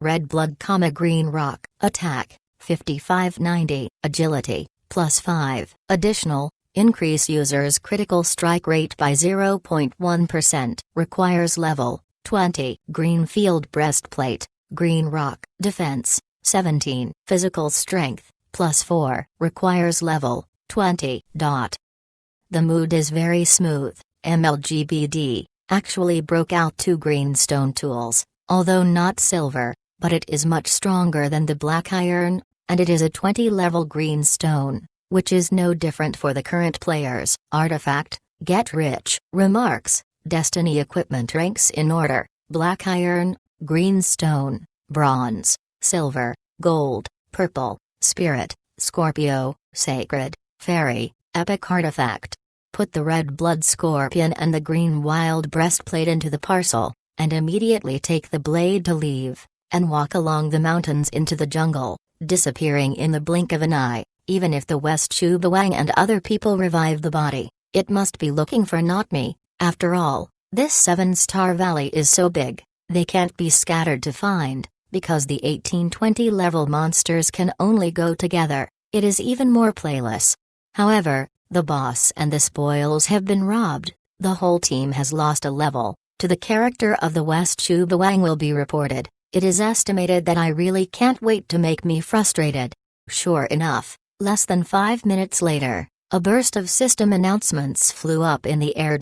Red blood, green rock. Attack, 5590. Agility, +5. Additional, increase user's critical strike rate by 0.1%. Requires level 20. Green field breastplate, green rock. Defense, 17. Physical strength, +4. Requires level 20. The mood is very smooth. MLGBD actually broke out 2 green stone tools, although not silver, but it is much stronger than the black iron, and it is a 20-level green stone, which is no different for the current players. Artifact, get rich. Remarks, Destiny equipment ranks in order: black iron, green stone, bronze, silver, gold, purple, spirit, Scorpio, sacred, fairy, epic artifact. Put the red blood scorpion and the green wild breastplate into the parcel, and immediately take the blade to leave, and walk along the mountains into the jungle. disappearing in the blink of an eye. Even if the West Chubawang and other people revive the body, it must be looking for not me. After all, this 7-star valley is so big, they can't be scattered to find, because the 18-20 level monsters can only go together. It is even more playless. However, the boss and the spoils have been robbed. The whole team has lost a level. To the character of the West Chubawang will be reported. It is estimated that I really can't wait to make me frustrated. Sure enough, less than 5 minutes later, a burst of system announcements flew up in the air.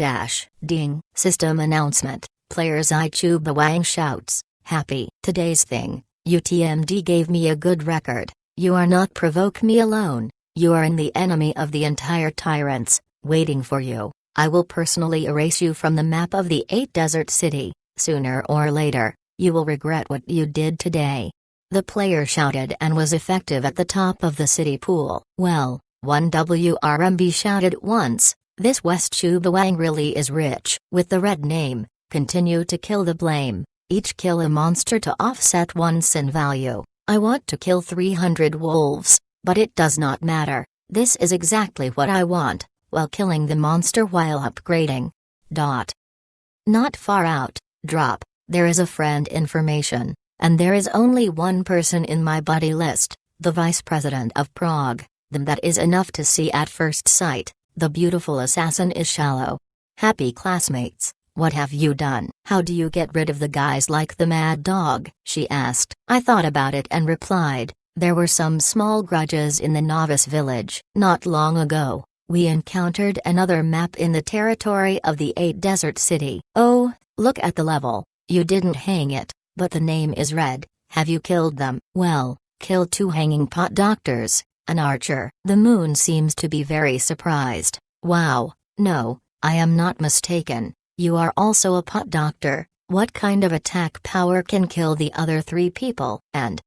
Ding! System announcement. Players I Chubawang shouts, happy. Today's thing, UTMD gave me a good record. You are not provoke me alone. You are in the enemy of the entire tyrants, waiting for you. I will personally erase you from the map of the 8 desert city. Sooner or later, you will regret what you did today. The player shouted and was effective at the top of the city pool. Well, one WRMB shouted once, this West Chubawang really is rich. With the red name, continue to kill the blame. Each kill a monster to offset one sin value. I want to kill 300 wolves, but it does not matter. This is exactly what I want, while killing the monster while upgrading. Not far out, drop, there is a friend information, and there is only one person in my buddy list, the Vice President of Prague. That is enough to see at first sight. The beautiful assassin is shallow. Happy classmates, what have you done? How do you get rid of the guys like the Mad Dog? She asked. I thought about it and replied, there were some small grudges in the novice village. Not long ago, we encountered another map in the territory of the 8 desert city. Oh, look at the level. You didn't hang it, but the name is red. Have you killed them? Well, killed 2 hanging pot doctors. An archer. The moon seems to be very surprised. Wow, no, I am not mistaken. You are also a pot doctor. What kind of attack power can kill the other 3 people? And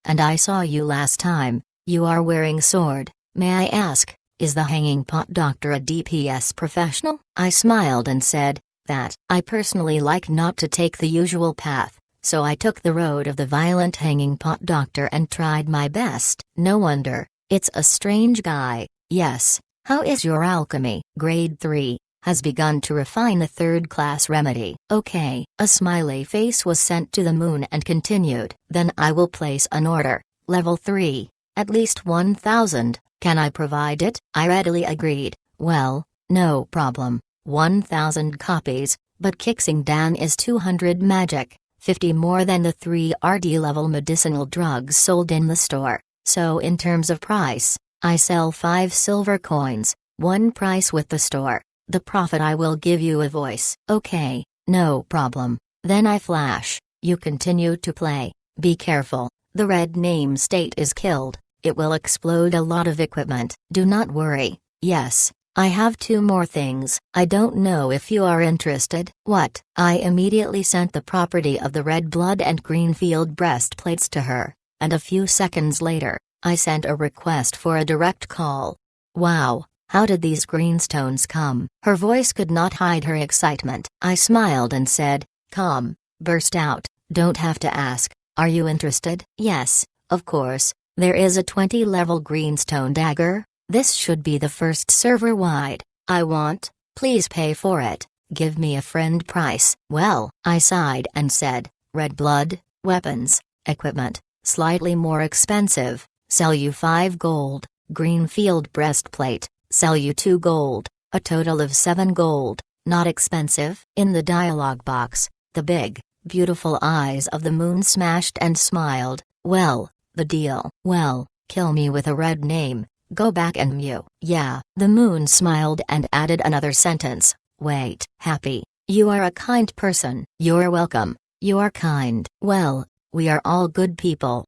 I saw you last time. You are wearing sword. May I ask, is the hanging pot doctor a DPS professional? I smiled and said, that I personally like not to take the usual path, so I took the road of the violent hanging pot doctor and tried my best. No wonder. It's a strange guy. Yes. How is your alchemy? Grade 3. Has begun to refine the 3rd-class remedy. Okay. A smiley face was sent to the moon and continued. Then I will place an order. Level 3. At least 1,000. Can I provide it? I readily agreed. Well, no problem. 1,000 copies, but Kixing Dan is 200 magic, 50 more than the 3 RD level medicinal drugs sold in the store. So in terms of price, I sell 5 silver coins, 1 price with the store. The profit I will give you a voice. Okay, no problem. Then I flash. You continue to play. Be careful, the red name state is killed. It will explode a lot of equipment. Do not worry. Yes, I have 2 more things. I don't know if you are interested. What? I immediately sent the property of the red blood and green field breastplates to her. And a few seconds later, I sent a request for a direct call. Wow, how did these greenstones come? Her voice could not hide her excitement. I smiled and said, come, burst out, don't have to ask, are you interested? Yes, of course, there is a 20-level greenstone dagger. This should be the first server-wide. I want, please pay for it, give me a friend price. Well, I sighed and said, red blood, weapons, equipment. Slightly more expensive, sell you 5 gold, green field breastplate, sell you 2 gold, a total of 7 gold, not expensive. In the dialogue box, the big, beautiful eyes of the moon smashed and smiled. Well, the deal. Well, kill me with a red name, go back and mew. Yeah. The moon smiled and added another sentence. Wait. Happy. You are a kind person. You're welcome. You are kind. Well, we are all good people.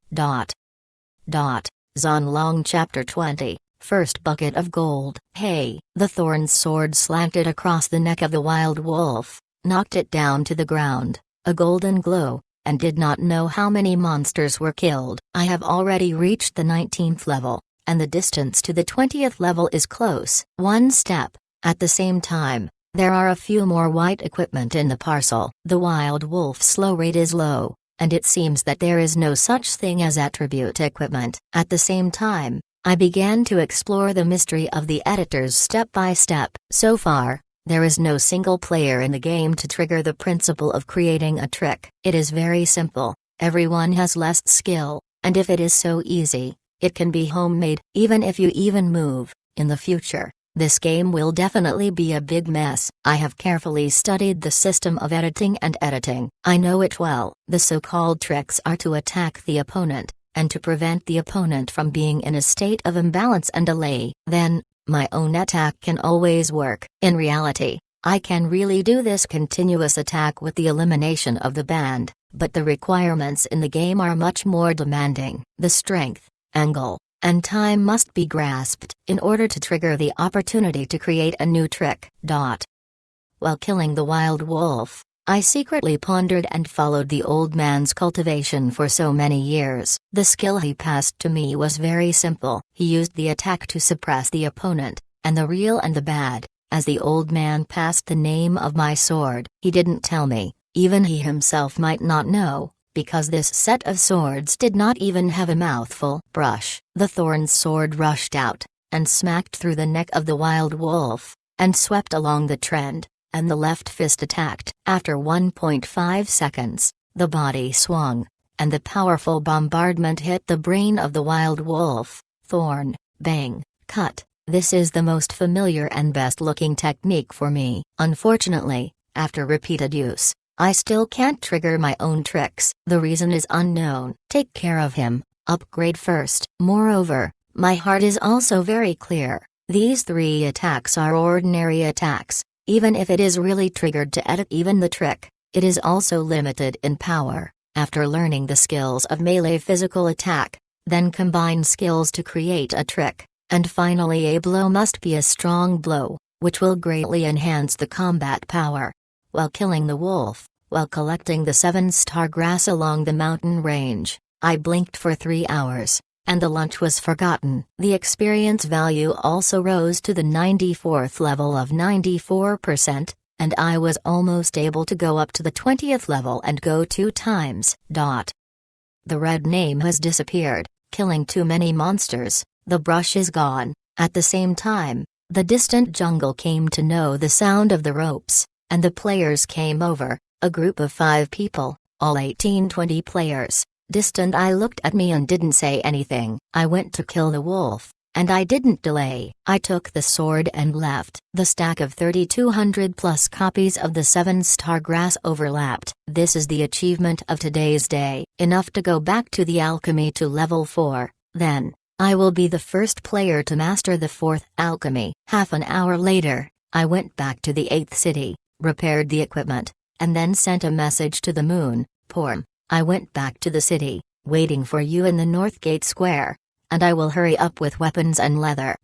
Zonlong Chapter 20, First Bucket of Gold. Hey! The thorn's sword slanted across the neck of the wild wolf, knocked it down to the ground, a golden glow, and did not know how many monsters were killed. I have already reached the 19th level, and the distance to the 20th level is close. 1 step. At the same time, there are a few more white equipment in the parcel. The wild wolf slow rate is low, and it seems that there is no such thing as attribute equipment. At the same time, I began to explore the mystery of the editors step by step. So far, there is no single player in the game to trigger the principle of creating a trick. It is very simple, everyone has less skill, and if it is so easy, it can be homemade. Even if you even move, in the future, this game will definitely be a big mess. I have carefully studied the system of editing and editing. I know it well. The so-called tricks are to attack the opponent, and to prevent the opponent from being in a state of imbalance and delay. Then, my own attack can always work. In reality, I can really do this continuous attack with the elimination of the band, but the requirements in the game are much more demanding. The strength, angle, and time must be grasped in order to trigger the opportunity to create a new trick. While killing the wild wolf, I secretly pondered and followed the old man's cultivation for so many years. The skill he passed to me was very simple. He used the attack to suppress the opponent, and the real and the bad, as the old man passed the name of my sword. He didn't tell me, even he himself might not know, because this set of swords did not even have a mouthful. Brush. The thorn's sword rushed out, and smacked through the neck of the wild wolf, and swept along the trend, and the left fist attacked. After 1.5 seconds, the body swung, and the powerful bombardment hit the brain of the wild wolf. Thorn, bang, cut. This is the most familiar and best-looking technique for me. Unfortunately, after repeated use, I still can't trigger my own tricks. The reason is unknown. Take care of him, upgrade first. Moreover, my heart is also very clear. These 3 attacks are ordinary attacks. Even if it is really triggered to edit even the trick, it is also limited in power. After learning the skills of melee physical attack, then combine skills to create a trick, and finally a blow must be a strong blow, which will greatly enhance the combat power. While killing the wolf, while collecting the 7-star grass along the mountain range, I blinked for 3 hours, and the lunch was forgotten. The experience value also rose to the 94th level of 94%, and I was almost able to go up to the 20th level and go 2 times. The red name has disappeared, killing too many monsters. The brush is gone. At the same time, the distant jungle came to know the sound of the ropes, and the players came over, a group of 5 people, all 18-20 players. Distant I looked at me and didn't say anything. I went to kill the wolf, and I didn't delay. I took the sword and left. The stack of 3,200 plus copies of the 7-star grass overlapped. This is the achievement of today's day. Enough to go back to the alchemy to level 4, then I will be the first player to master the 4th alchemy. Half an hour later, I went back to the 8th city, repaired the equipment, and then sent a message to the moon. Porm, I went back to the city, waiting for you in the North Gate Square, and I will hurry up with weapons and leather.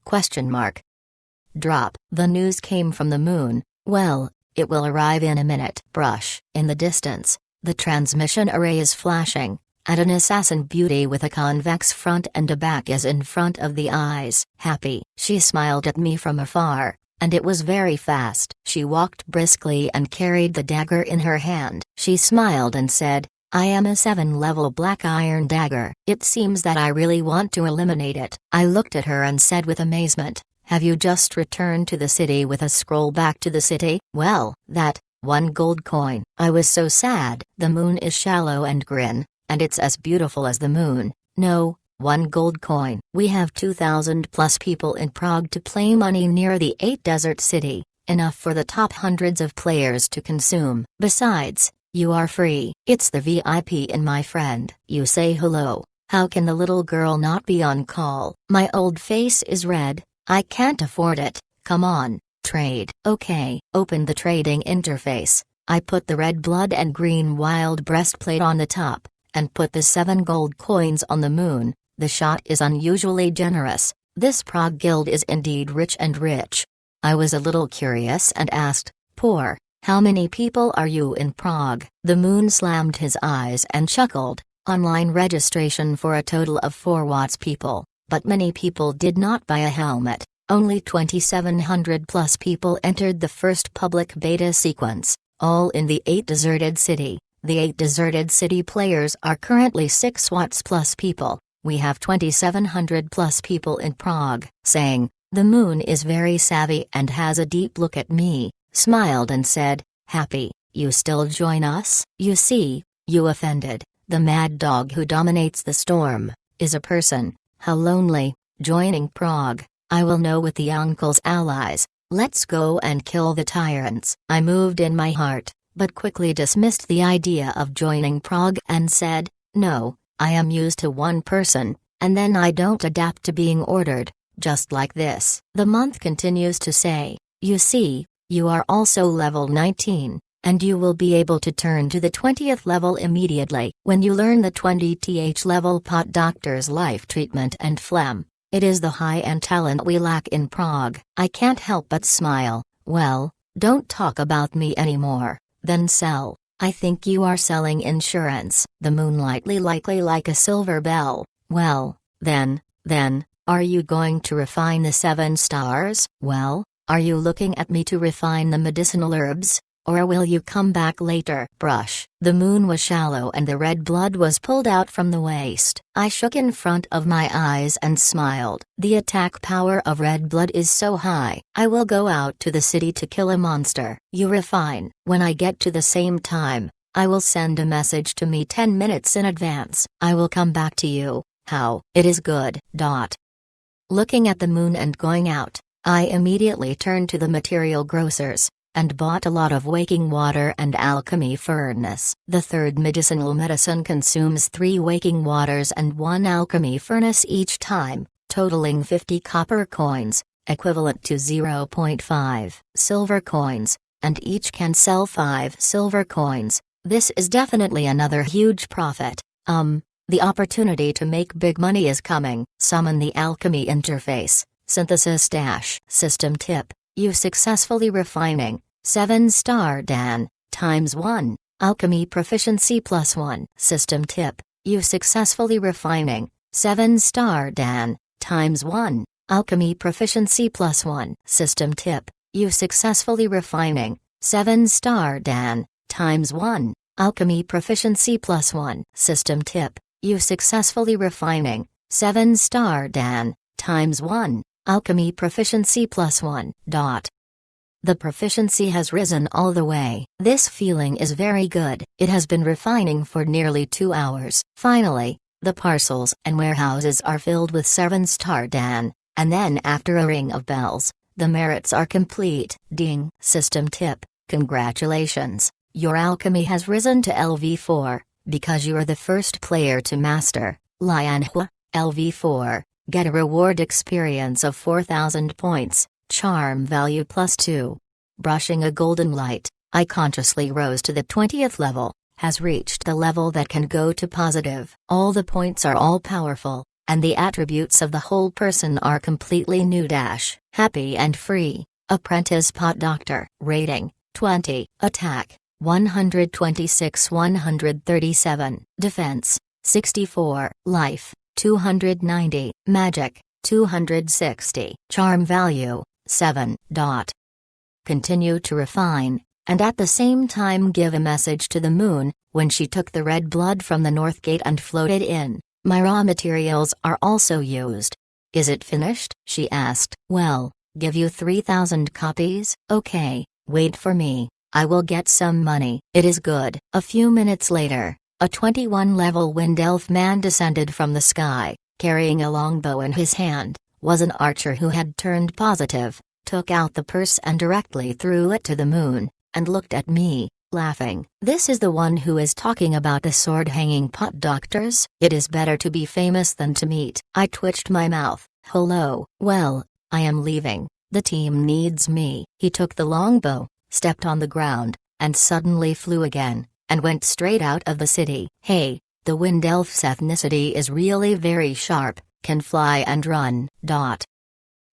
Drop. The news came from the moon. Well, it will arrive in a minute. Brush. In the distance, the transmission array is flashing, and an assassin beauty with a convex front and a back is in front of the eyes. Happy. She smiled at me from afar, and it was very fast. She walked briskly and carried the dagger in her hand. She smiled and said, I am a 7-level black iron dagger. It seems that I really want to eliminate it. I looked at her and said with amazement, have you just returned to the city with a scroll back to the city? Well, that, 1 gold coin. I was so sad. The moon is shallow and grin, and it's as beautiful as the moon. No, 1 gold coin. We have 2,000 plus people in Prague to play money near the 8 desert city, enough for the top hundreds of players to consume. Besides, you are free. It's the VIP in my friend. You say hello. How can the little girl not be on call? My old face is red. I can't afford it. Come on, trade. Okay. Open the trading interface. I put the red blood and green wild breastplate on the top, and put the 7 gold coins on the moon. The shot is unusually generous. This Prague guild is indeed rich and rich. I was a little curious and asked, poor. How many people are you in Prague? The moon slammed his eyes and chuckled. Online registration for a total of 4 watts people, but many people did not buy a helmet. Only 2,700 plus people entered the first public beta sequence, all in the 8 deserted city. The 8 deserted city players are currently 6 watts plus people. We have 2,700 plus people in Prague. Saying, the moon is very savvy and has a deep look at me, smiled and said, Happy, you still join us? You see, you offended. The mad dog who dominates the storm is a person. How lonely, joining Prague. I will know with the uncle's allies. Let's go and kill the tyrants. I moved in my heart, but quickly dismissed the idea of joining Prague and said, no, I am used to one person, and then I don't adapt to being ordered, just like this. The month continues to say, you see, you are also level 19. And you will be able to turn to the 20th level immediately when you learn the 20th level pot doctor's life treatment and phlegm. It is the high-end talent we lack in Prague. I can't help but smile. Well, don't talk about me anymore, then sell. I think you are selling insurance. The moonlightly likely like a silver bell. Well, then, are you going to refine the 7 stars? Well, are you looking at me to refine the medicinal herbs? Or will you come back later? Brush. The moon was shallow and the red blood was pulled out from the waist. I shook in front of my eyes and smiled. The attack power of red blood is so high. I will go out to the city to kill a monster. You refine. When I get to the same time, I will send a message to me 10 minutes in advance. I will come back to you. How? It is good. Looking at the moon and going out, I immediately turned to the material grocers and bought a lot of waking water and alchemy furnace. The third medicinal medicine consumes 3 waking waters and 1 alchemy furnace each time, totaling 50 copper coins, equivalent to 0.5 silver coins, and each can sell 5 silver coins. This is definitely another huge profit. The opportunity to make big money is coming. Summon the alchemy interface, synthesis dash. System tip, you successfully refining 7-star Dan, ×1, alchemy proficiency +1. System tip, you successfully refining 7-star Dan, ×1, alchemy proficiency +1. System tip, you successfully refining 7-star Dan, ×1, alchemy proficiency +1. System tip, you successfully refining 7-star Dan, ×1, alchemy proficiency +1. The proficiency has risen all the way. This feeling is very good. It has been refining for nearly 2 hours. Finally, the parcels and warehouses are filled with 7-star Dan, and then after a ring of bells, the merits are complete. Ding. System tip, congratulations. Your alchemy has risen to LV4, because you are the first player to master Lianhua, LV4, get a reward experience of 4,000 points. Charm value +2. Brushing a golden light, I consciously rose to the 20th level, has reached the level that can go to positive. All the points are all powerful, and the attributes of the whole person are completely new. Happy and free. Apprentice pot doctor. Rating, 20. Attack, 126-137. Defense, 64. Life, 290. Magic, 260. Charm value, 7. Continue to refine, and at the same time give a message to the moon. When she took the red blood from the north gate and floated in, my raw materials are also used. Is it finished? She asked. Well, give you 3,000 copies? Okay, wait for me, I will get some money. It is good. A few minutes later, a 21-level wind elf man descended from the sky, carrying a longbow in his hand. Was an archer who had turned positive, took out the purse and directly threw it to the moon, and looked at me, laughing. This is the one who is talking about the sword-hanging pot doctors? It is better to be famous than to meet. I twitched my mouth. Hello. Well, I am leaving. The team needs me. He took the longbow, stepped on the ground, and suddenly flew again, and went straight out of the city. Hey, the wind elf's ethnicity is really very sharp. Can fly and run.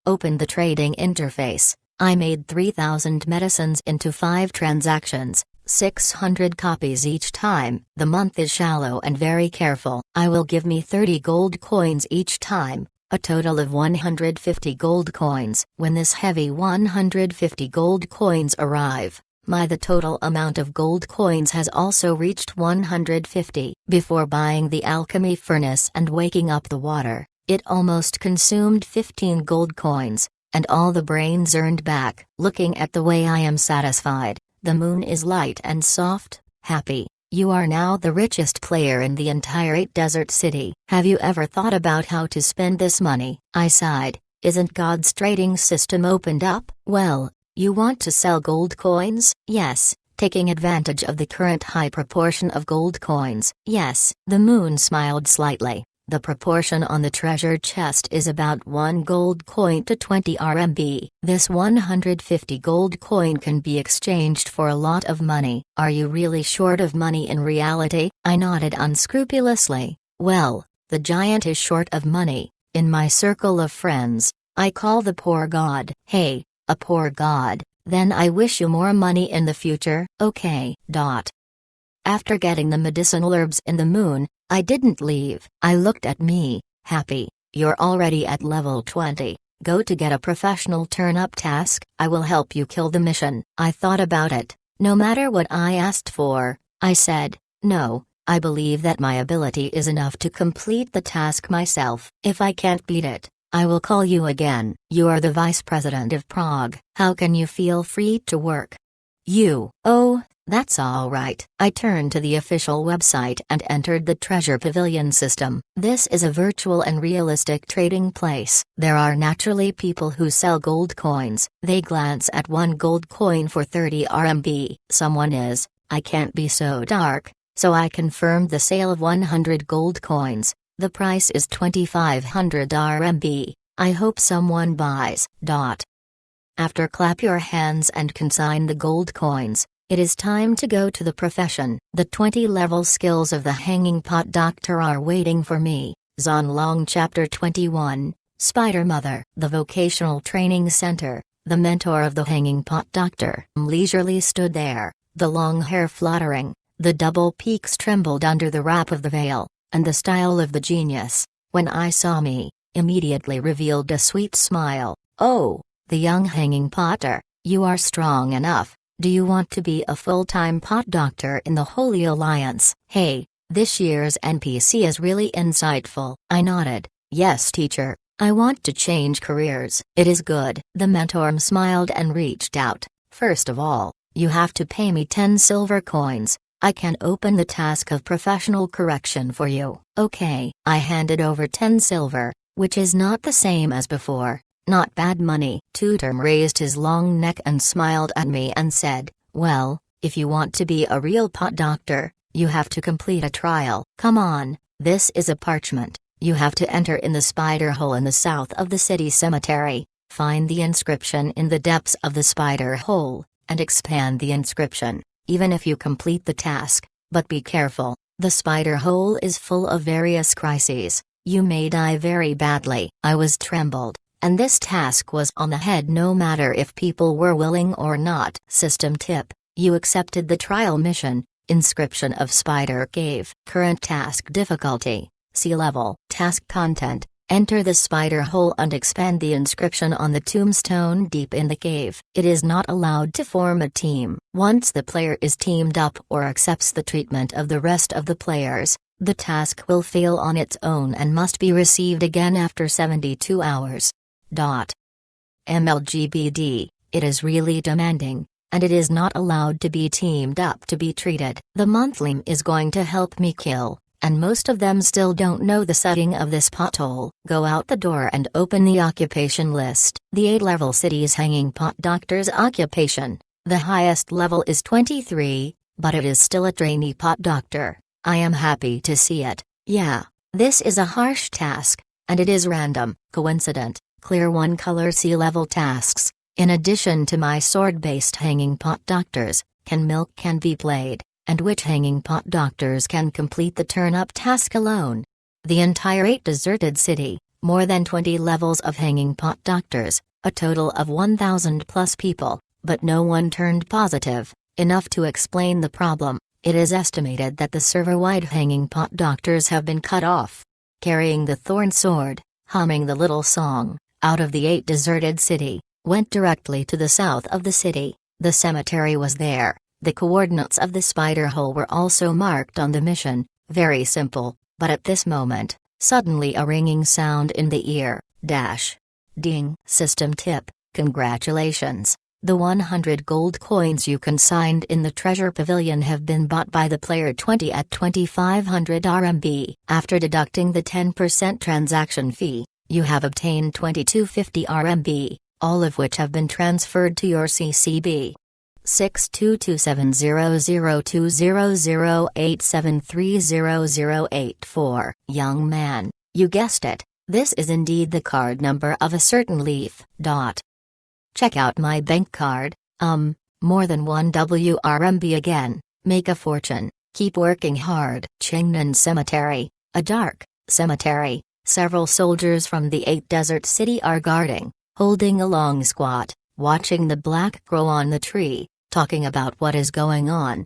Open the trading interface. I made 3,000 medicines into 5 transactions, 600 copies each time. The month is shallow and very careful. I will give me 30 gold coins each time, a total of 150 gold coins. When this heavy 150 gold coins arrive, The total amount of gold coins has also reached 150. Before buying the alchemy furnace and waking up the water, it almost consumed 15 gold coins, and all the brains earned back. Looking at the way I am satisfied, the moon is light and soft, happy. You are now the richest player in the entire 8 Desert City. Have you ever thought about how to spend this money? I sighed. Isn't God's trading system opened up? Well, you want to sell gold coins? Yes. Taking advantage of the current high proportion of gold coins? Yes. The moon smiled slightly. The proportion on the treasure chest is about 1 gold coin to 20 RMB. This 150 gold coin can be exchanged for a lot of money. Are you really short of money in reality? I nodded unscrupulously. Well, the giant is short of money. In my circle of friends, I call the poor god. Hey, a poor god, then I wish you more money in the future. Okay. After getting the medicinal herbs in the moon, I didn't leave. I looked at me, happy. You're already at level 20. Go to get a professional turn-up task. I will help you kill the mission. I thought about it. No matter what I asked for, I said, no, I believe that my ability is enough to complete the task myself. If I can't beat it, I will call you again. You are the vice president of Prague. How can you feel free to work? Oh, that's all right. I turned to the official website and entered the Treasure Pavilion system. This is a virtual and realistic trading place. There are naturally people who sell gold coins. They glance at 1 gold coin for 30 RMB. Someone is, I can't be so dark, so I confirmed the sale of 100 gold coins. The price is 2500 RMB. I hope someone buys. After clap your hands and consign the gold coins, it is time to go to the profession. The 20-level skills of the Hanging Pot Doctor are waiting for me. Zonlong Chapter 21, Spider Mother. The Vocational Training Center, the mentor of the Hanging Pot Doctor, leisurely stood there, the long hair fluttering, the double peaks trembled under the wrap of the veil, and the style of the genius, when I saw me, immediately revealed a sweet smile. Oh, the young Hanging Potter, you are strong enough. Do you want to be a full-time pot doctor in the Holy Alliance? Hey, this year's NPC is really insightful. I nodded. Yes, teacher. I want to change careers. It is good. The mentor smiled and reached out. First of all, you have to pay me 10 silver coins. I can open the task of professional correction for you. Okay. I handed over 10 silver, which is not the same as before. Not bad money. Tutor raised his long neck and smiled at me and said, well, if you want to be a real pot doctor, you have to complete a trial. Come on, this is a parchment. You have to enter in the spider hole in the south of the city cemetery, find the inscription in the depths of the spider hole, and expand the inscription, even if you complete the task. But be careful, the spider hole is full of various crises. You may die very badly. I was trembled. And this task was on the head no matter if people were willing or not. System tip, you accepted the trial mission, inscription of Spider Cave. Current task difficulty, sea level. Task content, enter the spider hole and expand the inscription on the tombstone deep in the cave. It is not allowed to form a team. Once the player is teamed up or accepts the treatment of the rest of the players, the task will fail on its own and must be received again after 72 hours. MLGBD, it is really demanding, and it is not allowed to be teamed up to be treated. The monthly is going to help me kill, and most of them still don't know the setting of this pothole. Go out the door and open the occupation list. The 8-level city's Hanging Pot Doctor's occupation. The highest level is 23, but it is still a trainee pot doctor. I am happy to see it. Yeah, this is a harsh task, and it is random, coincident. Clear 1 color sea-level tasks. In addition to my sword-based Hanging Pot Doctors, can be played, and which Hanging Pot Doctors can complete the turn-up task alone. The entire 8 deserted city, more than 20 levels of Hanging Pot Doctors, a total of 1,000 plus people, but no one turned positive, enough to explain the problem. It is estimated that the server-wide Hanging Pot Doctors have been cut off. Carrying the thorn sword, humming the little song, out of the 8 deserted city, went directly to the south of the city. The cemetery was there. The coordinates of the spider hole were also marked on the mission. Very simple, but at this moment, suddenly a ringing sound in the ear. Dash. Ding. System tip. Congratulations. The 100 gold coins you consigned in the treasure pavilion have been bought by the player 20 at 2500 RMB. After deducting the 10% transaction fee, you have obtained 2250 RMB, all of which have been transferred to your CCB. 6227002008730084. Young man, you guessed it, this is indeed the card number of a certain leaf. Check out my bank card, more than 1 WRMB again, make a fortune, keep working hard. Qingnan Cemetery, a dark cemetery, several soldiers from the 8 Desert City are guarding, holding a long squat, watching the black grow on the tree, talking about what is going on.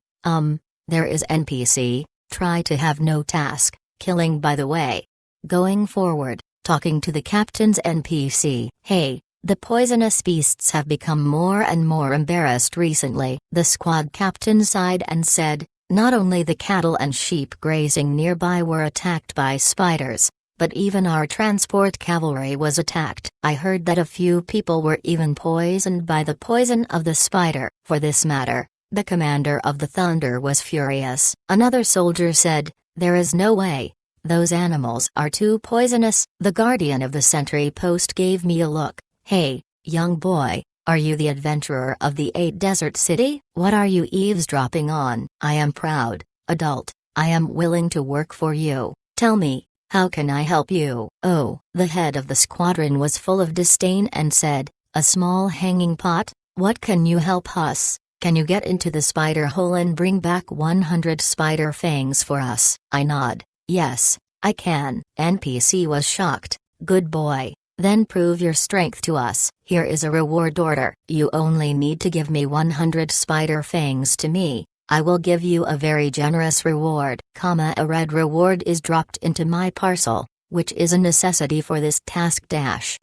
There is NPC, try to have no task, killing by the way. Going forward, talking to the captain's NPC. Hey, the poisonous beasts have become more and more embarrassed recently. The squad captain sighed and said, not only the cattle and sheep grazing nearby were attacked by spiders, but even our transport cavalry was attacked. I heard that a few people were even poisoned by the poison of the spider. For this matter, the commander of the Thunder was furious. Another soldier said, there is no way. Those animals are too poisonous. The guardian of the sentry post gave me a look. Hey, young boy, are you the adventurer of the 8 Desert City? What are you eavesdropping on? I am proud, adult, I am willing to work for you. Tell me, how can I help you? Oh, the head of the squadron was full of disdain and said, a small hanging pot? What can you help us? Can you get into the spider hole and bring back 100 spider fangs for us? I nod, yes, I can. NPC was shocked, good boy. Then prove your strength to us. Here is a reward order. You only need to give me 100 spider fangs to me. I will give you a very generous reward. A red reward is dropped into my parcel, which is a necessity for this task.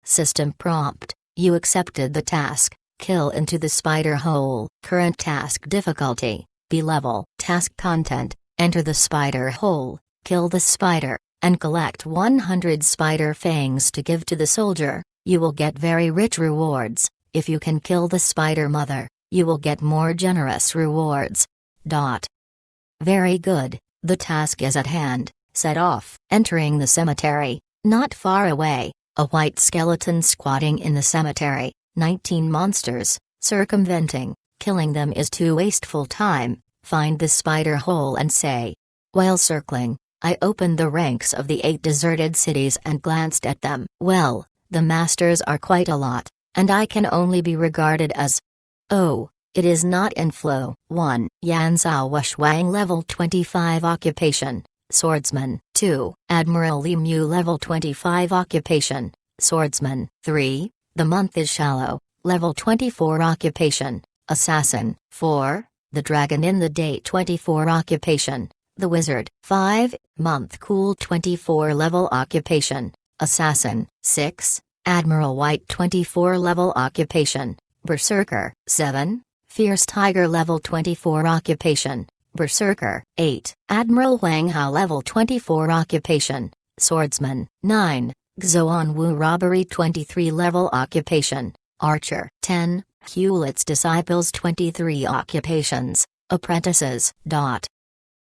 System prompt. You accepted the task. Kill into the spider hole. Current task difficulty, B level. Task content. Enter the spider hole, kill the spider, and collect 100 spider fangs to give to the soldier. You will get very rich rewards. If you can kill the spider mother, you will get more generous rewards. Very good, the task is at hand. Set off. Entering the cemetery, not far away, a white skeleton squatting in the cemetery, 19 monsters, circumventing, killing them is too wasteful time. Find the spider hole and say. While circling, I opened the ranks of the 8 deserted cities and glanced at them. Well, the masters are quite a lot, and I can only be regarded as. Oh, it is not in flow. 1. Yanzhao Shuang level 25 occupation, swordsman. 2. Admiral Li Mu level 25 occupation, swordsman. 3. The month is shallow, level 24 occupation, assassin. 4. The dragon in the day 24 occupation, the wizard. 5. Month cool 24 level occupation, assassin. 6. Admiral White 24 level occupation, berserker. 7. Fierce tiger level 24 occupation, berserker. 8. Admiral Wang Hao level 24 occupation, swordsman. 9. Xuan Wu robbery 23 level occupation, archer. 10. Hewlett's disciples 23 occupations, apprentices.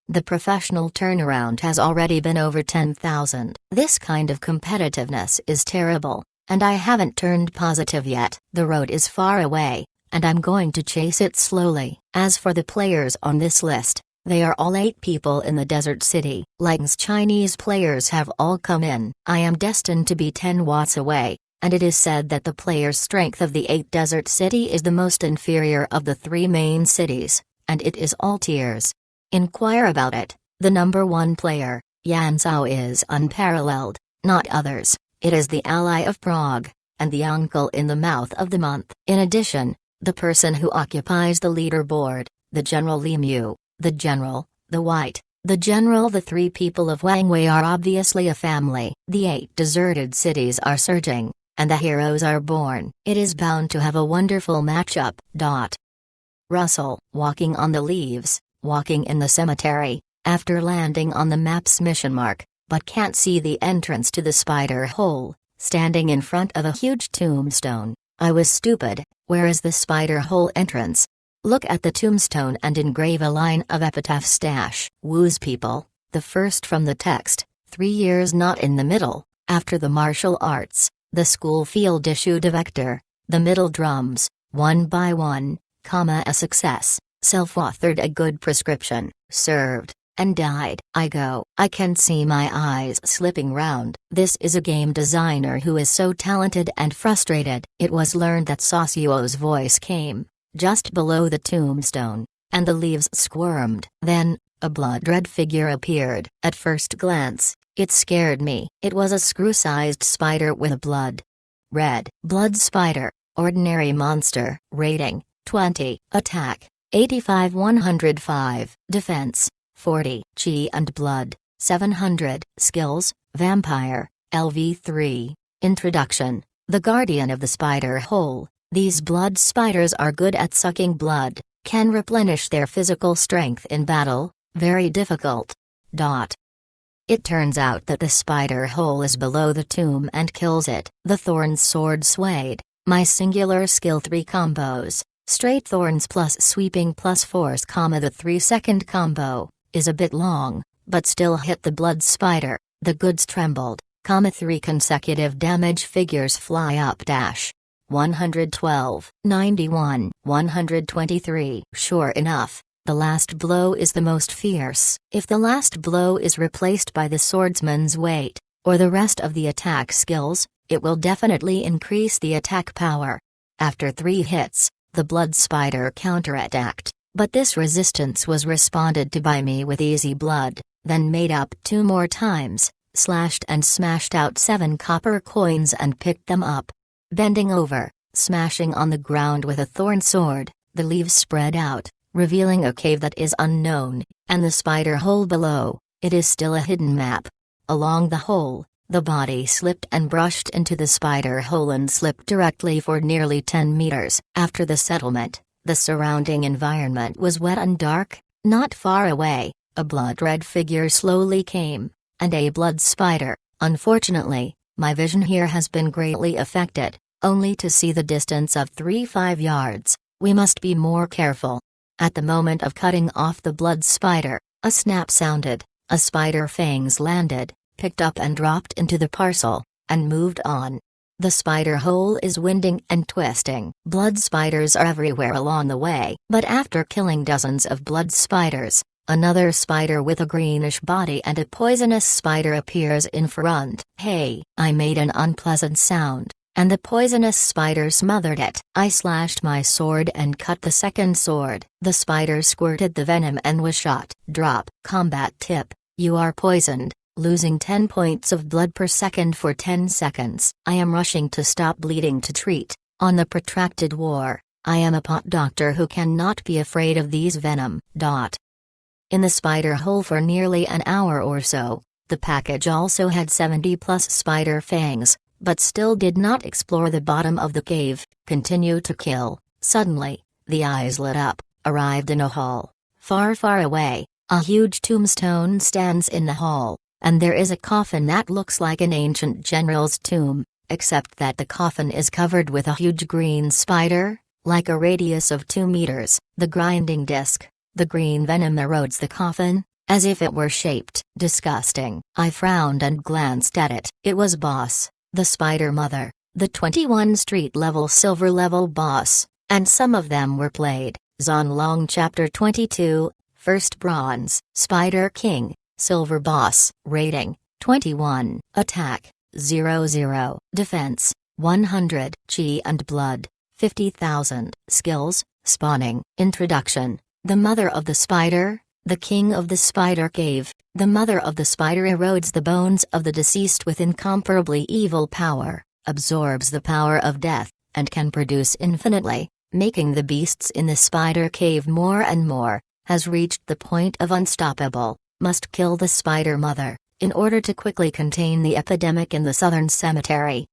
The professional turnaround has already been over 10,000. This kind of competitiveness is terrible, and I haven't turned positive yet. The road is far away, and I'm going to chase it slowly. As for the players on this list, they are all 8 people in the desert city. Lang's Chinese players have all come in. I am destined to be 10 watts away, and it is said that the player's strength of the 8 desert city is the most inferior of the 3 main cities, and it is all tiers. Inquire about it. The number 1 player, Yanzhao, is unparalleled, not others. It is the ally of Prague, and the uncle in the mouth of the month. In addition, the person who occupies the leaderboard, the General Li Mu, the General, the White, the General. The 3 people of Wangwei are obviously a family. The 8 deserted cities are surging, and the heroes are born. It is bound to have a wonderful matchup. Russell. Walking on the leaves, walking in the cemetery, after landing on the map's mission mark, but can't see the entrance to the spider hole, standing in front of a huge tombstone. I was stupid. Where is the spider hole entrance? Look at the tombstone and engrave a line of epitaph stash. Woos people, the first from the text, 3 years not in the middle, after the martial arts, the school field issued a vector, the middle drums, 1 by 1, a success, self-authored a good prescription, served, and died. I can see my eyes slipping round. This is a game designer who is so talented and frustrated. It was learned that Sassuo's voice came just below the tombstone, and the leaves squirmed. Then, a blood-red figure appeared. At first glance, it scared me. It was a screw-sized spider with a blood-red blood spider, ordinary monster. Rating, 20. Attack, 85-105. Defense, 40. Chi and blood, 700. Skills, Vampire, LV3. Introduction. The guardian of the spider hole. These blood spiders are good at sucking blood, can replenish their physical strength in battle, very difficult. It turns out that the spider hole is below the tomb and kills it. The thorn sword swayed. My singular skill 3 combos, straight thorns plus sweeping plus force, the 3-second combo, is a bit long, but still hit the blood spider. The goods trembled, 3 consecutive damage figures fly up 112, 91, 123. Sure enough, the last blow is the most fierce. If the last blow is replaced by the swordsman's weight, or the rest of the attack skills, it will definitely increase the attack power. After 3 hits, the blood spider counterattacked, but this resistance was responded to by me with easy blood, then made up 2 more times, slashed and smashed out 7 copper coins and picked them up. Bending over, smashing on the ground with a thorn sword, the leaves spread out, revealing a cave that is unknown, and the spider hole below. It is still a hidden map. Along the hole, the body slipped and brushed into the spider hole and slipped directly for nearly 10 meters. After the settlement, the surrounding environment was wet and dark. Not far away, a blood-red figure slowly came, and a blood spider. Unfortunately, my vision here has been greatly affected, only to see the distance of 3-5 yards. We must be more careful. At the moment of cutting off the blood spider, a snap sounded, a spider fangs landed, picked up and dropped into the parcel, and moved on. The spider hole is winding and twisting. Blood spiders are everywhere along the way. But after killing dozens of blood spiders, another spider with a greenish body and a poisonous spider appears in front. Hey! I made an unpleasant sound, and the poisonous spider smothered it. I slashed my sword and cut the second sword. The spider squirted the venom and was shot. Drop. Combat tip. You are poisoned, losing 10 points of blood per second for 10 seconds. I am rushing to stop bleeding to treat. On the protracted war, I am a pot doctor who cannot be afraid of these venom. In the spider hole for nearly an hour or so, the package also had 70+ spider fangs, but still did not explore the bottom of the cave. Continue to kill. Suddenly, the eyes lit up, arrived in a hall. Far away, a huge tombstone stands in the hall, and there is a coffin that looks like an ancient general's tomb, except that the coffin is covered with a huge green spider, like a radius of 2 meters. The grinding disc, the green venom erodes the coffin, as if it were shaped. Disgusting. I frowned and glanced at it. It was Boss, the spider mother, the 21 street level silver level boss, and some of them were played. Zonlong Chapter 22, First Bronze. Spider King, Silver Boss. Rating, 21. Attack, 00. Defense, 100. Chi and blood, 50,000. Skills, spawning. Introduction. The mother of the spider, the king of the spider cave. The mother of the spider erodes the bones of the deceased with incomparably evil power, absorbs the power of death, and can produce infinitely, making the beasts in the spider cave more and more. Has reached the point of unstoppable. Must kill the spider mother, in order to quickly contain the epidemic in the southern cemetery.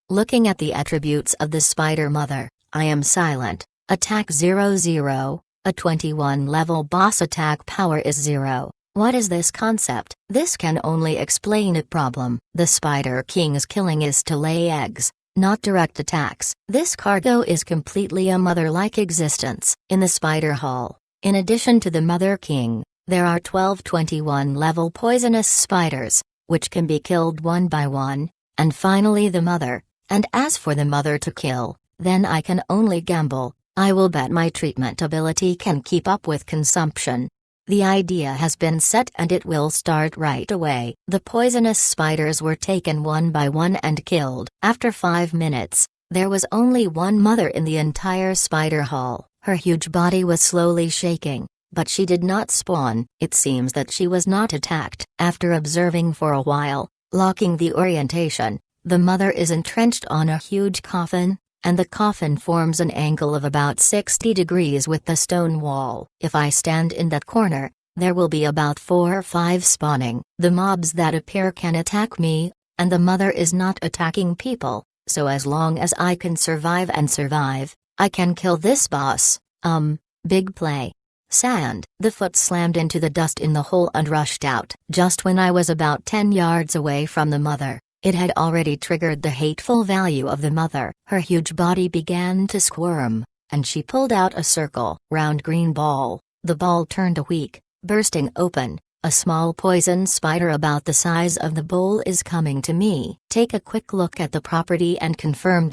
Looking at the attributes of the spider mother, I am silent. Attack 00. A 21 level boss attack power is 0. What is this concept? This can only explain a problem. The Spider King's killing is to lay eggs, not direct attacks. This cargo is completely a mother-like existence. In the Spider Hall, in addition to the Mother King, there are 12 21 level poisonous spiders, which can be killed one by one, and finally the mother. And as for the mother to kill, then I can only gamble. I will bet my treatment ability can keep up with consumption. The idea has been set and it will start right away. The poisonous spiders were taken one by one and killed. After 5 minutes, there was only one mother in the entire spider hall. Her huge body was slowly shaking, but she did not spawn. It seems that she was not attacked. After observing for a while, locking the orientation, the mother is entrenched on a huge coffin, and the coffin forms an angle of about 60 degrees with the stone wall. If I stand in that corner, there will be about 4 or 5 spawning. The mobs that appear can attack me, and the mother is not attacking people, so as long as I can survive, I can kill this boss. Big play. Sand. The foot slammed into the dust in the hole and rushed out. Just when I was about 10 yards away from the mother, it had already triggered the hateful value of the mother. Her huge body began to squirm, and she pulled out a circle, round green ball. The ball turned weak, bursting open. A small poison spider about the size of the bowl is coming to me. Take a quick look at the property and confirm.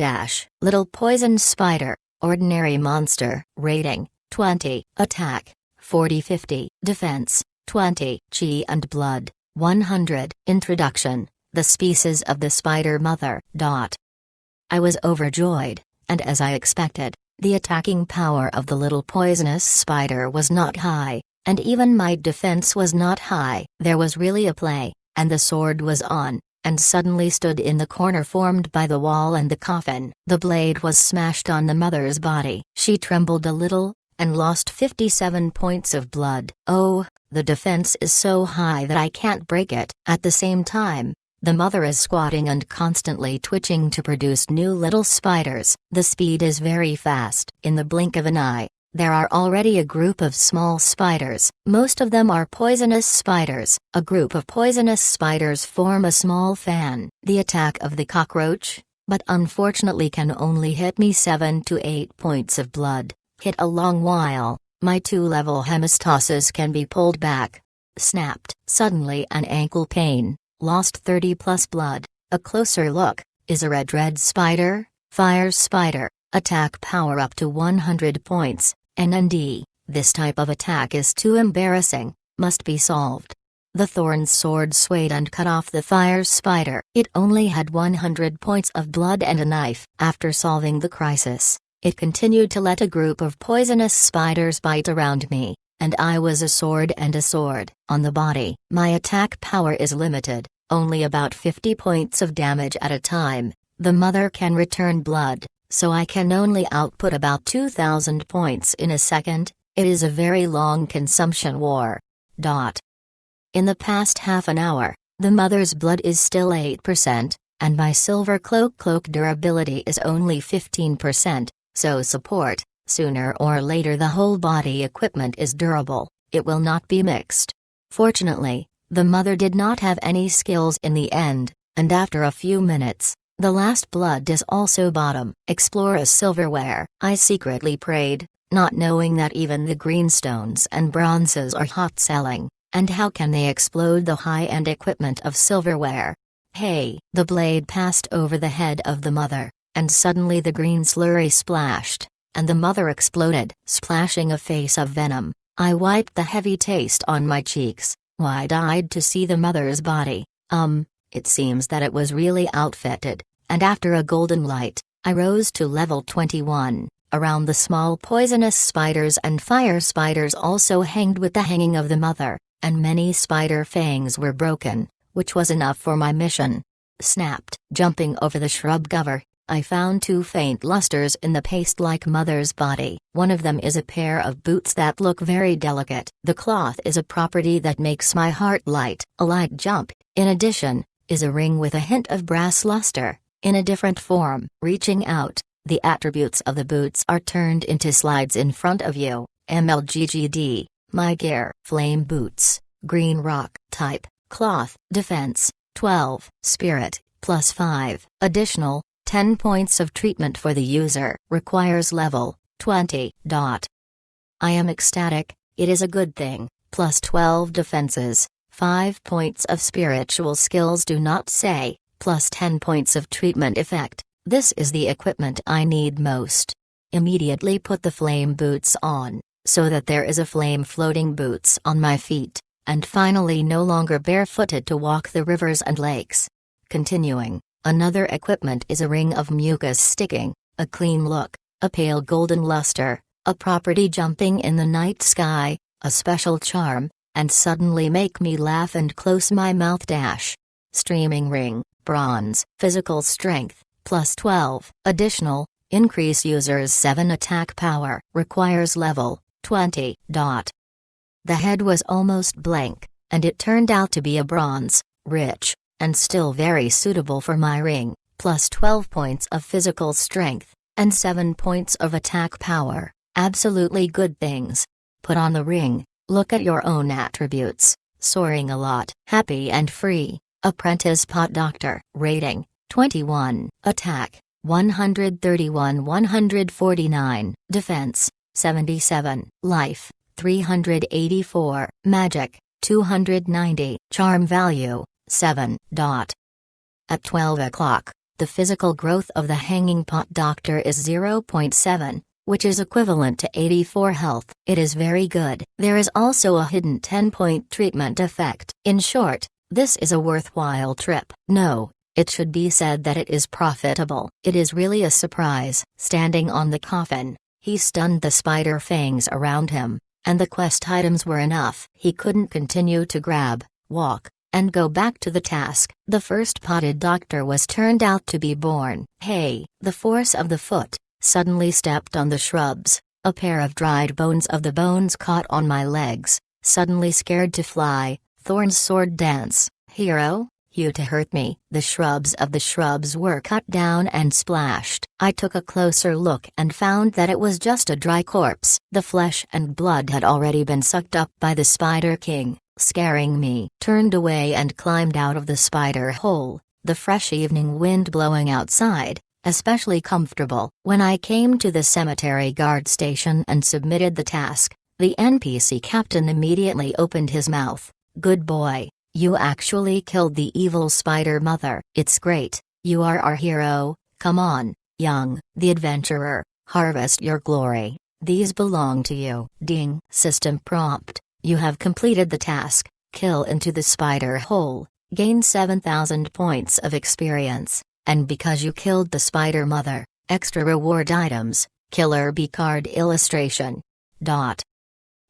Little poison spider, ordinary monster. Rating, 20. Attack, 40-50. Defense, 20. Chi and blood, 100. Introduction. The species of the spider mother. I was overjoyed, and as I expected, the attacking power of the little poisonous spider was not high, and even my defense was not high. There was really a play, and the sword was on, and suddenly stood in the corner formed by the wall and the coffin. The blade was smashed on the mother's body. She trembled a little, and lost 57 points of blood. Oh, the defense is so high that I can't break it. At the same time, the mother is squatting and constantly twitching to produce new little spiders. The speed is very fast. In the blink of an eye, there are already a group of small spiders. Most of them are poisonous spiders. A group of poisonous spiders form a small fan. The attack of the cockroach, but unfortunately can only hit me 7 to 8 points of blood. Hit a long while, my 2-level hemistoses can be pulled back. Snapped. Suddenly an ankle pain. Lost 30 plus blood. A closer look, is a red spider, fire spider, attack power up to 100 points, NND. This type of attack is too embarrassing, must be solved. The thorn's sword swayed and cut off the fire spider. It only had 100 points of blood and a knife. After solving the crisis, it continued to let a group of poisonous spiders bite around me. And I was a sword and a sword. On the body, my attack power is limited, only about 50 points of damage at a time. The mother can return blood, so I can only output about 2,000 points in a second. It is a very long consumption war. In the past half an hour, the mother's blood is still 8%, and my silver cloak durability is only 15%, so support. Sooner or later the whole body equipment is durable, it will not be mixed. Fortunately, the mother did not have any skills in the end, and after a few minutes, the last blood is also bottom. Explore a silverware. I secretly prayed, not knowing that even the greenstones and bronzes are hot selling, and how can they explode the high-end equipment of silverware? Hey! The blade passed over the head of the mother, and suddenly the green slurry splashed, and the mother exploded, splashing a face of venom. I wiped the heavy taste on my cheeks, wide-eyed to see the mother's body. It seems that it was really outfitted, and after a golden light, I rose to level 21. Around the small poisonous spiders and fire spiders also hanged with the hanging of the mother, and many spider fangs were broken, which was enough for my mission. Snapped. Jumping over the shrub cover, I found 2 faint lusters in the paste-like mother's body. One of them is a pair of boots that look very delicate. The cloth is a property that makes my heart light. A light jump, in addition, is a ring with a hint of brass luster, in a different form. Reaching out, The attributes of the boots are turned into slides in front of you. MLGGD, my gear. Flame boots, green rock type, cloth, defense, 12, spirit, +5. Additional, 10 points of treatment for the user. Requires level 20. I am ecstatic, it is a good thing. +12 defenses, 5 points of spiritual skills do not say, +10 points of treatment effect. This is the equipment I need most. Immediately put the flame boots on, so that there is a flame floating boots on my feet, and finally no longer barefooted to walk the rivers and lakes. Continuing, another equipment is a ring of mucus sticking, a clean look, a pale golden luster, a property jumping in the night sky, a special charm, and suddenly make me laugh and close my mouth. Streaming ring, bronze, physical strength, +12. Additional, increase user's 7 attack power. Requires level 20. The head was almost blank, and it turned out to be a bronze, rich, and still very suitable for my ring, +12 points of physical strength, and 7 points of attack power. Absolutely good things. Put on the ring, look at your own attributes. Soaring a lot. Happy and free. Apprentice pot doctor. Rating, 21. Attack, 131 149. Defense, 77. Life, 384. Magic, 290. Charm value, 7. At 12 o'clock, the physical growth of the hanging pot doctor is 0.7, which is equivalent to 84 health. It is very good. There is also a hidden 10-point treatment effect. In short, this is a worthwhile trip. No, it should be said that it is profitable. It is really a surprise. Standing on the coffin, he stunned the spider fangs around him, and the quest items were enough. He couldn't continue to grab, walk, and go back to the task. The first potted doctor was turned out to be born. Hey, the force of the foot. Suddenly stepped on the shrubs, a pair of dried bones of the bones caught on my legs, suddenly scared to fly, thorns sword dance, hero, you to hurt me. The shrubs of the shrubs were cut down and splashed. I took a closer look and found that it was just a dry corpse. The flesh and blood had already been sucked up by the Spider King, scaring me. Turned away and climbed out of the spider hole, the fresh evening wind blowing outside, especially comfortable. When I came to the cemetery guard station and submitted the task, the NPC captain immediately opened his mouth. Good boy, you actually killed the evil spider mother. It's great, you are our hero. Come on, young, the adventurer, harvest your glory. These belong to you. Ding. System prompt, you have completed the task, kill into the spider hole, gain 7,000 points of experience. And because you killed the spider mother, extra reward items, Killer Bee card illustration.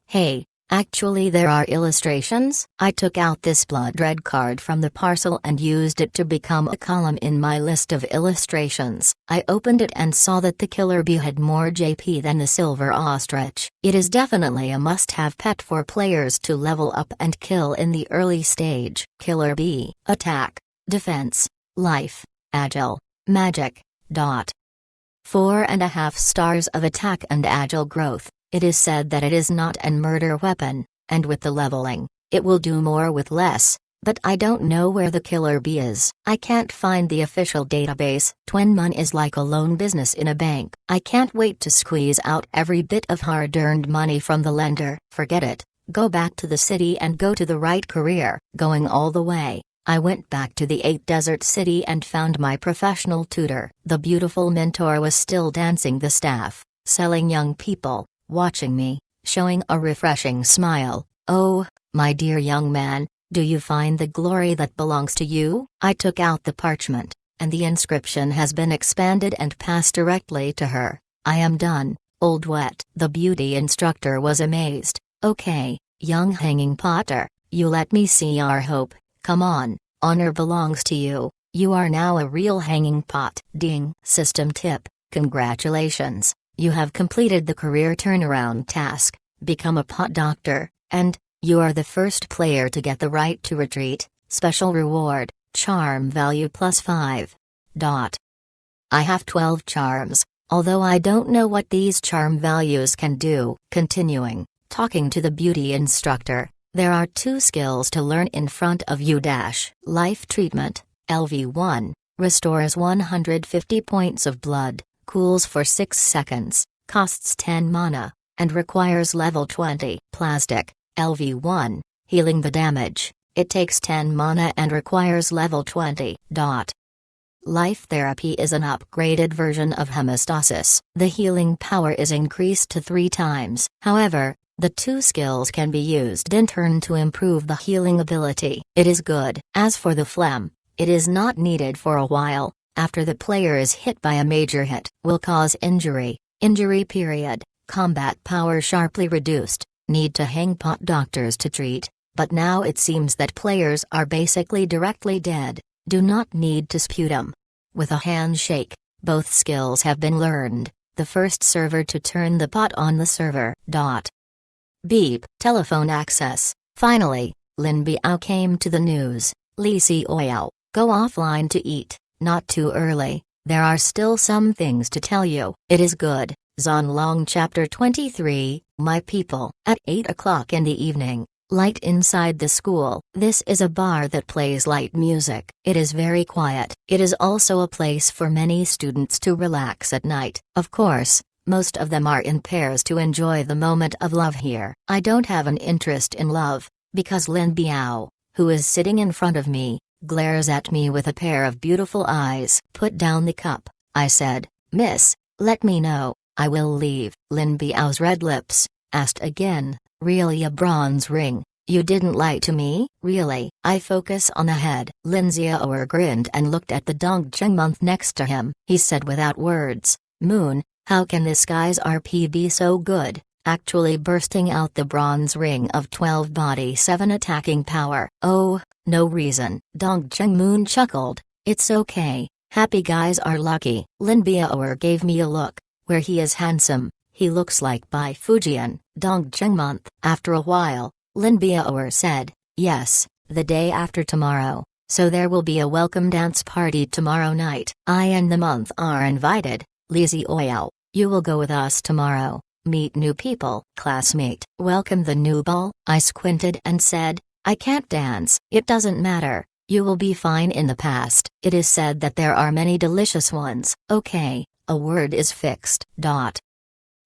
Hey, actually there are illustrations? I took out this blood red card from the parcel and used it to become a column in my list of illustrations. I opened it and saw that the Killer Bee had more JP than the silver ostrich. It is definitely a must-have pet for players to level up and kill in the early stage. Killer Bee. Attack, defense, life, agile, magic. 4.5 stars of attack and agile growth. It is said that it is not an murder weapon, and with the leveling, it will do more with less, but I don't know where the Killer Bee is. I can't find the official database. Twinmon is like a loan business in a bank. I can't wait to squeeze out every bit of hard-earned money from the lender. Forget it, go back to the city and go to the right career. Going all the way, I went back to the 8 Desert City and found my professional tutor. The beautiful mentor was still dancing the staff, selling young people, watching me, showing a refreshing smile. Oh, my dear young man, do you find the glory that belongs to you? I took out the parchment, and the inscription has been expanded and passed directly to her. I am done, old wet. The beauty instructor was amazed. Okay, young hanging potter, you let me see our hope. Come on, honor belongs to you. You are now a real hanging pot. Ding. System tip, congratulations. You have completed the career turnaround task, become a pot doctor, and you are the first player to get the right to retreat. Special reward, charm value +5. I have 12 charms, although I don't know what these charm values can do. Continuing, talking to the beauty instructor, there are 2 skills to learn in front of you. Life treatment, LV1, restores 150 points of blood, cools for 6 seconds, costs 10 mana, and requires level 20. Plastic, LV1, healing the damage, it takes 10 mana and requires level 20. Life Therapy is an upgraded version of Hemostasis. The healing power is increased to 3 times. However, the 2 skills can be used in turn to improve the healing ability. It is good. As for the Phlegm, it is not needed for a while, after the player is hit by a major hit. Will cause injury. Injury period. Combat power sharply reduced. Need to hang pot doctors to treat, but now it seems that players are basically directly dead. Do not need to sputum. With a handshake, both skills have been learned. The first server to turn the pot on the server. Beep. Telephone access. Finally, Lin Biao came to the news. Li Xiao, go offline to eat, not too early, there are still some things to tell you. It is good. Zonlong Chapter 23, My People. At 8 o'clock in the evening, light inside the school. This is a bar that plays light music. It is very quiet. It is also a place for many students to relax at night. Of course, most of them are in pairs to enjoy the moment of love here. I don't have an interest in love, because Lin Biao, who is sitting in front of me, glares at me with a pair of beautiful eyes. Put down the cup, I said. Miss, let me know, I will leave. Lin Biao's red lips asked again, really a bronze ring? You didn't lie to me? Really? I focus on the head. Lin Xiao grinned and looked at the Dongzheng month next to him. He said without words, Moon, how can this guy's RP be so good, actually bursting out the bronze ring of 12 body 7 attacking power? Oh, no reason. Dongzheng Moon chuckled, it's okay, happy guys are lucky. Lin Biao gave me a look, where he is handsome, he looks like Bai Fujian. Dongzheng month. After a while, Lin Biao said, yes, the day after tomorrow, so there will be a welcome dance party tomorrow night. I and the month are invited. Li Xiao, you will go with us tomorrow, meet new people. Classmate, welcome the new ball. I squinted and said, I can't dance. It doesn't matter, you will be fine. In the past, it is said that there are many delicious ones. Okay, a word is fixed.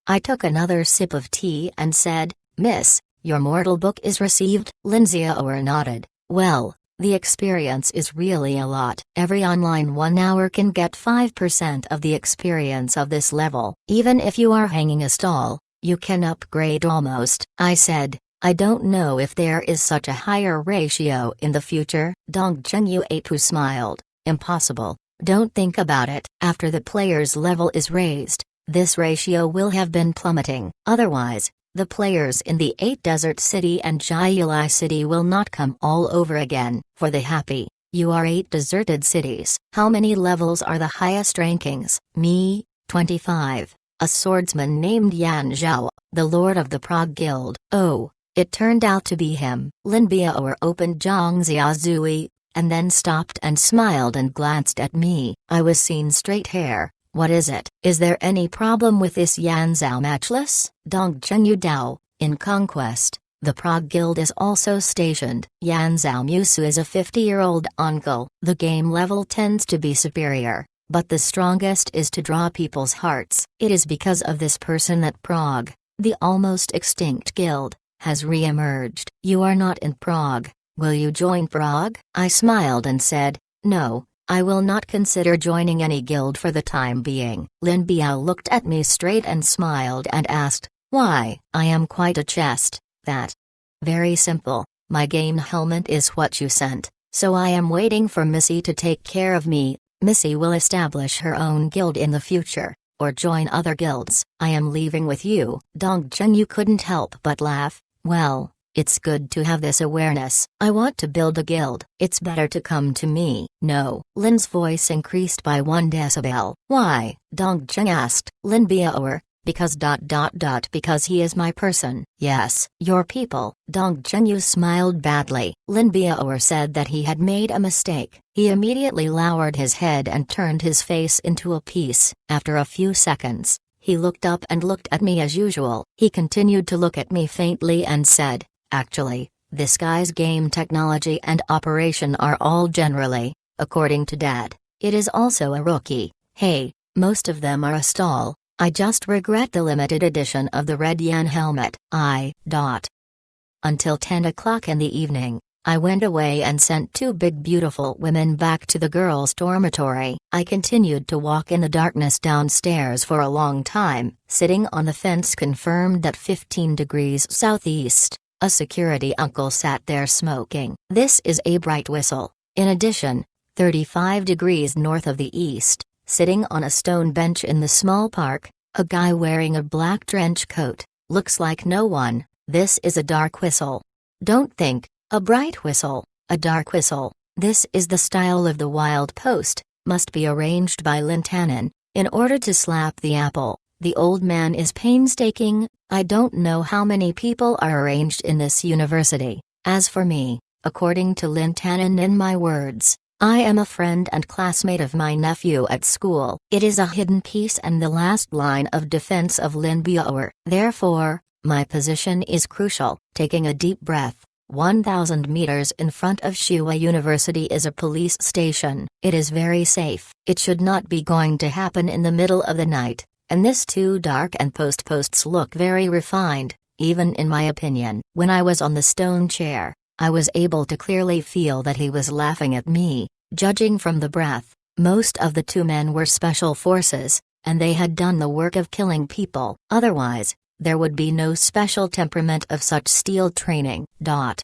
I took another sip of tea and said, Miss, your mortal book is received. Lin Xiao nodded. Well, the experience is really a lot. Every online 1 hour can get 5% of the experience of this level. Even if you are hanging a stall, you can upgrade almost. I said, I don't know if there is such a higher ratio in the future. Dongzheng Yuepu smiled. Impossible, don't think about it. After the player's level is raised, this ratio will have been plummeting. Otherwise, the players in the 8 Desert City and Jiaolai City will not come all over again. For the happy, you are 8 deserted cities. How many levels are the highest rankings? Me, 25. A swordsman named Yan Zhao, the lord of the Prague Guild. Oh, it turned out to be him. Lin Biao opened Zhang Xiazui, and then stopped and smiled and glanced at me. I was seen straight hair. What is it? Is there any problem with this Yan Zhao matchless? Dongzheng Yudao, in Conquest, the Prague Guild is also stationed. Yan Zhao Musu is a 50-year-old uncle. The game level tends to be superior, but the strongest is to draw people's hearts. It is because of this person that Prague, the almost extinct guild, has re-emerged. You are not in Prague. Will you join Prague? I smiled and said, no, I will not consider joining any guild for the time being. Lin Biao looked at me straight and smiled and asked, why? I am quite a chest, that. Very simple, my game helmet is what you sent, so I am waiting for Missy to take care of me. Missy will establish her own guild in the future, or join other guilds. I am leaving with you. Dongzheng Yu couldn't help but laugh. Well, it's good to have this awareness. I want to build a guild. It's better to come to me. No. Lin's voice increased by 1 decibel. Why? Dongzheng asked. Lin Biao, Because he is my person. Yes, your people. Dong Zhengyu smiled badly. Lin Biao said that he had made a mistake. He immediately lowered his head and turned his face into a piece. After a few seconds, he looked up and looked at me as usual. He continued to look at me faintly and said, "Actually, this guy's game technology and operation are all generally, according to Dad. It is also a rookie. Hey, most of them are a stall. I just regret the limited edition of the Red Yan helmet." Until 10 o'clock in the evening, I went away and sent two big beautiful women back to the girls' dormitory. I continued to walk in the darkness downstairs for a long time. Sitting on the fence confirmed that 15 degrees southeast, a security uncle sat there smoking. This is a bright whistle. In addition, 35 degrees north of the east, sitting on a stone bench in the small park, a guy wearing a black trench coat, looks like no one. This is a dark whistle. Don't think, a bright whistle, a dark whistle. This is the style of the wild post, must be arranged by Lin Tanan. In order to slap the apple, the old man is painstaking. I don't know how many people are arranged in this university. As for me, according to Lin Tanan, in my words, I am a friend and classmate of my nephew at school. It is a hidden piece and the last line of defense of Lin Biao. Therefore, my position is crucial. Taking a deep breath, 1,000 meters in front of Shua University is a police station. It is very safe. It should not be going to happen in the middle of the night, and this too dark, and posts look very refined, even in my opinion. When I was on the stone chair, I was able to clearly feel that he was laughing at me. Judging from the breath, most of the two men were special forces, and they had done the work of killing people. Otherwise, there would be no special temperament of such steel training. Back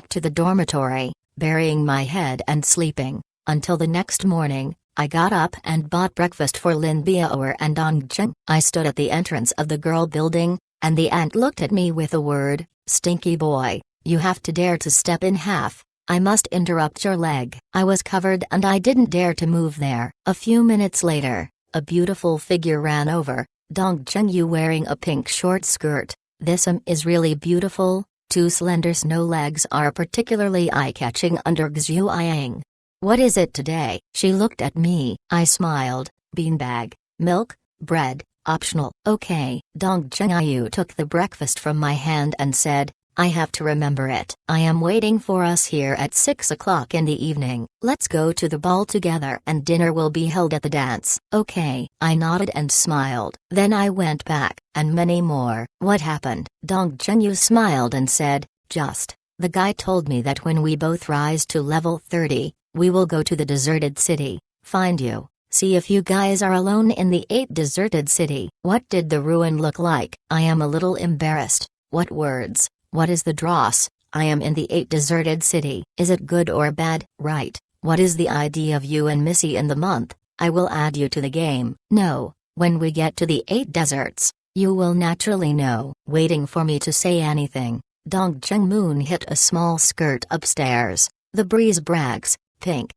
to the dormitory, burying my head and sleeping. Until the next morning, I got up and bought breakfast for Lin Biao and Dong Zheng. I stood at the entrance of the girl building, and the aunt looked at me with a word, "Stinky boy, you have to dare to step in half. I must interrupt your leg." I was covered and I didn't dare to move there. A few minutes later, a beautiful figure ran over, Dong Zhengyu wearing a pink short skirt. This is really beautiful. Two slender snow legs are particularly eye-catching under Xueyang. "What is it today?" She looked at me. I smiled. "Beanbag, milk, bread, optional." "Okay." Dong Zhengyu took the breakfast from my hand and said, "I have to remember it. I am waiting for us here at 6 o'clock in the evening. Let's go to the ball together and dinner will be held at the dance." "Okay." I nodded and smiled. Then I went back, and many more. "What happened?" Dong Zhengyu smiled and said, "Just, the guy told me that when we both rise to level 30, we will go to the deserted city, find you, see if you guys are alone in the 8th deserted city." "What did the ruin look like?" I am a little embarrassed. "What words? What is the dross? I am in the 8th deserted city. Is it good or bad?" "Right. What is the idea of you and Missy in the month? I will add you to the game." "No, when we get to the 8 deserts, you will naturally know." Waiting for me to say anything, Dong Zhengmoon hit a small skirt upstairs. The breeze brags, pink.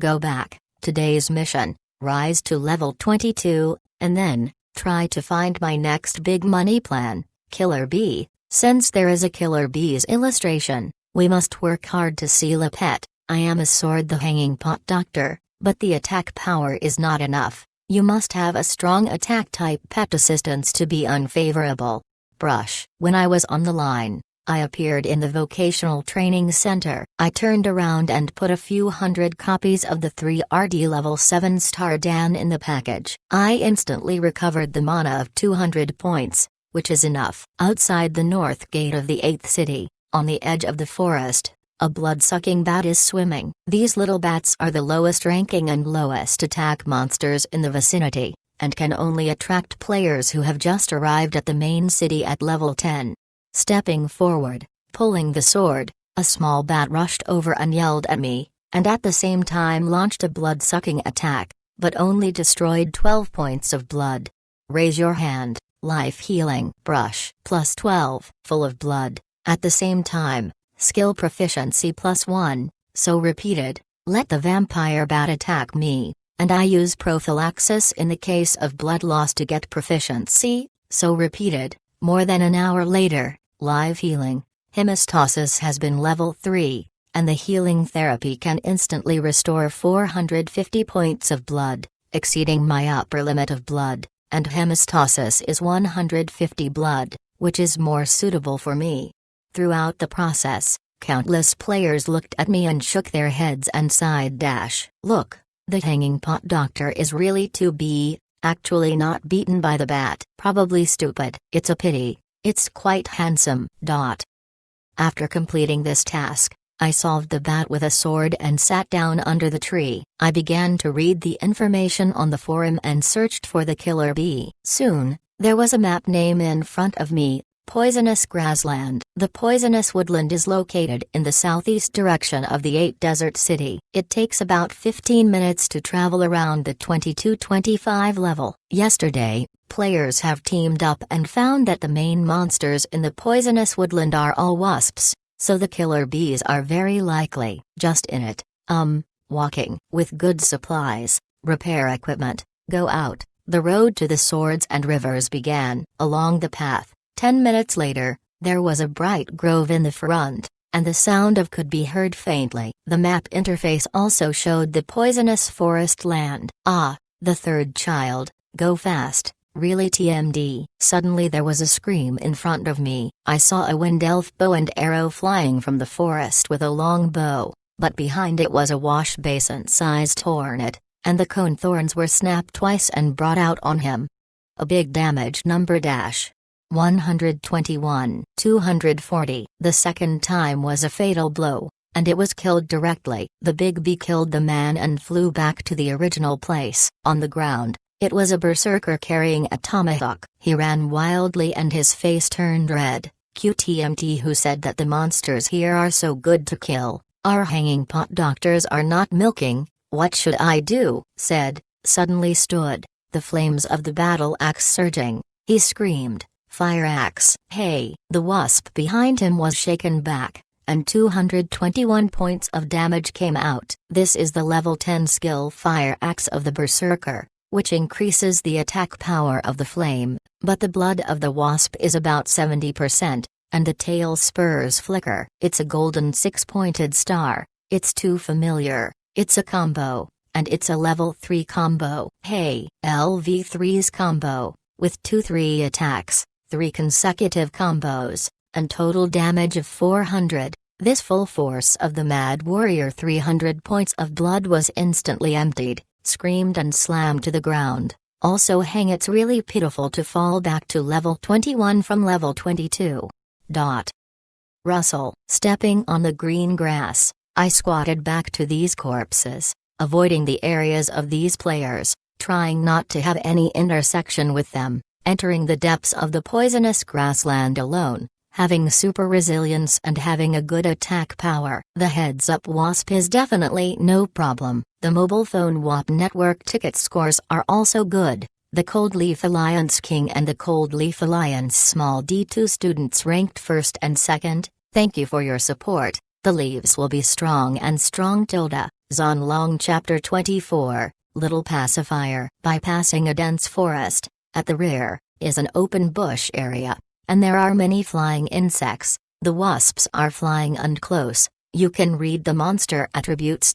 Go back, today's mission, rise to level 22, and then, try to find my next big money plan, Killer Bee. Since there is a Killer Bee's illustration, we must work hard to seal a pet. I am a sword the hanging pot doctor, but the attack power is not enough. You must have a strong attack type pet assistance to be unfavorable. Brush. When I was on the line, I appeared in the vocational training center. I turned around and put a few hundred copies of the 3RD level 7 star Dan in the package. I instantly recovered the mana of 200 points. Which is enough. Outside the north gate of the 8th city, on the edge of the forest, a blood-sucking bat is swimming. These little bats are the lowest ranking and lowest attack monsters in the vicinity, and can only attract players who have just arrived at the main city at level 10. Stepping forward, pulling the sword, a small bat rushed over and yelled at me, and at the same time launched a blood-sucking attack, but only destroyed 12 points of blood. Raise your hand. Life healing. Brush. Plus 12. Full of blood. At the same time, skill proficiency plus 1, so repeated. Let the vampire bat attack me. and I use prophylaxis in the case of blood loss to get proficiency, so repeated. More than an hour later, live healing. Hemostasis has been level 3, and the healing therapy can instantly restore 450 points of blood, exceeding my upper limit of blood, and hemostasis is 150 blood, which is more suitable for me. Throughout the process, countless players looked at me and shook their heads and sighed. Look, the hanging pot doctor is really to be, actually not beaten by the bat. Probably stupid. It's a pity. It's quite handsome. After completing this task, I solved the bat with a sword and sat down under the tree. I began to read the information on the forum and searched for the killer bee. Soon, there was a map name in front of me, Poisonous Grassland. The poisonous woodland is located in the southeast direction of the 8 Desert City. It takes about 15 minutes to travel around the 22-25 level. Yesterday, players have teamed up and found that the main monsters in the poisonous woodland are all wasps, so the killer bees are very likely just in it. Walking. With good supplies, repair equipment, go out. The road to the swords and rivers began. Along the path, 10 minutes later, there was a bright grove in the front, and the sound of could be heard faintly. The map interface also showed the poisonous forest land. The third child, go fast, really TMD. Suddenly there was a scream in front of me. I saw a wind elf bow and arrow flying from the forest with a long bow, but behind it was a wash basin-sized hornet, and the cone thorns were snapped twice and brought out on him. A big damage number 121. 240. The second time was a fatal blow, and it was killed directly. The big bee killed the man and flew back to the original place. On the ground, it was a berserker carrying a tomahawk. He ran wildly and his face turned red. QTMT who said that the monsters here are so good to kill. Our hanging pot doctors are not milking. What should I do? Said, suddenly stood, the flames of the battle axe surging. He screamed, fire axe. Hey! The wasp behind him was shaken back, and 221 points of damage came out. This is the level 10 skill fire axe of the berserker, which increases the attack power of the flame, but the blood of the wasp is about 70%, and the tail spurs flicker. It's a golden 6-pointed star. It's too familiar. It's a combo, and it's a level 3 combo. Hey! LV3's combo, with 2-3 attacks, 3 consecutive combos, and total damage of 400. This full force of the Mad Warrior 300 points of blood was instantly emptied, screamed and slammed to the ground. Also it's really pitiful to fall back to level 21 from level 22. Russell. Stepping on the green grass, I squatted back to these corpses, avoiding the areas of these players, trying not to have any intersection with them, entering the depths of the poisonous grassland alone, having super resilience and having a good attack power. The heads-up wasp is definitely no problem. The mobile phone WAP network ticket scores are also good. The Cold Leaf Alliance King and the Cold Leaf Alliance Small D2 students ranked first and second. Thank you for your support. The leaves will be strong and strong. Zonlong Chapter 24, Little Pacifier. Bypassing a dense forest, at the rear, is an open bush area, and there are many flying insects. The wasps are flying and close. You can read the monster attributes.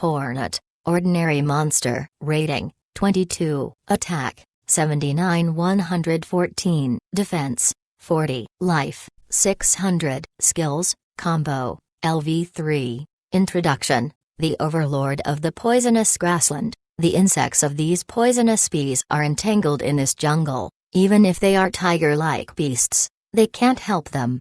Hornet, ordinary monster. Rating, 22. Attack, 79. 114. Defense, 40. Life, 600. Skills, combo, LV3. Introduction. The overlord of the poisonous grassland. The insects of these poisonous bees are entangled in this jungle. Even if they are tiger-like beasts, they can't help them.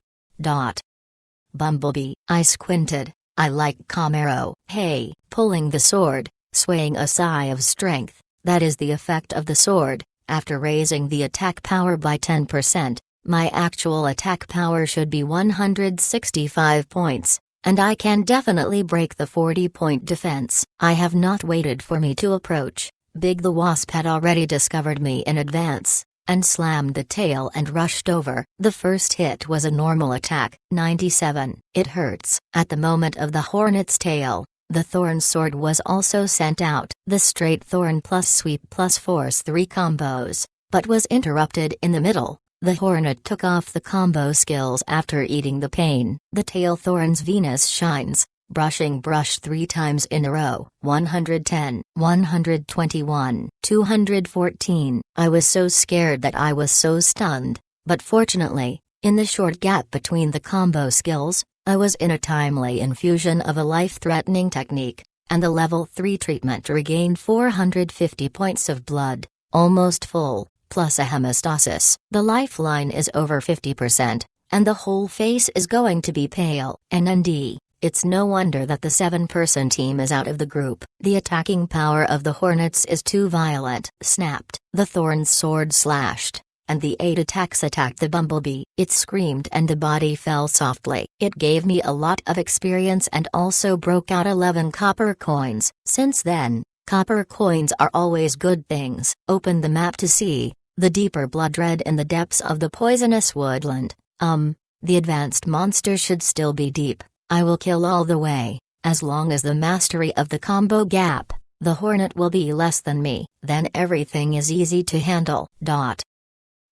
Bumblebee. I squinted. I like Camaro. Hey! Pulling the sword, swaying a sigh of strength. That is the effect of the sword. After raising the attack power by 10%, my actual attack power should be 165 points. And I can definitely break the 40-point defense. I have not waited for me to approach. Big the Wasp had already discovered me in advance, and slammed the tail and rushed over. The first hit was a normal attack, 97. It hurts. At the moment of the hornet's tail, The Thorn Sword was also sent out. The Straight Thorn plus Sweep plus Force 3 combos, but was interrupted in the middle. The Hornet took off the combo skills after eating the pain. The Tail Thorn's Venus Shines. Brushing brush 3 times in a row. 110, 121, 214. I was so scared that I was so stunned, but fortunately, in the short gap between the combo skills, I was in a timely infusion of a life-threatening technique, and the level 3 treatment regained 450 points of blood, almost full, plus a hemostasis. The lifeline is over 50%, and the whole face is going to be pale. NND. It's no wonder that the 7-person team is out of the group. The attacking power of the Hornets is too violent. Snapped. The Thorn's sword slashed, and the 8 attacks attacked the Bumblebee. It screamed and the body fell softly. It gave me a lot of experience and also broke out 11 copper coins. Since then, copper coins are always good things. Open the map to see the deeper blood red in the depths of the poisonous woodland. The advanced monster should still be deep. I will kill all the way, as long as the mastery of the combo gap, the Hornet will be less than me, then everything is easy to handle.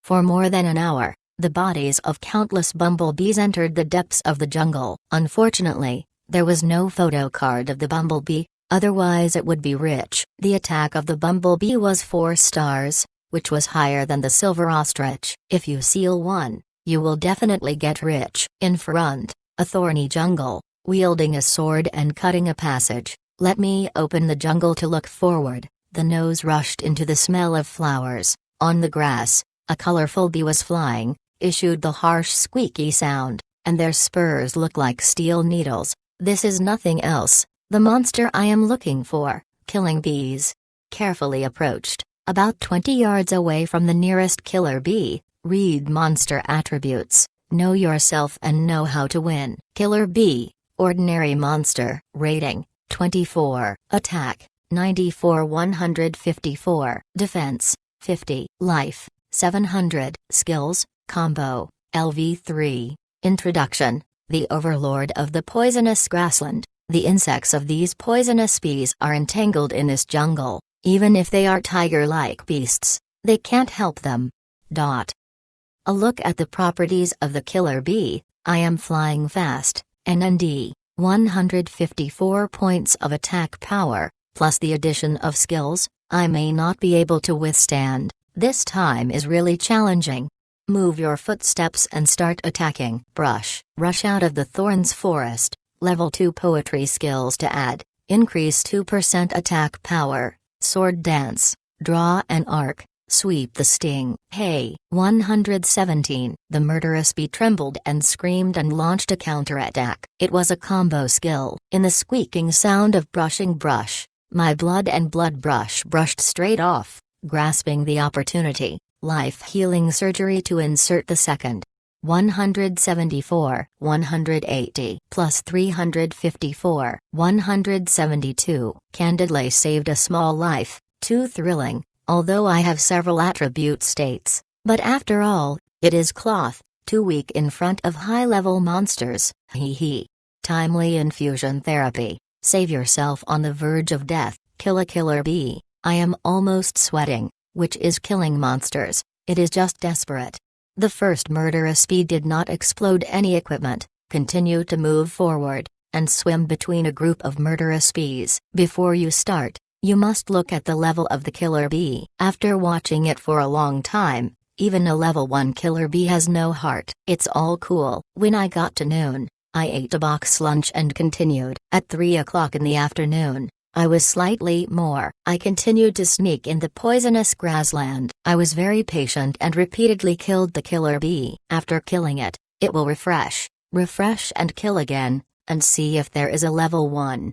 For more than an hour, the bodies of countless bumblebees entered the depths of the jungle. Unfortunately, there was no photo card of the bumblebee, otherwise it would be rich. The attack of the bumblebee was 4 stars, which was higher than the silver ostrich. If you seal 1, you will definitely get rich. In front, a thorny jungle, wielding a sword and cutting a passage. Let me open the jungle to look forward. The nose rushed into the smell of flowers. On the grass, a colorful bee was flying, issued the harsh squeaky sound, and their spurs look like steel needles. This is nothing else, the monster I am looking for, killing bees. Carefully approached, about 20 yards away from the nearest killer bee, read monster attributes. Know yourself and know how to win. Killer bee, ordinary monster. Rating, 24. Attack, 94 154. Defense, 50. Life, 700. Skills, Combo, LV3. Introduction. The overlord of the poisonous grassland. The insects of these poisonous bees are entangled in this jungle. Even if they are tiger-like beasts, they can't help them. A look at the properties of the killer bee. I am flying fast, NND, 154 points of attack power, plus the addition of skills, I may not be able to withstand. This time is really challenging. Move your footsteps and start attacking. Rush out of the thorns forest. Level 2 poetry skills to add, increase 2% attack power, sword dance, draw an arc. Sweep the sting. Hey, 117. The murderous bee trembled and screamed and launched a counterattack. It was a combo skill. In the squeaking sound of brushing brush, my blood and blood brush brushed straight off, grasping the opportunity. Life healing surgery to insert the second. 174, 180, plus 354, 172. Candidly saved a small life, too thrilling. Although I have several attribute states, but after all, it is cloth, too weak in front of high-level monsters. Timely infusion therapy. Save yourself on the verge of death. Kill a killer bee. I am almost sweating, which is killing monsters. It is just desperate. The first murderous bee did not explode any equipment. Continue to move forward, and swim between a group of murderous bees. Before you start, you must look at the level of the killer bee. After watching it for a long time, even a level 1 killer bee has no heart. It's all cool. When I got to noon, I ate a box lunch and continued. At 3 o'clock in the afternoon, I was slightly more. I continued to sneak in the poisonous grassland. I was very patient and repeatedly killed the killer bee. After killing it, it will refresh and kill again, and see if there is a level 1.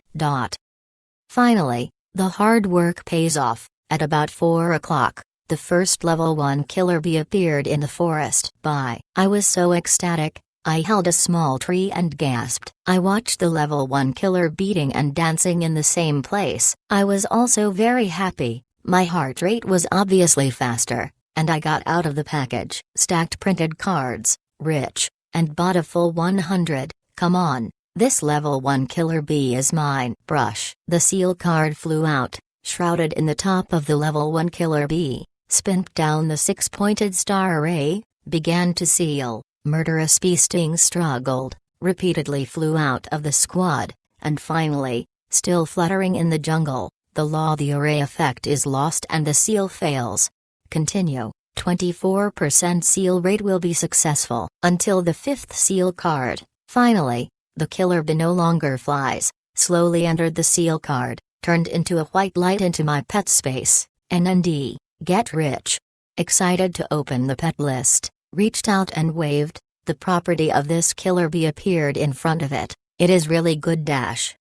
Finally, the hard work pays off. At about 4 o'clock, the first level 1 killer bee appeared in the forest. I was so ecstatic, I held a small tree and gasped. I watched the level 1 killer beating and dancing in the same place. I was also very happy. My heart rate was obviously faster, and I got out of the package. Stacked printed cards, rich, and bought a full 100. Come on, This level 1 killer bee is mine. Brush. The seal card flew out, shrouded in the top of the level 1 killer bee, spun down the 6-pointed star array, began to seal. Murderous bee sting struggled, repeatedly flew out of the squad, and finally, still fluttering in the jungle, the array effect is lost and the seal fails. Continue. 24% seal rate will be successful until the 5th seal card. Finally, the killer bee no longer flies, slowly entered the seal card, turned into a white light into my pet space, NND, get rich. Excited to open the pet list, reached out and waved, the property of this killer bee appeared in front of it. It is really good.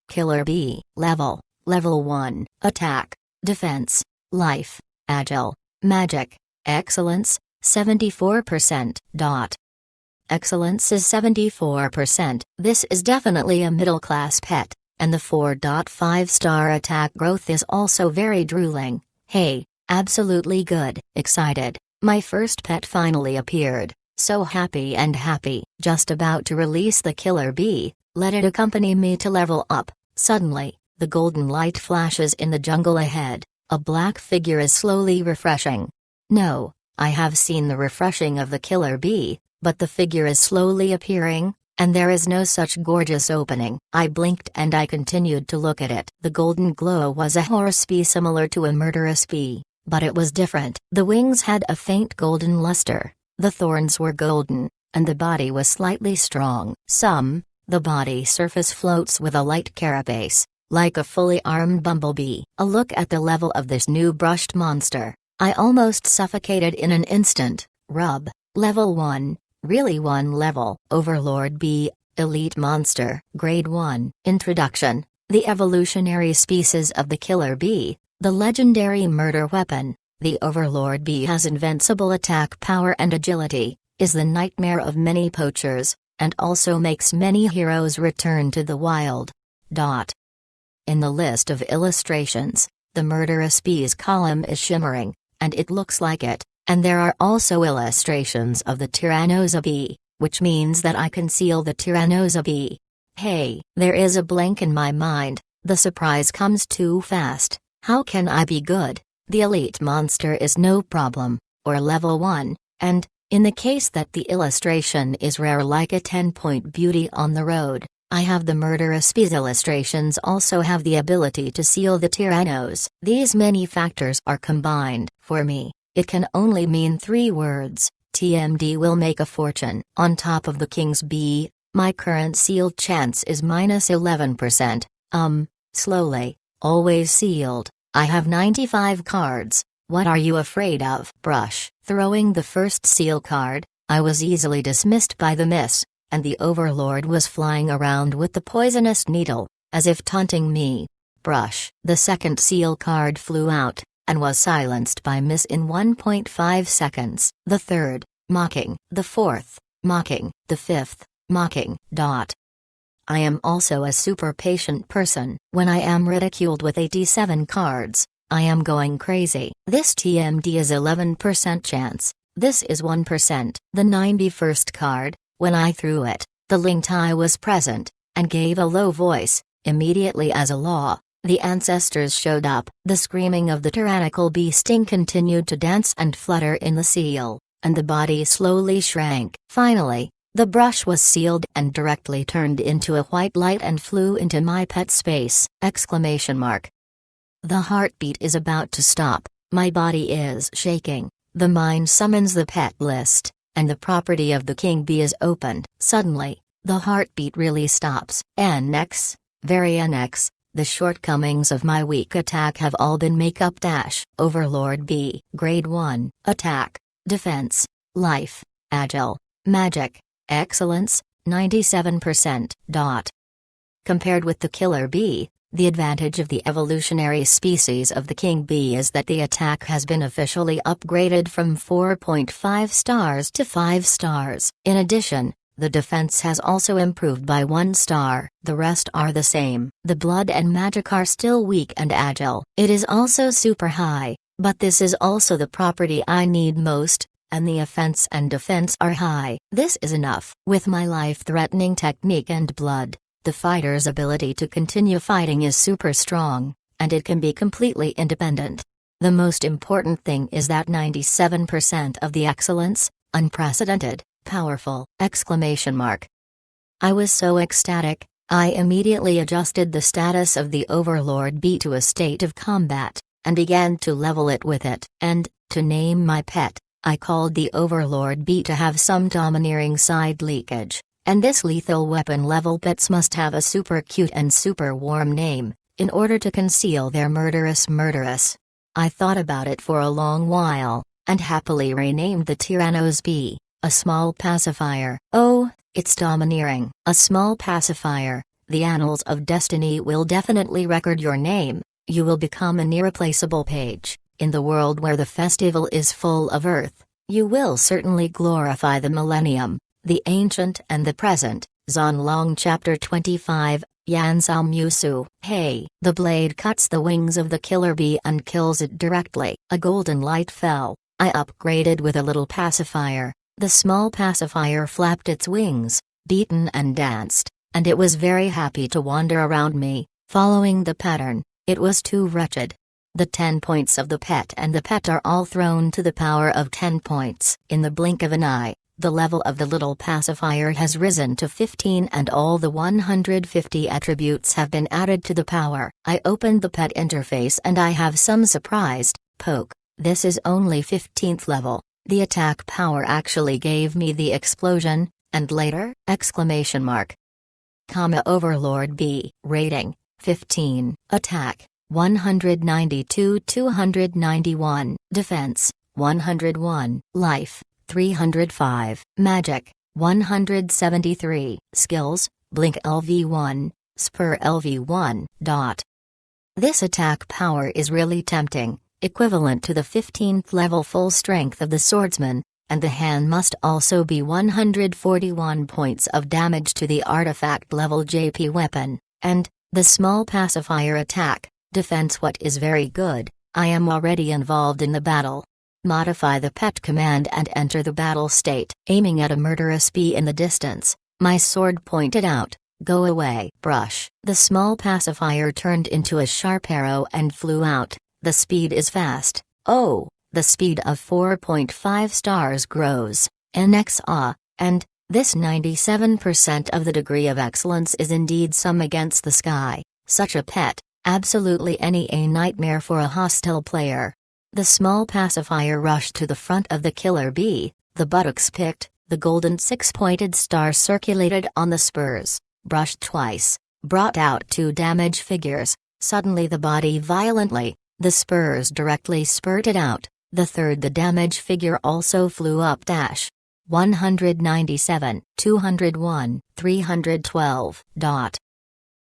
Killer bee, level 1, attack, defense, life, agile, magic, excellence, 74%. Excellence is 74%. This is definitely a middle-class pet, and the 4.5-star attack growth is also very drooling. Hey, absolutely good. Excited. My first pet finally appeared. So happy and happy. Just about to release the killer bee, let it accompany me to level up. Suddenly, the golden light flashes in the jungle ahead. A black figure is slowly refreshing. No, I have seen the refreshing of the killer bee, but the figure is slowly appearing, and there is no such gorgeous opening. I blinked and I continued to look at it. The golden glow was a horse bee similar to a murderous bee, but it was different. The wings had a faint golden luster, the thorns were golden, and the body was slightly strong. The body surface floats with a light carapace, like a fully armed bumblebee. A look at the level of this new brushed monster. I almost suffocated in an instant. Rub. Level 1. Really 1 level. Overlord bee, elite monster. Grade 1. Introduction. The evolutionary species of the killer bee, the legendary murder weapon. The Overlord bee has invincible attack power and agility, is the nightmare of many poachers, and also makes many heroes return to the wild. In the list of illustrations, the murderous bee's column is shimmering, and it looks like it, and there are also illustrations of the Tyrannosa bee, which means that I can seal the Tyrannosa bee. Hey, there is a blank in my mind, the surprise comes too fast. How can I be good? The elite monster is no problem, or level 1, and, in the case that the illustration is rare like a 10-point beauty on the road, I have the murderous bees illustrations also have the ability to seal the Tyrannos. These many factors are combined. For me, it can only mean 3 words, TMD will make a fortune. On top of the king's bee, my current sealed chance is -11%, slowly, always sealed. I have 95 cards, what are you afraid of? Brush. Throwing the first seal card, I was easily dismissed by the miss, and the Overlord was flying around with the poisonous needle, as if taunting me. Brush. The second seal card flew out, and was silenced by miss in 1.5 seconds. The third, mocking. The fourth, mocking. The fifth, mocking. I am also a super patient person. When I am ridiculed with 87 cards, I am going crazy. This TMD is 11% chance, this is 1%. The 91st card, when I threw it, the Lingtai was present, and gave a low voice. Immediately as a law, the ancestors showed up. The screaming of the tyrannical bee sting continued to dance and flutter in the seal, and the body slowly shrank. Finally, the brush was sealed and directly turned into a white light and flew into my pet space! The heartbeat is about to stop, my body is shaking, the mind summons the pet list, and the property of the king bee is opened. Suddenly, the heartbeat really stops. NX, very NX, the shortcomings of my weak attack have all been make up. Overlord bee, grade 1, attack, defense, life, agile, magic, excellence, 97%. Compared with the killer bee, the advantage of the evolutionary species of the king bee is that the attack has been officially upgraded from 4.5 stars to 5 stars. In addition, the defense has also improved by 1 star. The rest are the same. The blood and magic are still weak and agile. It is also super high, but this is also the property I need most, and the offense and defense are high. This is enough. With my life-threatening technique and blood, The fighter's ability to continue fighting is super strong, and it can be completely independent. The most important thing is that 97% of the excellence, unprecedented, powerful! I was so ecstatic, I immediately adjusted the status of the Overlord B to a state of combat, and began to level it with it. And, to name my pet, I called the Overlord B to have some domineering side leakage, and this lethal weapon level pets must have a super cute and super warm name, in order to conceal their murderous. I thought about it for a long while, and happily renamed the Tyrannos B, a small pacifier. Oh, it's domineering. A small pacifier. The annals of destiny will definitely record your name. You will become an irreplaceable page. In the world where the festival is full of earth, you will certainly glorify the millennium, the ancient and the present. Zonlong Chapter 25, Yansam Musu. Hey! The blade cuts the wings of the killer bee and kills it directly. A golden light fell. I upgraded with a little pacifier. The small pacifier flapped its wings, beaten and danced, and it was very happy to wander around me, following the pattern. It was too wretched. The 10 points of the pet and the pet are all thrown to the power of 10 points. In the blink of an eye, the level of the little pacifier has risen to 15 and all the 150 attributes have been added to the power. I opened the pet interface and I have some surprised poke. This is only 15th level. The attack power actually gave me the explosion, and later? Overlord B. Rating, 15. Attack, 192-291. Defense, 101. Life, 305. Magic, 173. Skills, Blink LV1, Spur LV1. This attack power is really tempting, equivalent to the 15th level full strength of the swordsman, and the hand must also be 141 points of damage to the artifact level JP weapon, and the small pacifier attack, defense. What is very good, I am already involved in the battle. Modify the pet command and enter the battle state. Aiming at a murderous bee in the distance, my sword pointed out, go away. Brush. The small pacifier turned into a sharp arrow and flew out. The speed is fast. Oh, the speed of 4.5 stars grows. NXA, and this 97% of the degree of excellence is indeed some against the sky. Such a pet, absolutely a nightmare for a hostile player. The small pacifier rushed to the front of the killer bee, the buttocks picked, the golden 6-pointed star circulated on the spurs, brushed twice, brought out 2 damage figures, suddenly the body violently, the spurs directly spurted out, the third the damage figure also flew up. 197, 201, 312.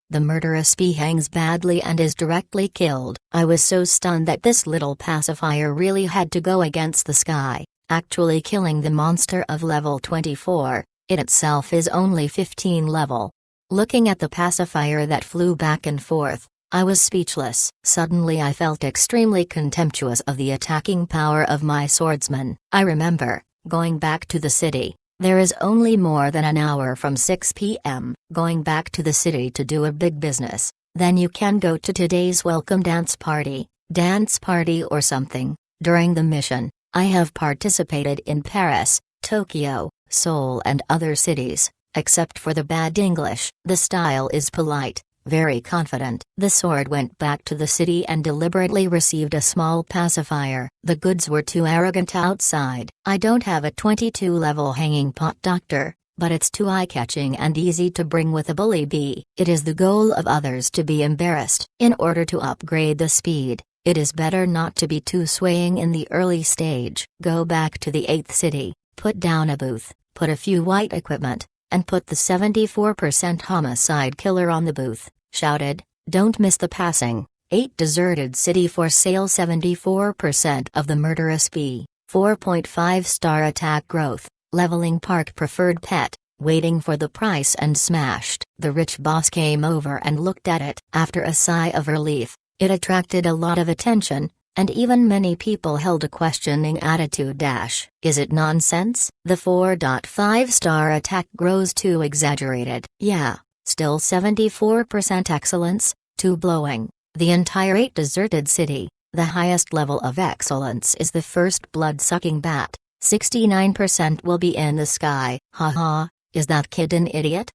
The murderous bee hangs badly and is directly killed. I was so stunned that this little pacifier really had to go against the sky, actually killing the monster of level 24, it itself is only 15 level. Looking at the pacifier that flew back and forth, I was speechless. Suddenly I felt extremely contemptuous of the attacking power of my swordsman. I remember, going back to the city. There is only more than an hour from 6 p.m. Going back to the city to do a big business, then you can go to today's welcome dance party or something. During the mission, I have participated in Paris, Tokyo, Seoul and other cities, except for the bad English. The style is polite, very confident. The sword went back to the city and deliberately received a small pacifier. The goods were too arrogant outside. I don't have a 22 level hanging pot doctor, but it's too eye-catching and easy to bring with a bully bee. It is the goal of others to be embarrassed. In order to upgrade the speed, it is better not to be too swaying in the early stage. Go back to the 8th city, put down a booth, put a few white equipment, and put the 74% homicide killer on the booth, shouted, don't miss the passing. 8 deserted city for sale. 74% of the murderous bee, 4.5 star attack growth, leveling park preferred pet, waiting for the price and smashed. The rich boss came over and looked at it. After a sigh of relief, it attracted a lot of attention, and even many people held a questioning attitude. Is it nonsense? The 4.5 star attack grows too exaggerated. Yeah, Still 74% excellence, too blowing. The entire 8 deserted city. The highest level of excellence is the first blood-sucking bat. 69% will be in the sky. Haha, is that kid an idiot?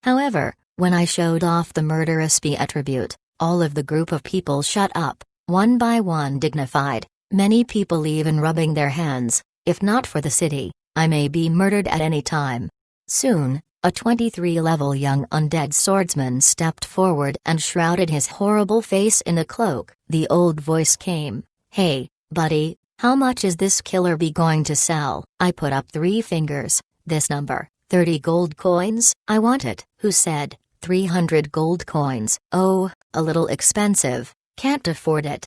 However, when I showed off the murderous B attribute, all of the group of people shut up, one by one dignified, many people even rubbing their hands. If not for the city, I may be murdered at any time. Soon, a 23-level young undead swordsman stepped forward and shrouded his horrible face in a cloak. The old voice came, "Hey, buddy, how much is this killer bee going to sell?" I put up 3 fingers. "This number, 30 gold coins." "I want it." "Who said?" 300 gold coins. "Oh, a little expensive, can't afford it."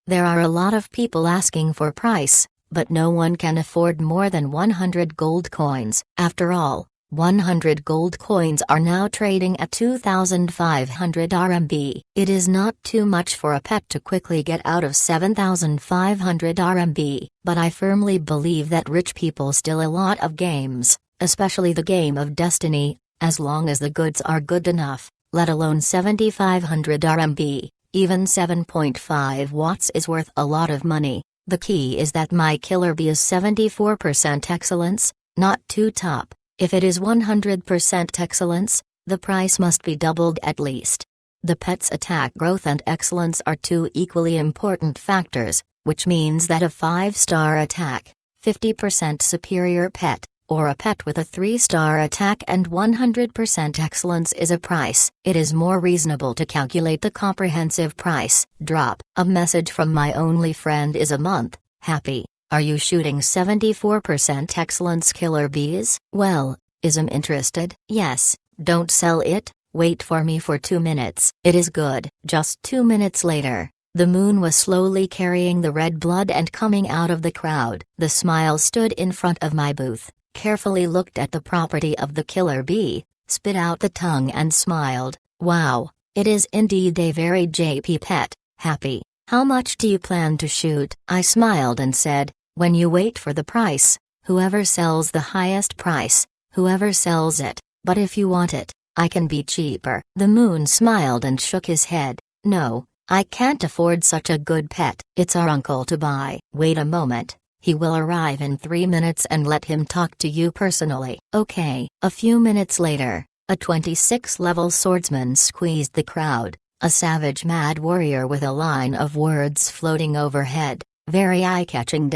There are a lot of people asking for price, but no one can afford more than 100 gold coins. After all, 100 gold coins are now trading at 2,500 RMB. It is not too much for a pet to quickly get out of 7,500 RMB, but I firmly believe that rich people steal a lot of games, especially the game of Destiny, as long as the goods are good enough, let alone 7,500 RMB, even 7.5 watts is worth a lot of money. The key is that my killer bee is 74% excellence, not too top. If it is 100% excellence, the price must be doubled at least. The pet's attack growth and excellence are 2 equally important factors, which means that a 5-star attack, 50% superior pet, or a pet with a 3-star attack and 100% excellence is a price. It is more reasonable to calculate the comprehensive price. Drop a message from my only friend is a month. Happy. Are you shooting 74% excellence killer bees? Well, is I'm interested? Yes. Don't sell it, wait for me for 2 minutes. It is good. Just 2 minutes later, the moon was slowly carrying the red blood and coming out of the crowd. The smile stood in front of my booth, carefully looked at the property of the killer bee, spit out the tongue and smiled. Wow, it is indeed a very JP pet. Happy. How much do you plan to shoot? I smiled and said, when you wait for the price, whoever sells the highest price, whoever sells it, but if you want it, I can be cheaper. The moon smiled and shook his head. No, I can't afford such a good pet. It's our uncle to buy. Wait a moment, he will arrive in 3 minutes and let him talk to you personally. Okay. A few minutes later, a 26-level swordsman squeezed the crowd. A savage mad warrior with a line of words floating overhead, very eye-catching.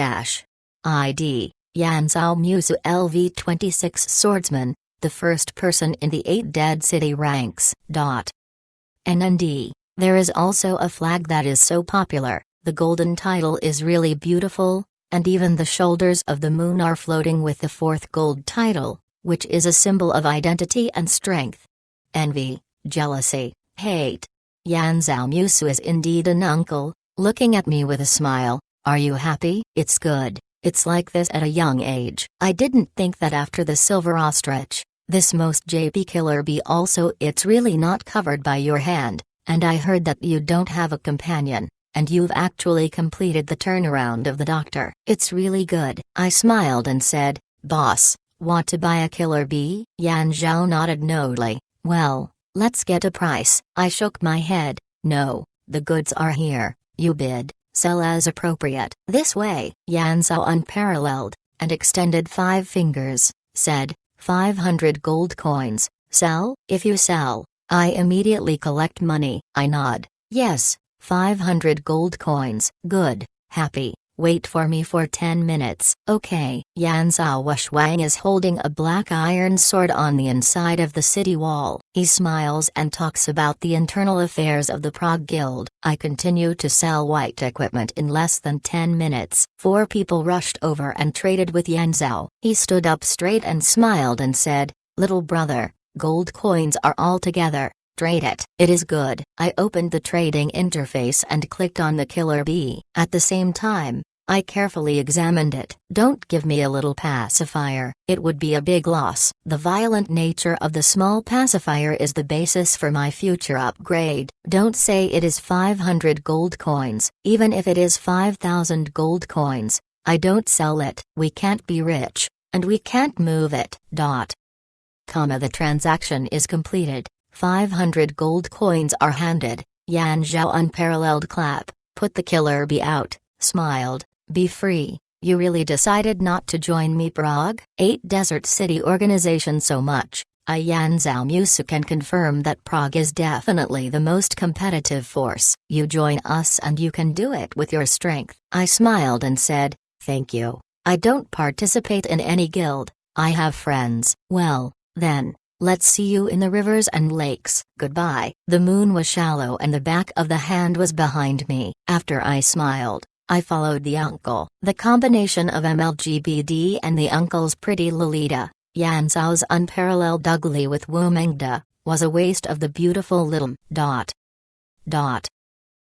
ID, Yanzhao Musu LV-26 swordsman, the first person in the 8 dead city ranks. NND, there is also a flag that is so popular, the golden title is really beautiful, and even the shoulders of the moon are floating with the 4th gold title, which is a symbol of identity and strength. Envy, jealousy, hate. Yanzhao Musu is indeed an uncle, looking at me with a smile. Are you happy? It's good. It's like this at a young age. I didn't think that after the silver ostrich, this most JP killer bee also it's really not covered by your hand, and I heard that you don't have a companion, and you've actually completed the turnaround of the doctor. It's really good. I smiled and said, boss, want to buy a killer bee? Yanzhao nodded knowingly. Well, let's get a price. I shook my head. No, the goods are here, you bid, sell as appropriate. This way. Yanzhao unparalleled, and extended 5 fingers, said, 500 gold coins, sell? If you sell, I immediately collect money. I nod. Yes, 500 gold coins. Good, happy. Wait for me for 10 minutes. Okay. Yanzhao Wushwang is holding a black iron sword on the inside of the city wall. He smiles and talks about the internal affairs of the Prague Guild. I continue to sell white equipment in less than 10 minutes. 4 people rushed over and traded with Yanzhao. He stood up straight and smiled and said, little brother, gold coins are all together. Trade it. It is good. I opened the trading interface and clicked on the killer bee. At the same time, I carefully examined it. Don't give me a little pacifier. It would be a big loss. The violent nature of the small pacifier is the basis for my future upgrade. Don't say it is 500 gold coins. Even if it is 5,000 gold coins, I don't sell it. We can't be rich, and we can't move it. The transaction is completed. 500 gold coins are handed. Yan Zhao unparalleled clap, put the killer bee out, smiled, be free. You really decided not to join me, Prague? 8 Desert City Organization. So much. Yan Zhao Musu can confirm that Prague is definitely the most competitive force. You join us and you can do it with your strength. I smiled and said, thank you. I don't participate in any guild. I have friends. Well, then, let's see you in the rivers and lakes. Goodbye. The moon was shallow and the back of the hand was behind me. After I smiled, I followed the uncle. The combination of MLGBD and the uncle's pretty Lolita, Yan Zhao's unparalleled ugly with Wu Mengda, was a waste of the beautiful little ...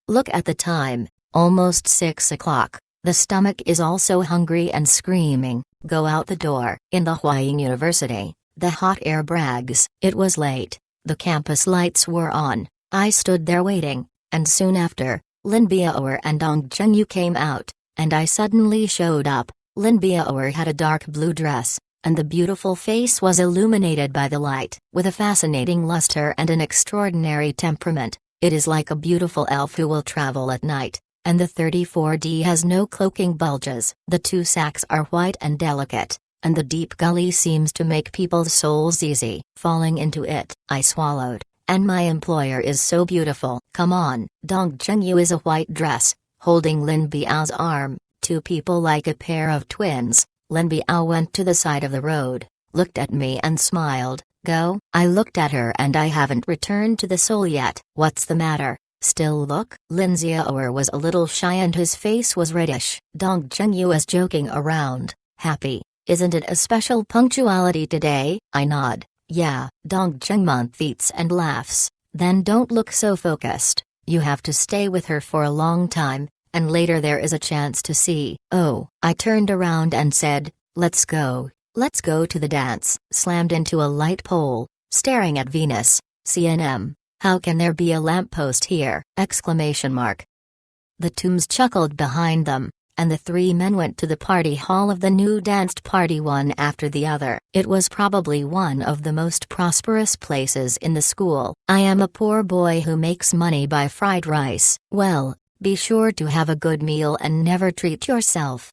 Look at the time, almost 6 o'clock. The stomach is also hungry and screaming, go out the door. In the Huaying University, the hot air brags. It was late, the campus lights were on, I stood there waiting, and soon after, Lin Biaoer and Dong Zhengyu came out, and I suddenly showed up. Lin Biaoer had a dark blue dress, and the beautiful face was illuminated by the light. With a fascinating luster and an extraordinary temperament, it is like a beautiful elf who will travel at night. And the 34D has no cloaking bulges. The 2 sacks are white and delicate, and the deep gully seems to make people's souls easy. Falling into it, I swallowed, and my employer is so beautiful. Come on. Dong Zhengyu is a white dress, holding Lin Biao's arm, 2 people like a pair of twins. Lin Biao went to the side of the road, looked at me and smiled, go? I looked at her and I haven't returned to the soul yet. What's the matter? Still look? Lin Xiaoer was a little shy and his face was reddish. Dong Zhengyu is joking around, happy, isn't it a special punctuality today? I nod, yeah. Dong Zhengmun eats and laughs, then don't look so focused, you have to stay with her for a long time, and later there is a chance to see. Oh, I turned around and said, let's go to the dance. Slammed into a light pole, staring at Venus, CNM. How can there be a lamppost here? Exclamation mark. The tombs chuckled behind them, and the 3 men went to the party hall of the new danced party one after the other. It was probably one of the most prosperous places in the school. I am a poor boy who makes money by fried rice. Well, be sure to have a good meal and never treat yourself.